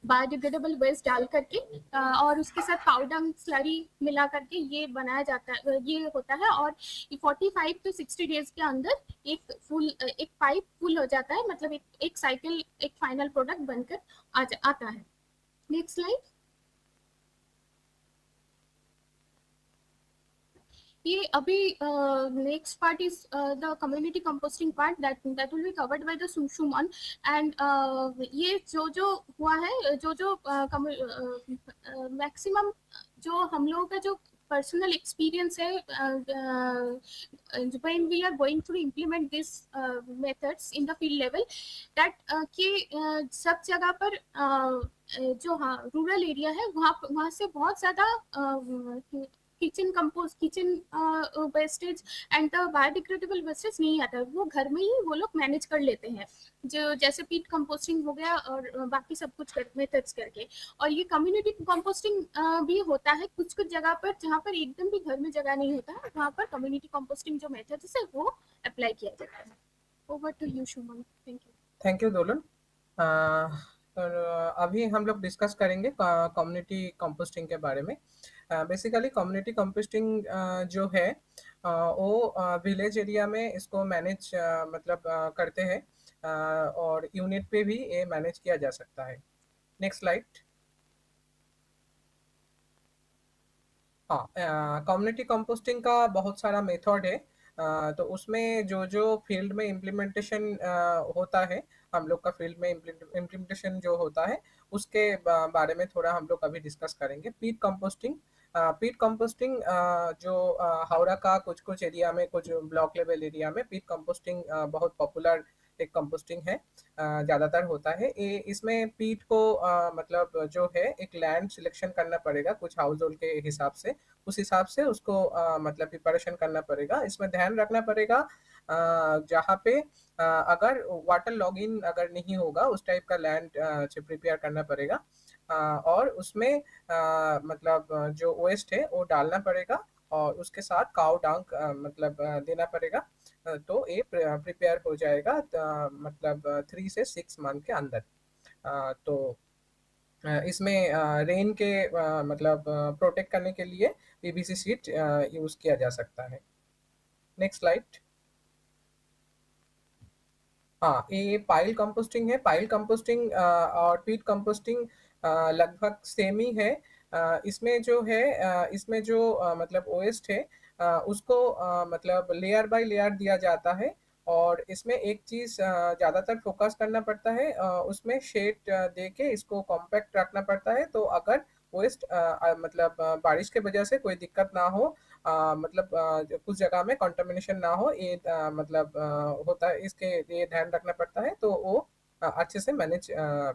बायोडिग्रेडेबल वेस्ट डाल करके और उसके साथ पाउडर स्लरी मिला करके ये बनाया जाता है, ये होता है। और 45 to 60 डेज के अंदर एक पाइप फुल हो जाता है, मतलब एक साइकिल एक फाइनल प्रोडक्ट बनकर आता है। Next slide. ये अभी next part is the community composting part that will be covered by the Suman and ये जो हुआ है जो मैक्सिमम जो हम लोगों का जो personal experience है when we are going to implement these methods in the field level that कि सब जगह पर जो हाँ रूरल एरिया है वहाँ से बहुत ज़्यादा kitchen compost kitchen wastage and the biodegradable wastage नहीं आता है, वो घर में ही वो लोग मैनेज कर लेते हैं, जो जैसे पीट कंपोस्टिंग हो गया और बाकी सब कुछ मेथड्स करके। और ये कम्युनिटी कंपोस्टिंग भी होता है कुछ कुछ जगह पर जहाँ पर एकदम भी घर में जगह नहीं होता है, वहाँ पर कम्युनिटी कंपोस्टिंग जो मेथड्स है वो अप्लाई किया जाता है। Over to you Suman. Thank you Dolan. अभी हम लोग डिस्कस करेंगे कम्युनिटी कंपोस्टिंग के बारे में। बेसिकली कम्युनिटी कंपोस्टिंग जो है वो विलेज एरिया में इसको मैनेज मतलब करते हैं और यूनिट पे भी ये मैनेज किया जा सकता है। Next slide. हाँ, कम्युनिटी कंपोस्टिंग का बहुत सारा मेथड है, तो उसमें जो फील्ड में इम्प्लीमेंटेशन होता है, हम लोग का फील्ड में इम्प्लीमेंटेशन जो होता है उसके बारे में थोड़ा हम लोग अभी डिस्कस करेंगे। पीट कंपोस्टिंग जो हावड़ा का कुछ एरिया में, कुछ ब्लॉक लेवल एरिया में पीट कंपोस्टिंग बहुत पॉपुलर एक कंपोस्टिंग है, ज़्यादातर होता है। ये इसमें पीट को मतलब जो है एक लैंड सिलेक्शन करना पड़ेगा कुछ हाउस होल्ड के हिसाब से, उस हिसाब से उसको मतलब प्रिपरेशन करना पड़ेगा। इसमें ध्यान रखना पड़ेगा जहाँ पे अगर वाटर लॉगिन अगर नहीं होगा उस टाइप का लैंड प्रिपेयर करना पड़ेगा और उसमें मतलब जो वेस्ट है वो डालना पड़ेगा और उसके साथ काउ डंक मतलब देना पड़ेगा, तो ये प्रिपेयर हो जाएगा मतलब 3 से 6 मंथ के अंदर। तो इसमें रेन के मतलब प्रोटेक्ट करने के लिए पीवीसी शीट यूज किया जा सकता है। Next slide. हाँ, ये पाइल कंपोस्टिंग है। पाइल कंपोस्टिंग और पीट कंपोस्टिंग लगभग सेम ही है। इसमें जो है इसमें जो मतलब वेस्ट है उसको मतलब लेयर बाय लेयर दिया जाता है और इसमें एक चीज़ ज़्यादातर फोकस करना पड़ता है, उसमें शेड दे के इसको कॉम्पैक्ट रखना पड़ता है, तो अगर वेस्ट मतलब बारिश के वजह से कोई दिक्कत ना हो, मतलब कुछ जगह में कंटामिनेशन ना हो, ये मतलब होता है, इसके लिए ध्यान रखना पड़ता है, तो वो अच्छे से मैनेज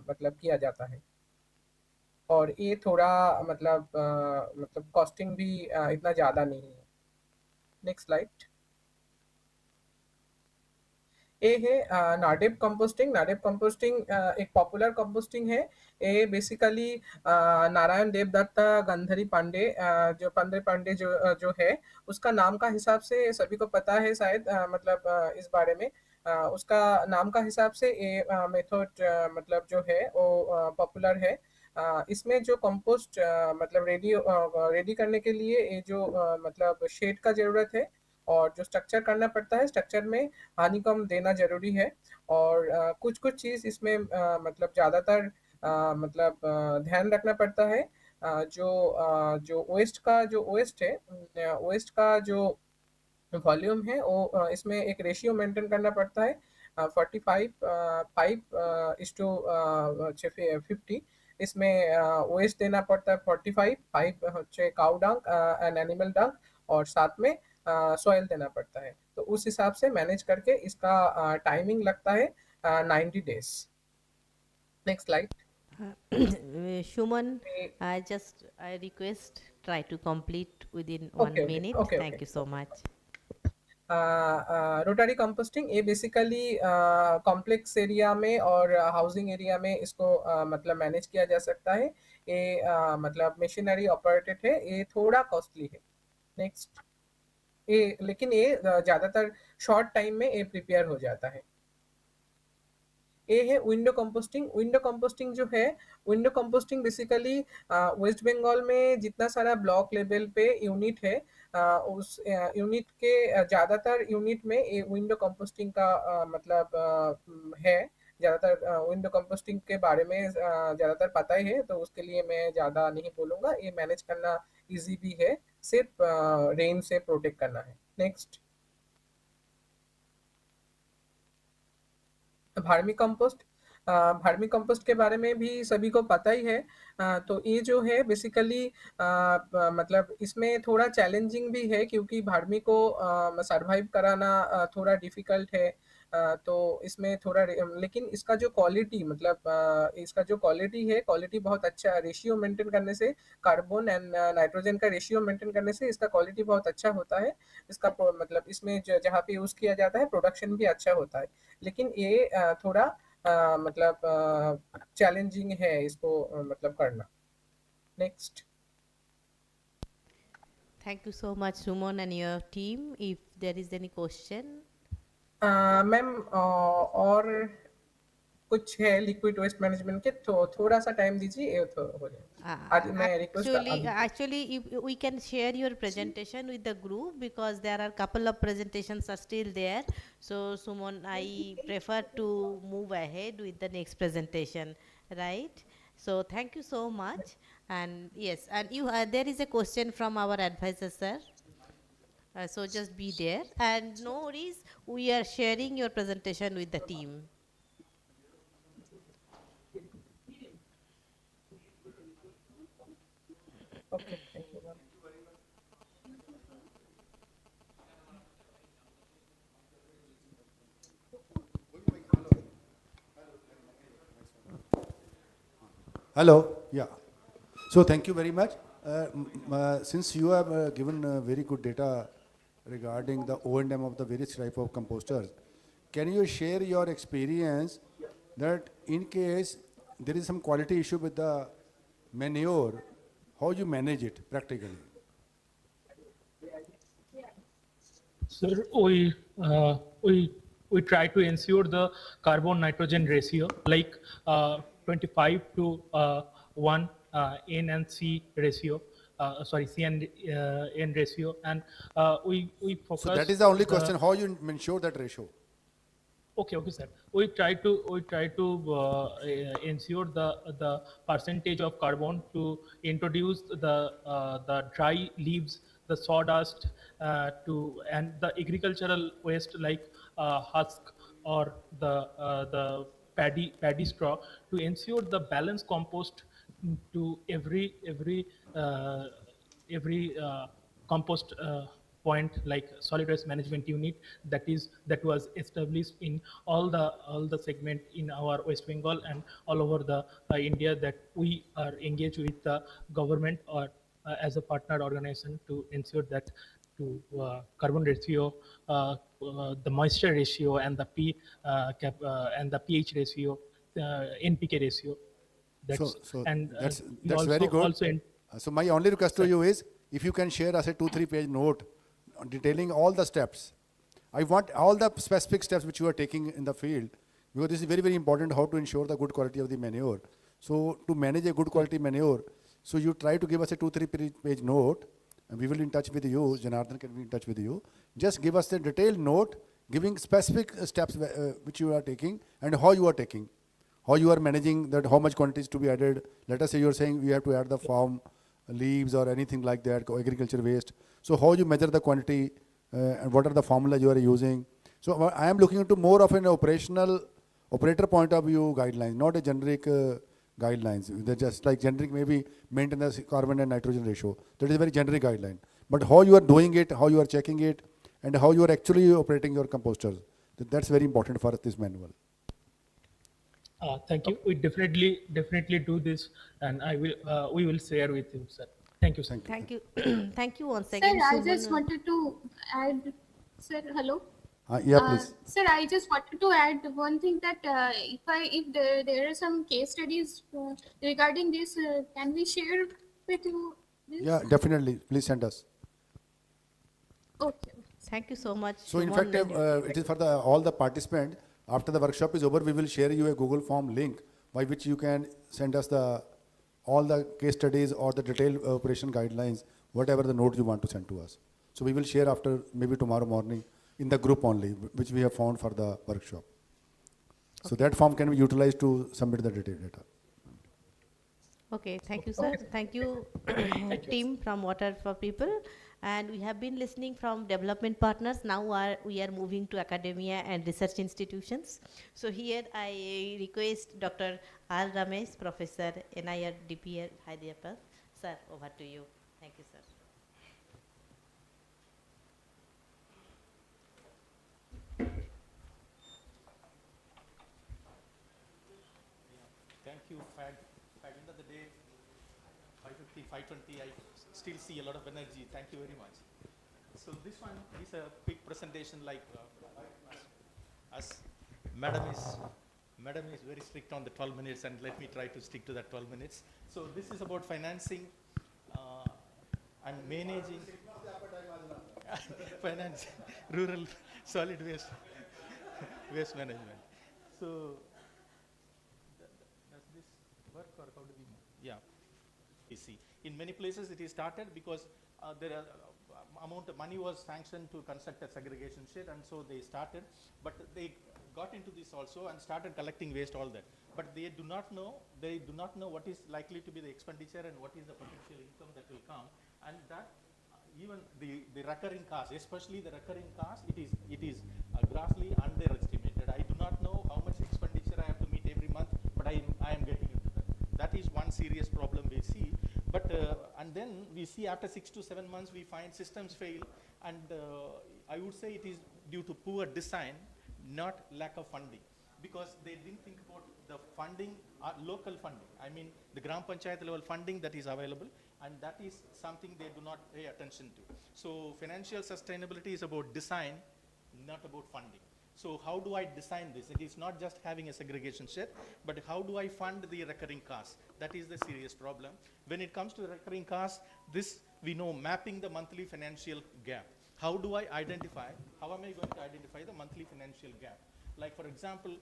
मतलब किया जाता है। और ये थोड़ा मतलब कॉस्टिंग भी इतना ज़्यादा नहीं है। Next slide. ये है नाडेप कंपोस्टिंग। नाडेप कंपोस्टिंग एक पॉपुलर कंपोस्टिंग है। ये बेसिकली नारायण देवदत्ता गंधरी पांडे जो है उसका नाम का हिसाब से सभी को पता है शायद, मतलब इस बारे में उसका नाम का हिसाब से ये मेथड मतलब जो है वो पॉपुलर है। इसमें जो कंपोस्ट मतलब रेडी करने के लिए ये जो मतलब शेड का ज़रूरत है और जो स्ट्रक्चर करना पड़ता है, स्ट्रक्चर में हानिकम देना जरूरी है। और कुछ कुछ चीज़ इसमें मतलब ज़्यादातर मतलब ध्यान रखना पड़ता है। जो वेस्ट का जो वॉल्यूम है वो इसमें एक रेशियो मेंटेन करना पड़ता है 45 5 इस टू 50। इसमें वेस्ट देना पड़ता है 45 5 হচ্ছে काउ डंक एंड एनिमल डंक और साथ में सॉइल देना पड़ता है। तो उस हिसाब से मैनेज करके इसका टाइमिंग लगता है 90 days. Next slide. Shuman, I request try to complete within Okay, 1 okay, minute. okay, Thank okay. you so much. Rotary composting ये बेसिकली कॉम्प्लेक्स एरिया में और हाउसिंग एरिया में इसको मतलब मैनेज किया जा सकता है। ये मतलब मशीनरी ऑपरेटेड है, ये थोड़ा कॉस्टली है। नेक्स्ट, ये लेकिन ये ज़्यादातर शॉर्ट टाइम में ये प्रिपेयर हो जाता है। ये है विंडो कंपोस्टिंग। विंडो कंपोस्टिंग जो है, window composting basically West Bengal में जितना सारा ब्लॉक लेवल पे यूनिट है, उस यूनिट के ज़्यादातर यूनिट में ये विंडो कंपोस्टिंग का है। ज़्यादातर विंडो कंपोस्टिंग के बारे में ज़्यादातर पता ही है, तो उसके लिए मैं ज़्यादा नहीं बोलूँगा। ये मैनेज करना इजी भी है, सिर्फ रेन से प्रोटेक्ट करना है। Next, vermi compost. Vermi compost के बारे में भी सभी को पता ही है। तो ये जो है बेसिकली मतलब इसमें थोड़ा चैलेंजिंग भी है, क्योंकि भार्मी को सरवाइव कराना थोड़ा डिफिकल्ट है। तो इसमें थोड़ा लेकिन इसका जो क्वालिटी मतलब इसका जो क्वालिटी है, क्वालिटी बहुत अच्छा, रेशियो मेंटेन करने से, कार्बन एंड नाइट्रोजन का रेशियो मेंटेन करने से इसका क्वालिटी बहुत अच्छा होता है। इसका मतलब इसमें जहाँ पे यूज़ किया जाता है प्रोडक्शन भी अच्छा होता है। लेकिन ये थोड़ा मतलब चैलेंजिंग है इसको मतलब करना। Next, Thank you so much, Suman and your team. If there is any question. Ma'am और कुछ है लिक्विड वेस्ट मैनेजमेंट के, तो थोड़ा सा टाइम दीजिए, ये तो हो जाए। आज मैं request Actually, if we can share your presentation with the group, because there are couple of presentations are still there. So Suman, I prefer to move ahead with the next presentation, right? So thank you so much. And yes, and you there is a question from our advisor, sir. So just be there, and no worries, we are sharing your presentation with the team. Okay, thank you, ma'am. Hello, yeah. So thank you very much. Since you have given very good data regarding the O&M of the various type of composters, can you share your experience that in case there is some quality issue with the manure, how you manage it practically? Sir, we try to ensure the carbon nitrogen ratio like 25 to 1 N and C ratio. Sorry, C and N ratio, and we focus. So that is the only question: how you ensure that ratio? Okay, sir. We try to ensure the percentage of carbon to introduce the dry leaves, the sawdust, and the agricultural waste like husk or the paddy straw, to ensure the balanced compost to every compost point, like solid waste management unit that was established in all the segment in our West Bengal and all over the India, that we are engaged with the government or as a partner organization to ensure that to carbon ratio, the moisture ratio, and the and the pH ratio, NPK ratio. That's Also, very good. Also so my only request to you is, if you can share us a 2-3 page note detailing all the steps. I want all the specific steps which you are taking in the field, because this is very, very important, how to ensure the good quality of the manure. So to manage a good quality manure, so you try to give us a 2-3 page note, and we will in touch with you. Janardhan can be in touch with you. Just give us a detailed note giving specific steps which you are taking and how you are taking. How you are managing that, how much quantity is to be added. Let us say you are saying we have to add the farm leaves or anything like that, agriculture waste. So how you measure the quantity and what are the formulas you are using. So I am looking into more of an operator point of view guidelines, not a generic guidelines. They're just like generic, maybe maintain the carbon and nitrogen ratio. That is a very generic guideline. But how you are doing it, how you are checking it, and how you are actually operating your composters. That's very important for this manual. Thank you. We definitely do this, and we will share with you, sir. Thank you, sir. Thank you. Thank you. Thank you once Sir, again, I just Suman. wanted to add, sir, hello. Yeah, please. Sir, I just wanted to add one thing that if there are some case studies regarding this, can we share with you this? Yeah, definitely. Please send us. Okay. Thank you so much, So in Suman. fact, it is for all the participants. After the workshop is over, we will share you a Google form link by which you can send us all the case studies or the detailed operation guidelines, whatever the note you want to send to us. So we will share after maybe tomorrow morning in the group only, which we have found for the workshop. So that form can be utilized to submit the detailed data. Okay, thank you, sir. Thank you, team from Water for People. And we have been listening from development partners. Now we are moving to academia and research institutions. So here I request Dr. R. Ramesh, Professor, NIR DPR, Hyderabad. Sir, over to you. Thank you, sir. Thank you, Fad. At the end of the day, 550, 520, I still see a lot of energy. Thank you very much. So this one is a quick presentation like as Madam is very strict on the 12 minutes and let me try to stick to that 12 minutes. So this is about financing and managing finance, rural solid waste management. So does this work or how do we move? Yeah. You see, in many places it is started because there are amount of money was sanctioned to construct a segregation shed, and so they started, but they got into this also and started collecting waste, all that. But they do not know what is likely to be the expenditure and what is the potential income that will come, and that even the recurring cost, especially the recurring cost, it is grossly underestimated. I do not know how much expenditure I have to meet every month, but I am getting into that. That is one serious problem we see. But and then we see after 6 to 7 months we find systems fail, and I would say it is due to poor design, not lack of funding, because they didn't think about the funding, local funding. I mean the Gram Panchayat level funding that is available, and that is something they do not pay attention to. So financial sustainability is about design, not about funding. So how do I design this? It is not just having a segregation shed, but how do I fund the recurring costs? That is the serious problem. When it comes to recurring costs, this we know mapping the monthly financial gap. How do I identify, how am I going to identify the monthly financial gap? Like for example,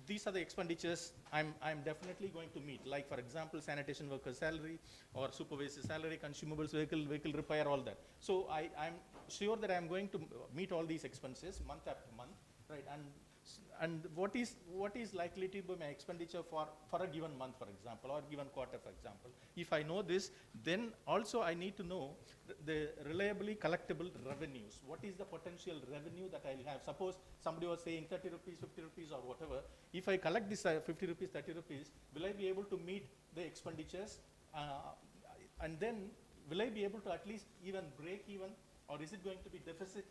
these are the expenditures I'm definitely going to meet. Like for example, sanitation worker salary or supervisor salary, consumables, vehicle repair, all that. So I'm sure that I'm going to meet all these expenses month after month. Right, and what is likely to be my expenditure for a given month, for example, or given quarter, for example. If I know this, then also I need to know the reliably collectible revenues. What is the potential revenue that I'll have? Suppose somebody was saying 30 rupees, 50 rupees, or whatever. If I collect this 50 rupees, 30 rupees, will I be able to meet the expenditures? And then will I be able to at least even break even, or is it going to be deficit?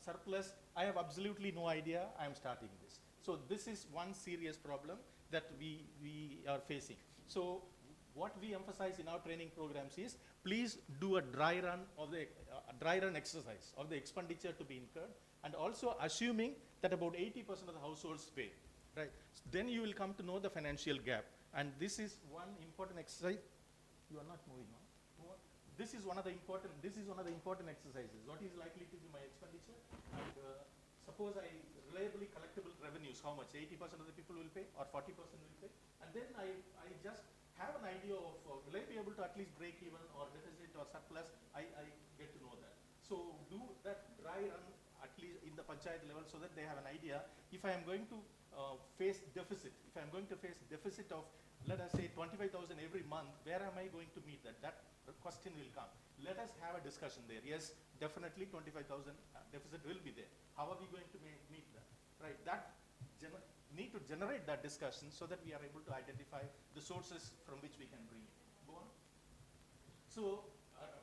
Surplus, I have absolutely no idea. I am starting this. So this is one serious problem that we are facing. So what we emphasize in our training programs is, please do a dry run of the dry run exercise of the expenditure to be incurred, and also assuming that about 80% of the households pay. Right? So then you will come to know the financial gap. And this is one important exercise. You are not moving on. This is one of the important exercises. What is likely to be my expenditure? And suppose I reliably collectible revenues, how much? 80% of the people will pay, or 40% will pay. And then I just have an idea of will I be able to at least break even, or deficit, or surplus? I get to know that. So do that dry run at least in the panchayat level, so that they have an idea. If I am going to face deficit, of, let us say 25,000 every month, where am I going to meet that? That question will come. Let us have a discussion there. Yes, definitely 25,000 deficit will be there. How are we going to meet that? Right? That need to generate that discussion so that we are able to identify the sources from which we can bring it. Go on. So,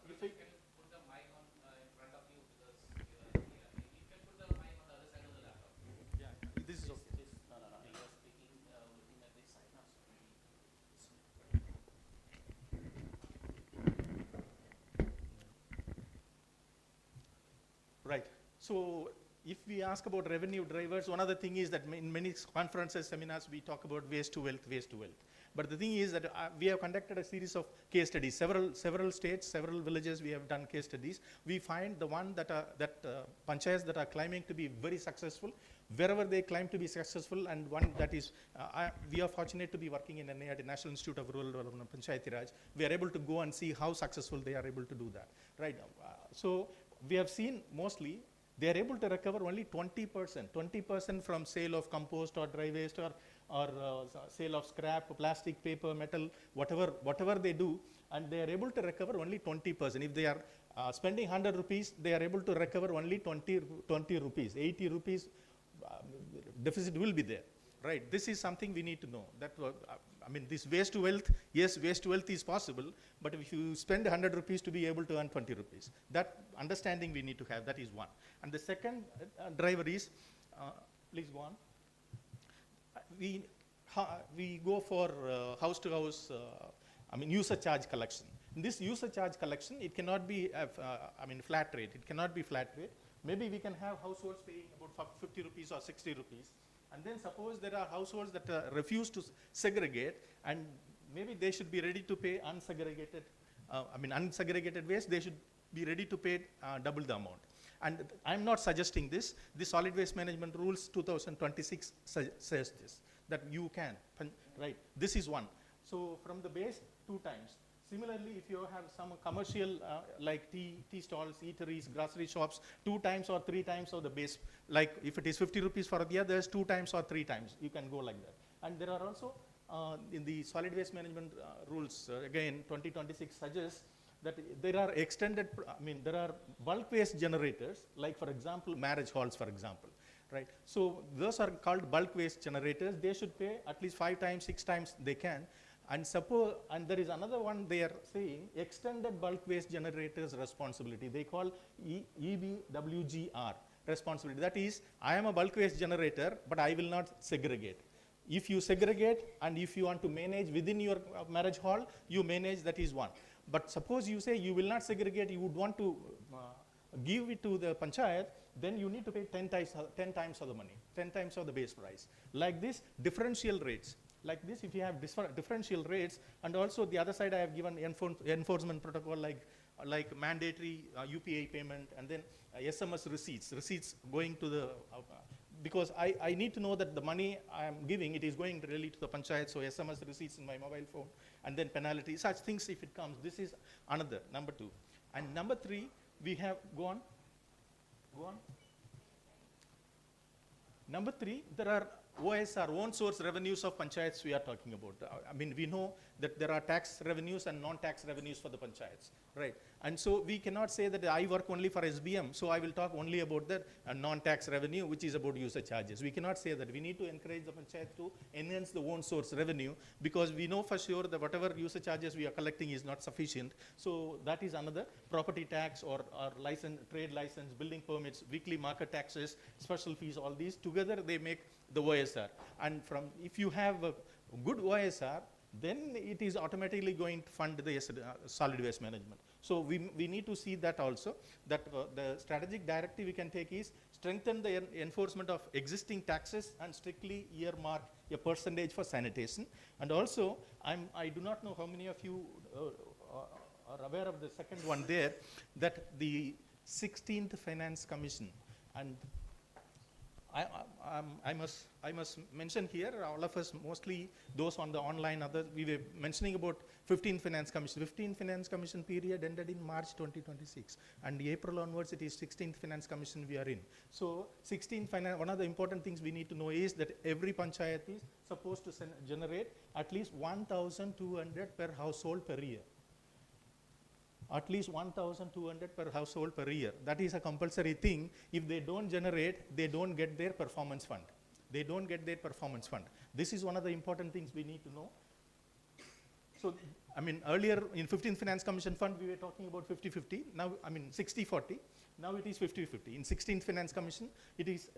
if I can put the mic on in front of you, because you can put the mic on the other side of the laptop. Yeah, this is okay. No. You are speaking looking at this So if we ask about revenue drivers, one other thing is that in many conferences, seminars, we talk about waste to wealth, waste to wealth. But the thing is that we have conducted a series of case studies. Several states, several villages, we have done case studies. We find the one that panchayats that are claiming to be very successful, wherever they claim to be successful, and one that is, we are fortunate to be working in NIAD, National Institute of Rural Development, Panchayati Raj. We are able to go and see how successful they are able to do that, right? So we have seen mostly they are able to recover only 20% from sale of compost or dry waste or sale of scrap, plastic, paper, metal, whatever they do, and they are able to recover only 20%. If they are spending 100 rupees, they are able to recover only 20 rupees. 80 rupees deficit will be there, right? This is something we need to know. That I mean, this waste to wealth, yes, waste to wealth is possible, but if you spend 100 rupees to be able to earn 20 rupees, that understanding we need to have, that is one. And the second driver is, please go on. We go for house to house, I mean, user charge collection. In this user charge collection, it cannot be, I mean, flat rate. It cannot be flat rate. Maybe we can have households paying about 50 rupees or 60 rupees. And then suppose there are households that refuse to segregate, and maybe they should be ready to pay unsegregated, unsegregated waste, they should be ready to pay double the amount. And I'm not suggesting this. The Solid Waste Management Rules 2026 says this, that you can, right? This is one. So from the base, 2 times. Similarly, if you have some commercial like tea stalls, eateries, grocery shops, 2 times or 3 times of the base, like if it is 50 rupees for the others, 2 times or 3 times, you can go like that. And there are also, in the Solid Waste Management Rules, again, 2026 suggests that there are extended, there are bulk waste generators, like for example, marriage halls, for example, right? So those are called bulk waste generators. They should pay at least 5 times, 6 times they can. And there is another one they are saying, extended bulk waste generators responsibility. They call EBWGR responsibility. That is, I am a bulk waste generator, but I will not segregate. If you segregate and if you want to manage within your marriage hall, you manage, that is one. But suppose you say you will not segregate, you would want to give it to the panchayat, then you need to pay 10 times of the money, 10 times of the base price. Like this, differential rates. Like this, if you have differential rates, and also the other side I have given enforcement protocol like mandatory UPI payment, and then SMS receipts going to the, because I need to know that the money I am giving, it is going really to the panchayat, so SMS receipts in my mobile phone, and then penalty, such things if it comes. This is another, number 2. And number 3, we have, go on. Number 3, there are OSR, own source revenues of panchayats we are talking about. We know that there are tax revenues and non-tax revenues for the panchayats, right? And so we cannot say that I work only for SBM, so I will talk only about the non-tax revenue, which is about user charges. We cannot say that. We need to encourage the panchayat to enhance the own source revenue, because we know for sure that whatever user charges we are collecting is not sufficient. So that is another. Property tax or license, trade license, building permits, weekly market taxes, special fees, all these together they make the OSR. And if you have a good OSR, then it is automatically going to fund the solid waste management. So we need to see that also, that the strategic directive we can take is strengthen the enforcement of existing taxes and strictly earmark a percentage for sanitation. And also, I do not know how many of you are aware of the second one there, that the 16th Finance Commission, and I must mention here, all of us, mostly those on the online, others, we were mentioning about 15th Finance Commission. 15th Finance Commission period ended in March 2026. And April onwards, it is 16th Finance Commission we are in. So 16th Finance, one of the important things we need to know is that every panchayat is supposed to generate at least 1,200 per household per year. At least 1,200 per household per year. That is a compulsory thing. If they don't generate, they don't get their performance fund. They don't get their performance fund. This is one of the important things we need to know. So, earlier in 15th Finance Commission fund, we were talking about 50-50. Now, 60-40. Now it is 50-50. In 16th Finance Commission, it is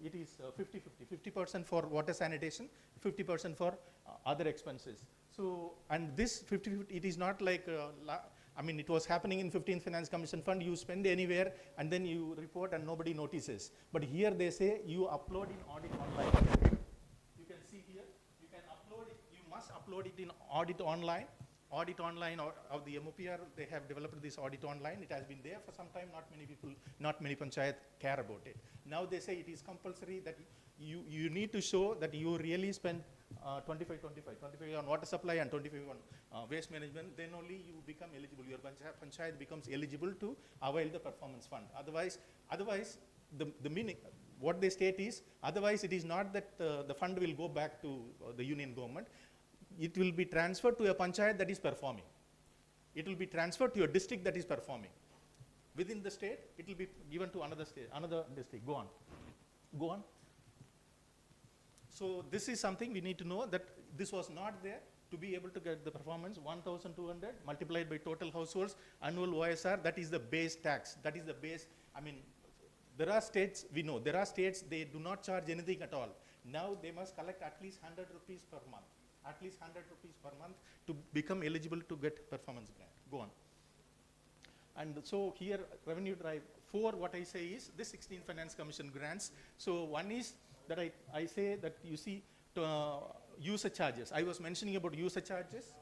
50-50. 50% for water sanitation, 50% for other expenses. So, and this 50-50, it is not like I mean, it was happening in 15th Finance Commission Fund, you spend anywhere and then you report and nobody notices. But here they say you upload in audit online. You can see here, you can upload it, you must upload it in audit online. Audit online of the MOPR, they have developed this audit online. It has been there for some time, not many people, not many panchayat care about it. Now they say it is compulsory that you need to show that you really spend 25 on water supply and 25 on waste management, then only you become eligible. Your panchayat becomes eligible to avail the performance fund. Otherwise the meaning, what they state is, otherwise it is not that the fund will go back to the union government. It will be transferred to a panchayat that is performing. It will be transferred to your district that is performing. Within the state, it will be given to another state, another district. Go on. Go on. So this is something we need to know, that this was not there to be able to get the performance. 1,200 multiplied by total households, annual OSR, that is the base tax. That is the base. I mean, there are states, we know, there are states, they do not charge anything at all. Now they must collect at least 100 rupees per month. At least 100 rupees per month to become eligible to get performance grant. Go on. And so here, revenue drive 4, what I say is this 16 Finance Commission grants. So one is that I say that you see user charges. I was mentioning about user charges.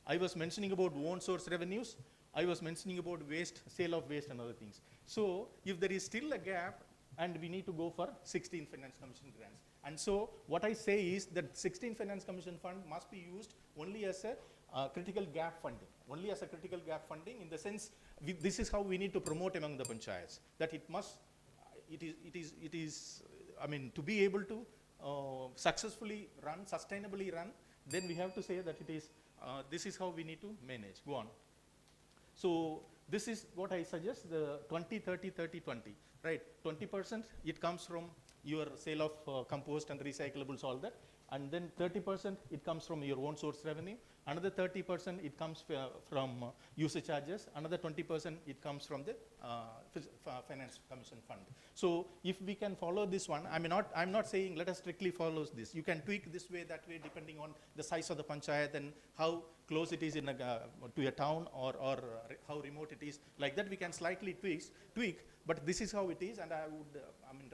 I was mentioning about own source revenues. I was mentioning about waste, sale of waste and other things. So if there is still a gap, and we need to go for 16 Finance Commission grants. And so what I say is that 16 Finance Commission fund must be used only as a critical gap funding. Only as a critical gap funding, in the sense, this is how we need to promote among the panchayats, that it must, it is, I mean, to be able to successfully run, sustainably run, then we have to say that it is, this is how we need to manage. Go on. So this is what I suggest, the 20, 30, 30, 20, right? 20%, it comes from your sale of compost and recyclables, all that. And then 30%, it comes from your own source revenue. Another 30%, it comes from user charges. Another 20%, it comes from the Finance Commission fund. So if we can follow this one, I'm not saying let us strictly follow this. You can tweak this way, that way, depending on the size of the panchayat and how close it is in to a town, or how remote it is. Like that, we can slightly tweak, but this is how it is. And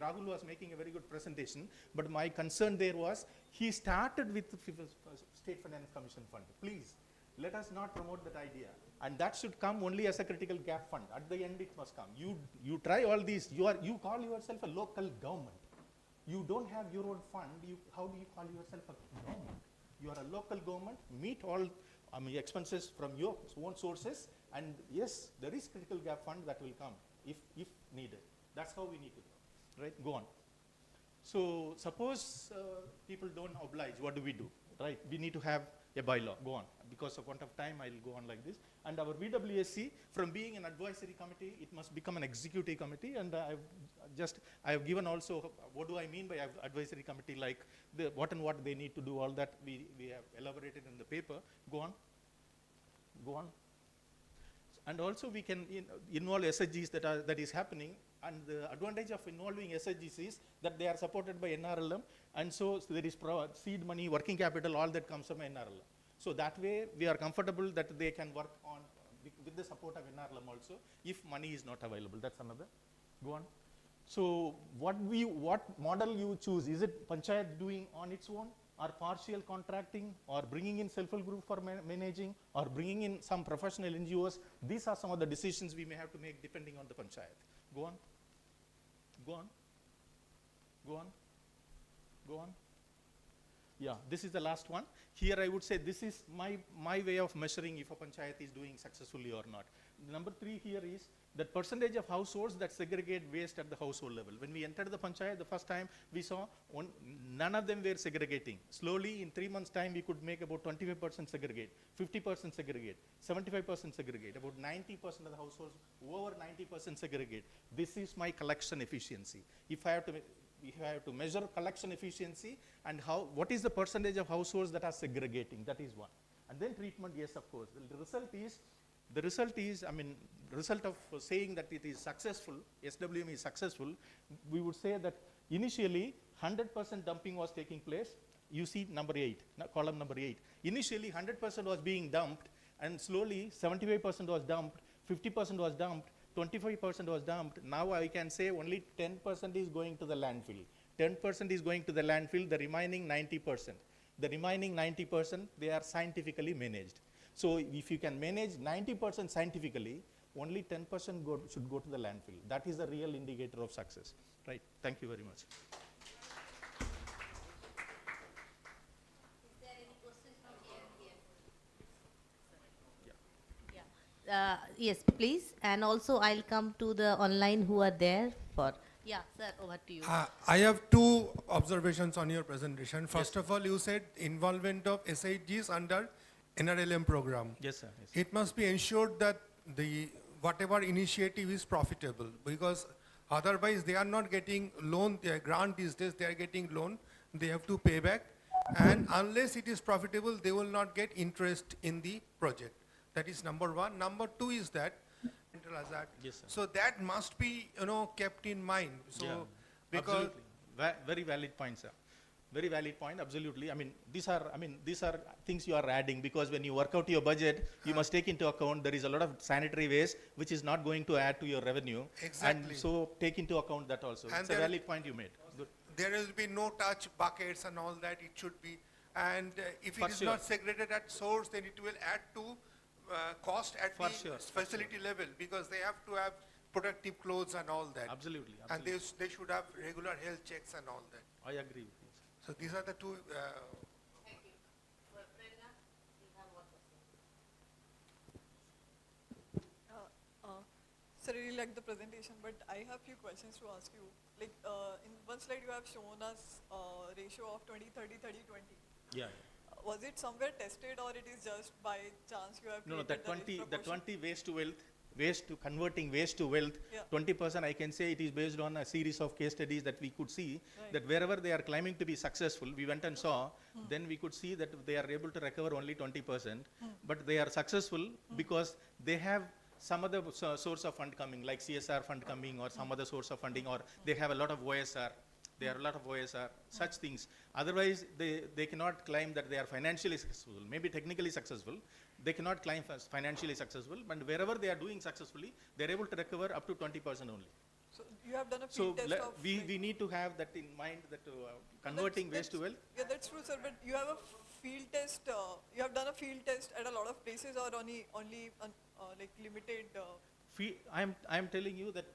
Rahul was making a very good presentation, but my concern there was, he started with the State Finance Commission fund. Please, let us not promote that idea. And that should come only as a critical gap fund. At the end, it must come. You try all these, you call yourself a local government. You don't have your own fund, how do you call yourself a government? You are a local government, meet all expenses from your own sources, and yes, there is critical gap fund that will come if needed. That's how we need to go, right? Go on. So suppose people don't oblige, what do we do, right? We need to have a bylaw. Go on. Because of want of time, I'll go on like this. And our VWSC, from being an advisory committee, it must become an executive committee. And I have given also, what do I mean by advisory committee, like what and what they need to do, all that we have elaborated in the paper. Go on. Go on. And also we can involve SHGs that is happening. And the advantage of involving SHGs is that they are supported by NRLM. And so there is seed money, working capital, all that comes from NRLM. So that way we are comfortable that they can work on with the support of NRLM also, if money is not available. That's another. Go on. So what model you choose? Is it panchayat doing on its own, or partial contracting, or bringing in self-help group for managing, or bringing in some professional NGOs? These are some of the decisions we may have to make depending on the panchayat. Go on. Go on. Go on. Go on. Yeah, this is the last one. Here I would say this is my way of measuring if a panchayat is doing successfully or not. Number 3 here is that percentage of households that segregate waste at the household level. When we entered the panchayat the first time, we saw none of them were segregating. Slowly, in 3 months' time, we could make about 25% segregate, 50% segregate, 75% segregate, about 90% of the households, over 90% segregate. This is my collection efficiency. If I have to measure collection efficiency and what is the percentage of households that are segregating, that is one. And then treatment, yes, of course. The result is, result of saying that it is successful, SWM is successful, we would say that initially 100% dumping was taking place. You see number 8, column number 8. Initially 100% was being dumped, and slowly 75% was dumped, 50% was dumped, 25% was dumped. Now I can say only 10% is going to the landfill. 10% is going to the landfill, the remaining 90%. The remaining 90%, they are scientifically managed. So if you can manage 90% scientifically, only 10% should go to the landfill. That is the real indicator of success. Right. Thank you very much. Yes, please. And also I'll come to the online who are there for. Yeah, sir, over to you. I have two observations on your presentation. First of all, you said involvement of SIGs under NRLM program. Yes, sir. Yes. It must be ensured that the whatever initiative is profitable, because otherwise they are not getting loan, their grant these days, they are getting loan, they have to pay back, and unless it is profitable, they will not get interest in the project. That is number one. Number two is that, yes, sir. so that must be, kept in mind. So, Yeah, because absolutely. Very valid point, sir. Very valid point, absolutely. I mean, these are things you are adding, because when you work out your budget, you must take into account there is a lot of sanitary waste which is not going to add to your revenue. Exactly. And so take into account that also. And it's a valid point you made. Good. there will be no touch buckets and all that, it should be. And if For it is sure. not segregated at source, then it will add to cost at For the sure. facility level, because they have to have protective clothes and all that. Absolutely. And they should have regular health checks and all that. I agree with you. So these are the two. Thank you. Prerna, you have one question. Sir, I really like the presentation, but I have few questions to ask you. Like in one slide you have shown us ratio of 20, 30, 30, 20. Yeah. Was it somewhere tested, or it is just by chance you have No, created the 20 waste to converting waste to wealth, Yeah. 20% I can say it is based on a series of case studies that we could see, that wherever they are claiming to be successful, we went and saw, then we could see that they are able to recover only 20%, but they are successful because they have some other source of fund coming, like CSR fund coming or some other source of funding, or they have a lot of OSR. There are a lot of OSR, such things. Otherwise, they cannot claim that they are financially successful, maybe technically successful. They cannot claim financially successful, but wherever they are doing successfully, they're able to recover up to 20% only. So you have done a field test of. We need to have that in mind, that converting waste to wealth. Yeah, that's true, sir. But you have a field test. You have done a field test at a lot of places, or only like limited. I am telling you that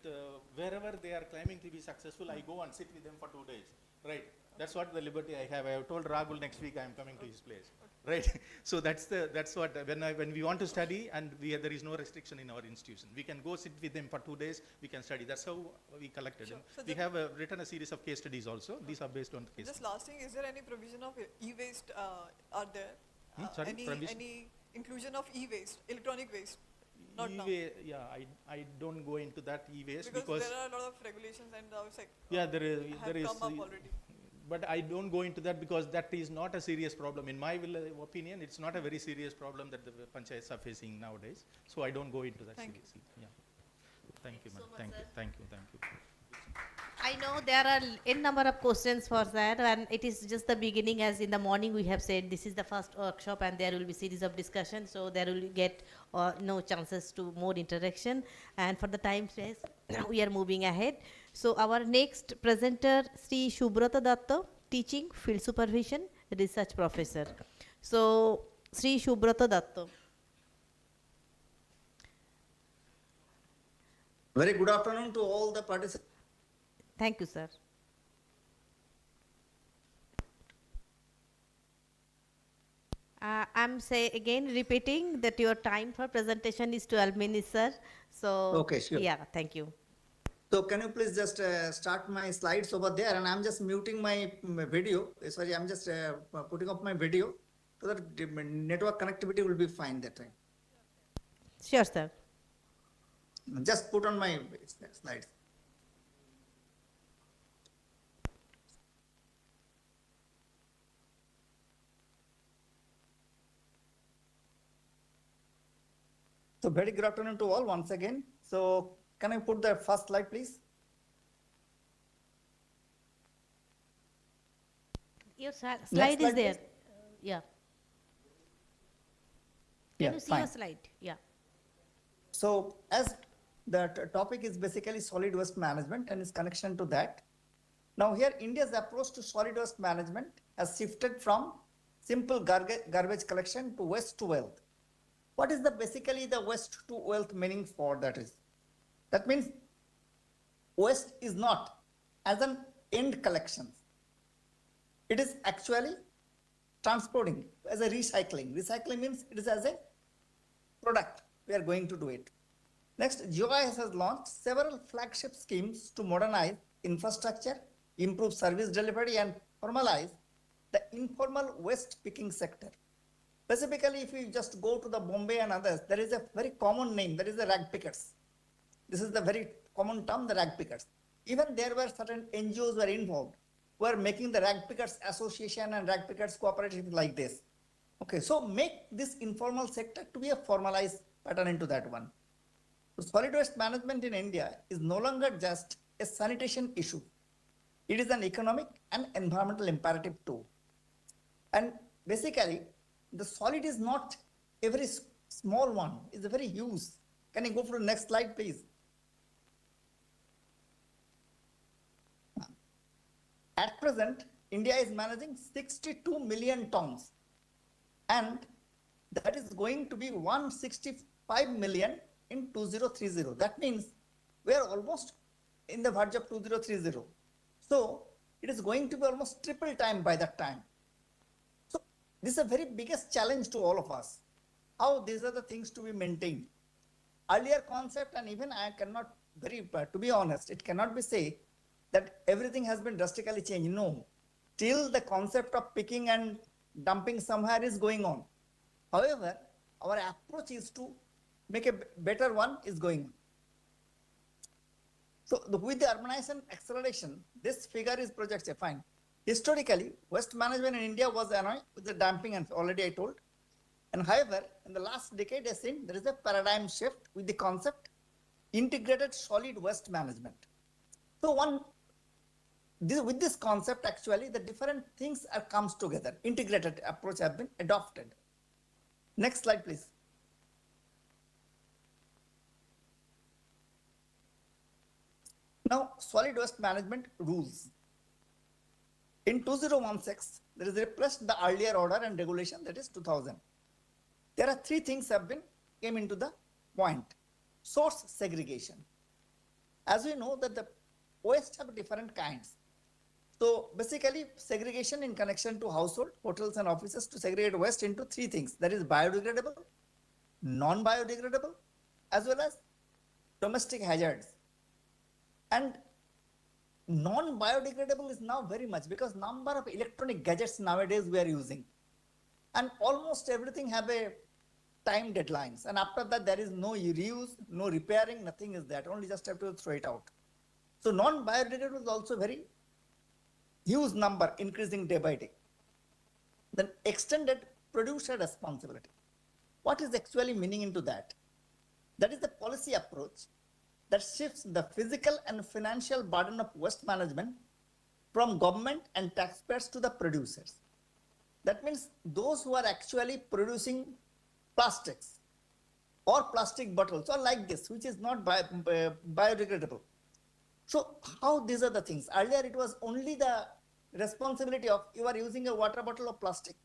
wherever they are claiming to be successful, I go and sit with them for 2 days. Right. That's what the liberty I have. I have told Rahul next week I am coming to his place. Right. So that's what when we want to study, and there is no restriction in our institution. We can go sit with them for 2 days. We can study. That's how we collected them. So we have written a series of case studies also. These are based on the case. Just last thing, is there any provision of e-waste are there? Sorry, any inclusion of e-waste, electronic waste? Not now. Yeah, I don't go into that e-waste because there are a lot of regulations and there is come up already. But I don't go into that because that is not a serious problem. In my opinion, it's not a very serious problem that the panchayats are facing nowadays. So I don't go into that seriously. Yeah. Thank you, ma'am. Thank you. I know there are n number of questions for that, and it is just the beginning. As in the morning we have said, this is the first workshop, and there will be series of discussion. So there will get no chances to more interaction. And for the time space, we are moving ahead. So our next presenter, Sri Shubrata Datta, teaching, field supervision, research professor. So Sri Shubrata Datta. Very good afternoon to all the participants. Thank you, sir. I'm repeating that your time for presentation is 12 minutes, sir. So, okay, sure. Yeah, thank you. So can you please just start my slides over there, and I'm just muting my video. Sorry, I'm just putting up my video so that the network connectivity will be fine that time. Sure, sir. Just put on my slides. So very good afternoon to all once again. So can I put the first slide, please? Your slide is there. Please. Yeah. Can you see fine. your slide? Yeah. So as the topic is basically solid waste management and its connection to that. Now here India's approach to solid waste management has shifted from simple garbage collection to waste to wealth. What is the basically the waste to wealth meaning for that is? That means waste is not as an end collection. It is actually transporting as a recycling. Recycling means it is as a product. We are going to do it. Next, GeoIS has launched several flagship schemes to modernize infrastructure, improve service delivery, and formalize the informal waste picking sector. Specifically, if you just go to the Bombay and others, there is a very common name, that is the rag pickers. This is the very common term, the rag pickers. Even there were certain NGOs were involved who are making the rag pickers association and rag pickers cooperative like this. Okay, so make this informal sector to be a formalized pattern into that one. So solid waste management in India is no longer just a sanitation issue. It is an economic and environmental imperative too. And basically, the solid is not a very small one, it's a very huge. Can you go for the next slide, please? At present, India is managing 62 million tons, and that is going to be 165 million in 2030. That means we are almost in the verge of 2030. So it is going to be almost triple time by that time. So this is a very biggest challenge to all of us. How these are the things to be maintained. Earlier concept, and even I cannot to be honest, it cannot be say that everything has been drastically changed. No, till the concept of picking and dumping somewhere is going on. However, our approach is to make a better one is going on. So with the urbanization acceleration, this figure is projected, fine. Historically, waste management in India was annoyed with the dumping, and already I told. And however, in the last decade, I think there is a paradigm shift with the concept integrated solid waste management. So with this concept, actually, the different things comes together. Integrated approach have been adopted. Next slide, please. Now, solid waste management rules. In 2016, there is replaced the earlier order and regulation, that is 2000. There are three things have been came into the point. Source segregation. As we know that the waste have different kinds. So basically segregation in connection to household, hotels and offices to segregate waste into three things. That is biodegradable, non-biodegradable, as well as domestic hazards. And non-biodegradable is now very much because number of electronic gadgets nowadays we are using. And almost everything have a time deadlines. And after that, there is no reuse, no repairing, nothing is that. Only just have to throw it out. So non-biodegradable is also very huge number, increasing day by day. Then extended producer responsibility. What is actually meaning into that? That is the policy approach that shifts the physical and financial burden of waste management from government and taxpayers to the producers. That means those who are actually producing plastics or plastic bottles or like this, which is not biodegradable. So how these are the things? Earlier it was only the responsibility of you are using a water bottle of plastic,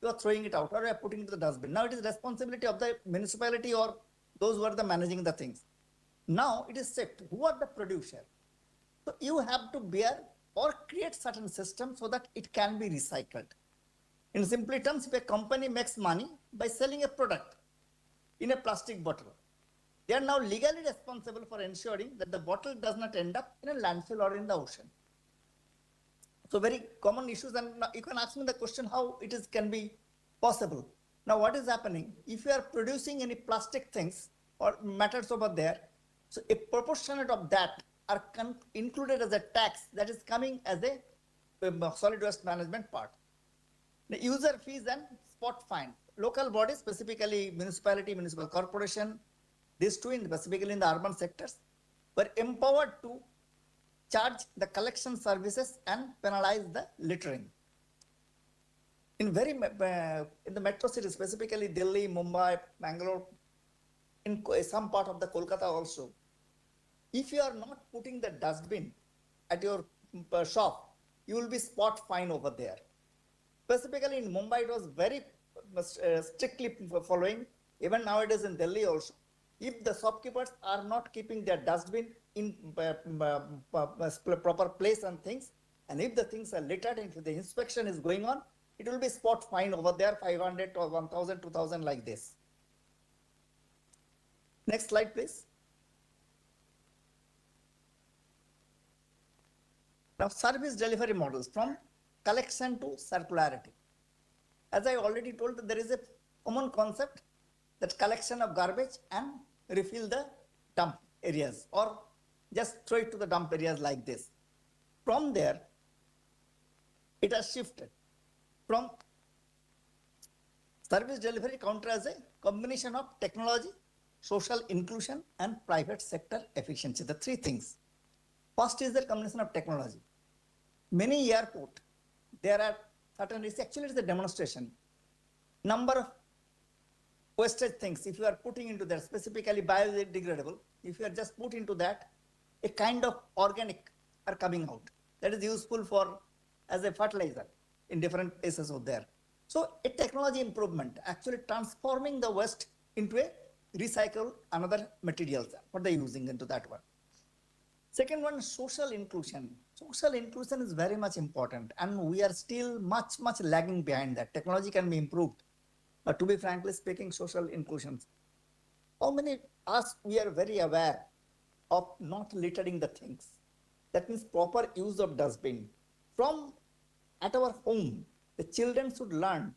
you are throwing it out or you are putting it in the dustbin. Now it is responsibility of the municipality or those who are the managing the things. Now it is set, who are the producer? So you have to bear or create certain systems so that it can be recycled. In simple terms, if a company makes money by selling a product in a plastic bottle, they are now legally responsible for ensuring that the bottle does not end up in a landfill or in the ocean. So very common issues, and you can ask me the question how it is can be possible. Now what is happening? If you are producing any plastic things or matters over there, so a proportionate of that are included as a tax that is coming as a solid waste management part. The user fees and spot fine. Local bodies, specifically municipality, municipal corporation, these two specifically in the urban sectors, were empowered to charge the collection services and penalize the littering. In in in the metro cities, specifically Delhi, Mumbai, Bangalore, in some part of the Kolkata also, if you are not putting the dustbin at your shop, you will be spot fine over there. Specifically in Mumbai, it was very strictly following. Even nowadays in Delhi also, if the shopkeepers are not keeping their dustbin in proper place and things, and if the things are littered, and if the inspection is going on, it will be spot fine over there, 500 or 1,000, 2,000 like this. Next slide, please. Now, service delivery models from collection to circularity. As I already told, that there is a common concept that collection of garbage and refill the dump areas, or just throw it to the dump areas like this. From there, it has shifted from service delivery counter as a combination of technology, social inclusion, and private sector efficiency. The three things. First is the combination of technology. Many airports, there are certain, actually it's a demonstration. Number of wastage things, if you are putting into that, specifically biodegradable, if you are just put into that, a kind of organic are coming out. That is useful for as a fertilizer in different places out there. So a technology improvement, actually transforming the waste into a recycle another materials, what they're using into that one. Second one, social inclusion. Social inclusion is very much important, and we are still much lagging behind that. Technology can be improved, but to be frankly speaking, social inclusion. How many us we are very aware of not littering the things? That means proper use of dustbin. From at our home, the children should learn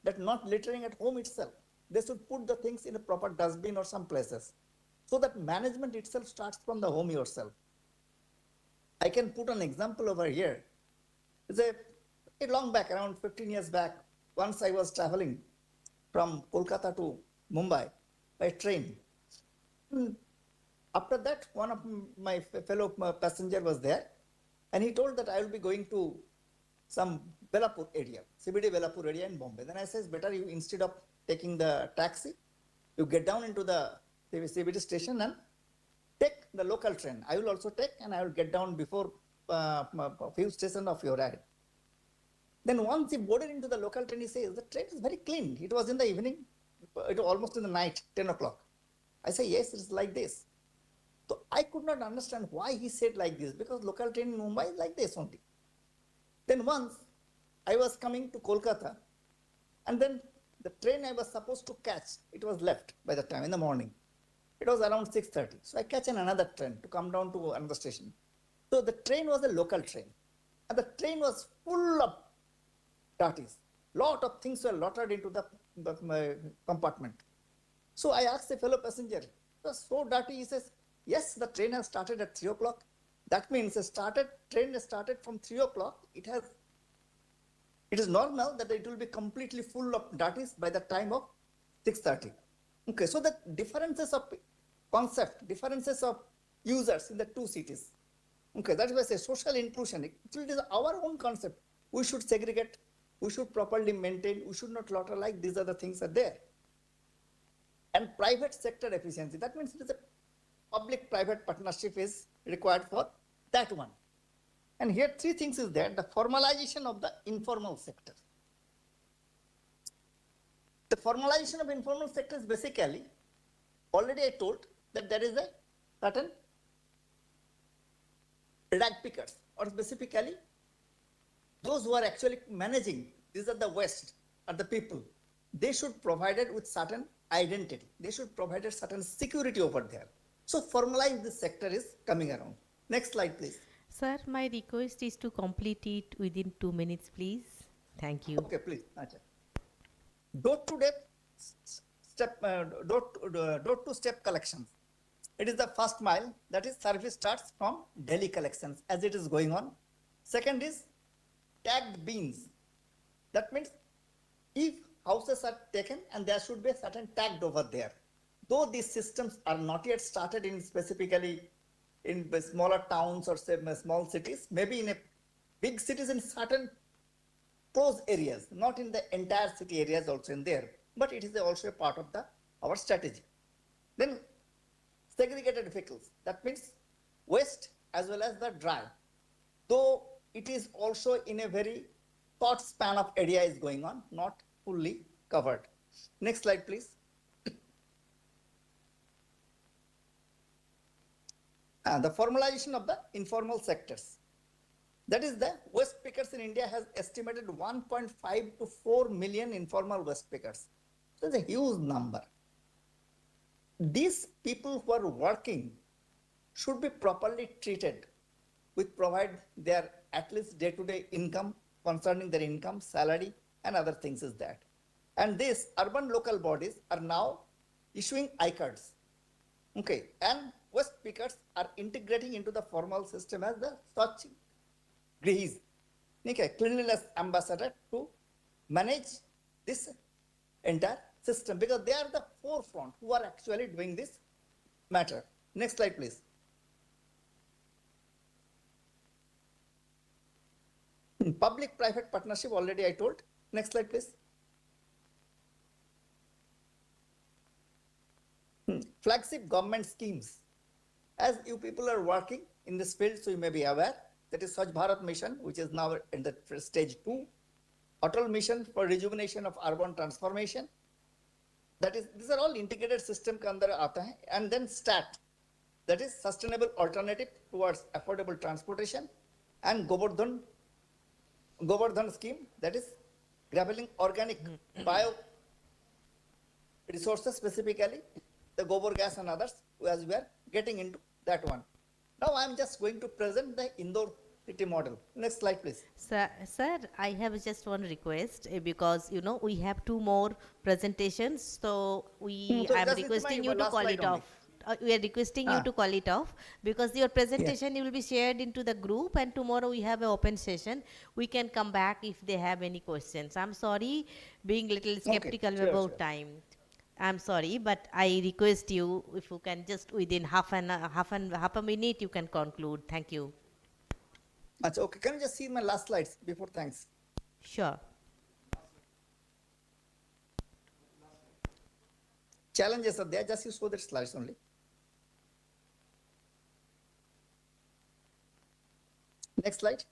that not littering at home itself. They should put the things in a proper dustbin or some places. So that management itself starts from the home yourself. I can put an example over here. It's a long back, around 15 years back, once I was traveling from Kolkata to Mumbai by train. After that, one of my fellow passenger was there, and he told that I will be going to some Belapur area, CBD Belapur area in Bombay. Then I says, better you, instead of taking the taxi, you get down into the CBD station and take the local train. I will also take, and I will get down before a few stations of your ride. Then once he boarded into the local train, he says, the train is very clean. It was in the evening, it was almost in the night, 10 o'clock. I say, yes, it's like this. So I could not understand why he said like this, because local train in Mumbai is like this only. Then once I was coming to Kolkata, and then the train I was supposed to catch, it was left by the time in the morning. It was around 6:30. So I catch another train to come down to another station. So the train was a local train, and the train was full of dirties. Lot of things were lotted into the compartment. So I asked a fellow passenger, it was so dirty. He says, yes, the train has started at 3 o'clock. That means train has started from 3 o'clock. It is normal that it will be completely full of dirties by the time of 6:30. Okay, so the differences of concept, differences of users in the two cities. Okay, that is why I say social inclusion. It is our own concept. We should segregate, we should properly maintain, we should not lotter like these other things are there. And private sector efficiency, that means it is a public-private partnership is required for that one. And here three things is there, the formalization of the informal sector. The formalization of informal sector is basically, already I told that there is a certain rag pickers, or specifically those who are actually managing, these are the waste, are the people. They should provide it with certain identity. They should provide a certain security over there. So formalize this sector is coming around. Next slide, please. Sir, my request is to complete it within 2 minutes, please. Thank you. Okay, please. Door-to-step collections. It is the first mile, that is service starts from daily collections as it is going on. Second is tagged bins. That means if houses are taken and there should be a certain tagged over there. Though these systems are not yet started in specifically in smaller towns or say small cities, maybe in a big cities in certain those areas, not in the entire city areas also in there, but it is also a part of our strategy. Then segregated vehicles, that means waste as well as the dry, though it is also in a very short span of area is going on, not fully covered. Next slide, please. The formalization of the informal sectors. That is, the waste pickers in India has estimated 1.5 to 4 million informal waste pickers. So it's a huge number. These people who are working should be properly treated with provide their at least day-to-day income concerning their income, salary, and other things is that. And these urban local bodies are now issuing I-cards. Okay, and waste pickers are integrating into the formal system as the such grihis, okay, cleanliness ambassador to manage this entire system, because they are the forefront who are actually doing this matter. Next slide, please. Public-private partnership, already I told. Next slide, please. Flagship government schemes. As you people are working in this field, so you may be aware, that is Swachh Bharat Mission, which is now in the stage 2. Atal Mission for Rejuvenation of Urban Transformation. That is, these are all integrated system ke andar aata hai. And then STAT, that is Sustainable Alternative Towards Affordable Transportation, and Govardhan scheme, that is grappling organic bio resources, specifically the gobar gas and others, as we are getting into that one. Now I am just going to present the Indore city model. Next slide, please. Sir, I have just one request, because you know we have 2 more presentations, so So I am just requesting my you to last call slide it only. off. We are requesting you to call it off, because your presentation will be shared into the group, and tomorrow we have an open session. We can come back if they have any questions. I'm sorry, being little skeptical about time. I'm sorry, but I request you, if you can just within half a minute, you can conclude. Thank you. Achha, okay, can you just see my last slides before thanks? Sure. Challenges are there, just you show the slides only. Next slide.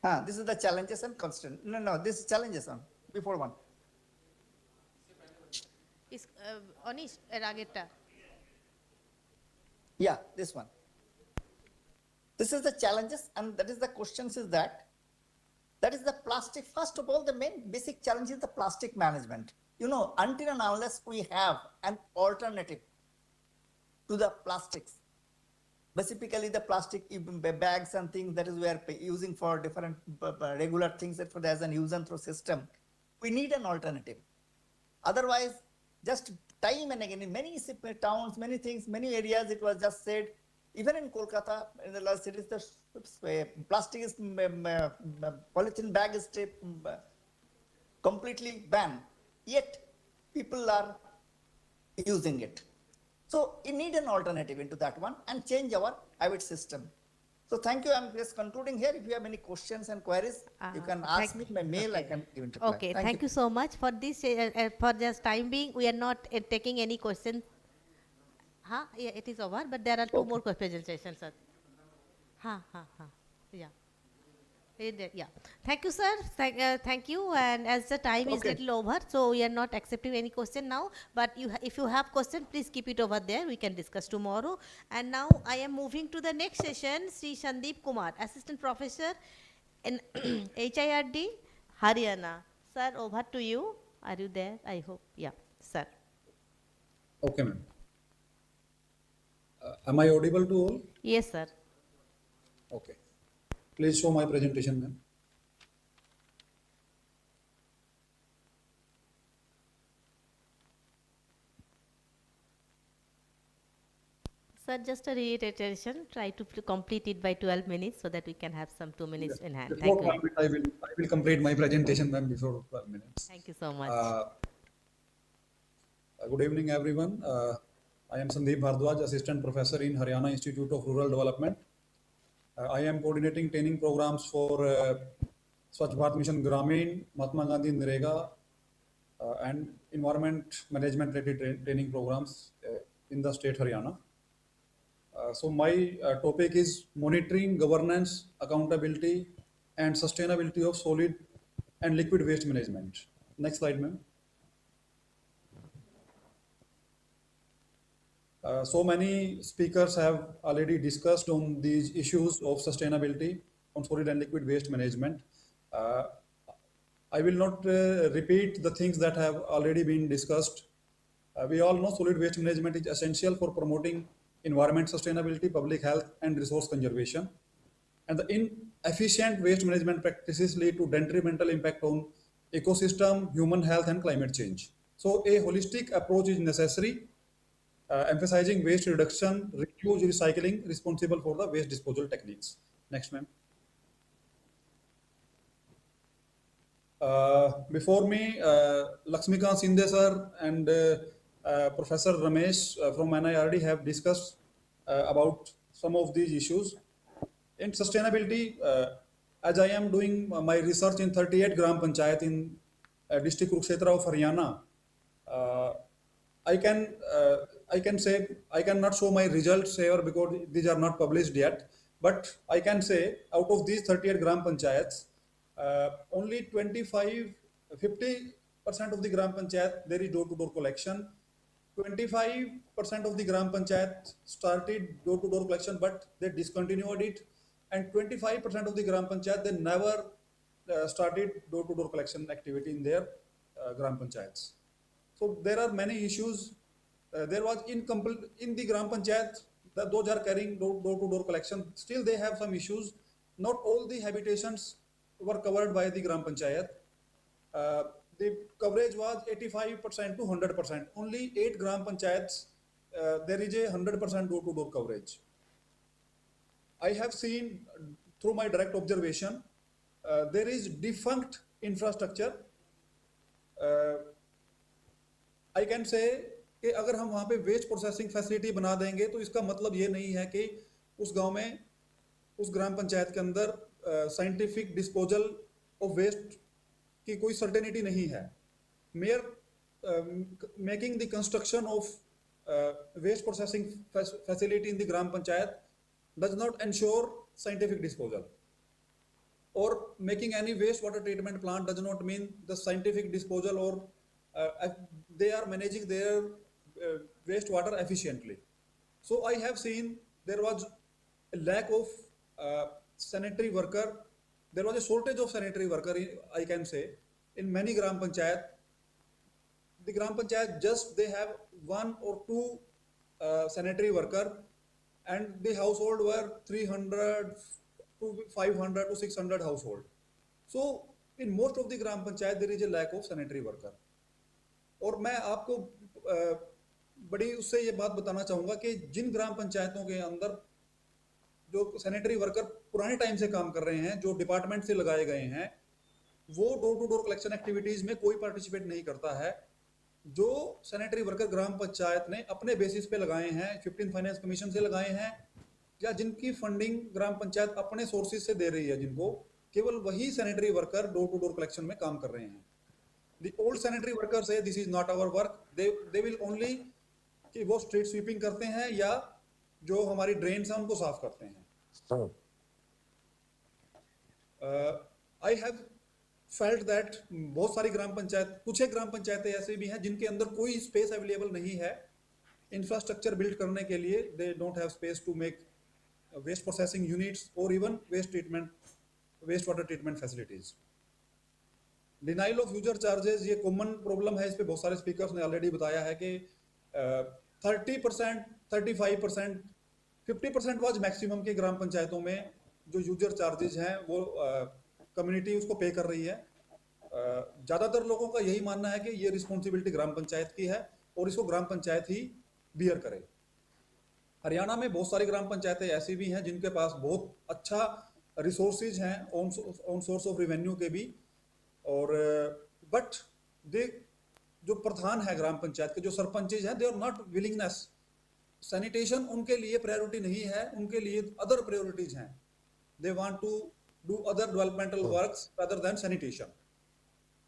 Yeah. This is the challenges and constant. No, this is challenges on before one. Is Anish Ragetta. Yeah, this one. This is the challenges, and that is the questions is that is the plastic. First of all, the main basic challenge is the plastic management. You know, until and unless we have an alternative to the plastics, specifically the plastic bags and things that is we are using for different regular things that for as an use and throw system, we need an alternative. Otherwise, just time and again in many towns, many things, many areas, it was just said, even in Kolkata, in the last cities, the plastic is polythene bag is completely banned. Yet people are using it. So we need an alternative into that one and change our habit system. So thank you. I'm just concluding here. If you have any questions and queries, you can ask me by mail. I can give it reply. Okay, thank you so much for this. For just time being, we are not taking any questions. Yeah, it is over, but there are 2 more presentations, sir. Yeah. Yeah. Thank you, sir. Thank you. And as the time is little over, so we are not accepting any question now. But if you have question, please keep it over there. We can discuss tomorrow. And now I am moving to the next session. Sri Sandeep Kumar, Assistant Professor in HIRD, Haryana. Sir, over to you. Are you there? I hope. Yeah, sir. Okay, ma'am. Am I audible to all? Yes, sir. Okay. Please show my presentation, ma'am. Sir, just a reiteration, try to complete it by 12 minutes so that we can have some 2 minutes in hand. Thank you. I will complete my presentation, ma'am, before 12 minutes. Thank you so much. Good evening, everyone. I am Sandeep Bhardwaj, Assistant Professor in Haryana Institute of Rural Development. I am coordinating training programs for Swachh Bharat Mission Gramin, Mahatma Gandhi Nrega, and environment management related training programs in the state Haryana. So my topic is monitoring, governance, accountability, and sustainability of solid and liquid waste management. Next slide, ma'am. So many speakers have already discussed on these issues of sustainability on solid and liquid waste management. I will not repeat the things that have already been discussed. We all know solid waste management is essential for promoting environment sustainability, public health, and resource conservation. And the inefficient waste management practices lead to detrimental impact on ecosystem, human health, and climate change. So a holistic approach is necessary, emphasizing waste reduction, reuse, recycling, responsible for the waste disposal techniques. Next, ma'am. Before me, Lakshmikant Sinde sir and Professor Ramesh from NIRD have discussed about some of these issues. In sustainability, as I am doing my research in 38 Gram Panchayat in district Kurukshetra of Haryana, I can say I cannot show my results here because these are not published yet. But I can say out of these 38 Gram Panchayats, only 50% of the Gram Panchayat there is door-to-door collection. 25% of the Gram Panchayat started door-to-door collection, but they discontinued it. And 25% of the Gram Panchayat, they never started door-to-door collection activity in their Gram Panchayats. So there are many issues. There was in the Gram Panchayat, those are carrying door-to-door collection. Still they have some issues. Not all the habitations were covered by the Gram Panchayat. The coverage was 85% to 100%. Only 8 Gram Panchayats, there is a 100% door-to-door coverage. I have seen through my direct observation, there is defunct infrastructure. I can say कि अगर हम वहाँ पे waste processing facility बना देंगे तो इसका मतलब ये नहीं है कि उस गांव में उस ग्राम पंचायत के अंदर साइंटिफिक डिस्पोजल ऑफ वेस्ट की कोई सर्टेनिटी नहीं है. Mere making the construction of waste processing facility in the gram panchayat does not ensure scientific disposal, or making any wastewater treatment plant does not mean the scientific disposal, or they are managing their wastewater efficiently. So I have seen there was a lack of sanitary worker. There was a shortage of sanitary worker, I can say, in many Gram Panchayat. The Gram Panchayat just they have 1 or 2 sanitary worker, and the household were 300 to 500 to 600 household. So in most of the Gram Panchayat there is a lack of sanitary worker. और मैं आपको बड़ी उससे ये बात बताना चाहूँगा कि जिन ग्राम पंचायतों के अंदर जो सैनिटरी वर्कर पुराने टाइम से काम कर रहे हैं, जो डिपार्टमेंट से लगाए गए हैं, वो door to door collection activities में कोई पार्टिसिपेट नहीं करता है. जो सैनिटरी वर्कर ग्राम पंचायत ने अपने बेसिस पे लगाए हैं, 15 फाइनेंस कमीशन से लगाए हैं, या जिनकी फंडिंग ग्राम पंचायत अपने सोर्सेज से दे रही है, जिनको केवल वही sanitary worker door to door collection में काम कर रहे हैं. The old sanitary workers say this is not our work. They will only कि वो स्ट्रीट स्वीपिंग करते हैं या जो हमारी ड्रेन्स हैं उनको साफ करते हैं. I have felt that बहुत सारी ग्राम पंचायत, कुछ एक ग्राम पंचायतें ऐसे भी हैं जिनके अंदर कोई स्पेस अवेलेबल नहीं है इंफ्रास्ट्रक्चर बिल्ड करने के लिए. They don't have space to make waste processing units or even wastewater treatment facilities. Denial of user charges ये कॉमन प्रॉब्लम है. इस पे बहुत सारे स्पीकर्स ने ऑलरेडी बताया है कि 30%, 35%, 50% वाज मैक्सिमम के ग्राम पंचायतों में जो यूजर चार्जेस हैं वो कम्युनिटी उसको पे कर रही है. ज़्यादातर लोगों का यही मानना है कि ये रिस्पॉन्सिबिलिटी ग्राम पंचायत की है और इसको ग्राम पंचायत ही बियर करे. हरियाणा में बहुत सारी ग्राम पंचायतें ऐसी भी हैं जिनके पास बहुत अच्छा रिसोर्सेज हैं ऑन सोर्स ऑफ रेवेन्यू के भी, और बट दे जो प्रधान है ग्राम पंचायत के, जो सरपंचेज हैं, they are not willingness. Sanitation उनके लिए प्रायोरिटी नहीं है, उनके लिए अदर प्रायोरिटीज हैं. they want to do other developmental works rather than sanitation.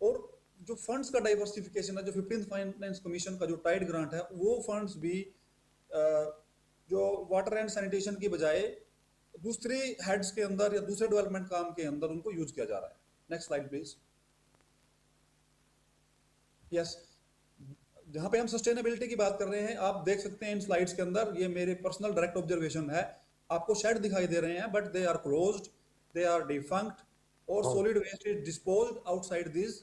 और जो फंड्स का डाइवर्सिफिकेशन है, जो 15th फाइनेंस कमीशन का जो टाइड ग्रांट है, वो फंड्स भी जो वाटर एंड सैनिटेशन की बजाय दूसरे हेड्स के अंदर या दूसरे डेवलपमेंट काम के अंदर उनको यूज किया जा रहा है. Next slide please. यस, जहां पे हम सस्टेनेबिलिटी की बात कर रहे हैं, आप देख सकते हैं इन स्लाइड्स के अंदर, ये मेरे पर्सनल डायरेक्ट ऑब्जर्वेशन है, आपको शेड दिखाई दे रहे हैं but they are closed, they are defunct, और solid waste is disposed outside this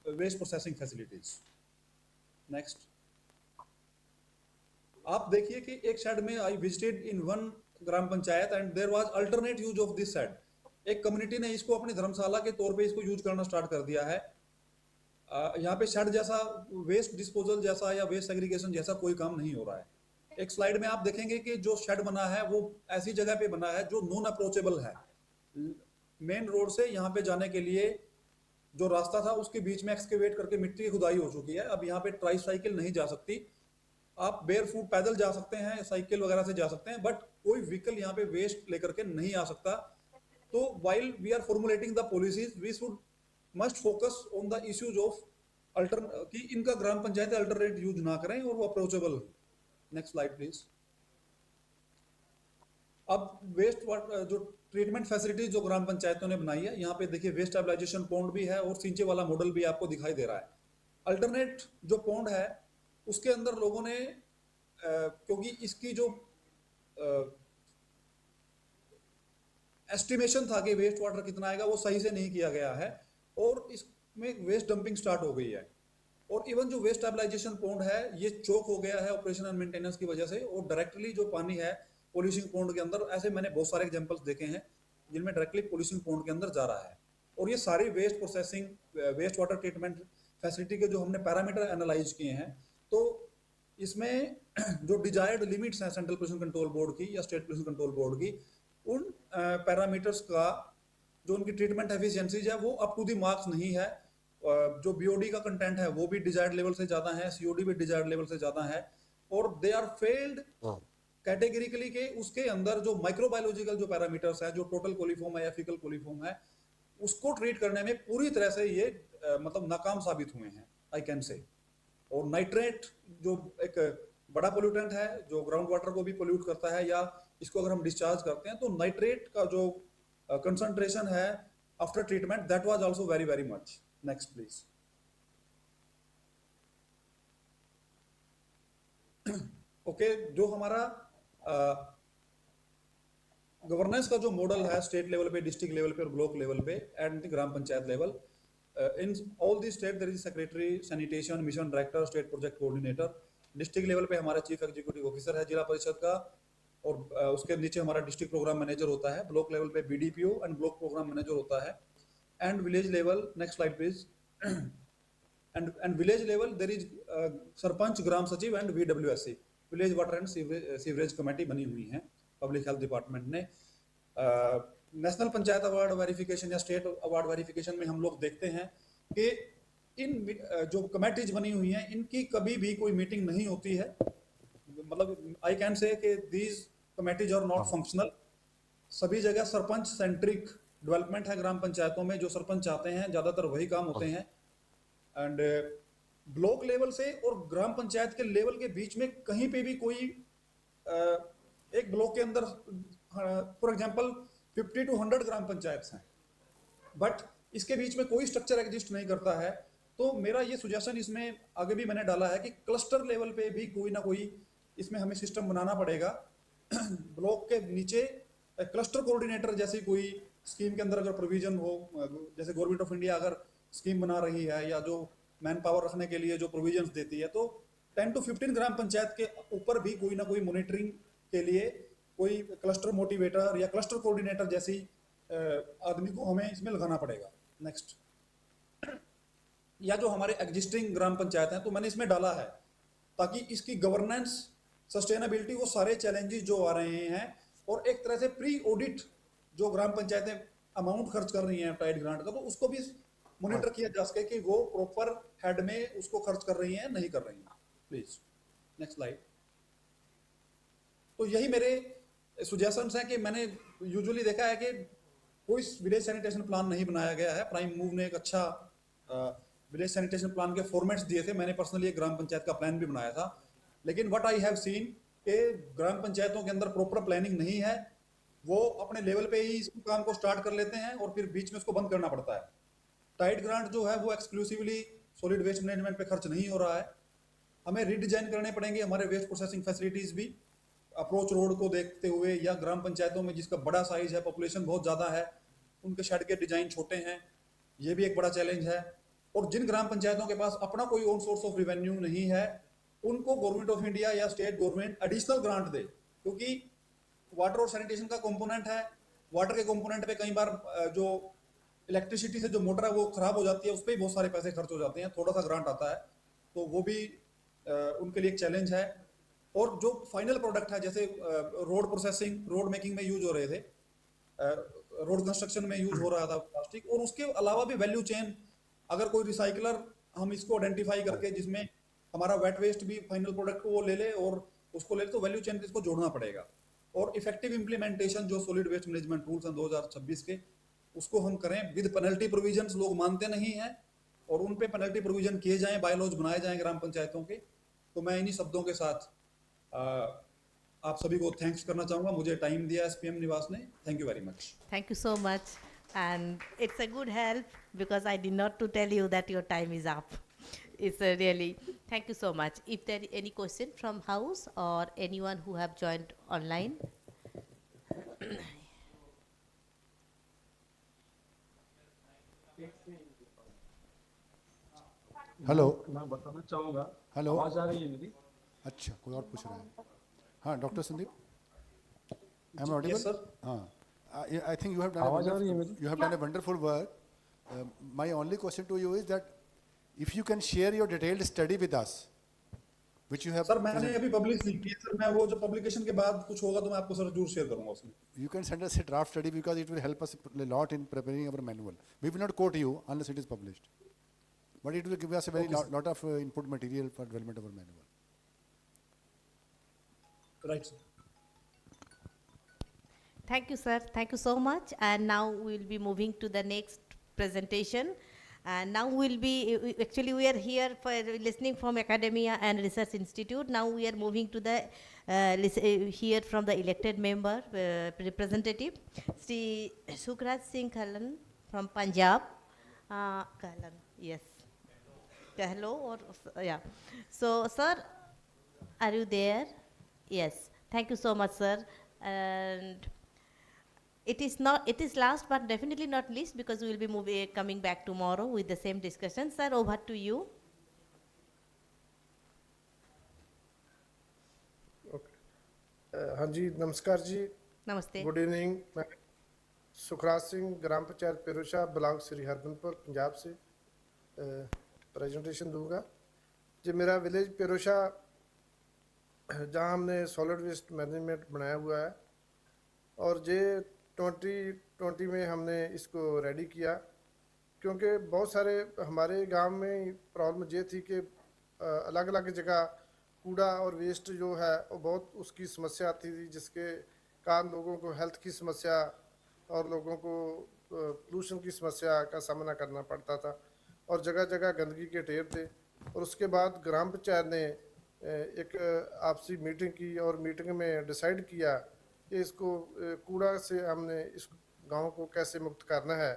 waste processing facilities. Next. आप देखिए कि एक शेड में I visited in one gram panchayat and there was alternate use of this shed. एक कम्युनिटी ने इसको अपनी धर्मशाला के तौर पे इसको यूज करना स्टार्ट कर दिया है. यहाँ पे शेड जैसा वेस्ट डिस्पोजल जैसा या वेस्ट सेग्रीगेशन जैसा कोई काम नहीं हो रहा है. एक स्लाइड में आप देखेंगे कि जो शेड बना है वो ऐसी जगह पे बना है जो नॉन अप्रोचेबल है. मेन रोड से यहाँ पे जाने के लिए जो रास्ता था उसके बीच में एक्सकेवेट करके मिट्टी की खुदाई हो चुकी है. अब यहाँ पे ट्राई साइकिल नहीं जा सकती, आप बेयर फुट पैदल जा सकते हैं, साइकिल वगैरह से जा सकते हैं, बट कोई व्हीकल यहाँ पे वेस्ट लेकर के नहीं आ सकता. तो while we are formulating the policies, we should must focus on the issues of कि इनका ग्राम पंचायत अल्टरनेट यूज ना करें और वो अप्रोचेबल. Next slide please. अब वेस्ट वाटर जो ट्रीटमेंट फैसिलिटीज जो ग्राम पंचायतों ने बनाई है, यहाँ पे देखिए वेस्ट स्टेबलाइजेशन पॉन्ड भी है और सिंचे वाला मॉडल भी आपको दिखाई दे रहा है. अल्टरनेट जो पॉन्ड है उसके अंदर लोगों ने क्योंकि इसकी जो एस्टिमेशन था कि वेस्ट वाटर कितना आएगा वो सही से नहीं किया गया है और इसमें वेस्ट डंपिंग स्टार्ट हो गई है. और इवन जो वेस्ट स्टेबलाइजेशन पॉन्ड है ये चोक हो गया है ऑपरेशन एंड मेंटेनेंस की वजह से, और डायरेक्टली जो पानी है पॉलिशिंग पॉन्ड के अंदर, ऐसे मैंने बहुत सारे एग्जांपल्स देखे हैं जिनमें डायरेक्टली पॉलिशिंग पॉन्ड के अंदर जा रहा है. और ये सारी waste processing waste water treatment facility के जो हमने पैरामीटर एनालाइज किए हैं, तो इसमें जो डिजायर्ड लिमिट्स हैं सेंट्रल पोल्यूशन कंट्रोल बोर्ड की या स्टेट पोल्यूशन कंट्रोल बोर्ड की, उन पैरामीटर्स का जो उनकी ट्रीटमेंट एफिशिएंसीज है वो अप टू द मार्क्स नहीं है. जो बीओडी का कंटेंट है वो भी डिजायर्ड लेवल से ज्यादा है, सीओडी भी डिजायर्ड लेवल से ज्यादा है, और दे आर फेल्ड कैटेगरिकली के उसके अंदर जो माइक्रोबायोलॉजिकल जो पैरामीटर्स है, जो टोटल कोलिफॉर्म है या फीकल कोलिफॉर्म है, उसको ट्रीट करने में पूरी तरह से ये मतलब नाकाम साबित हुए हैं, आई कैन से. और नाइट्रेट जो एक बड़ा पोल्यूटेंट है जो ग्राउंड वाटर को भी पोल्यूट करता है, या इसको अगर हम डिस्चार्ज करते हैं तो नाइट्रेट का जो कंसंट्रेशन है after treatment that was also very very much. Next please. Okay, जो हमारा गवर्नेंस का जो मॉडल है स्टेट लेवल पे, डिस्ट्रिक्ट लेवल पे और ब्लॉक लेवल पे and the gram panchayat level, in all the state there is secretary sanitation, mission director, state project coordinator. District level पे हमारा चीफ एग्जीक्यूटिव ऑफिसर है जिला परिषद का, और उसके नीचे हमारा डिस्ट्रिक्ट प्रोग्राम मैनेजर होता है. ब्लॉक लेवल पे BDPO and block programme manager होता है. And village level, next slide please. And village level there is sarpanch, gram सचिव and VWSC, village water and sewerage committee बनी हुई है पब्लिक हेल्थ डिपार्टमेंट ने. नेशनल पंचायत अवार्ड वेरिफिकेशन या state award verification में हम लोग देखते हैं कि इन जो कमेटीज बनी हुई हैं इनकी कभी भी कोई मीटिंग नहीं होती है. मतलब आई कैन से कि these committees are not functional. सभी जगह सरपंच सेंट्रिक डेवलपमेंट है ग्राम पंचायतों में, जो सरपंच चाहते हैं ज्यादातर वही काम होते हैं. एंड ब्लॉक लेवल से और ग्राम पंचायत के लेवल के बीच में कहीं पे भी कोई एक ब्लॉक के अंदर फॉर एग्जांपल 50 to 100 ग्राम पंचायत हैं, बट इसके बीच में कोई स्ट्रक्चर एग्जिस्ट नहीं करता है. तो मेरा ये सुजेशन इसमें आगे भी मैंने डाला है कि क्लस्टर लेवल पे भी कोई ना कोई इसमें हमें सिस्टम बनाना पड़ेगा. ब्लॉक के नीचे क्लस्टर कोऑर्डिनेटर जैसी कोई स्कीम के अंदर अगर प्रोविजन हो, जैसे गवर्नमेंट ऑफ इंडिया अगर स्कीम बना रही है या जो मैन पावर रखने के लिए जो प्रोविजंस देती है, तो 10 to 15 ग्राम पंचायत के ऊपर भी कोई ना कोई मॉनिटरिंग के लिए कोई क्लस्टर मोटिवेटर या क्लस्टर कोऑर्डिनेटर जैसी आदमी को हमें इसमें लगाना पड़ेगा. नेक्स्ट. या जो हमारे एग्जिस्टिंग ग्राम पंचायत हैं तो मैंने इसमें डाला है ताकि इसकी गवर्नेंस, सस्टेनेबिलिटी, वो सारे चैलेंजेस जो आ रहे हैं, और एक तरह से प्री ऑडिट जो ग्राम पंचायतें अमाउंट खर्च कर रही हैं टाइड ग्रांट का, तो उसको भी मॉनिटर किया जा सके कि वो प्रॉपर हेड में उसको खर्च कर रही हैं नहीं कर रही हैं. Please next slide. तो यही मेरे सुजेशंस हैं कि मैंने यूजुअली देखा है कि कोई विलेज सैनिटेशन प्लान नहीं बनाया गया है। प्राइम मूव ने एक अच्छा विलेज सैनिटेशन प्लान के फॉर्मेट्स दिए थे, मैंने पर्सनली एक ग्राम पंचायत का प्लान भी बनाया था, लेकिन व्हाट आई हैव सीन के ग्राम पंचायतों के अंदर प्रॉपर प्लानिंग नहीं है, वो अपने लेवल पे ही इस काम को स्टार्ट कर लेते हैं और फिर बीच में उसको बंद करना पड़ता है। टाइड ग्रांट जो है वो एक्सक्लूसिवली सॉलिड वेस्ट मैनेजमेंट पे खर्च नहीं हो रहा है, हमें रीडिजाइन करने पड़ेंगे हमारे वेस्ट प्रोसेसिंग फैसिलिटीज भी, अप्रोच रोड को देखते हुए, या ग्राम पंचायतों में जिसका बड़ा साइज है, पॉपुलेशन बहुत ज़्यादा है, उनके शेड के डिजाइन छोटे हैं, ये भी एक बड़ा चैलेंज है। और जिन ग्राम पंचायतों के पास अपना कोई ओन सोर्स ऑफ रेवेन्यू नहीं है, उनको गवर्नमेंट ऑफ इंडिया या स्टेट गवर्नमेंट एडिशनल ग्रांट दे, क्योंकि वाटर और सैनिटेशन का कंपोनेंट है। वाटर के कंपोनेंट पे कई बार जो इलेक्ट्रिसिटी से जो मोटर है वो खराब हो जाती है, उस पर भी बहुत सारे पैसे खर्च हो जाते हैं, थोड़ा सा ग्रांट आता है, तो वो भी उनके लिए एक चैलेंज है। और जो फाइनल प्रोडक्ट है, जैसे रोड प्रोसेसिंग, रोड मेकिंग में यूज हो रहे थे, रोड कंस्ट्रक्शन में यूज हो रहा था प्लास्टिक, और उसके अलावा भी वैल्यू चेन, अगर कोई रिसाइकलर हम इसको आइडेंटिफाई करके जिसमें हमारा वेट वेस्ट भी फाइनल प्रोडक्ट को वो ले ले और उसको ले ले, तो वैल्यू चेन इसको जोड़ना पड़ेगा। और इफेक्टिव इंप्लीमेंटेशन जो सॉलिड वेस्ट मैनेजमेंट रूल्स हैं 2026 के, उसको हम करें विद पेनल्टी प्रोविजंस। लोग मानते नहीं हैं और उन पे पेनल्टी प्रोविजन किए जाएं, बायलॉज बनाए जाएं ग्राम पंचायतों के। तो मैं इन्हीं शब्दों के साथ आप सभी को थैंक्स करना चाहूँगा, मुझे टाइम दिया SPM निवास ने। Thank you very much. Thank you so much, and it's a good help because I did not to tell you that your time is up. It's really, thank you so much. If there is any question from house or anyone who have joined online. Hello, मैं बताना चाहूँगा, hello, आवाज आ रही है मेरी? अच्छा, कोई और पूछ रहा है? हाँ, doctor Sandeep, am I audible? Yes, sir. हाँ, I think you have आवाज आ रही है मेरी? done a wonderful work. My only question to you is that if you can share your detailed study with us, which you have. Sir मैंने अभी publish नहीं की है सर, मैं वो जो पब्लिकेशन के बाद कुछ होगा तो मैं आपको सर जरूर शेयर करूंगा उसमें। You can send us a draft study because it will help us a lot in preparing our manual. We will not quote you unless it is published, but it will give us a very lot of input material for development of our manual. Right, sir. Thank you, sir. Thank you so much. And now we will be moving to the next presentation. And now we'll be, actually we are here for listening from Academia and Research Institute. Now we are moving to the, hear from the elected member, representative, Sri Sukhraj Singh Khalan from Punjab. Khalan, yes. Hello, or, yeah. So, sir, are you there? Yes. Thank you so much, sir. And it is last but definitely not least, because we will be coming back tomorrow with the same discussion. Sir, over to you. Okay. हाँ जी, नमस्कार जी। नमस्ते। Good evening. मैं सुखराज सिंह, ग्राम panchayat पेरोशा, block Shri हरबंदपुर, Punjab से presentation दूंगा। जी, मेरा village पेरोशा, जहाँ हमने solid waste management बनाया हुआ है, और ये 2020 में हमने इसको रेडी किया, क्योंकि बहुत सारे हमारे गांव में प्रॉब्लम ये थी कि अलग अलग जगह कूड़ा और वेस्ट जो है वो बहुत उसकी समस्या आती थी, जिसके कारण लोगों को हेल्थ की समस्या और लोगों को पोल्यूशन की समस्या का सामना करना पड़ता था, और जगह जगह गंदगी के ढेर थे। और उसके बाद ग्राम पंचायत ने एक आपसी मीटिंग की और मीटिंग में डिसाइड किया कि इसको कूड़ा से हमने इस गांव को कैसे मुक्त करना है।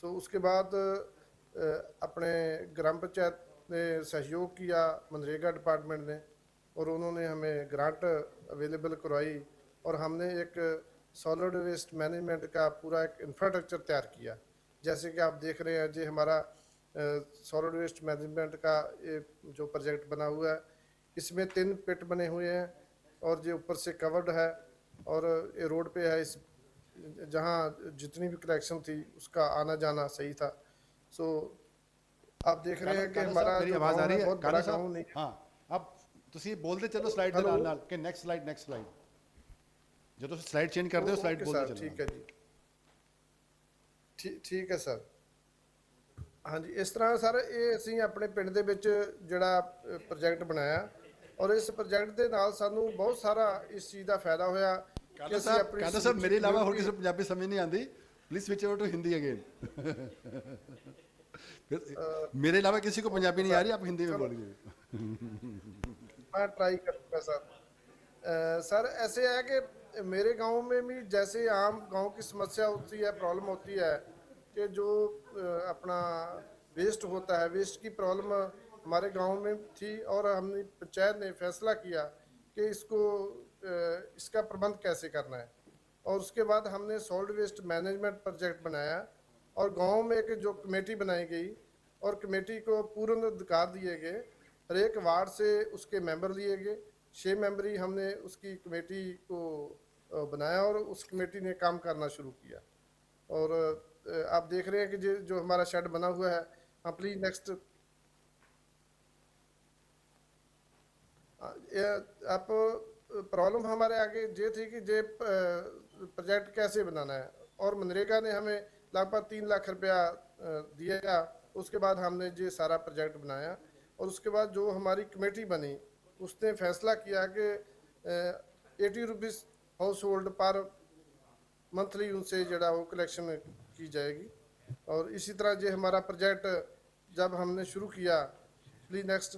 सो उसके बाद अपने ग्राम पंचायत ने सहयोग किया, मनरेगा डिपार्टमेंट ने, और उन्होंने हमें ग्रांट अवेलेबल करवाई, और हमने एक सॉलिड वेस्ट मैनेजमेंट का पूरा एक इंफ्रास्ट्रक्चर तैयार किया। जैसे कि आप देख रहे हैं, जी हमारा सॉलिड वेस्ट मैनेजमेंट का ये जो प्रोजेक्ट बना हुआ है, इसमें 3 पिट बने हुए हैं और ये ऊपर से कवर्ड है, और ये रोड पे है। इस जहाँ जितनी भी कलेक्शन थी उसका आना जाना सही था। सो आप देख रहे हैं कि हमारा मेरी आवाज आ रही है? बहुत बड़ा गाँव नहीं। हाँ, अब तुसी बोलते चलो स्लाइड दे नाल के नेक्स्ट स्लाइड जो तुसी स्लाइड चेंज कर दे स्लाइड बोलते चलो। ठीक है जी, ठीक है सर। हाँ जी, इस तरह सर ये ਅਸੀਂ ਆਪਣੇ ਪਿੰਡ ਦੇ ਵਿੱਚ ਜਿਹੜਾ ਪ੍ਰੋਜੈਕਟ ਬਣਾਇਆ, ਔਰ ਇਸ ਪ੍ਰੋਜੈਕਟ ਦੇ ਨਾਲ ਸਾਨੂੰ ਬਹੁਤ ਸਾਰਾ ਇਸ ਚੀਜ਼ ਦਾ ਫਾਇਦਾ ਹੋਇਆ ਕਿ ਅਸੀਂ ਆਪਣੀ ਕਹਿੰਦਾ ਸਰ ਮੇਰੇ ਇਲਾਵਾ ਹੋਰ ਕਿਸੇ ਪੰਜਾਬੀ ਸਮਝ ਨਹੀਂ ਆਉਂਦੀ, please switch over to Hindi again. मेरे अलावा किसी को पंजाबी नहीं आ रही, आप हिंदी में बोलिए. मैं ट्राई करूँगा सर. सर ऐसे है कि मेरे गांव में भी जैसे आम गांव की समस्या होती है, प्रॉब्लम होती है कि जो अपना वेस्ट होता है, वेस्ट की प्रॉब्लम हमारे गांव में थी और हमने पंचायत ने फैसला किया कि इसका प्रबंध कैसे करना है. और उसके बाद हमने सॉलिड वेस्ट मैनेजमेंट प्रोजेक्ट बनाया और गांव में एक जो कमेटी बनाई गई और कमेटी को पूर्ण अधिकार दिए गए. हर एक वार्ड से उसके मेंबर लिए गए. 6 मेंबर ही हमने उसकी कमेटी को बनाया और उस कमेटी ने काम करना शुरू किया. और आप देख रहे हैं कि जो हमारा शेड बना हुआ है. हाँ प्लीज नेक्स्ट. आप प्रॉब्लम हमारे आगे ये थी कि ये प्रोजेक्ट कैसे बनाना है और मनरेगा ने हमें लगभग 3 लाख रुपया दिया. उसके बाद हमने ये सारा प्रोजेक्ट बनाया और उसके बाद जो हमारी कमेटी बनी उसने फैसला किया कि 80 रुपीज़ हाउस होल्ड पर मंथली उनसे जड़ा वो कलेक्शन की जाएगी. और इसी तरह जो हमारा प्रोजेक्ट जब हमने शुरू किया. Please next.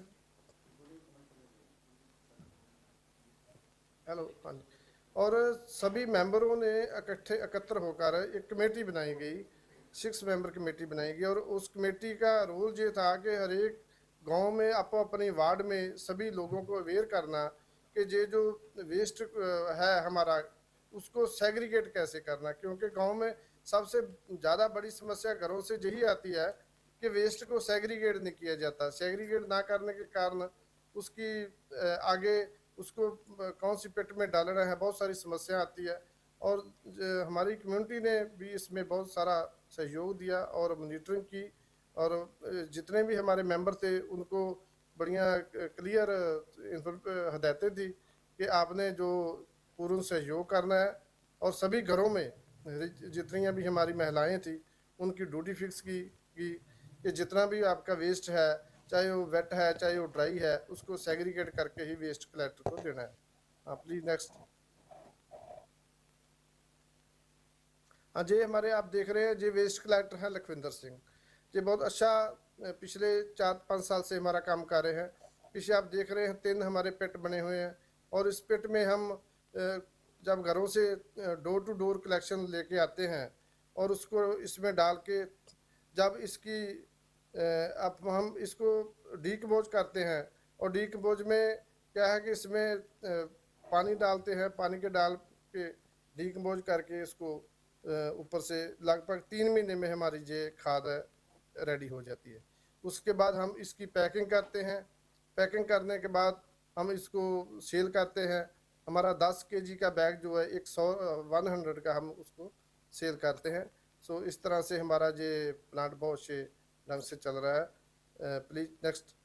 हेलो. हाँ जी. और सभी मेंबरों ने एकत्र होकर एक कमेटी बनाई गई, 6 मेंबर कमेटी बनाई गई. और उस कमेटी का रोल ये था कि हर एक गांव में अपने वार्ड में सभी लोगों को अवेयर करना कि ये जो वेस्ट है हमारा उसको सेग्रीगेट कैसे करना. क्योंकि गांव में सबसे ज़्यादा बड़ी समस्या घरों से यही आती है कि वेस्ट को सेग्रीगेट नहीं किया जाता. सेग्रीगेट ना करने के कारण उसकी आगे उसको कौन सी पिट में डालना है, बहुत सारी समस्या आती है. और हमारी कम्युनिटी ने भी इसमें बहुत सारा सहयोग दिया और मॉनिटरिंग की. और जितने भी हमारे मेंबर थे उनको बढ़िया क्लियर हदायतें थी कि आपने जो पूर्ण सहयोग करना है. और सभी घरों में जितनी भी हमारी महिलाएं थी उनकी ड्यूटी फिक्स की कि जितना भी आपका वेस्ट है, चाहे वो वेट है चाहे वो ड्राई है, उसको सेग्रीगेट करके ही वेस्ट कलेक्टर को देना है. हाँ प्लीज नेक्स्ट. हाँ जी, हमारे आप देख रहे हैं जी वेस्ट कलेक्टर हैं लखविंदर सिंह. ये बहुत अच्छा पिछले 4-5 साल से हमारा काम कर रहे हैं. पीछे आप देख रहे हैं 3 हमारे पिट बने हुए हैं और इस पिट में हम जब घरों से डोर टू डोर कलेक्शन लेके आते हैं और उसको इसमें डाल के जब इसकी अब हम इसको डीकम्पोज करते हैं. और डीकम्पोज में क्या है कि इसमें पानी डालते हैं, पानी के डाल के डीकम्पोज करके इसको ऊपर से लगभग 3 महीने में हमारी ये खाद रेडी हो जाती है. उसके बाद हम इसकी पैकिंग करते हैं. पैकिंग करने के बाद हम इसको सेल करते हैं. हमारा 10 kg का बैग जो है 100 का हम उसको सेल करते हैं. सो इस तरह से हमारा ये प्लांट बहुत अच्छे ढंग से चल रहा है. Please next.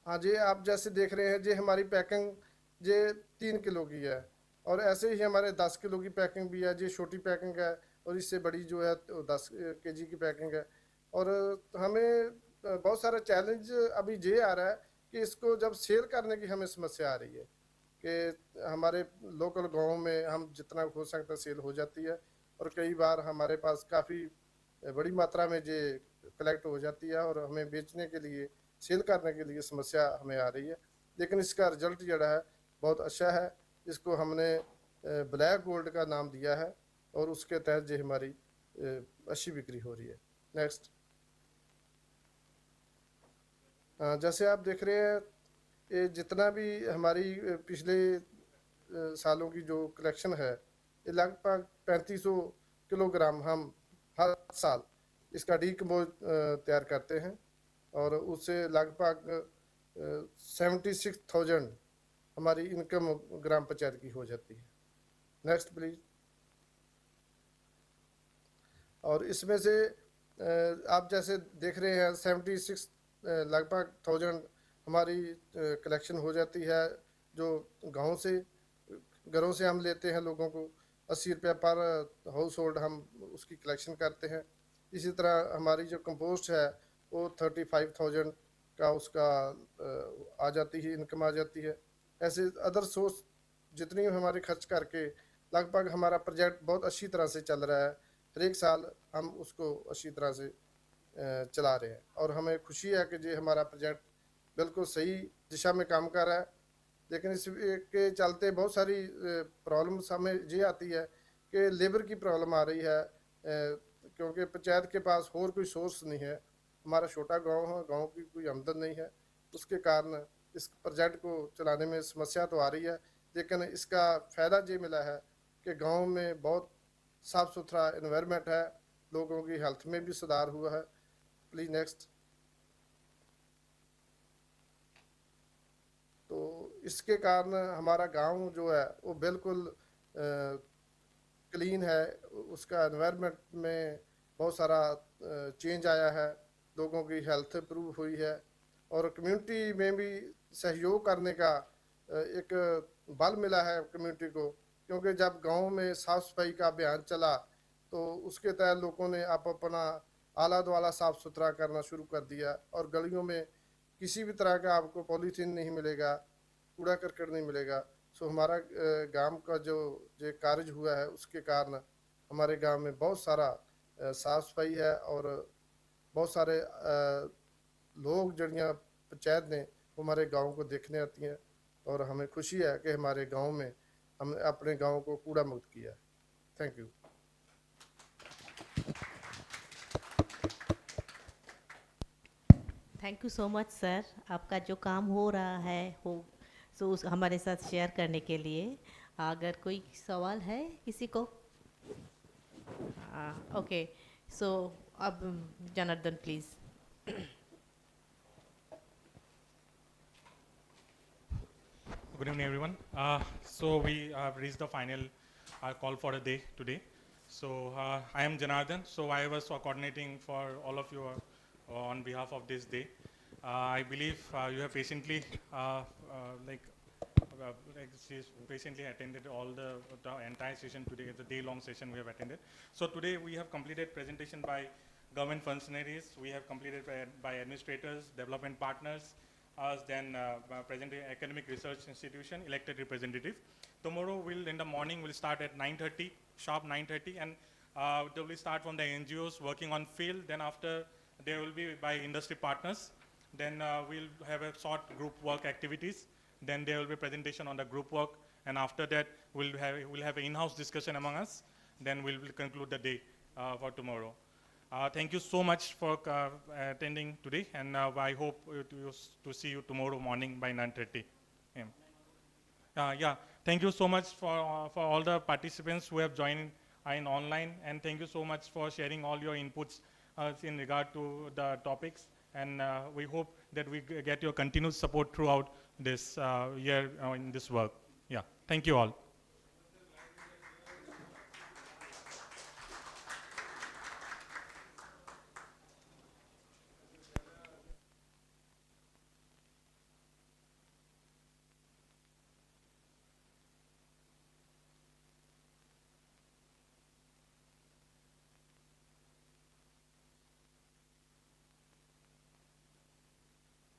हाँ जी, आप जैसे देख रहे हैं जी हमारी पैकिंग ये 3 किलो की है और ऐसे ही हमारे 10 किलो की पैकिंग भी है. जी छोटी पैकिंग है और इससे बड़ी जो है 10 kg की पैकिंग है. और हमें बहुत सारा चैलेंज अभी ये आ रहा है कि इसको जब सेल करने की हमें समस्या आ रही है कि हमारे लोकल गाँव में हम जितना हो सकता है सेल हो जाती है और कई बार हमारे पास काफ़ी बड़ी मात्रा में ये कलेक्ट हो जाती है और हमें बेचने के लिए, सेल करने के लिए समस्या हमें आ रही है. लेकिन इसका रिजल्ट जड़ा है बहुत अच्छा है. इसको हमने ब्लैक गोल्ड का नाम दिया है और उसके तहत जो हमारी अच्छी बिक्री हो रही है. नेक्स्ट. जैसे आप देख रहे हैं ये जितना भी हमारी पिछले सालों की जो कलेक्शन है ये लगभग 3500 किलोग्राम हम हर साल इसका डीकम्पोज तैयार करते हैं और उससे लगभग 76,000 हमारी इनकम ग्राम पंचायत की हो जाती है. Next please. और इसमें से आप जैसे देख रहे हैं 76 लगभग 1000 हमारी कलेक्शन हो जाती है जो गाँव से, घरों से हम लेते हैं लोगों को 80 रुपये पर हाउस होल्ड हम उसकी कलेक्शन करते हैं. इसी तरह हमारी जो कंपोस्ट है वो 35,000 का उसका आ जाती है, इनकम आ जाती है. ऐसे अदर सोर्स जितनी हमारे खर्च करके लगभग हमारा प्रोजेक्ट बहुत अच्छी तरह से चल रहा है। हर एक साल हम उसको अच्छी तरह से चला रहे हैं और हमें खुशी है कि ये हमारा प्रोजेक्ट बिल्कुल सही दिशा में काम कर रहा है। लेकिन इसके चलते बहुत सारी प्रॉब्लम्स हमें ये आती है कि लेबर की प्रॉब्लम आ रही है, क्योंकि पंचायत के पास और कोई सोर्स नहीं है। हमारा छोटा गांव है, गांव की कोई आमदन नहीं है, उसके कारण इस प्रोजेक्ट को चलाने में समस्या तो आ रही है। लेकिन इसका फ़ायदा ये मिला है कि गांव में बहुत साफ़ सुथरा इन्वायरमेंट है, लोगों की हेल्थ में भी सुधार हुआ है। Please next. तो इसके कारण हमारा गांव जो है वो बिल्कुल क्लीन है, उसका एनवायरनमेंट में बहुत सारा चेंज आया है, लोगों की हेल्थ इम्प्रूव हुई है और कम्युनिटी में भी सहयोग करने का एक बल मिला है कम्युनिटी को, क्योंकि जब गांव में साफ़ सफाई का अभियान चला तो उसके तहत लोगों ने आप अपना आला दुआला साफ़ सुथरा करना शुरू कर दिया और गलियों में किसी भी तरह का आपको पॉलीथीन नहीं मिलेगा, कूड़ा करकट नहीं मिलेगा। सो हमारा गांव का जो कार्य हुआ है उसके कारण हमारे गांव में बहुत सारा साफ सफाई है और बहुत सारे लोग जड़ियाँ पंचायत ने हमारे गांव को देखने आती हैं और हमें खुशी है कि हमारे गांव में हमने अपने गांव को कूड़ा मुक्त किया है। Thank you. Thank you so much sir, आपका जो काम हो रहा है हो सो उस हमारे साथ शेयर करने के लिए। अगर कोई सवाल है किसी को? ओके, सो अब Janardan please. Good evening, everyone. So we have reached the final call for the day today. So I am Janardhan. So I was coordinating for all of you on behalf of this day. I believe you have patiently, she's patiently attended all the entire session today. It's a day-long session we have attended. So today we have completed presentation by government functionaries. We have completed by administrators, development partners, then presenting academic research institution, elected representative. Tomorrow in the morning we'll start at 9:30, sharp 9:30, and they will start from the NGOs working on field. Then after there will be by industry partners. Then we'll have a short group work activities. Then there will be presentation on the group work, and after that we'll have an in-house discussion among us. Then we'll conclude the day for tomorrow. Thank you so much for attending today, and I hope to see you tomorrow morning by 9:30 a.m. Yeah, thank you so much for all the participants who have joined in online, and thank you so much for sharing all your inputs in regard to the topics, and we hope that we get your continued support throughout this year in this work. Yeah, thank you all.